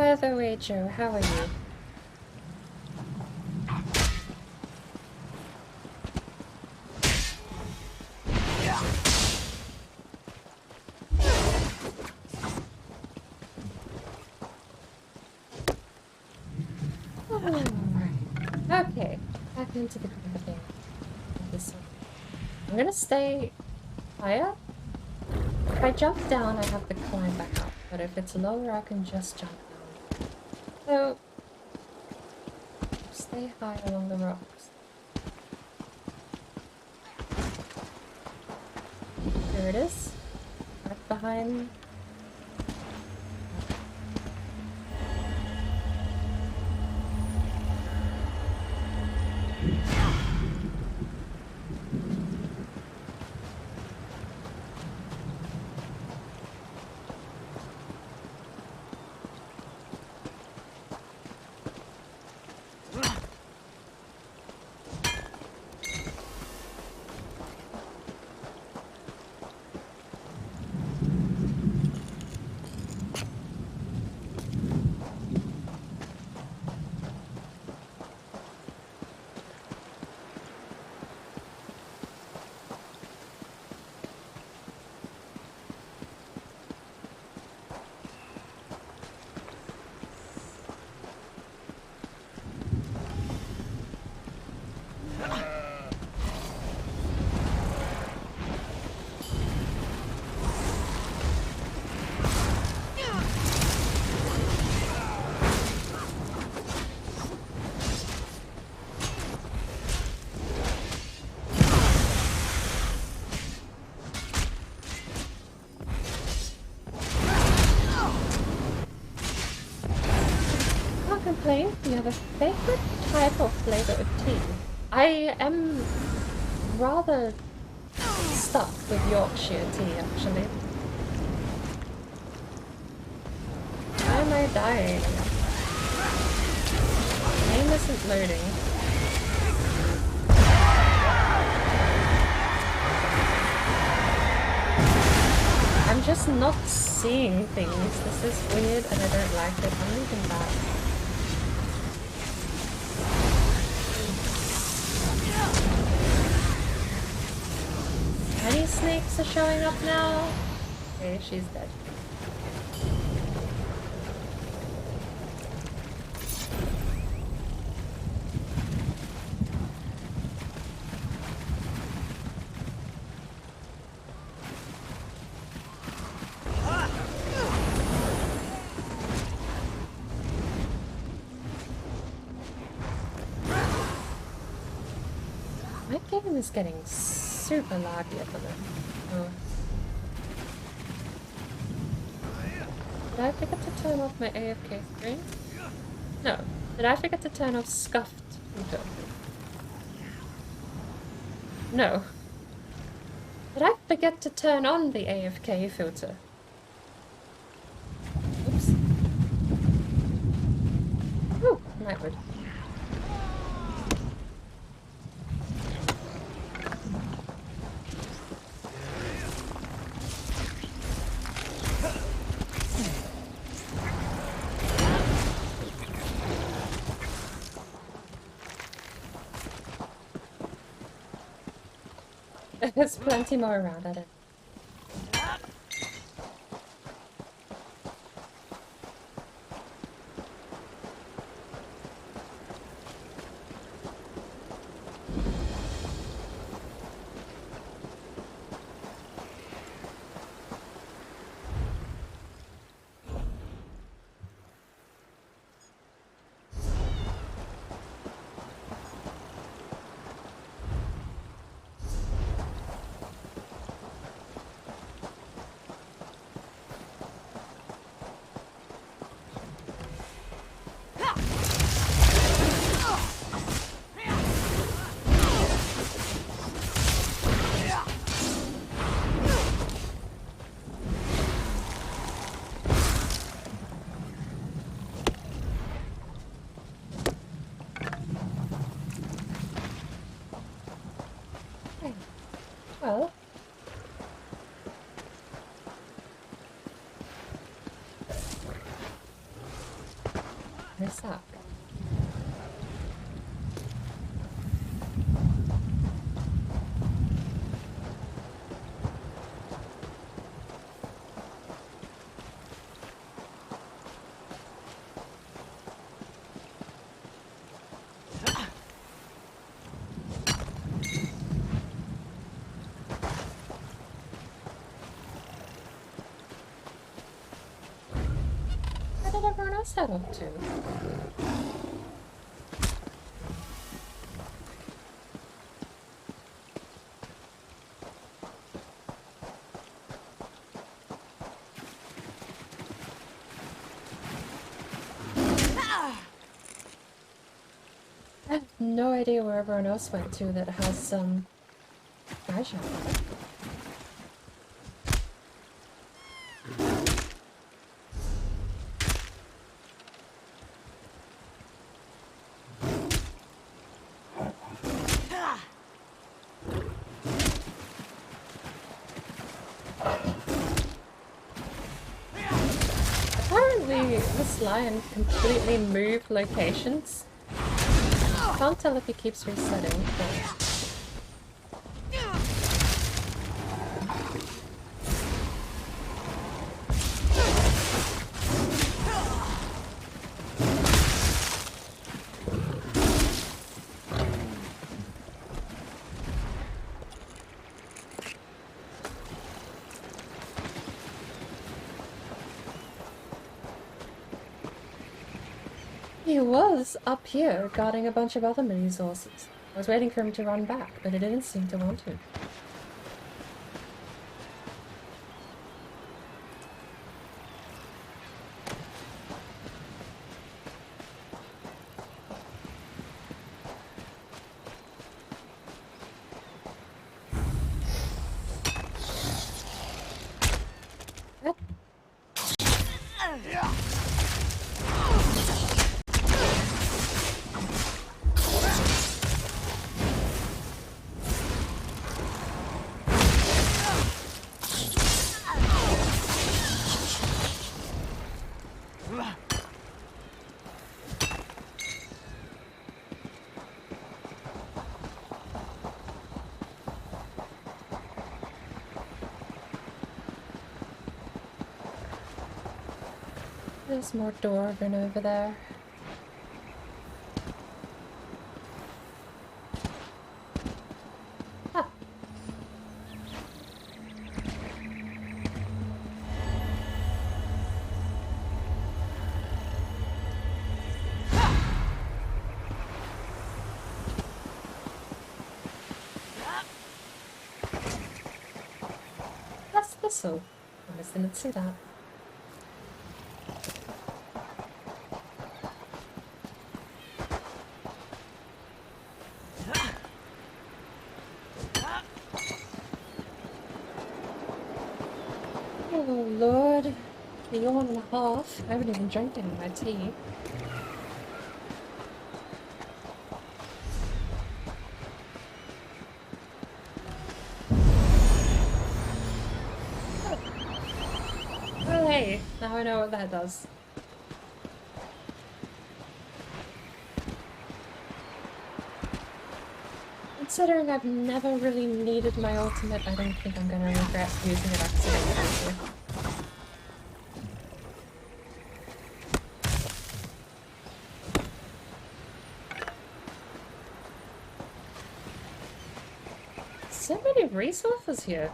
By the way, Joe, how are you? Okay, back into the thing. This one. I'm gonna stay higher. If I jump down, I have to climb back up. But if it's lower, I can just jump down. So, stay high along the rocks. There it is. Right behind. Do you have a favorite type or flavor of tea? I am rather stuck with Yorkshire tea, actually. Why am I dying? Game isn't loading. I'm just not seeing things. This is weird and I don't like it. I'm leaving back. Any snakes are showing up now? Okay, she's dead. My game is getting super laggy at the moment. Oh. Did I forget to turn off my AFK screen? No. Did I forget to turn off scuffed filter? No. Did I forget to turn on the AFK filter? Oops. Ooh, Nightwood. There's plenty more around, I don't. Where's that? Where did everyone else head up to? I have no idea where everyone else went to that has some treasure. Apparently, this lion completely moved locations. Can't tell if he keeps resetting, but... He was up here guarding a bunch of other resources. I was waiting for him to run back, but he didn't seem to want to. There's more dwarven over there. Ah. That's thistle. I just didn't see that. Oh Lord, a yawn and a half. I haven't even drank any of my tea. Oh hey, now I know what that does. Considering I've never really needed my ultimate, I don't think I'm gonna regret using it accidentally. So many resources here.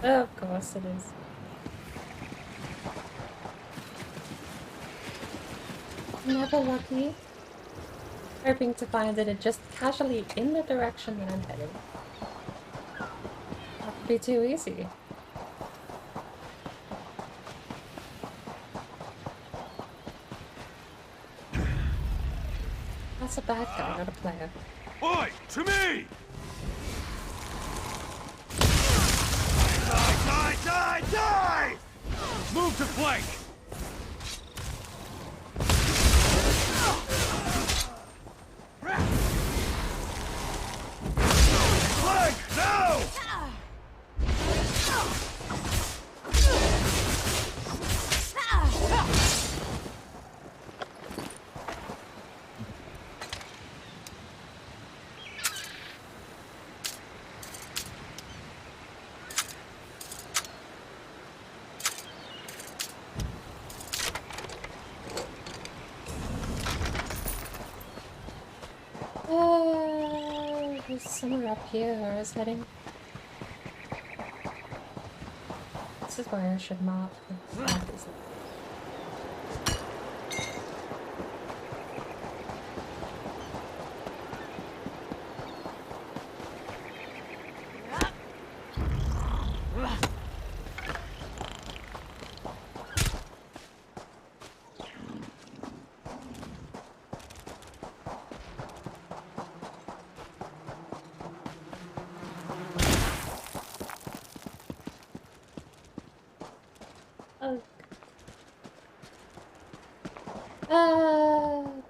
Of course it is. Never lucky. Hoping to find it just casually in the direction that I'm heading. That would be too easy. That's a bad guy, not a player. Oi! To me! Die! Die! Die! Die! Move to flank! Flank! Now! There's somewhere up here where I was heading. This is where I should mark the markers.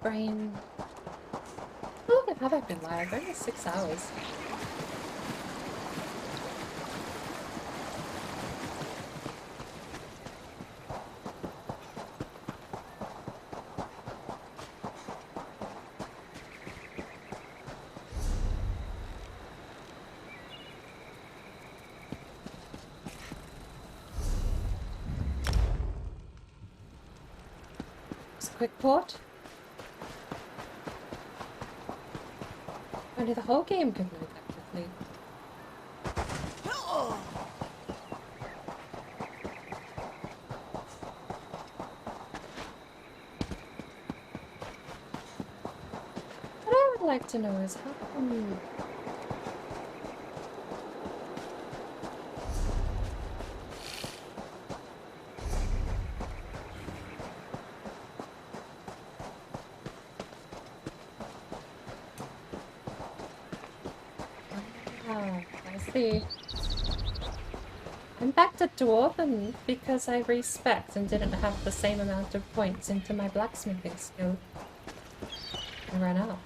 Brain. How long have I been live? Only 6 hours. Just a quick port. Only the whole game could move that quickly. What I would like to know is how come... I'm back to Dwarven because I respect and didn't have the same amount of points into my blacksmithing skill. I ran out.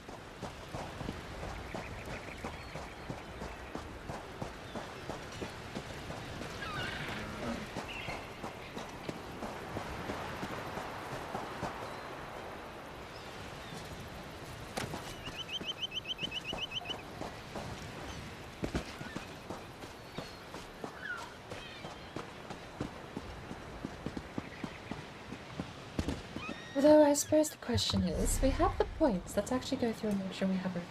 Although I suppose the question is, we have the points. Let's actually go through and make sure we have a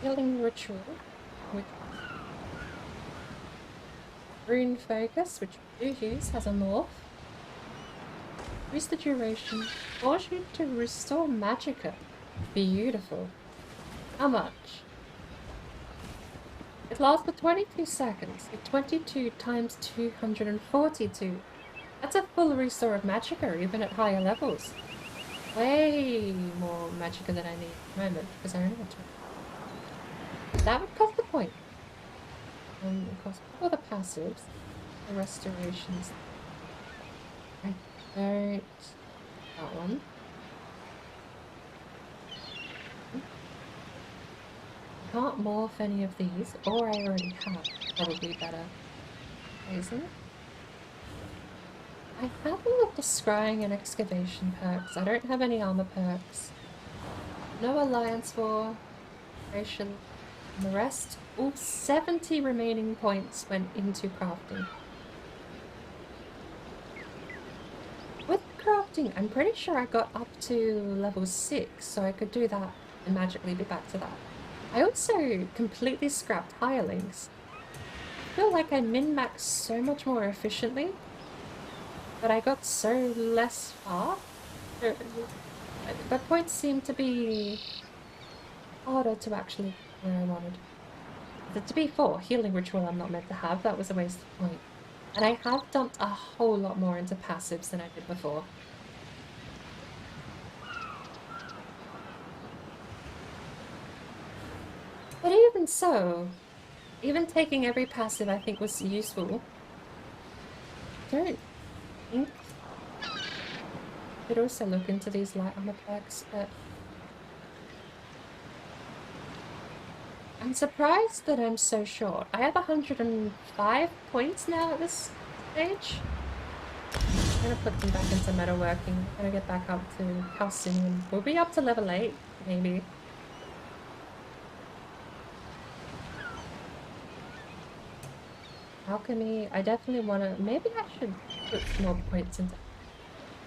healing ritual, which rune focus, which we do use, has a morph. Increase the duration, force you to restore magicka. Beautiful. How much? It lasts for 22 seconds. 22 times 242. That's a full restore of magicka, even at higher levels. Way more magicka than I need at the moment, because I only want to. That would cost the point. Of course, all the passives, the restorations. I don't. That one. Can't morph any of these, or I already have. Probably better. Isn't it? I have all of the scrying and excavation perks. I don't have any armor perks. No alliance war, and the rest, all 70 remaining points went into crafting. With crafting, I'm pretty sure I got up to level 6, so I could do that and magically be back to that. I also completely scrapped hirelings. feel like I min-maxed so much more efficiently, but I got so less far. The points seem to be harder to actually where I wanted. To be fair, healing ritual I'm not meant to have, that was a waste of point. And I have dumped a whole lot more into passives than I did before. But even so, even taking every passive I think was useful. I don't think I could also look into these light armor perks, but I'm surprised that I'm so short. I have 105 points now at this stage. I'm gonna put them back into metalworking. I'm gonna get back up to calcinium. We'll be up to level 8, maybe. Alchemy, I definitely wanna... Maybe I should put more points into...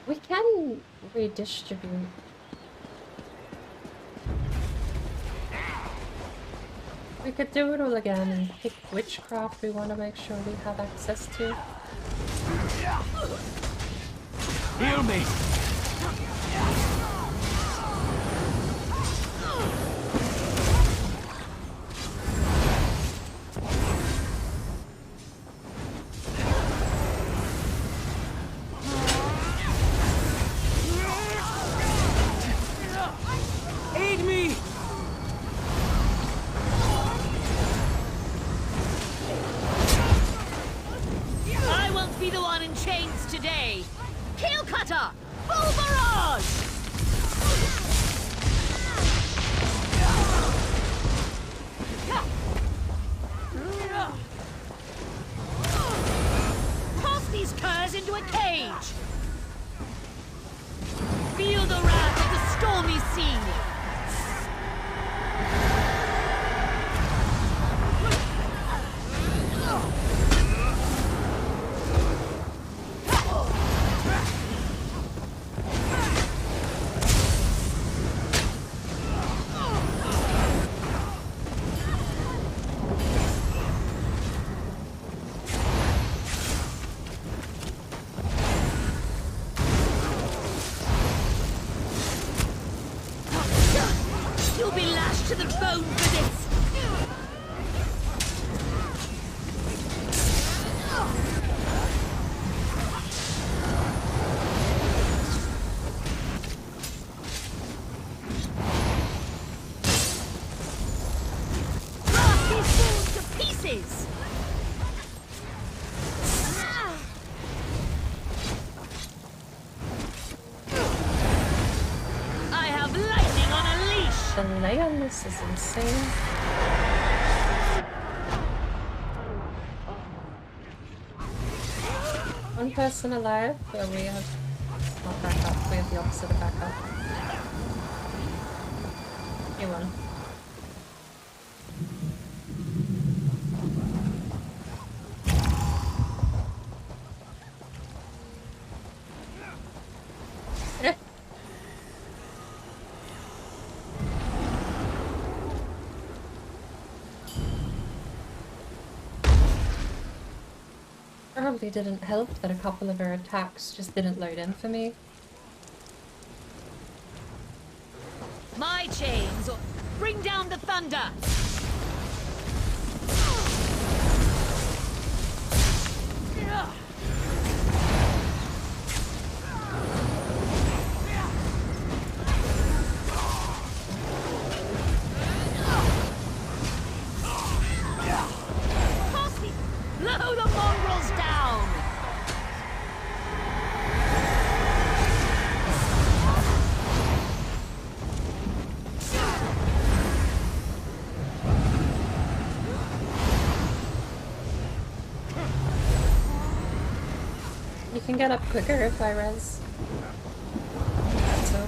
We can redistribute. We could do it all again and pick which craft we want to make sure we have access to. Heal me! Aid me! I won't be the one in chains today! Heel cutter! Full barrage! Toss these curs into a cage! Feel the wrath of the stormy sea! You'll be lashed to the bone for this! Blast these fools to pieces! I have lightning on a leash! The delay on this is insane. One person alive, but we have not backup. We have the opposite of backup. You won. Probably didn't help that a couple of her attacks just didn't load in for me. My chains! Bring down the thunder! Blow the mongrels down! You can get up quicker if I res. So.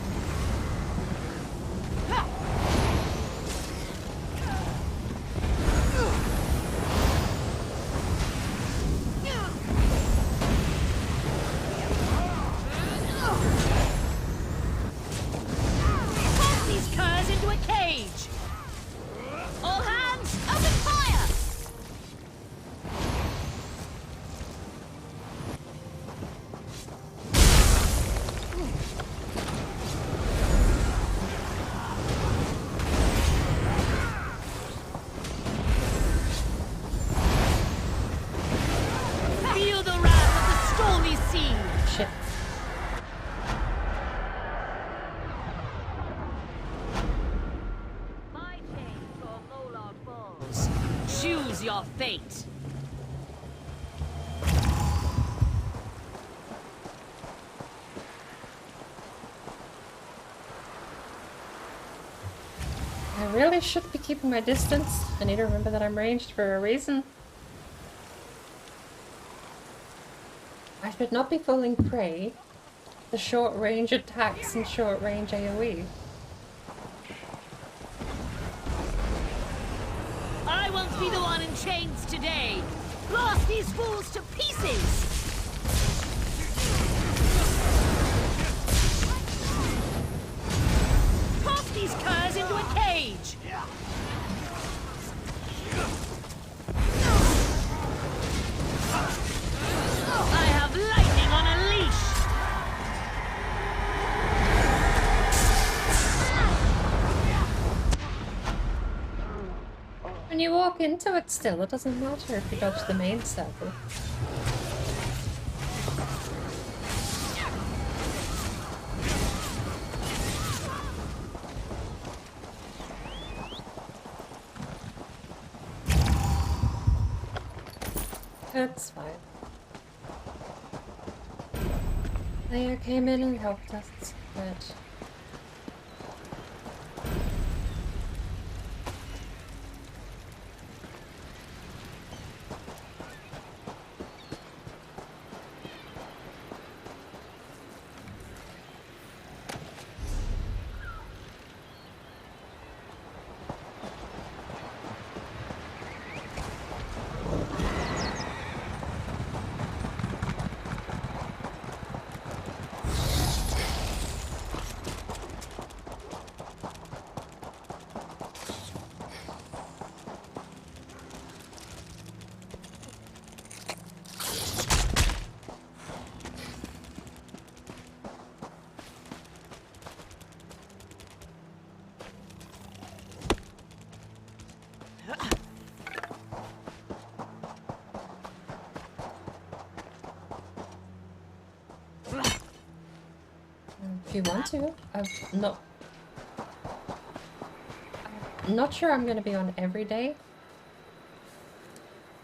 Toss these curs into a cage! All hands, open fire! shit. My chains or Molar balls. Choose your fate. I really should be keeping my distance. I need to remember that I'm ranged for a reason. I should not be falling prey to short range attacks and short range AoE. I won't be the one in chains today. Blast these fools to pieces. Toss these curs into a cage. I have lightning on a leash. When you walk into it still, it doesn't matter if you dodge the main circle. That's fine. Leia came in and helped us, but... If you want to. I'm not sure I'm going to be on every day.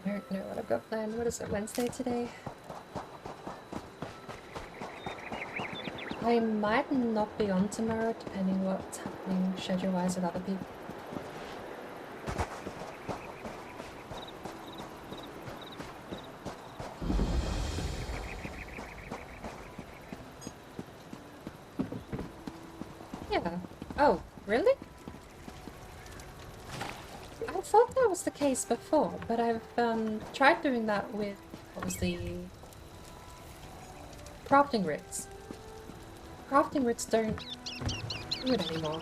I don't know what I've got planned. What is it, Wednesday today? I might not be on tomorrow, depending what's happening schedule-wise with other people. Yeah. Oh, really? I thought that was the case before, but I've tried doing that with, obviously, crafting writs. Crafting writs don't do it anymore.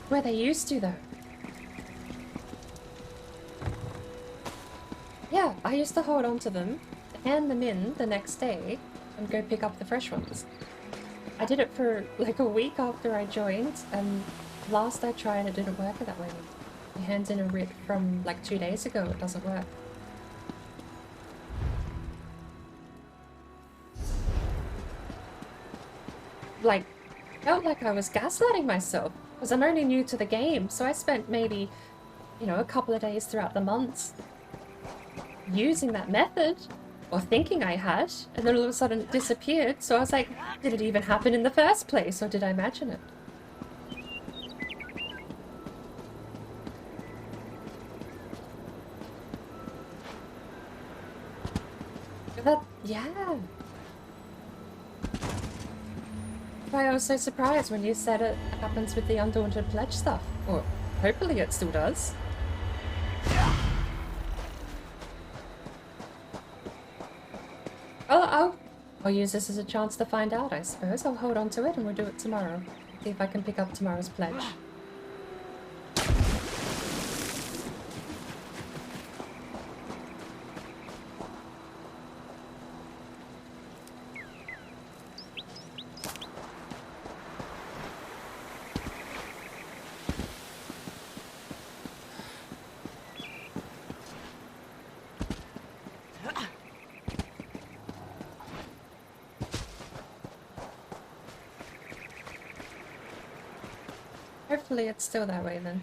Where they used to, though. Yeah, I used to hold on to them, hand them in the next day, and go pick up the fresh ones. I did it for like a week after I joined, and last I tried it didn't work that way. You hand in a writ from like 2 days ago, it doesn't work. Like, felt like I was gaslighting myself, because I'm only new to the game, so I spent maybe, you know, a couple of days throughout the months using that method, or thinking I had, and then all of a sudden it disappeared, so I was like, did it even happen in the first place, or did I imagine it? Yeah. Why I was so surprised when you said it happens with the Undaunted Pledge stuff. Or hopefully it still does. I'll use this as a chance to find out, I suppose. I'll hold on to it and we'll do it tomorrow. See if I can pick up tomorrow's pledge. hopefully it's still that way then.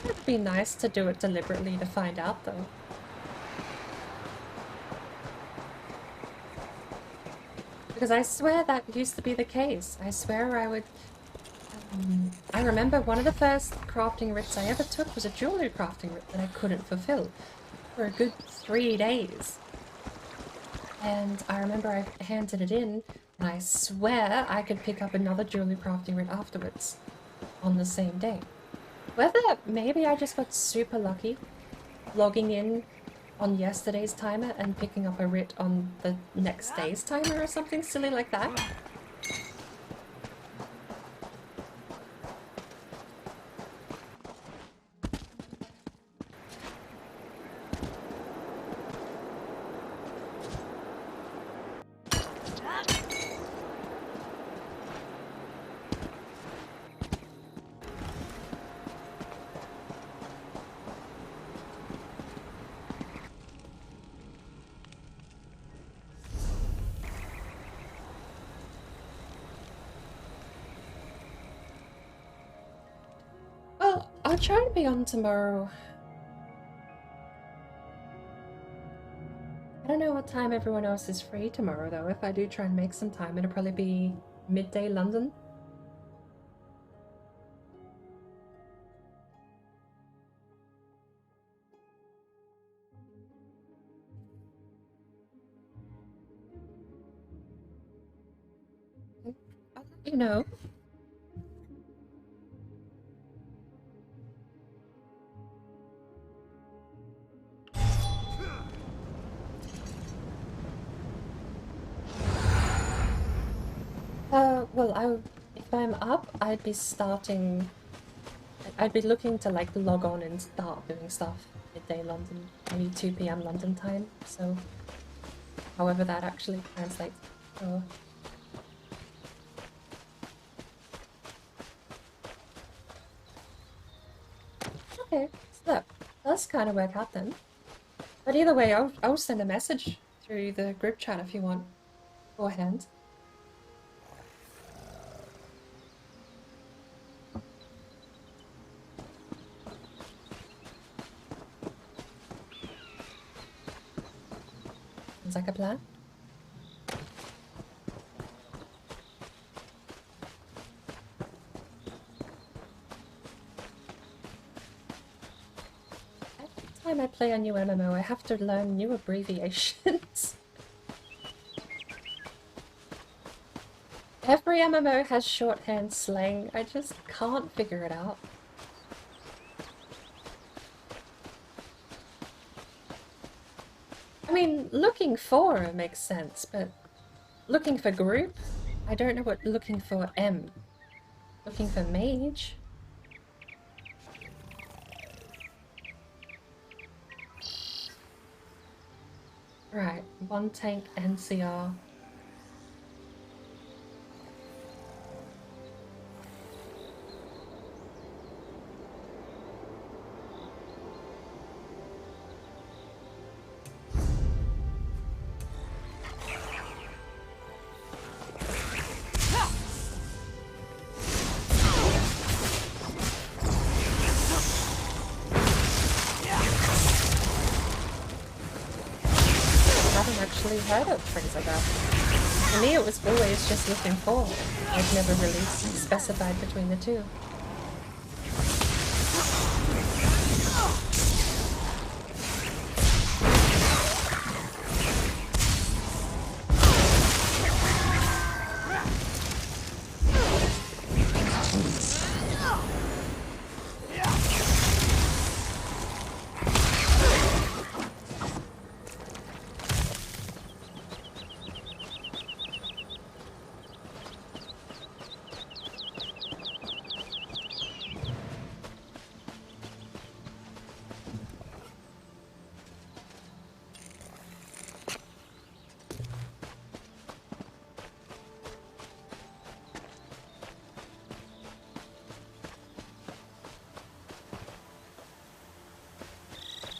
It'd be nice to do it deliberately to find out though. Because I swear that used to be the case. I swear I would... I remember one of the first crafting writs I ever took was a jewelry crafting writ that I couldn't fulfill for a good 3 days. And I remember I handed it in, and I swear I could pick up another jewelry crafting writ afterwards on the same day. Whether maybe I just got super lucky logging in on yesterday's timer and picking up a writ on the next day's timer or something silly like that. I'll try to be on tomorrow. I don't know what time everyone else is free tomorrow though. If I do try and make some time, it'll probably be midday London. I'll let you know. Well, if I'm up, I'd be looking to like log on and start doing stuff midday London, maybe 2 PM London time, so however that actually translates. So. Okay, so that does kind of work out then. But either way, I'll send a message through the group chat if you want beforehand. Sounds like a plan. Every time I play a new MMO, I have to learn new abbreviations. Every MMO has shorthand slang. I just can't figure it out. I mean, looking for makes sense, but looking for group? I don't know what looking for M. Looking for mage? Right, 1 tank NCR. Heard of things like that. For me, it was always just looking for. I've never really specified between the two.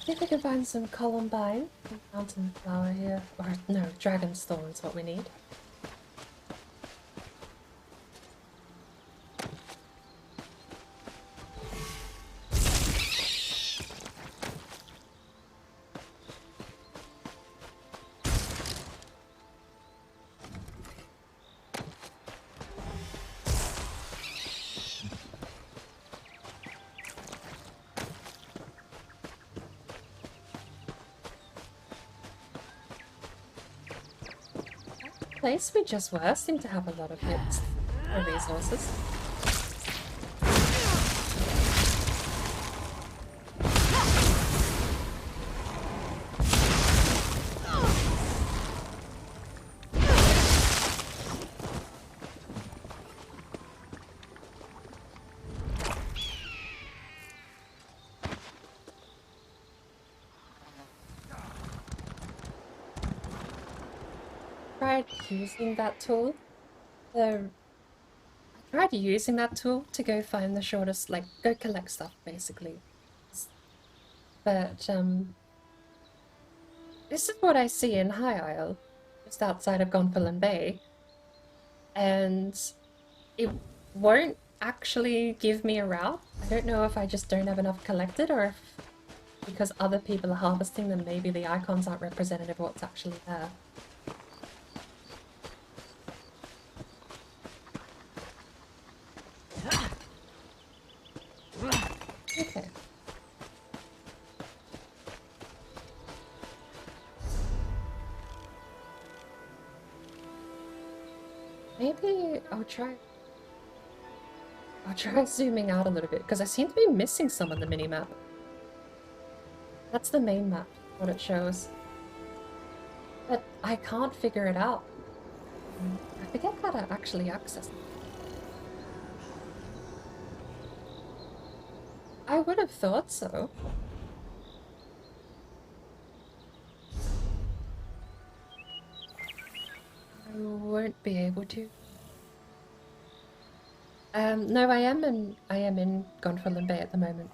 See if we can find some columbine, mountain flower here. Or no, dragon's thorn is what we need. The place we just were seemed to have a lot of hits for resources. Tried using that tool. I tried using that tool to go find the shortest, like, go collect stuff, basically. But, this is what I see in High Isle, just outside of Gonfalon Bay. And it won't actually give me a route. I don't know if I just don't have enough collected, or if because other people are harvesting them, maybe the icons aren't representative of what's actually there. Okay. Maybe I'll try zooming out a little bit, because I seem to be missing some on the mini-map. That's the main map, what it shows. But I can't figure it out. I forget how to actually access it. I would have thought so. I won't be able to. No, I am in Gonfalon Bay at the moment.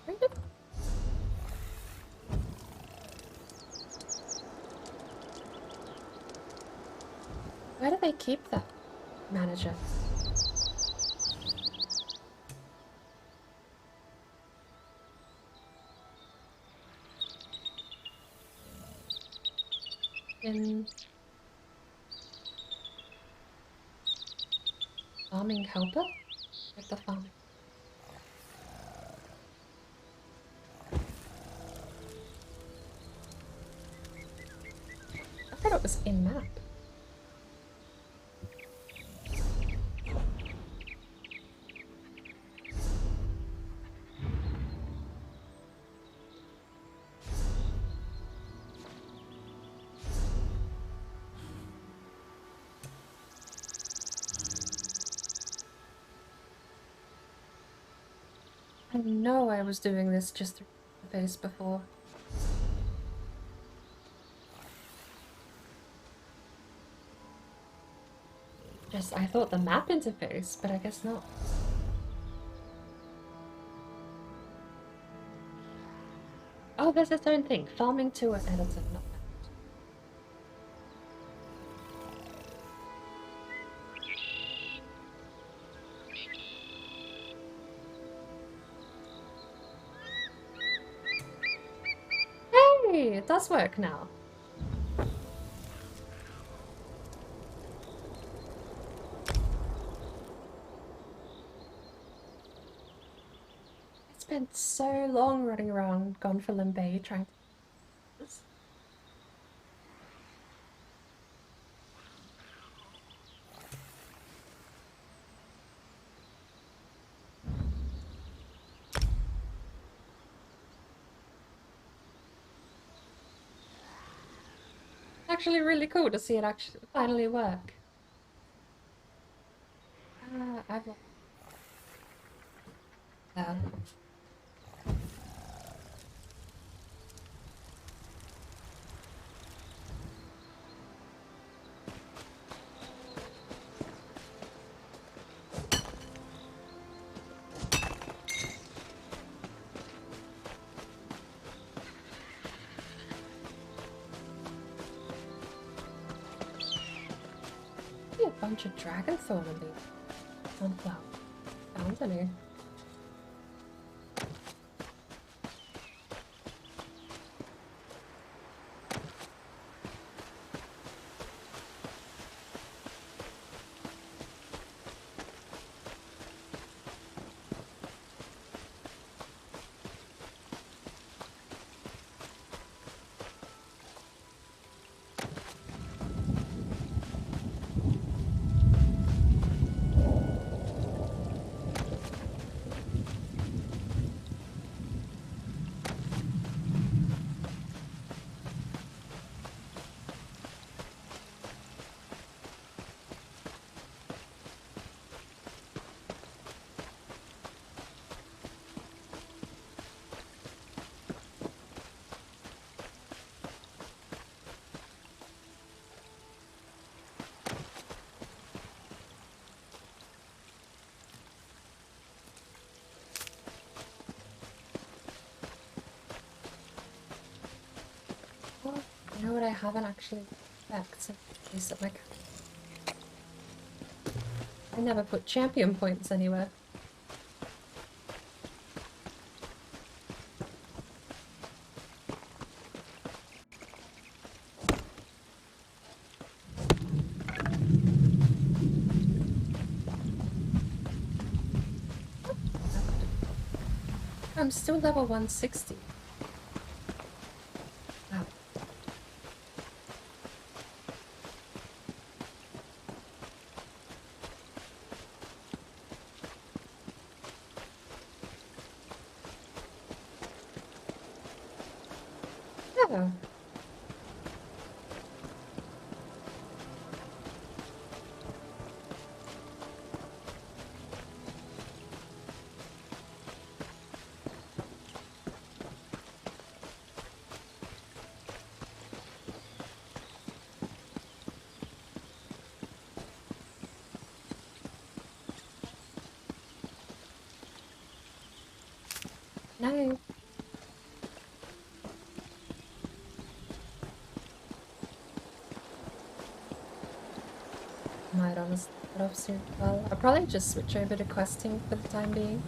Really? Where do they keep that manager? In farming helper? Like the farming. I thought it was in map. I know I was doing this just through the face before. I thought the map interface, but I guess not. Oh, there's its own thing. Farming to an editor, not that. Hey, it does work now. Spent so long running around Gonfalon Bay trying to do this. Actually really cool to see it actually finally work. I've lost. bunch of dragonthorn in these. Sunflower. Found any. You know what I haven't actually checked is that like I never put champion points anywhere. I'm still level 160. Wow. Yeah. No. Might honestly cut off soon. Well, I'll probably just switch over to questing for the time being.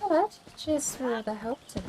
What? Cheers for the help today.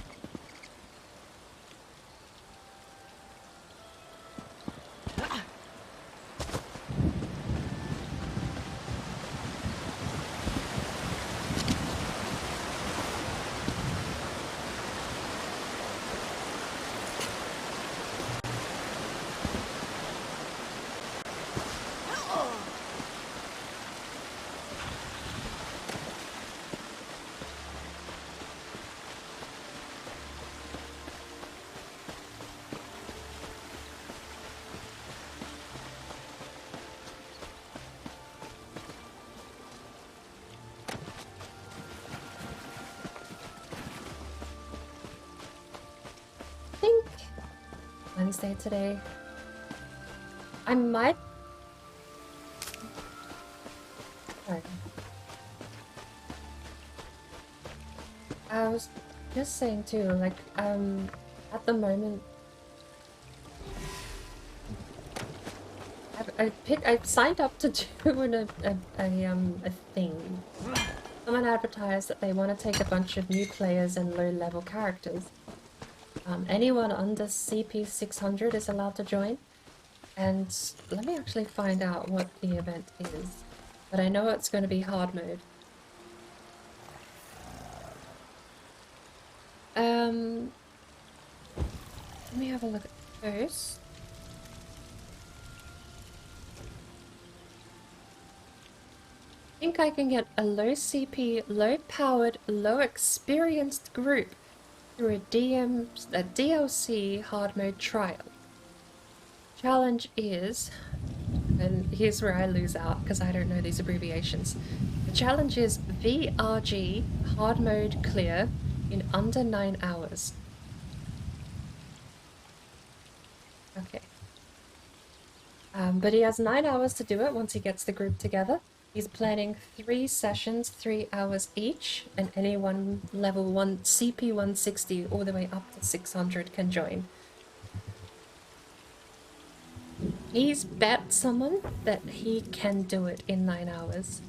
Wednesday today. I might... Sorry. I was just saying too, like, at the moment... I signed up to do a thing. Someone advertised that they want to take a bunch of new players and low-level characters. Anyone under CP 600 is allowed to join, and let me actually find out what the event is, but I know it's going to be hard mode. Let me have a look at those. I think I can get a low CP, low powered, low experienced group through a DLC hard mode trial. Challenge is, and here's where I lose out because I don't know these abbreviations. The challenge is VRG hard mode clear in under 9 hours. Okay. But he has 9 hours to do it once he gets the group together. He's planning 3 sessions, 3 hours each, and anyone level 1 CP 160 all the way up to 600 can join. He's bet someone that he can do it in 9 hours.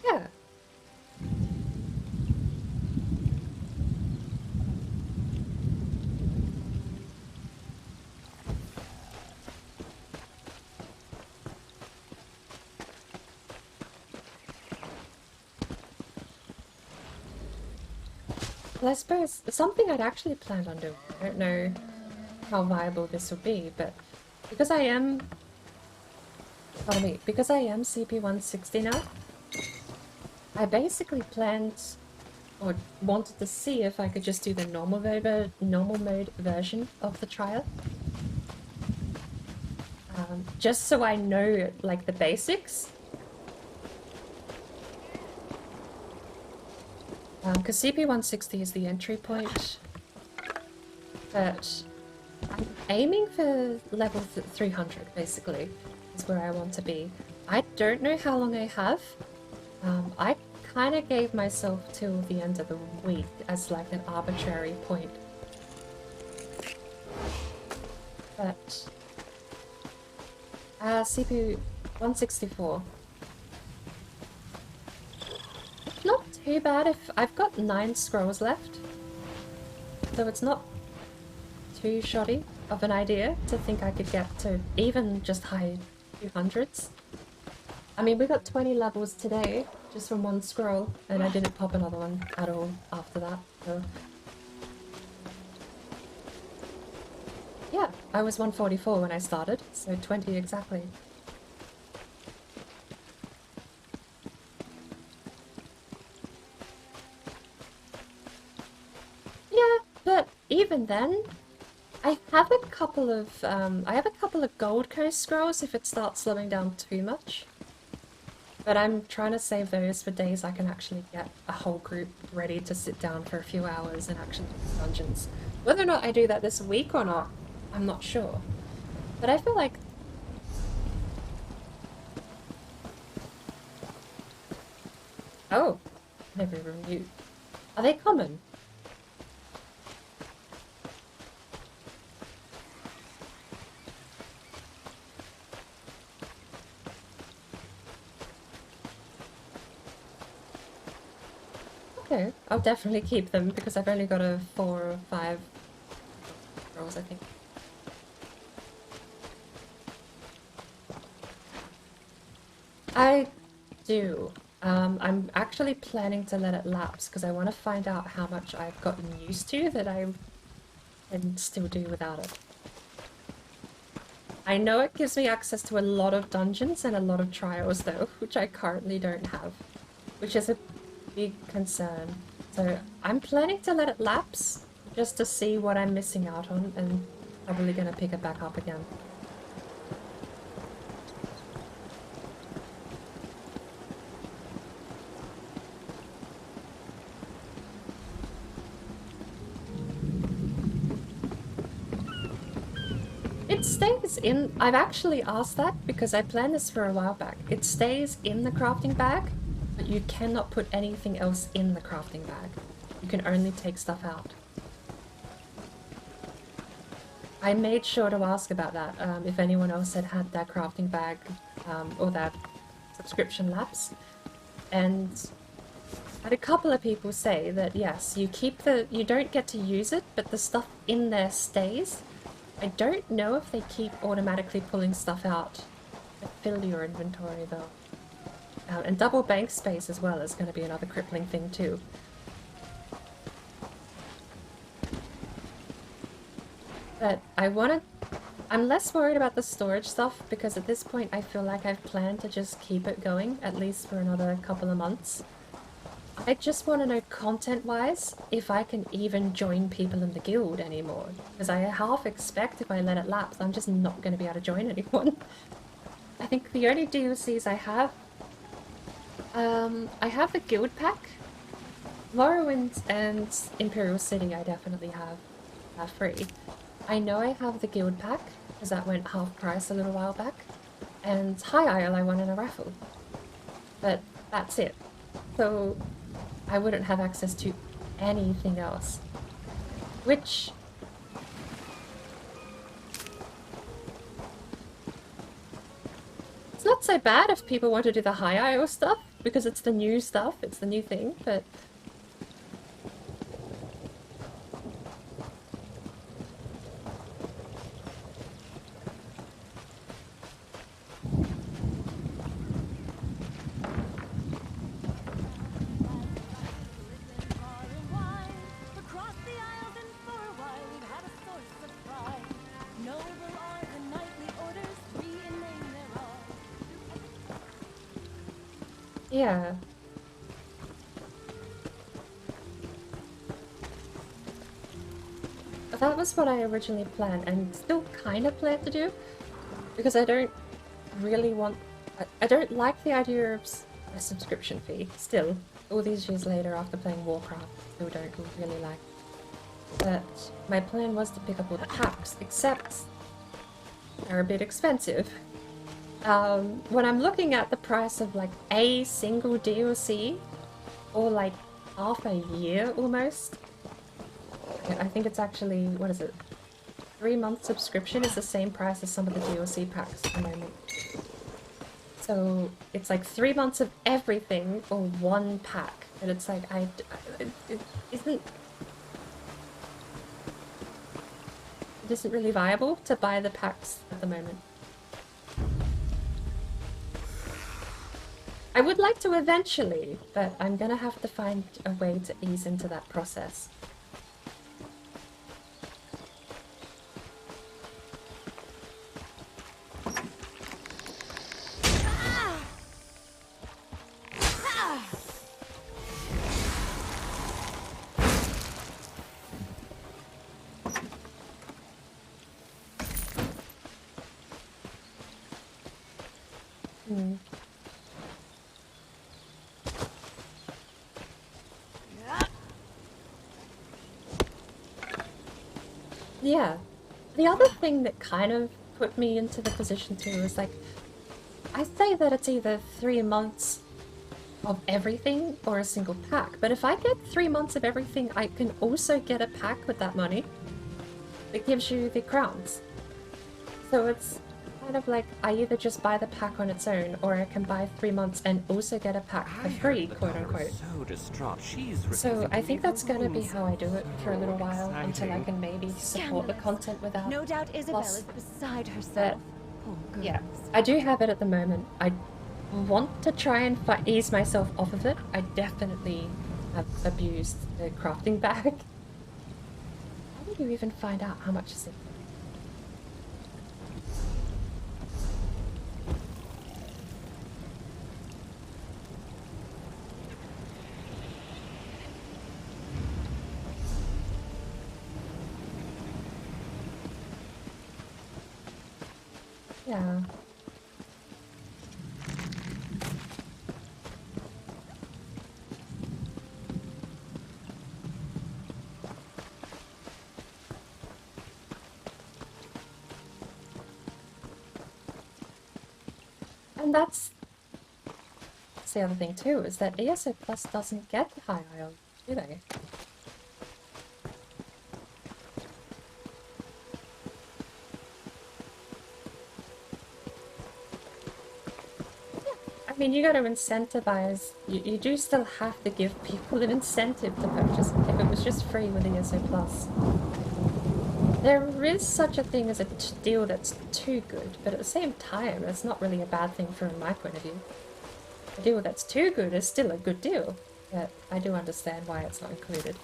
Yeah. Well, I suppose something I'd actually planned on doing. I don't know how viable this would be, but because I am, pardon me, because I am CP 160 now, I basically planned or wanted to see if I could just do the normal mode version of the trial. Just so I know like the basics. Because CP 160 is the entry point, but I'm aiming for level 300 basically, is where I want to be. I don't know how long I have. I kind of gave myself till the end of the week as like an arbitrary point. But CP 164. Not too bad if I've got 9 scrolls left, so it's not too shoddy of an idea to think I could get to even just high 200s. I mean, we got 20 levels today just from 1 scroll, and I didn't pop another one at all after that, so yeah, I was 144 when I started, so 20 exactly. But even then, I have a couple of Gold Coast scrolls if it starts slowing down too much. But I'm trying to save those for days I can actually get a whole group ready to sit down for a few hours and actually do dungeons. Whether or not I do that this week or not, I'm not sure. But I feel like... Oh, never even knew. Are they common? Okay, I'll definitely keep them because I've only got a 4 or 5 rolls, I think. I do. I'm actually planning to let it lapse because I want to find out how much I've gotten used to that I can still do without it. I know it gives me access to a lot of dungeons and a lot of trials though, which I currently don't have, which is a big concern. So I'm planning to let it lapse just to see what I'm missing out on and probably gonna pick it back up again. It stays in... I've actually asked that because I planned this for a while back. It stays in the crafting bag, but you cannot put anything else in the crafting bag. You can only take stuff out. I made sure to ask about that, if anyone else had had that crafting bag, or that subscription lapse. And I had a couple of people say that yes, you don't get to use it, but the stuff in there stays. I don't know if they keep automatically pulling stuff out to fill your inventory though. And double bank space as well is going to be another crippling thing too. But I'm less worried about the storage stuff because at this point I feel like I've planned to just keep it going at least for another couple of months. I just want to know content-wise if I can even join people in the guild anymore. Because I half expect if I let it lapse, I'm just not going to be able to join anyone. I think the only DLCs I have a guild pack. Morrowind and Imperial City I definitely have free. I know I have the guild pack, because that went half price a little while back. And High Isle I won in a raffle. But that's it. So I wouldn't have access to anything else. Which... it's not so bad if people want to do the High Isle stuff, because it's the new stuff, it's the new thing, but... yeah. That was what I originally planned, and still kind of plan to do, because I don't really want... I don't like the idea of a subscription fee, still. All these years later after playing Warcraft, still don't really like. But my plan was to pick up all the packs, except they're a bit expensive. When I'm looking at the price of like a single DLC, or like half a year almost, I think it's actually, what is it, 3-month subscription is the same price as some of the DLC packs at the moment. So it's like 3 months of everything or one pack, and it's like, it isn't really viable to buy the packs at the moment. I would like to eventually, but I'm gonna have to find a way to ease into that process. Yeah. The other thing that kind of put me into the position too is like, I say that it's either 3 months of everything or a single pack, but if I get 3 months of everything, I can also get a pack with that money that gives you the crowns. So it's kind of like, I either just buy the pack on its own, or I can buy 3 months and also get a pack for free, quote unquote. So distraught. She's So I think that's going to be how I do it for a little while, until I can maybe support the content without No doubt Isabel loss. is beside herself. Poor girl. Yeah, I do have it at the moment. I want to try and ease myself off of it. I definitely have abused the crafting bag. How do you even find out how much is it? Yeah. And that's the other thing too, is that ESO Plus doesn't get the High Isle, do they? I mean, you got to incentivize, you do still have to give people an incentive to purchase it. If it was just free with ESO Plus. There is such a thing as a deal that's too good, but at the same time, it's not really a bad thing from my point of view. A deal that's too good is still a good deal, but I do understand why it's not included.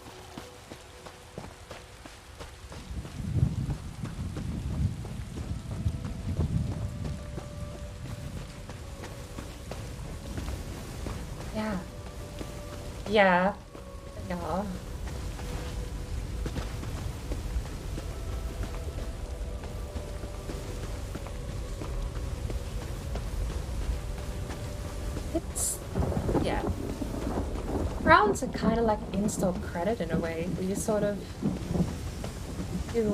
Yeah. Yeah. Yeah. It's... yeah. Rounds are kind of like install credit in a way, where you sort of... you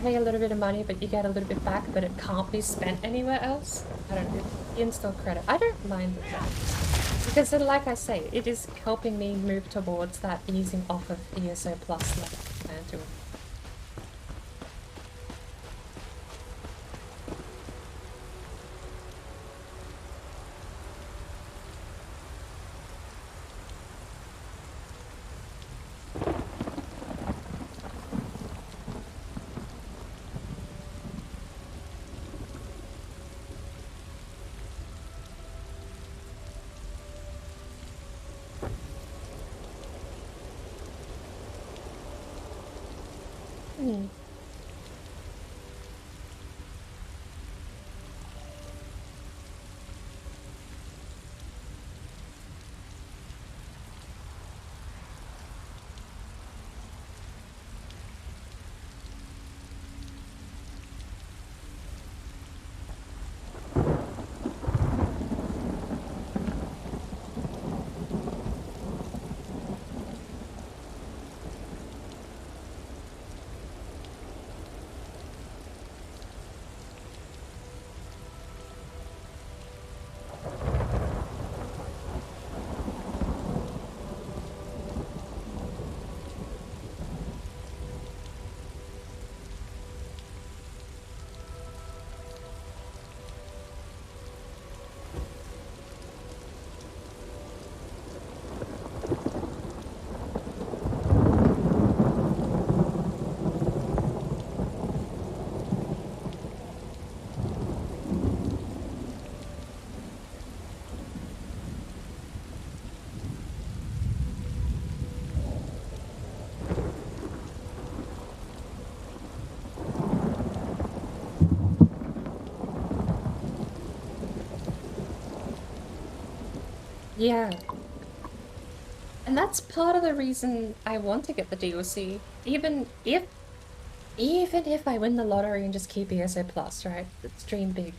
pay a little bit of money, but you get a little bit back, but it can't be spent anywhere else. I don't know. Install credit. I don't mind that. Because then, like I say, it is helping me move towards that easing off of ESO Plus level plan to it. Yeah. And that's part of the reason I want to get the DLC. Even if I win the lottery and just keep ESO Plus, right? Let's dream big.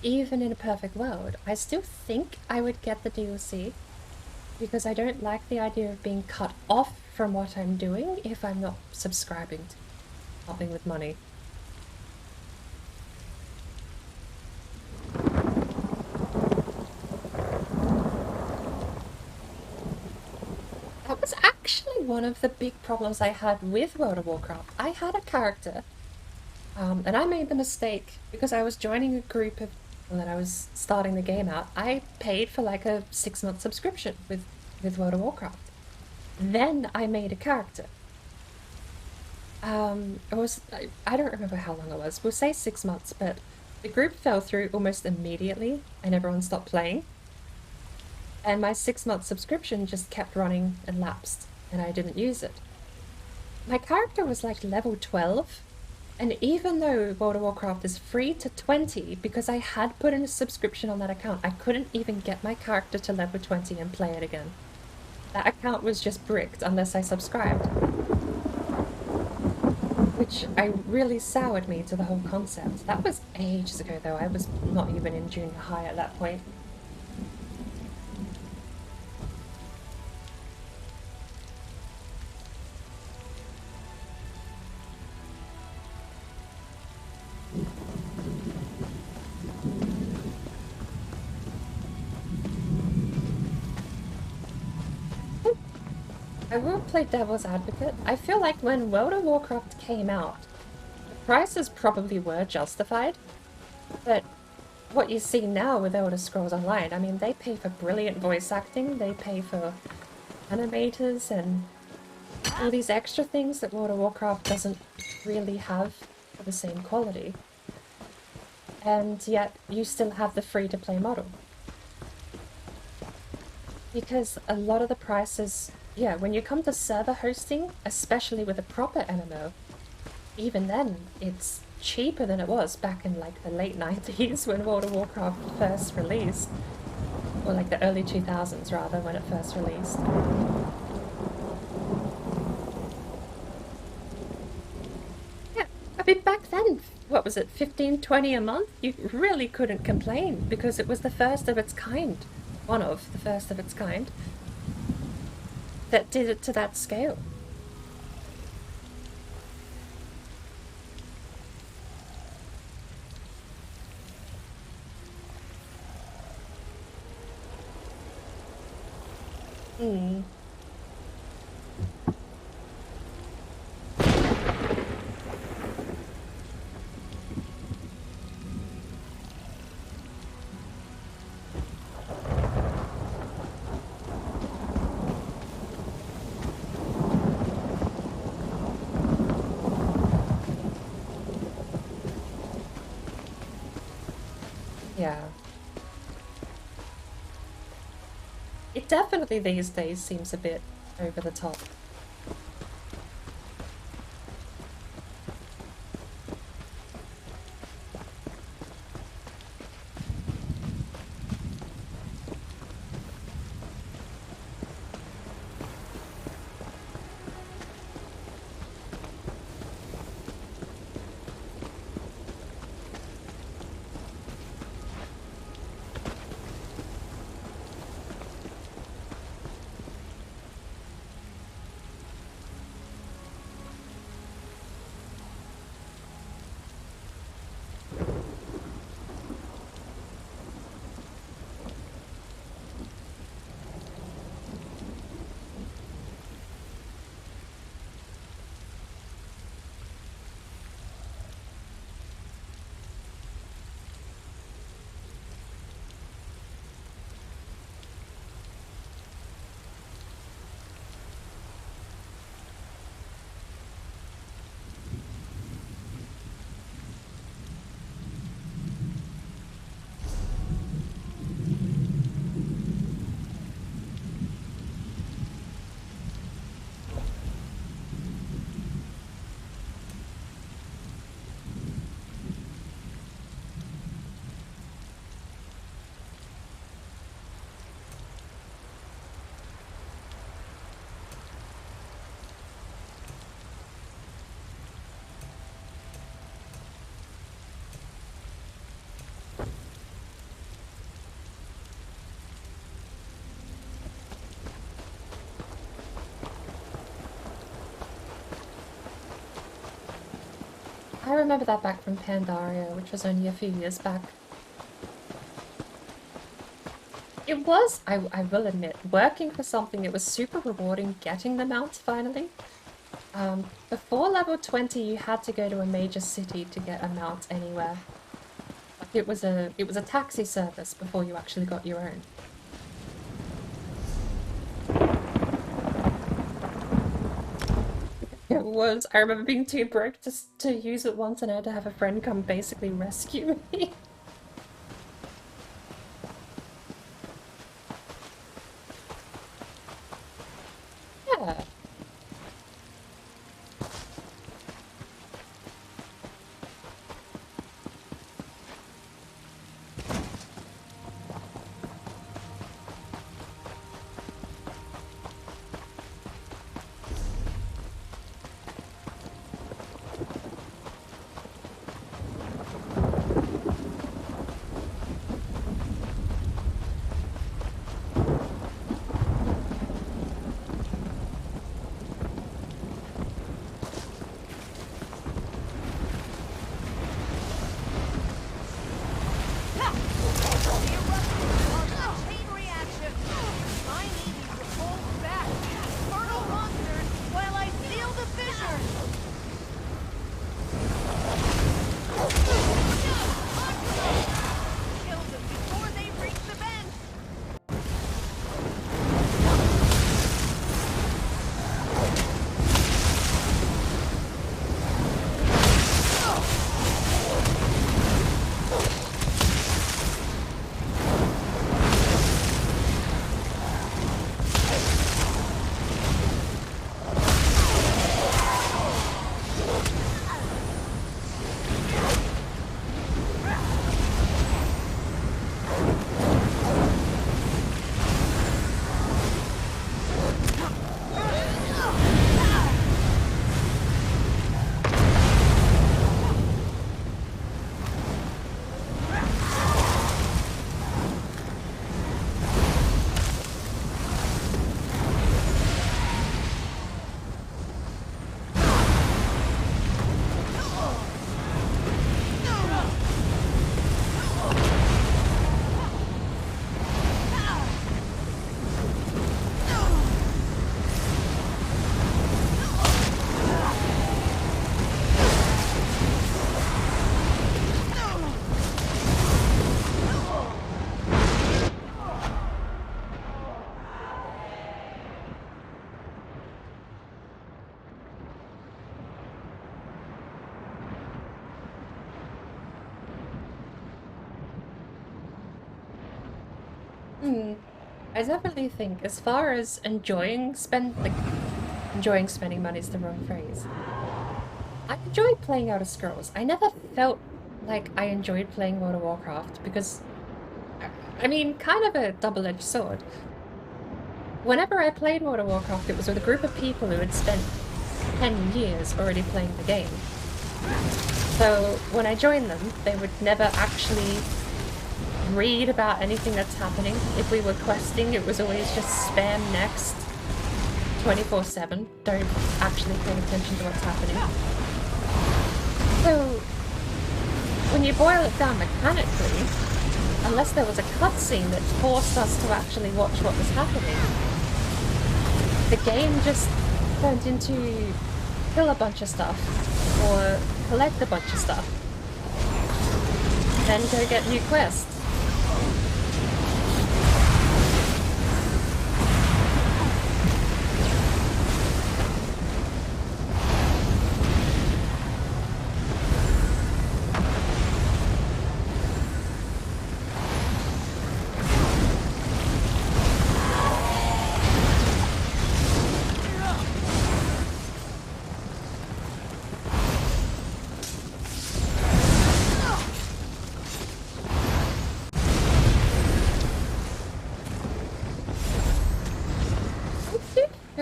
Even in a perfect world, I still think I would get the DLC because I don't like the idea of being cut off from what I'm doing if I'm not subscribing to something with money. That was actually one of the big problems I had with World of Warcraft. I had a character, and I made the mistake because I was joining a group of people and I was starting the game out. I paid for like a 6-month subscription with World of Warcraft. Then I made a character. It was, I don't remember how long it was. We'll say 6 months, but the group fell through almost immediately and everyone stopped playing. And my 6-month subscription just kept running and lapsed, and I didn't use it. My character was like level 12, and even though World of Warcraft is free to 20, because I had put in a subscription on that account, I couldn't even get my character to level 20 and play it again. That account was just bricked unless I subscribed. Which really soured me to the whole concept. That was ages ago though, I was not even in junior high at that point. I will play devil's advocate. I feel like when World of Warcraft came out, the prices probably were justified, but what you see now with Elder Scrolls Online, I mean, they pay for brilliant voice acting, they pay for animators and all these extra things that World of Warcraft doesn't really have for the same quality. And yet, you still have the free-to-play model. Because a lot of the prices... yeah, when you come to server hosting, especially with a proper MMO, even then, it's cheaper than it was back in like the late 90s when World of Warcraft first released. Or like the early 2000s rather, when it first released. Yeah, I mean back then, what was it, 15, 20 a month? You really couldn't complain because it was the first of its kind. One of the first of its kind that did it to that scale. Hmm. Yeah. It definitely these days seems a bit over the top. I remember that back from Pandaria, which was only a few years back. It was, I will admit, working for something. It was super rewarding getting the mounts finally. Before level 20, you had to go to a major city to get a mount anywhere. Like it was a taxi service before you actually got your own. It was. I remember being too broke to use it once, and I had to have a friend come basically rescue me. Yeah. I definitely think, as far as enjoying spending money is the wrong phrase. I enjoy playing Outer Scrolls. I never felt like I enjoyed playing World of Warcraft because, I mean, kind of a double-edged sword. Whenever I played World of Warcraft, it was with a group of people who had spent 10 years already playing the game. So when I joined them, they would never actually read about anything that's happening. If we were questing, it was always just spam next 24/7. Don't actually pay attention to what's happening. So when you boil it down mechanically, unless there was a cutscene that forced us to actually watch what was happening, the game just turned into kill a bunch of stuff or collect a bunch of stuff, then go get new quests.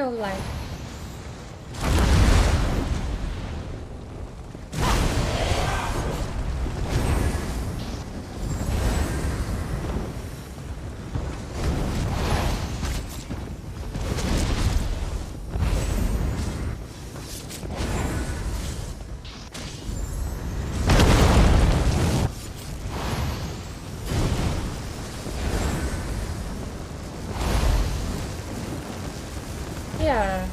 Like yeah.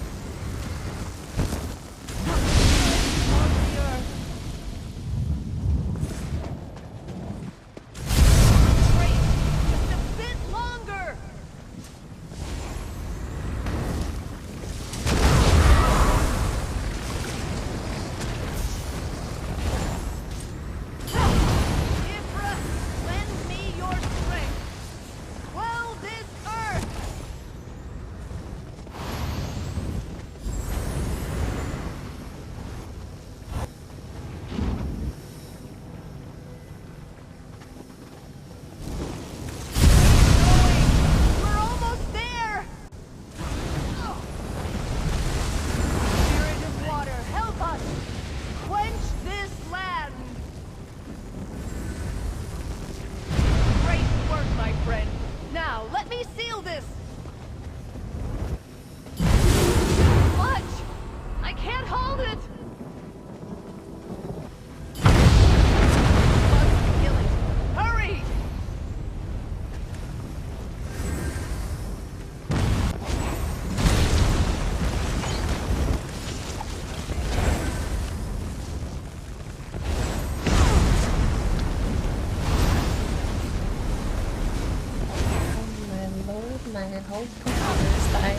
My whole computer is dying.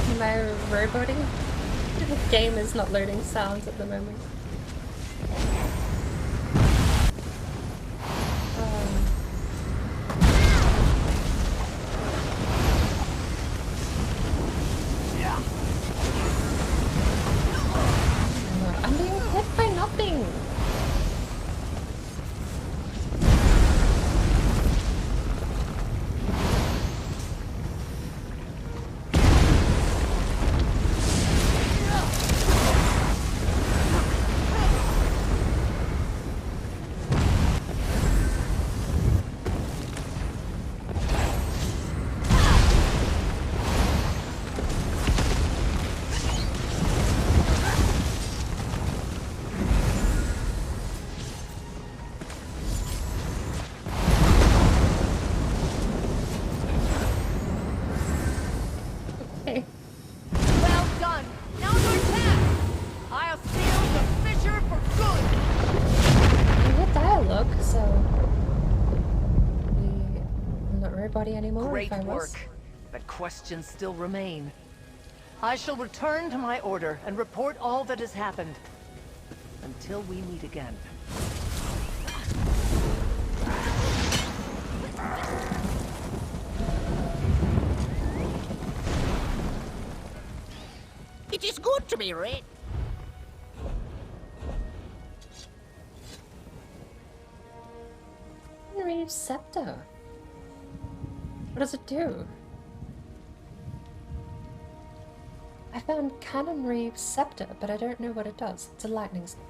Am I roboting? The game is not loading sounds at the moment. I'm being hit by nothing! Anymore. Great work, but questions still remain. I shall return to my order and report all that has happened. Until we meet again. It is good to be rich. Reeves scepter. What does it do? I found Cannon Reeves scepter, but I don't know what it does. It's a lightning scepter.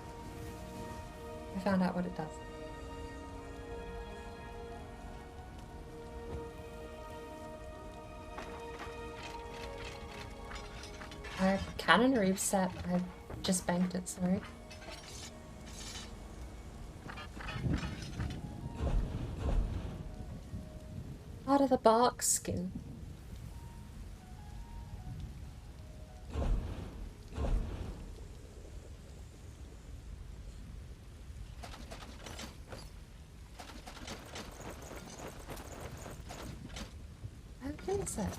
I found out what it does. Cannon Reeves set. I just banked it, sorry. Out of the bark skin. How is that?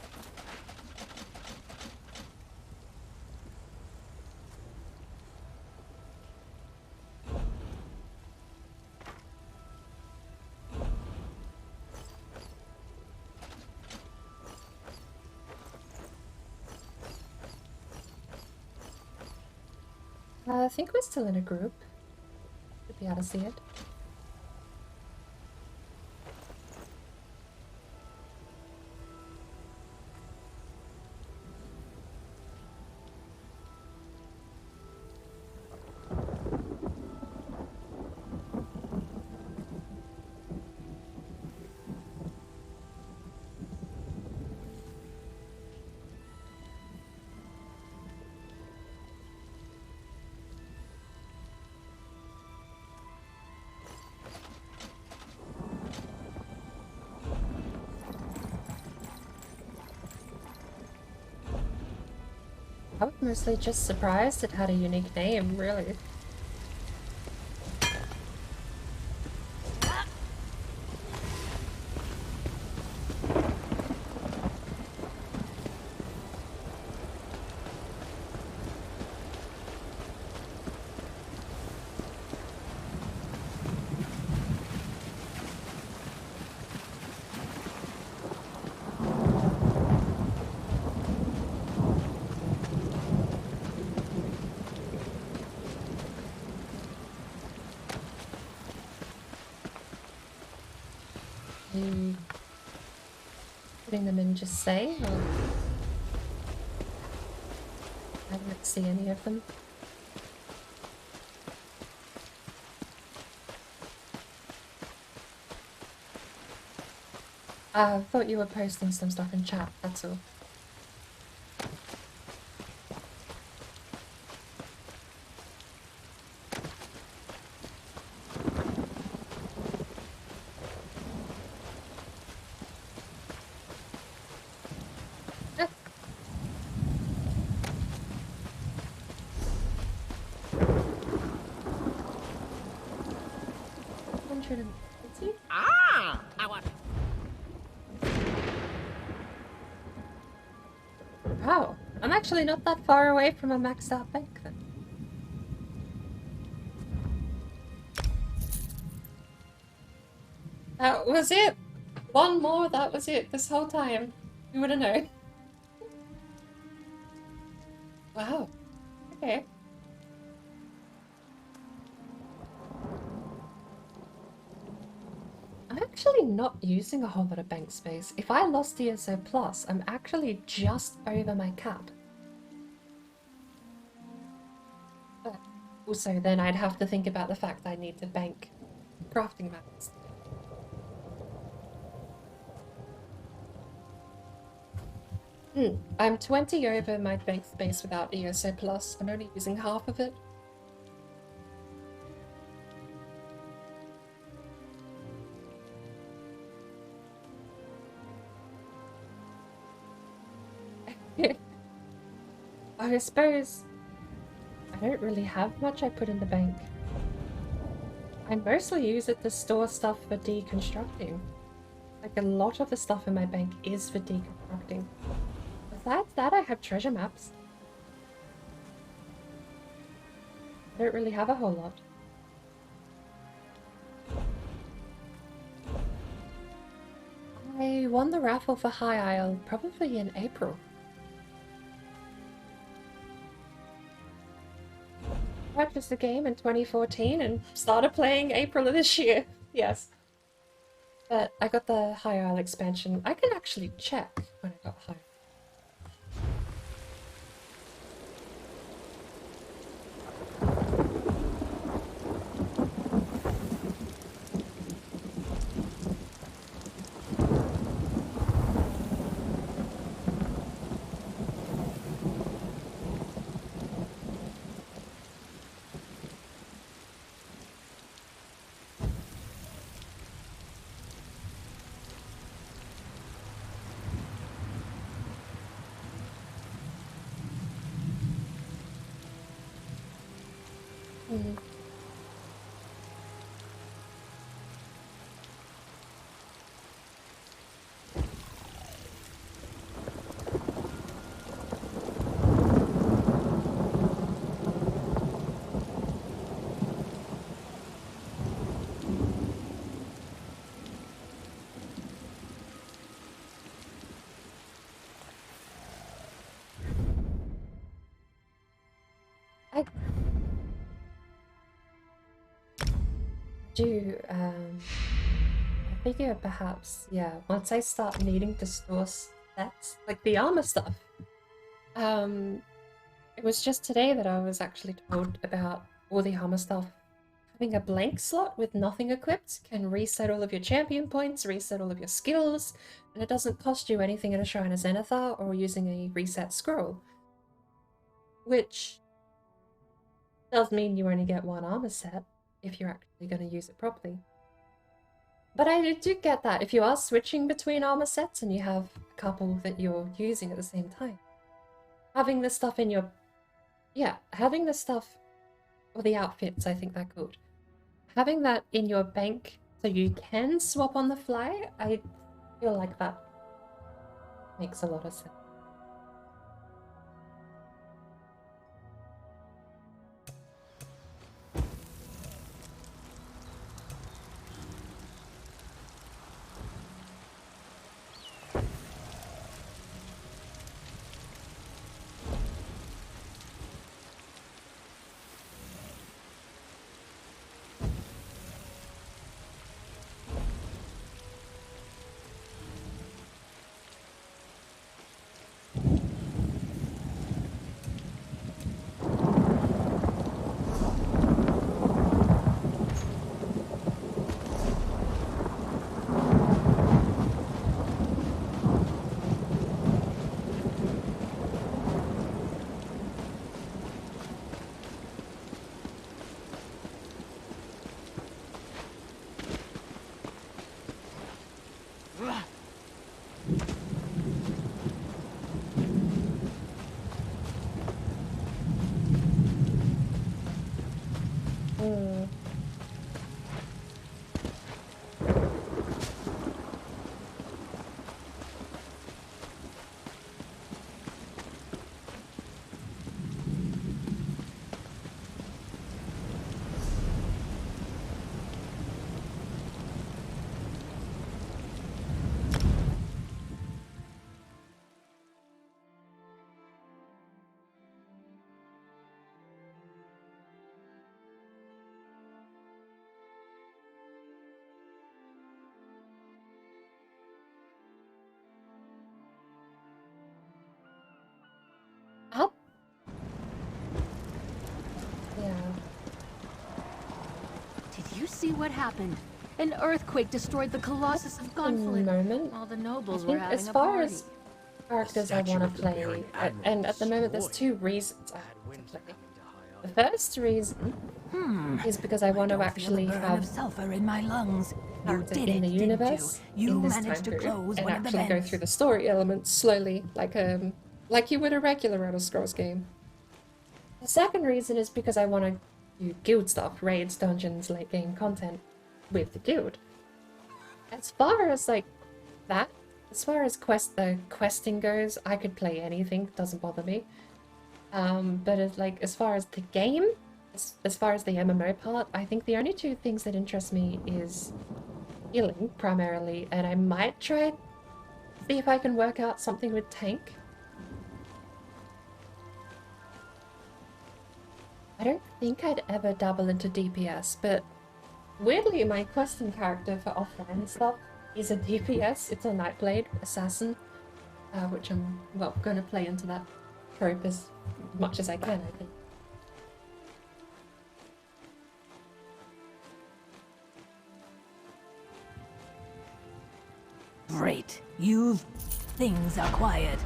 I think we're still in a group. Should be able to see it. I was mostly just surprised it had a unique name, really. Putting them in just say, or I don't see any of them. I thought you were posting some stuff in chat, that's all. Ah! I want. Wow, I'm actually not that far away from a maxed out bank then. That was it! One more, that was it, this whole time. You would've known. Wow. Okay. I'm actually not using a whole lot of bank space. If I lost ESO Plus, I'm actually just over my cap. But also then I'd have to think about the fact I need to bank crafting mats. I'm 20 over my bank space without ESO Plus. I'm only using half of it. I suppose I don't really have much I put in the bank. I mostly use it to store stuff for deconstructing. Like a lot of the stuff in my bank is for deconstructing. Besides that, I have treasure maps. I don't really have a whole lot. I won the raffle for High Isle probably in April. Purchased the game in 2014 and started playing April of this year. Yes. But I got the High Isle expansion. I can actually check when I got High Isle. I figure perhaps, yeah, once I start needing to store sets, like the armor stuff, it was just today that I was actually told about all the armor stuff. Having a blank slot with nothing equipped can reset all of your champion points, reset all of your skills, and it doesn't cost you anything in a Shrine of Zenithar or using a reset scroll. Which does mean you only get one armor set if you're actually going to use it properly. But I do get that if you are switching between armor sets and you have a couple that you're using at the same time, having the stuff in your... Yeah, having the stuff, or the outfits, I think they're good. Having that in your bank so you can swap on the fly, I feel like that makes a lot of sense. Did you see what happened? An earthquake destroyed the Colossus of Gonfalon while the nobles were having as a far party. as characters I want to play, and at the moment there's two reasons I want to play. The first reason is because I want to actually have sulfur in my lungs. You did in the it, universe, you in this managed time to period, close and one of the actually go vents. through the story elements slowly, like you would a regular Elder Scrolls game. The second reason is because I want to do guild stuff, raids, dungeons, late game content with the guild. As far as like that, as far as questing goes, I could play anything, doesn't bother me. But as far as the game, as far as the MMO part, I think the only two things that interest me is healing, primarily, and I might try see if I can work out something with tank. I don't think I'd ever dabble into DPS, but weirdly my questing character for offline stuff is a DPS. It's a Nightblade assassin, which I'm, well, going to play into that trope as much as I can, I think. Great. Things are quiet.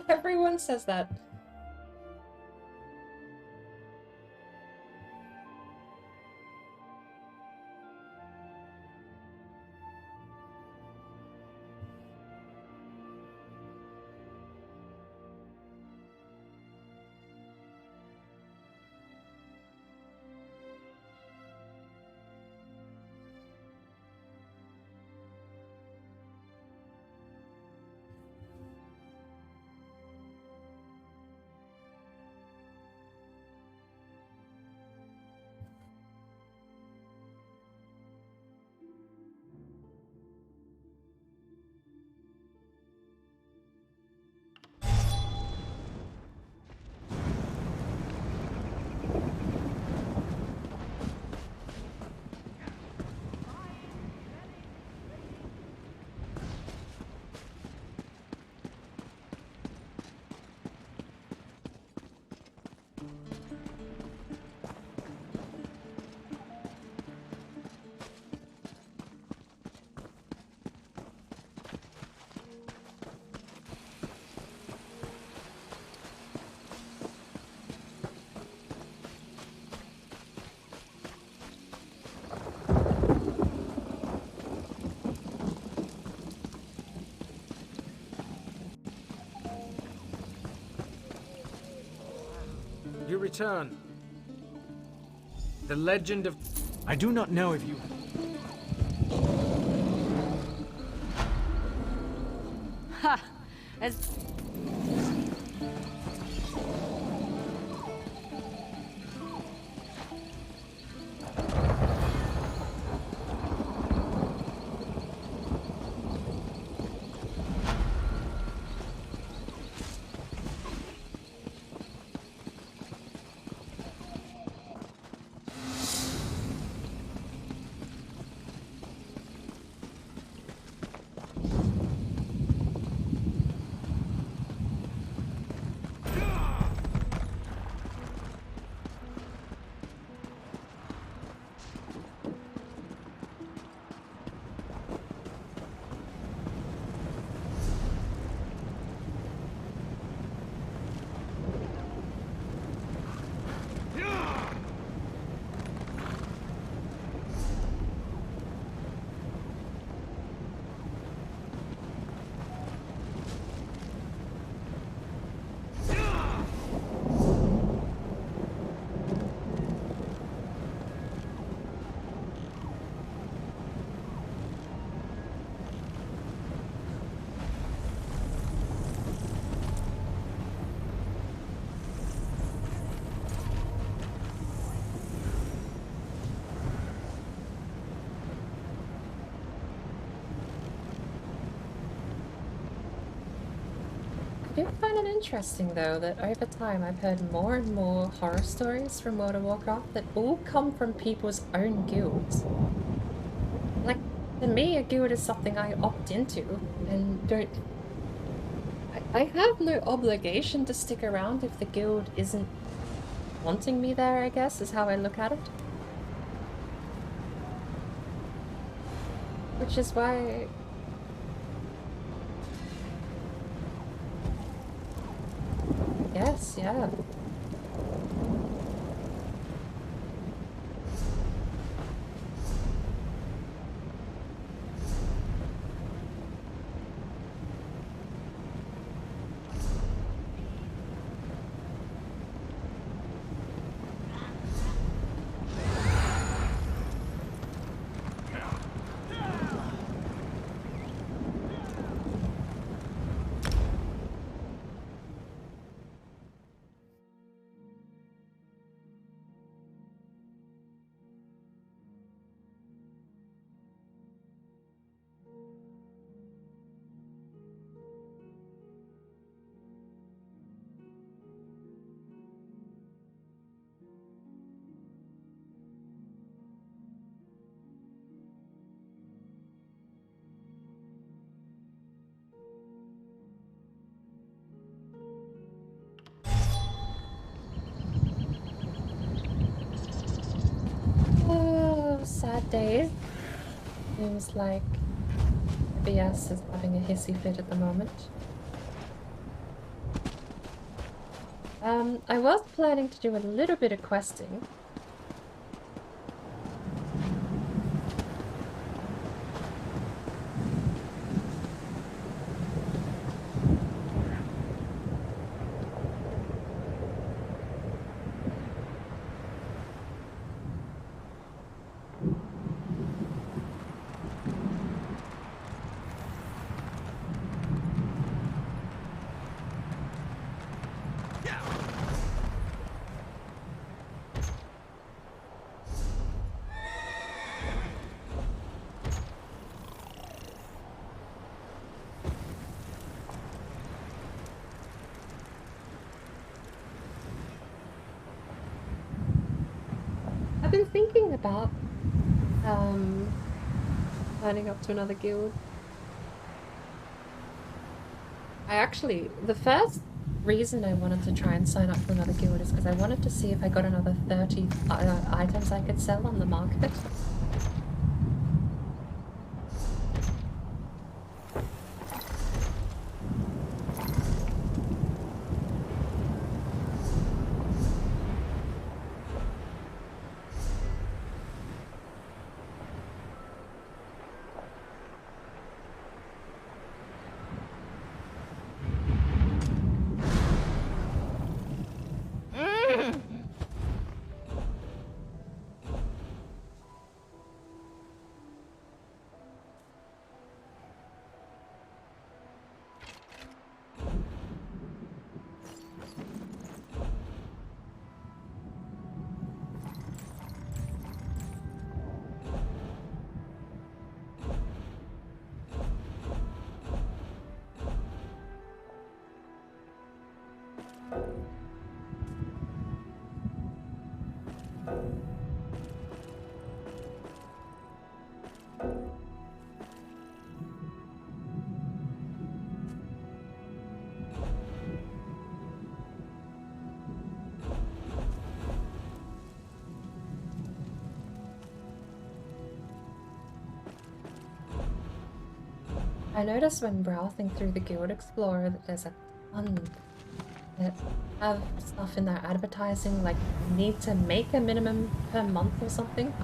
Everyone says that. You return. The legend of... I do not know if you... Ha! As... I do find it interesting, though, that over time I've heard more and more horror stories from World of Warcraft that all come from people's own guilds. Like, to me, a guild is something I opt into, and don't... I have no obligation to stick around if the guild isn't wanting me there, I guess, is how I look at it. Which is why... guess, yeah. Oh, sad days. Seems like BS is having a hissy fit at the moment. I was planning to do a little bit of questing. I've been thinking about signing up to another guild. The first reason I wanted to try and sign up for another guild is because I wanted to see if I got another 30 items I could sell on the market. I noticed when browsing through the Guild Explorer that there's a ton that have stuff in their advertising, like need to make a minimum per month or something.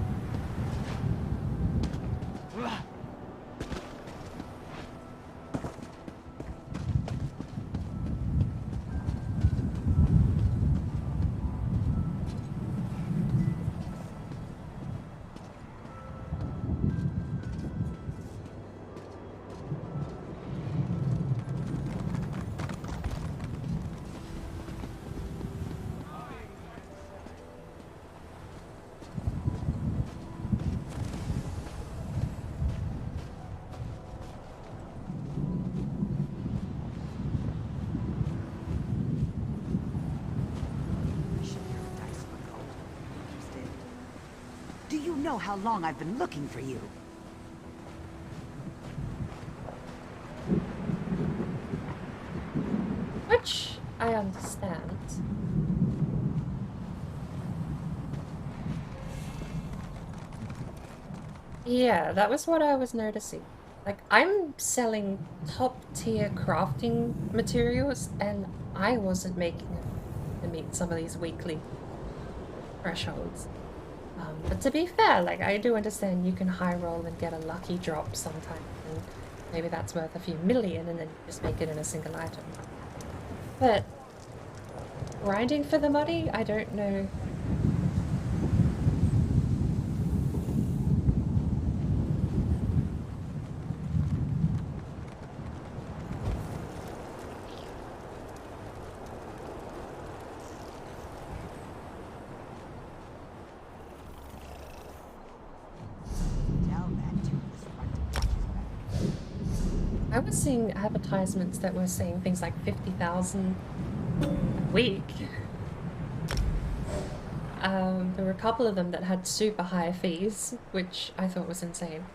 Do you know how long I've been looking for you? Which I understand. Yeah, that was what I was noticing. Like, I'm selling top tier crafting materials and I wasn't making a to meet some of these weekly thresholds. But to be fair, like, I do understand you can high roll and get a lucky drop sometime, and maybe that's worth a few million and then you just make it in a single item. But grinding for the money, I don't know. I was seeing advertisements that were saying things like 50,000 a week. There were a couple of them that had super high fees, which I thought was insane.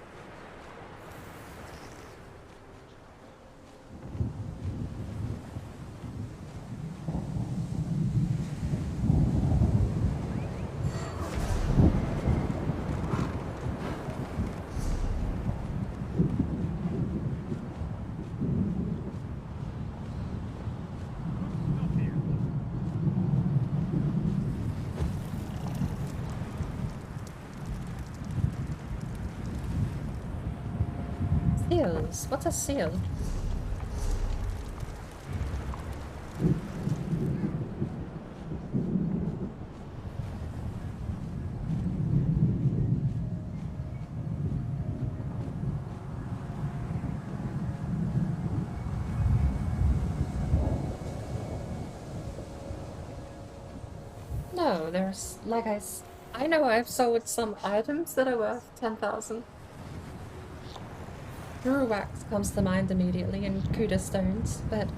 Seals? What's a seal? No, there's, like I know I've sold some items that are worth 10,000. Brew wax comes to mind immediately, and Kuda stones, but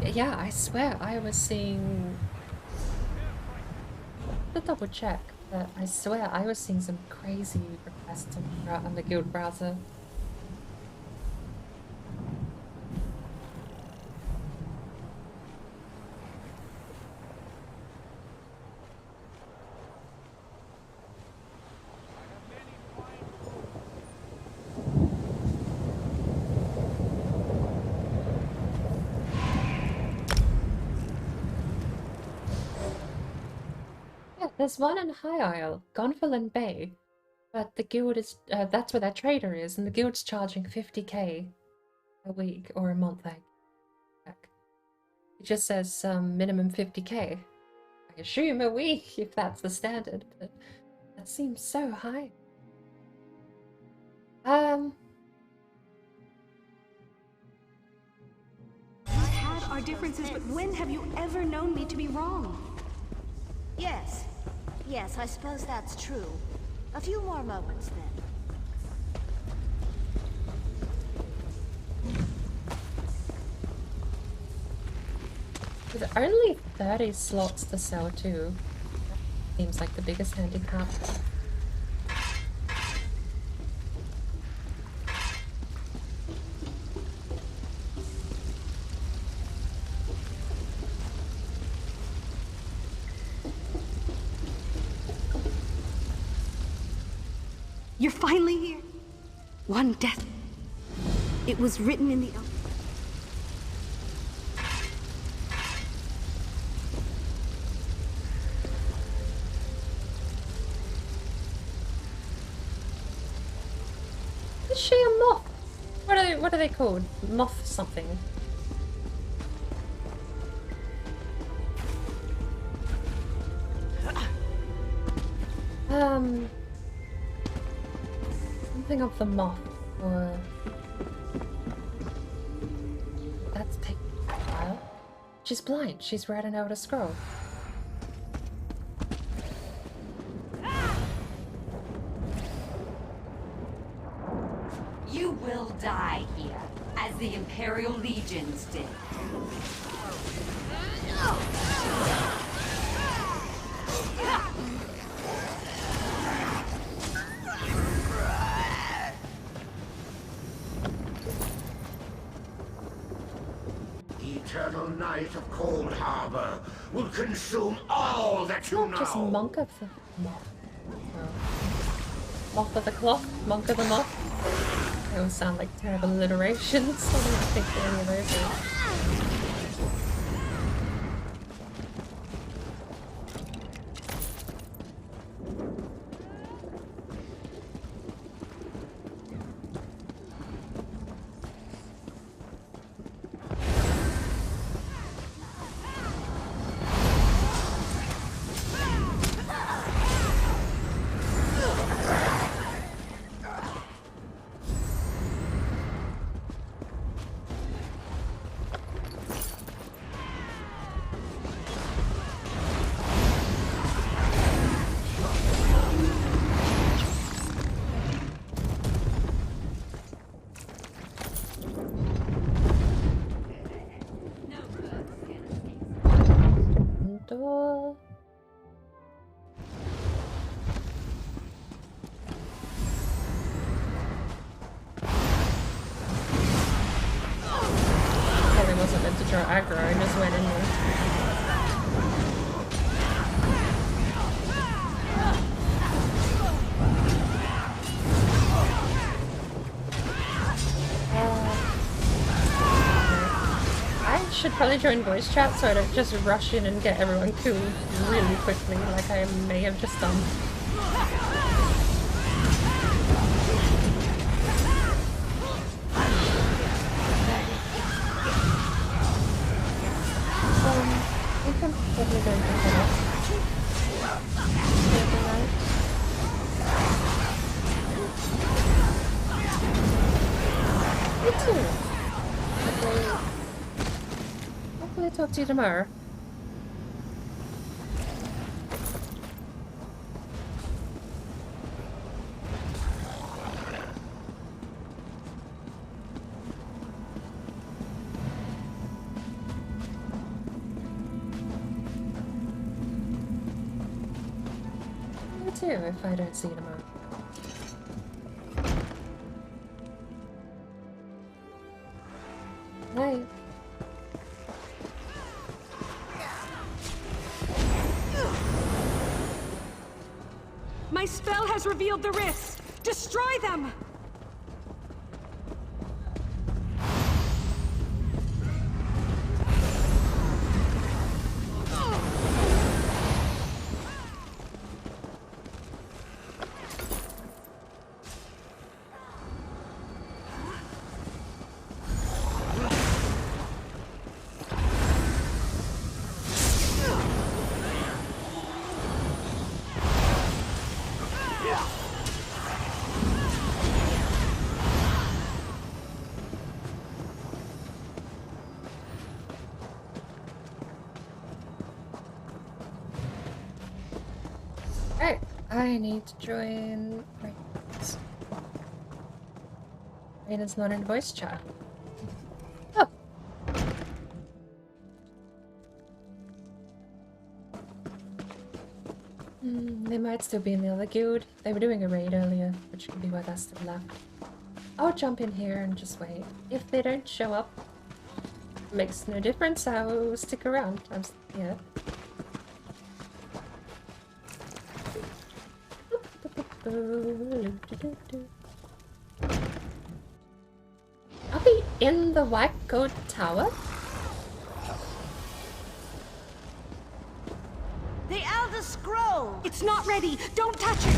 yeah, I swear I was seeing, to double check, but I swear I was seeing some crazy requests on the guild browser. There's one in High Isle, Gonfalon Bay, but the guild is, that's where their trader is, and the guild's charging 50k a week, or a month, I check. It just says minimum 50k. I assume a week, if that's the standard, but that seems so high. We've had our differences, but when have you ever known me to be wrong? Yes. Yes, I suppose that's true. A few more moments, then. With only 30 slots to sell too, seems like the biggest handicap. You're finally here. One death. It was written in the... Is she a moth? What are they called? Moth something. Something of the moth, or that's taking a while. She's blind. She's read an Elder Scroll. You will die here, as the Imperial Legions did. Eternal night of Cold Harbor will consume all that you know. Just monk of the moth. Moth of the cloth, monk of the moth. They all sound like terrible alliterations. I don't think any of those are. Door. Probably wasn't meant to draw aggro, I just went in there. I should probably join voice chat so I don't just rush in and get everyone killed really quickly like I may have just done. I think I'm probably going to head off. Me too. Hopefully talk to you tomorrow. You too, if I don't see you tomorrow. Night. My spell has revealed the rifts! Destroy them! Alright, I need to join Grinds. Raina's not in voice chat. Oh! They might still be in the other guild. They were doing a raid earlier, which could be why they're still left. I'll jump in here and just wait. If they don't show up, makes no difference, I'll stick around. Yeah. I'll be in the White Goat Tower. The Elder Scroll! It's not ready! Don't touch it!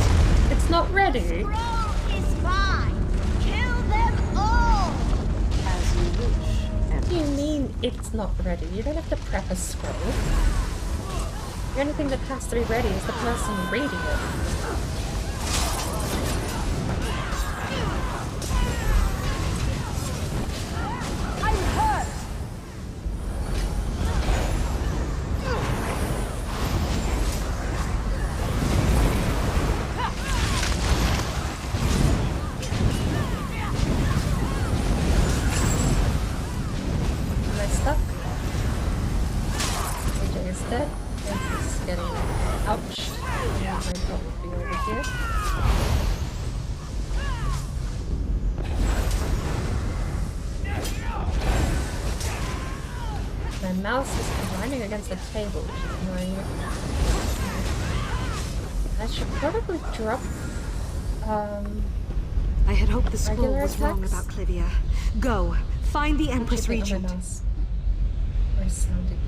It's not ready! The scroll is mine! Kill them all! As you wish. What do you mean it's not ready? You don't have to prep a scroll. The only thing that has to be ready is the person reading it. Mouse is grinding against the table, which is annoying. I should probably drop I had hoped the scroll regular was wrong attacks. about Clivia. Go, find the Empress Keep it on my Regent. mouse. nice sounding.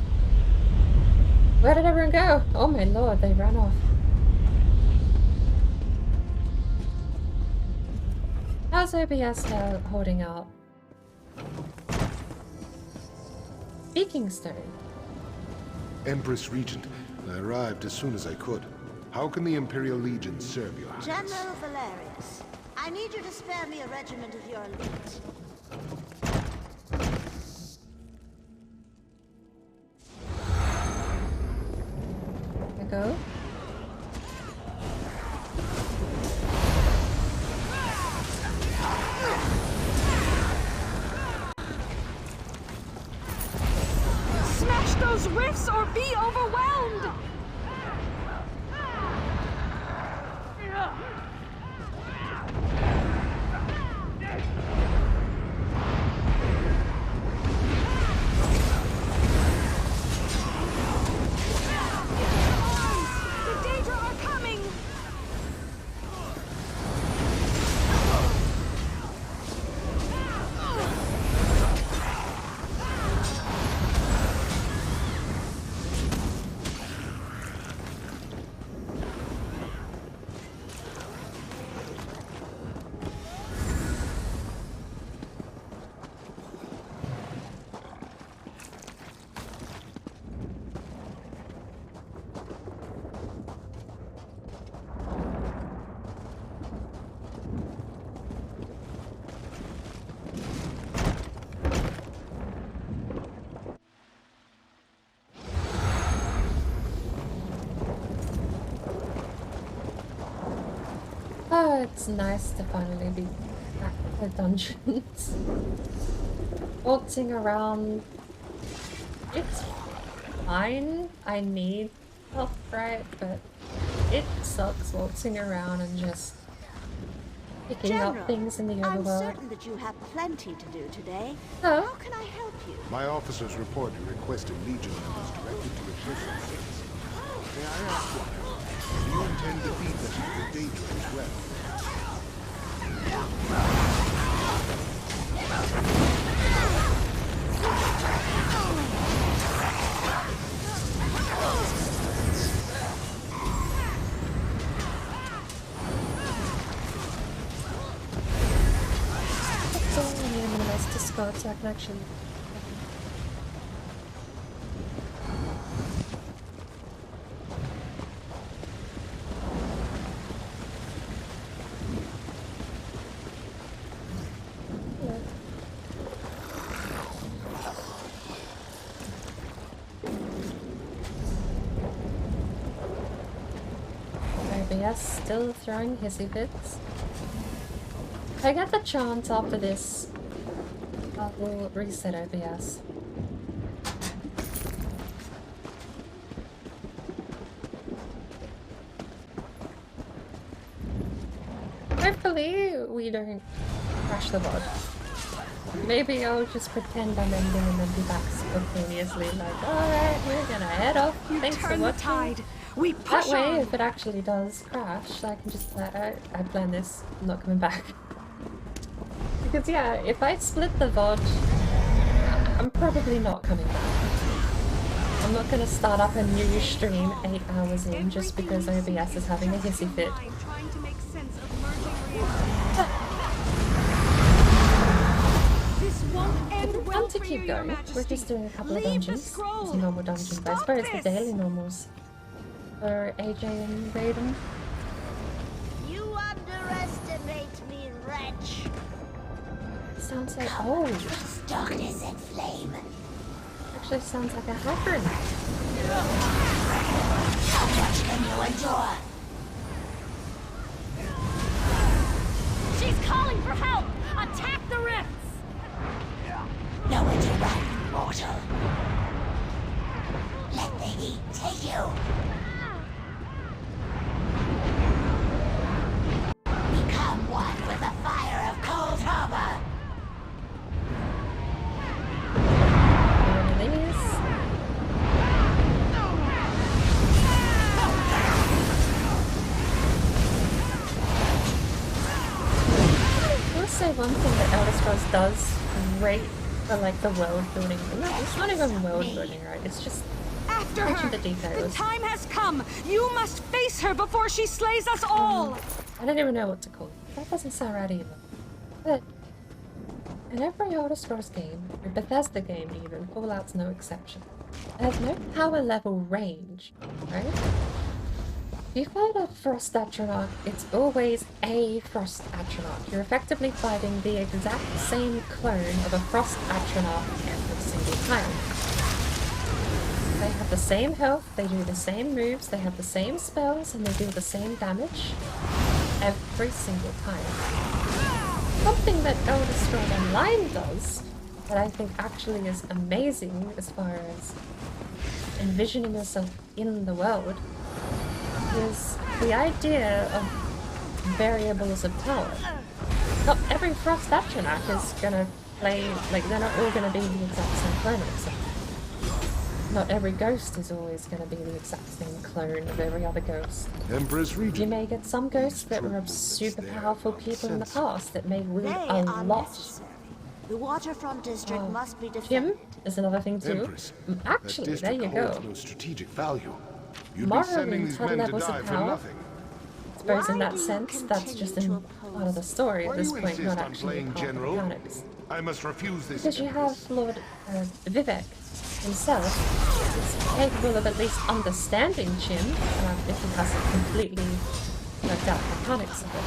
Where did everyone go? Oh my lord, they ran off. How's OBS holding out? Speaking stone. Empress Regent, I arrived as soon as I could. How can the Imperial Legion serve your highness? General Valerius, I need you to spare me a regiment of your elite. There we go. Smash those rifts or be overwhelmed! The Daedra are coming! Oh, it's nice to finally be back in the dungeons. Waltzing around. It's fine. I need health, right? But it sucks waltzing around and just picking General, up things in the I'm overworld. certain that you have plenty to do today. Oh. How can I help you? My officers report you requested Legion members directed to your prison. May I ask why? Do you intend to feed them to the Daedra as well? It's only a nice to score so I can actually. OBS still throwing hissy fits. If I get the chance after this, I will reset OBS. Hopefully we don't crash the VOD. Maybe I'll just pretend I'm ending and then be back spontaneously like, alright, we're gonna head off. Thanks for turn the watching. tide. We That push way, on. if it actually does crash, I can just I planned this, I'm not coming back. Because yeah, if I split the VOD, I'm probably not coming back. I'm not gonna start up a new stream 8 hours in just because OBS is having a hissy fit. Trying to make sense of merging reality. This won't end well To for keep you, Your going, Majesty. we're just doing a couple of Leave the dungeons. scroll. Some normal dungeons, but I Stop suppose the this. daily normals for AJ and Raiden. You underestimate me, wretch. Sounds like old. Darkness and flame. Actually sounds like a hacker. How much can you endure? She's calling for help! Attack the rifts! Nowhere to run, mortal. Let the heat take you. Become one with the fire of Cold Harbor. One of these. I will say one thing that Elder Scrolls does great for like the world building. No, it's not even world building, right? It's just After attention her! to details. The time has come! You must face her before she slays us all! I don't even know what to call it. That doesn't sound right either. But in every Elder Scrolls game, or Bethesda game even, Fallout's no exception. There's no power level range, right? If you fight a Frost Atronach, it's always a Frost Atronach. You're effectively fighting the exact same clone of a Frost Atronach every single time. They have the same health, they do the same moves, they have the same spells, and they do the same damage every single time. Something that Elder Scrolls Online does, that I think actually is amazing as far as envisioning yourself in the world, is the idea of variables of power. Not every Frost Atronach is gonna play, like, they're not all gonna be the exact same clone of themselves. Not every ghost is always gonna be the exact same clone of every other ghost. Empress Regent. You may get some ghosts that were super powerful people in the past that may wield a lot. The waterfront district must be defended. Jim is another thing too. Empress, Actually, there you go. No strategic value. You'd be sending these men to die for nothing. I suppose in that sense, that's just in part of the story at this point, not actually part of the mechanics. I must refuse this. Because you have Lord Vivek himself is capable of at least understanding Jim, if he hasn't completely worked out the mechanics of it.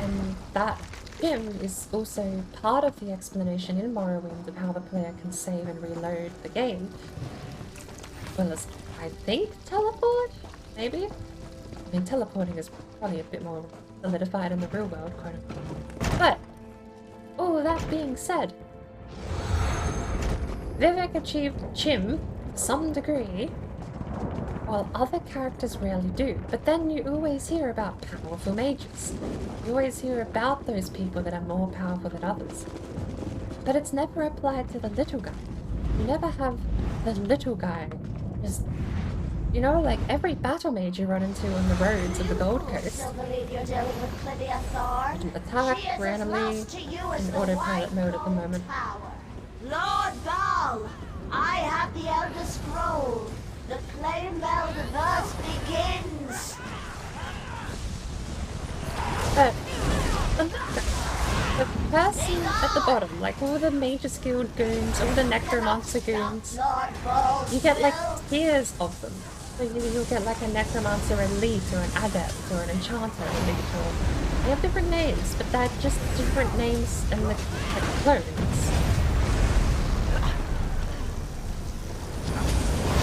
And that Jim is also part of the explanation in Morrowind of how the player can save and reload the game. As well as, I think, teleport? Maybe? I mean, teleporting is probably a bit more solidified in the real world, quote unquote. But, all that being said, Vivek achieved Chim to some degree, while other characters rarely do. But then you always hear about powerful mages. You always hear about those people that are more powerful than others. But it's never applied to the little guy. You never have the little guy just, you know, like every battle mage you run into on the roads of the Gold Coast. Attack randomly in autopilot mode at the moment. Lord Baal, I have the Elder Scroll. The Flame Meldiverse begins. But the person at the bottom, like all the Mages Guild goons, all the Necromancer goons, you get like tiers of them. So you'll get like a Necromancer Elite or an Adept or an Enchanter Elite, or they have different names, but they're just different names and the clones.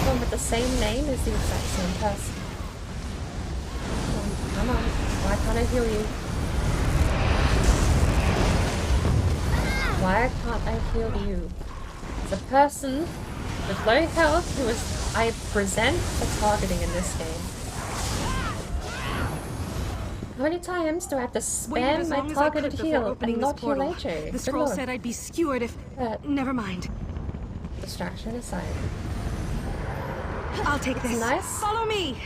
One with the same name is the exact same person. Come on, why can't I heal you? Why can't I heal you? As a person with low health who is, I present for targeting in this game. How many times do I have to spam my targeted heal and not heal AJ? The scroll said I'd be skewered if... never mind. Distraction aside. I'll take this. Nice. Follow me.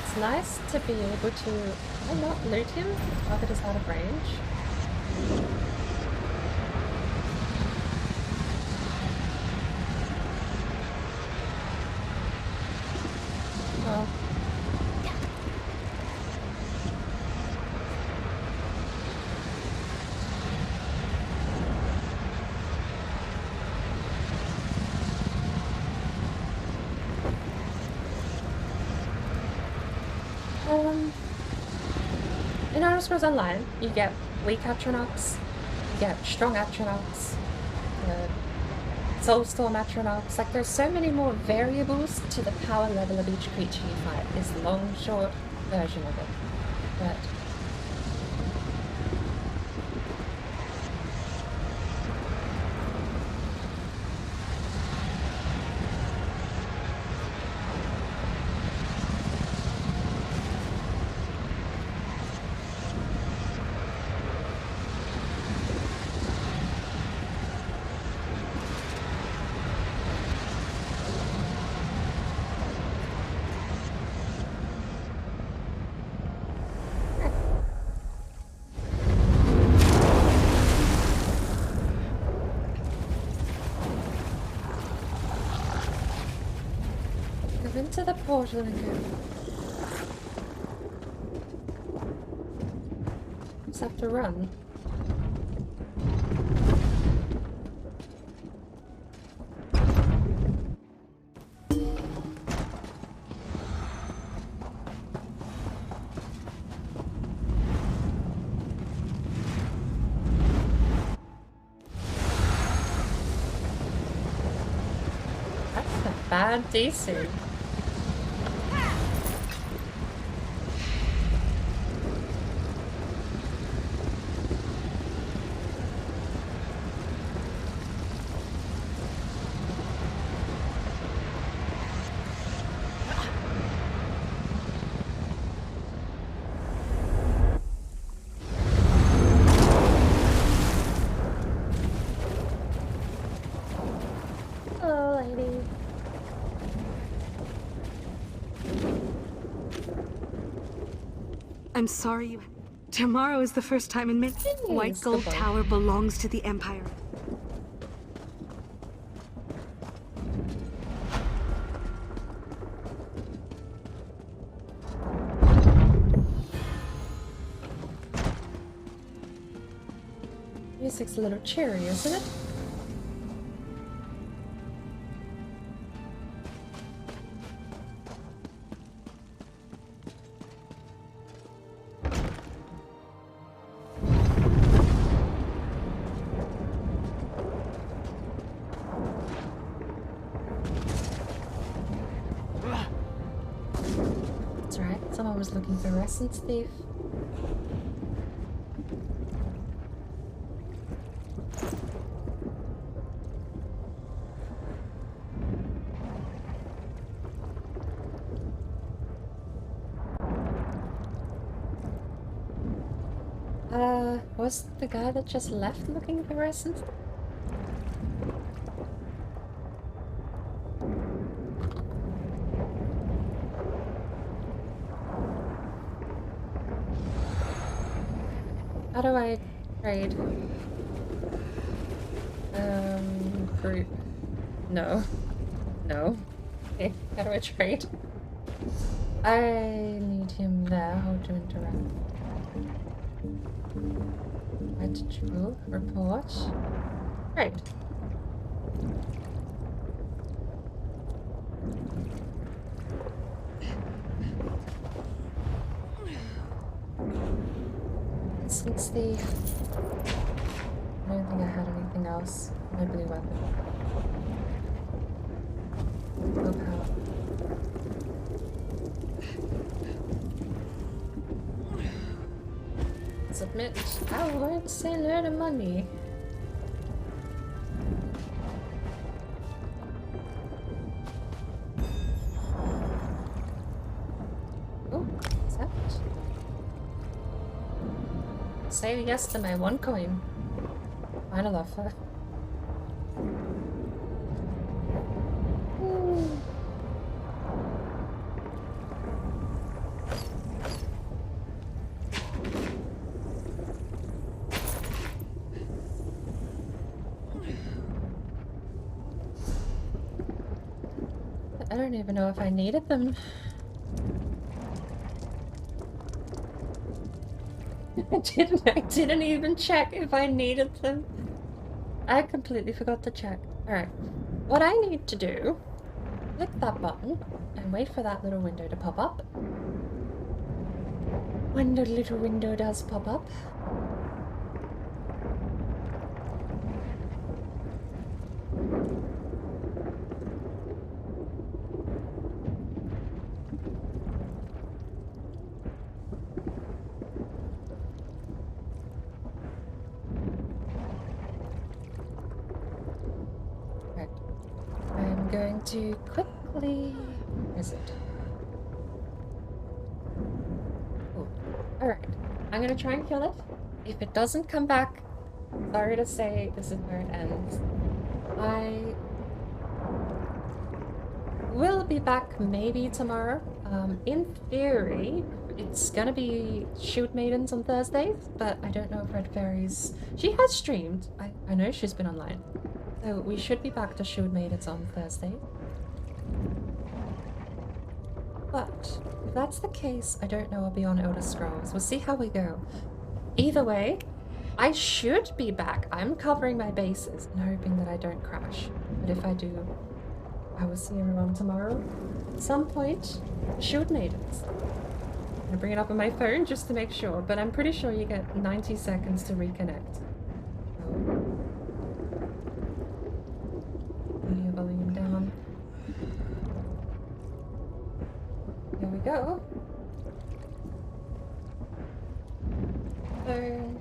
It's nice to be able to... Can I not loot him? Target is out of range. Well... in Elder Scrolls Online, you get weak Atronachs, you get strong Atronachs, Soulstorm Atronachs. Like, there's so many more variables to the power level of each creature you fight. Is the long, short version of it. But to the portal and go. Just have to run. Bad DC. Hello, lady. I'm sorry. Tomorrow is the first time in many. White Gold Tower belongs to the Empire. Music's a little cheery, isn't it? That's right, someone was looking for Essence Thief. Was the guy that just left looking for Essence? How do I trade? Group. No. No. Okay, how do I trade? I need him there. How to interact? Add to report. Right. Since the... I don't think I had anything else. My blue weapon. Low power. Submit. I would say learn of money. Oh, what's that? Say yes to my 1 coin. Final offer. I don't even know if I needed them. I didn't even check if I needed them. I completely forgot to check. Alright. What I need to do, click that button and wait for that little window to pop up. When the little window does pop up, to quickly... Where is it? Oh. Alright. I'm gonna try and kill it. If it doesn't come back, sorry to say, this is where it ends. I will be back maybe tomorrow. In theory, it's gonna be Shoot Maidens on Thursdays, but I don't know if Red Fairy's... She has streamed. I know she's been online. So we should be back to Shoot Maidens on Thursday. But if that's the case, I don't know I'll be on Elder Scrolls. We'll see how we go. Either way, I should be back. I'm covering my bases and hoping that I don't crash. But if I do, I will see everyone tomorrow. At some point, Shield Natives. I'm gonna bring it up on my phone just to make sure, but I'm pretty sure you get 90 seconds to reconnect. Audio volume down. Here we go. So,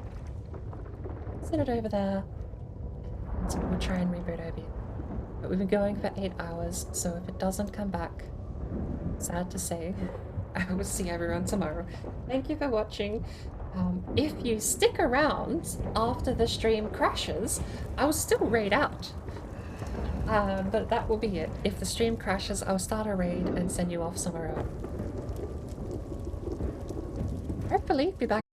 set it over there. And we'll try and reboot over here. But we've been going for 8 hours, so if it doesn't come back, sad to say, I will see everyone tomorrow. Thank you for watching. If you stick around after the stream crashes, I will still raid out. But that will be it. If the stream crashes, I'll start a raid and send you off somewhere else. Hopefully, be back.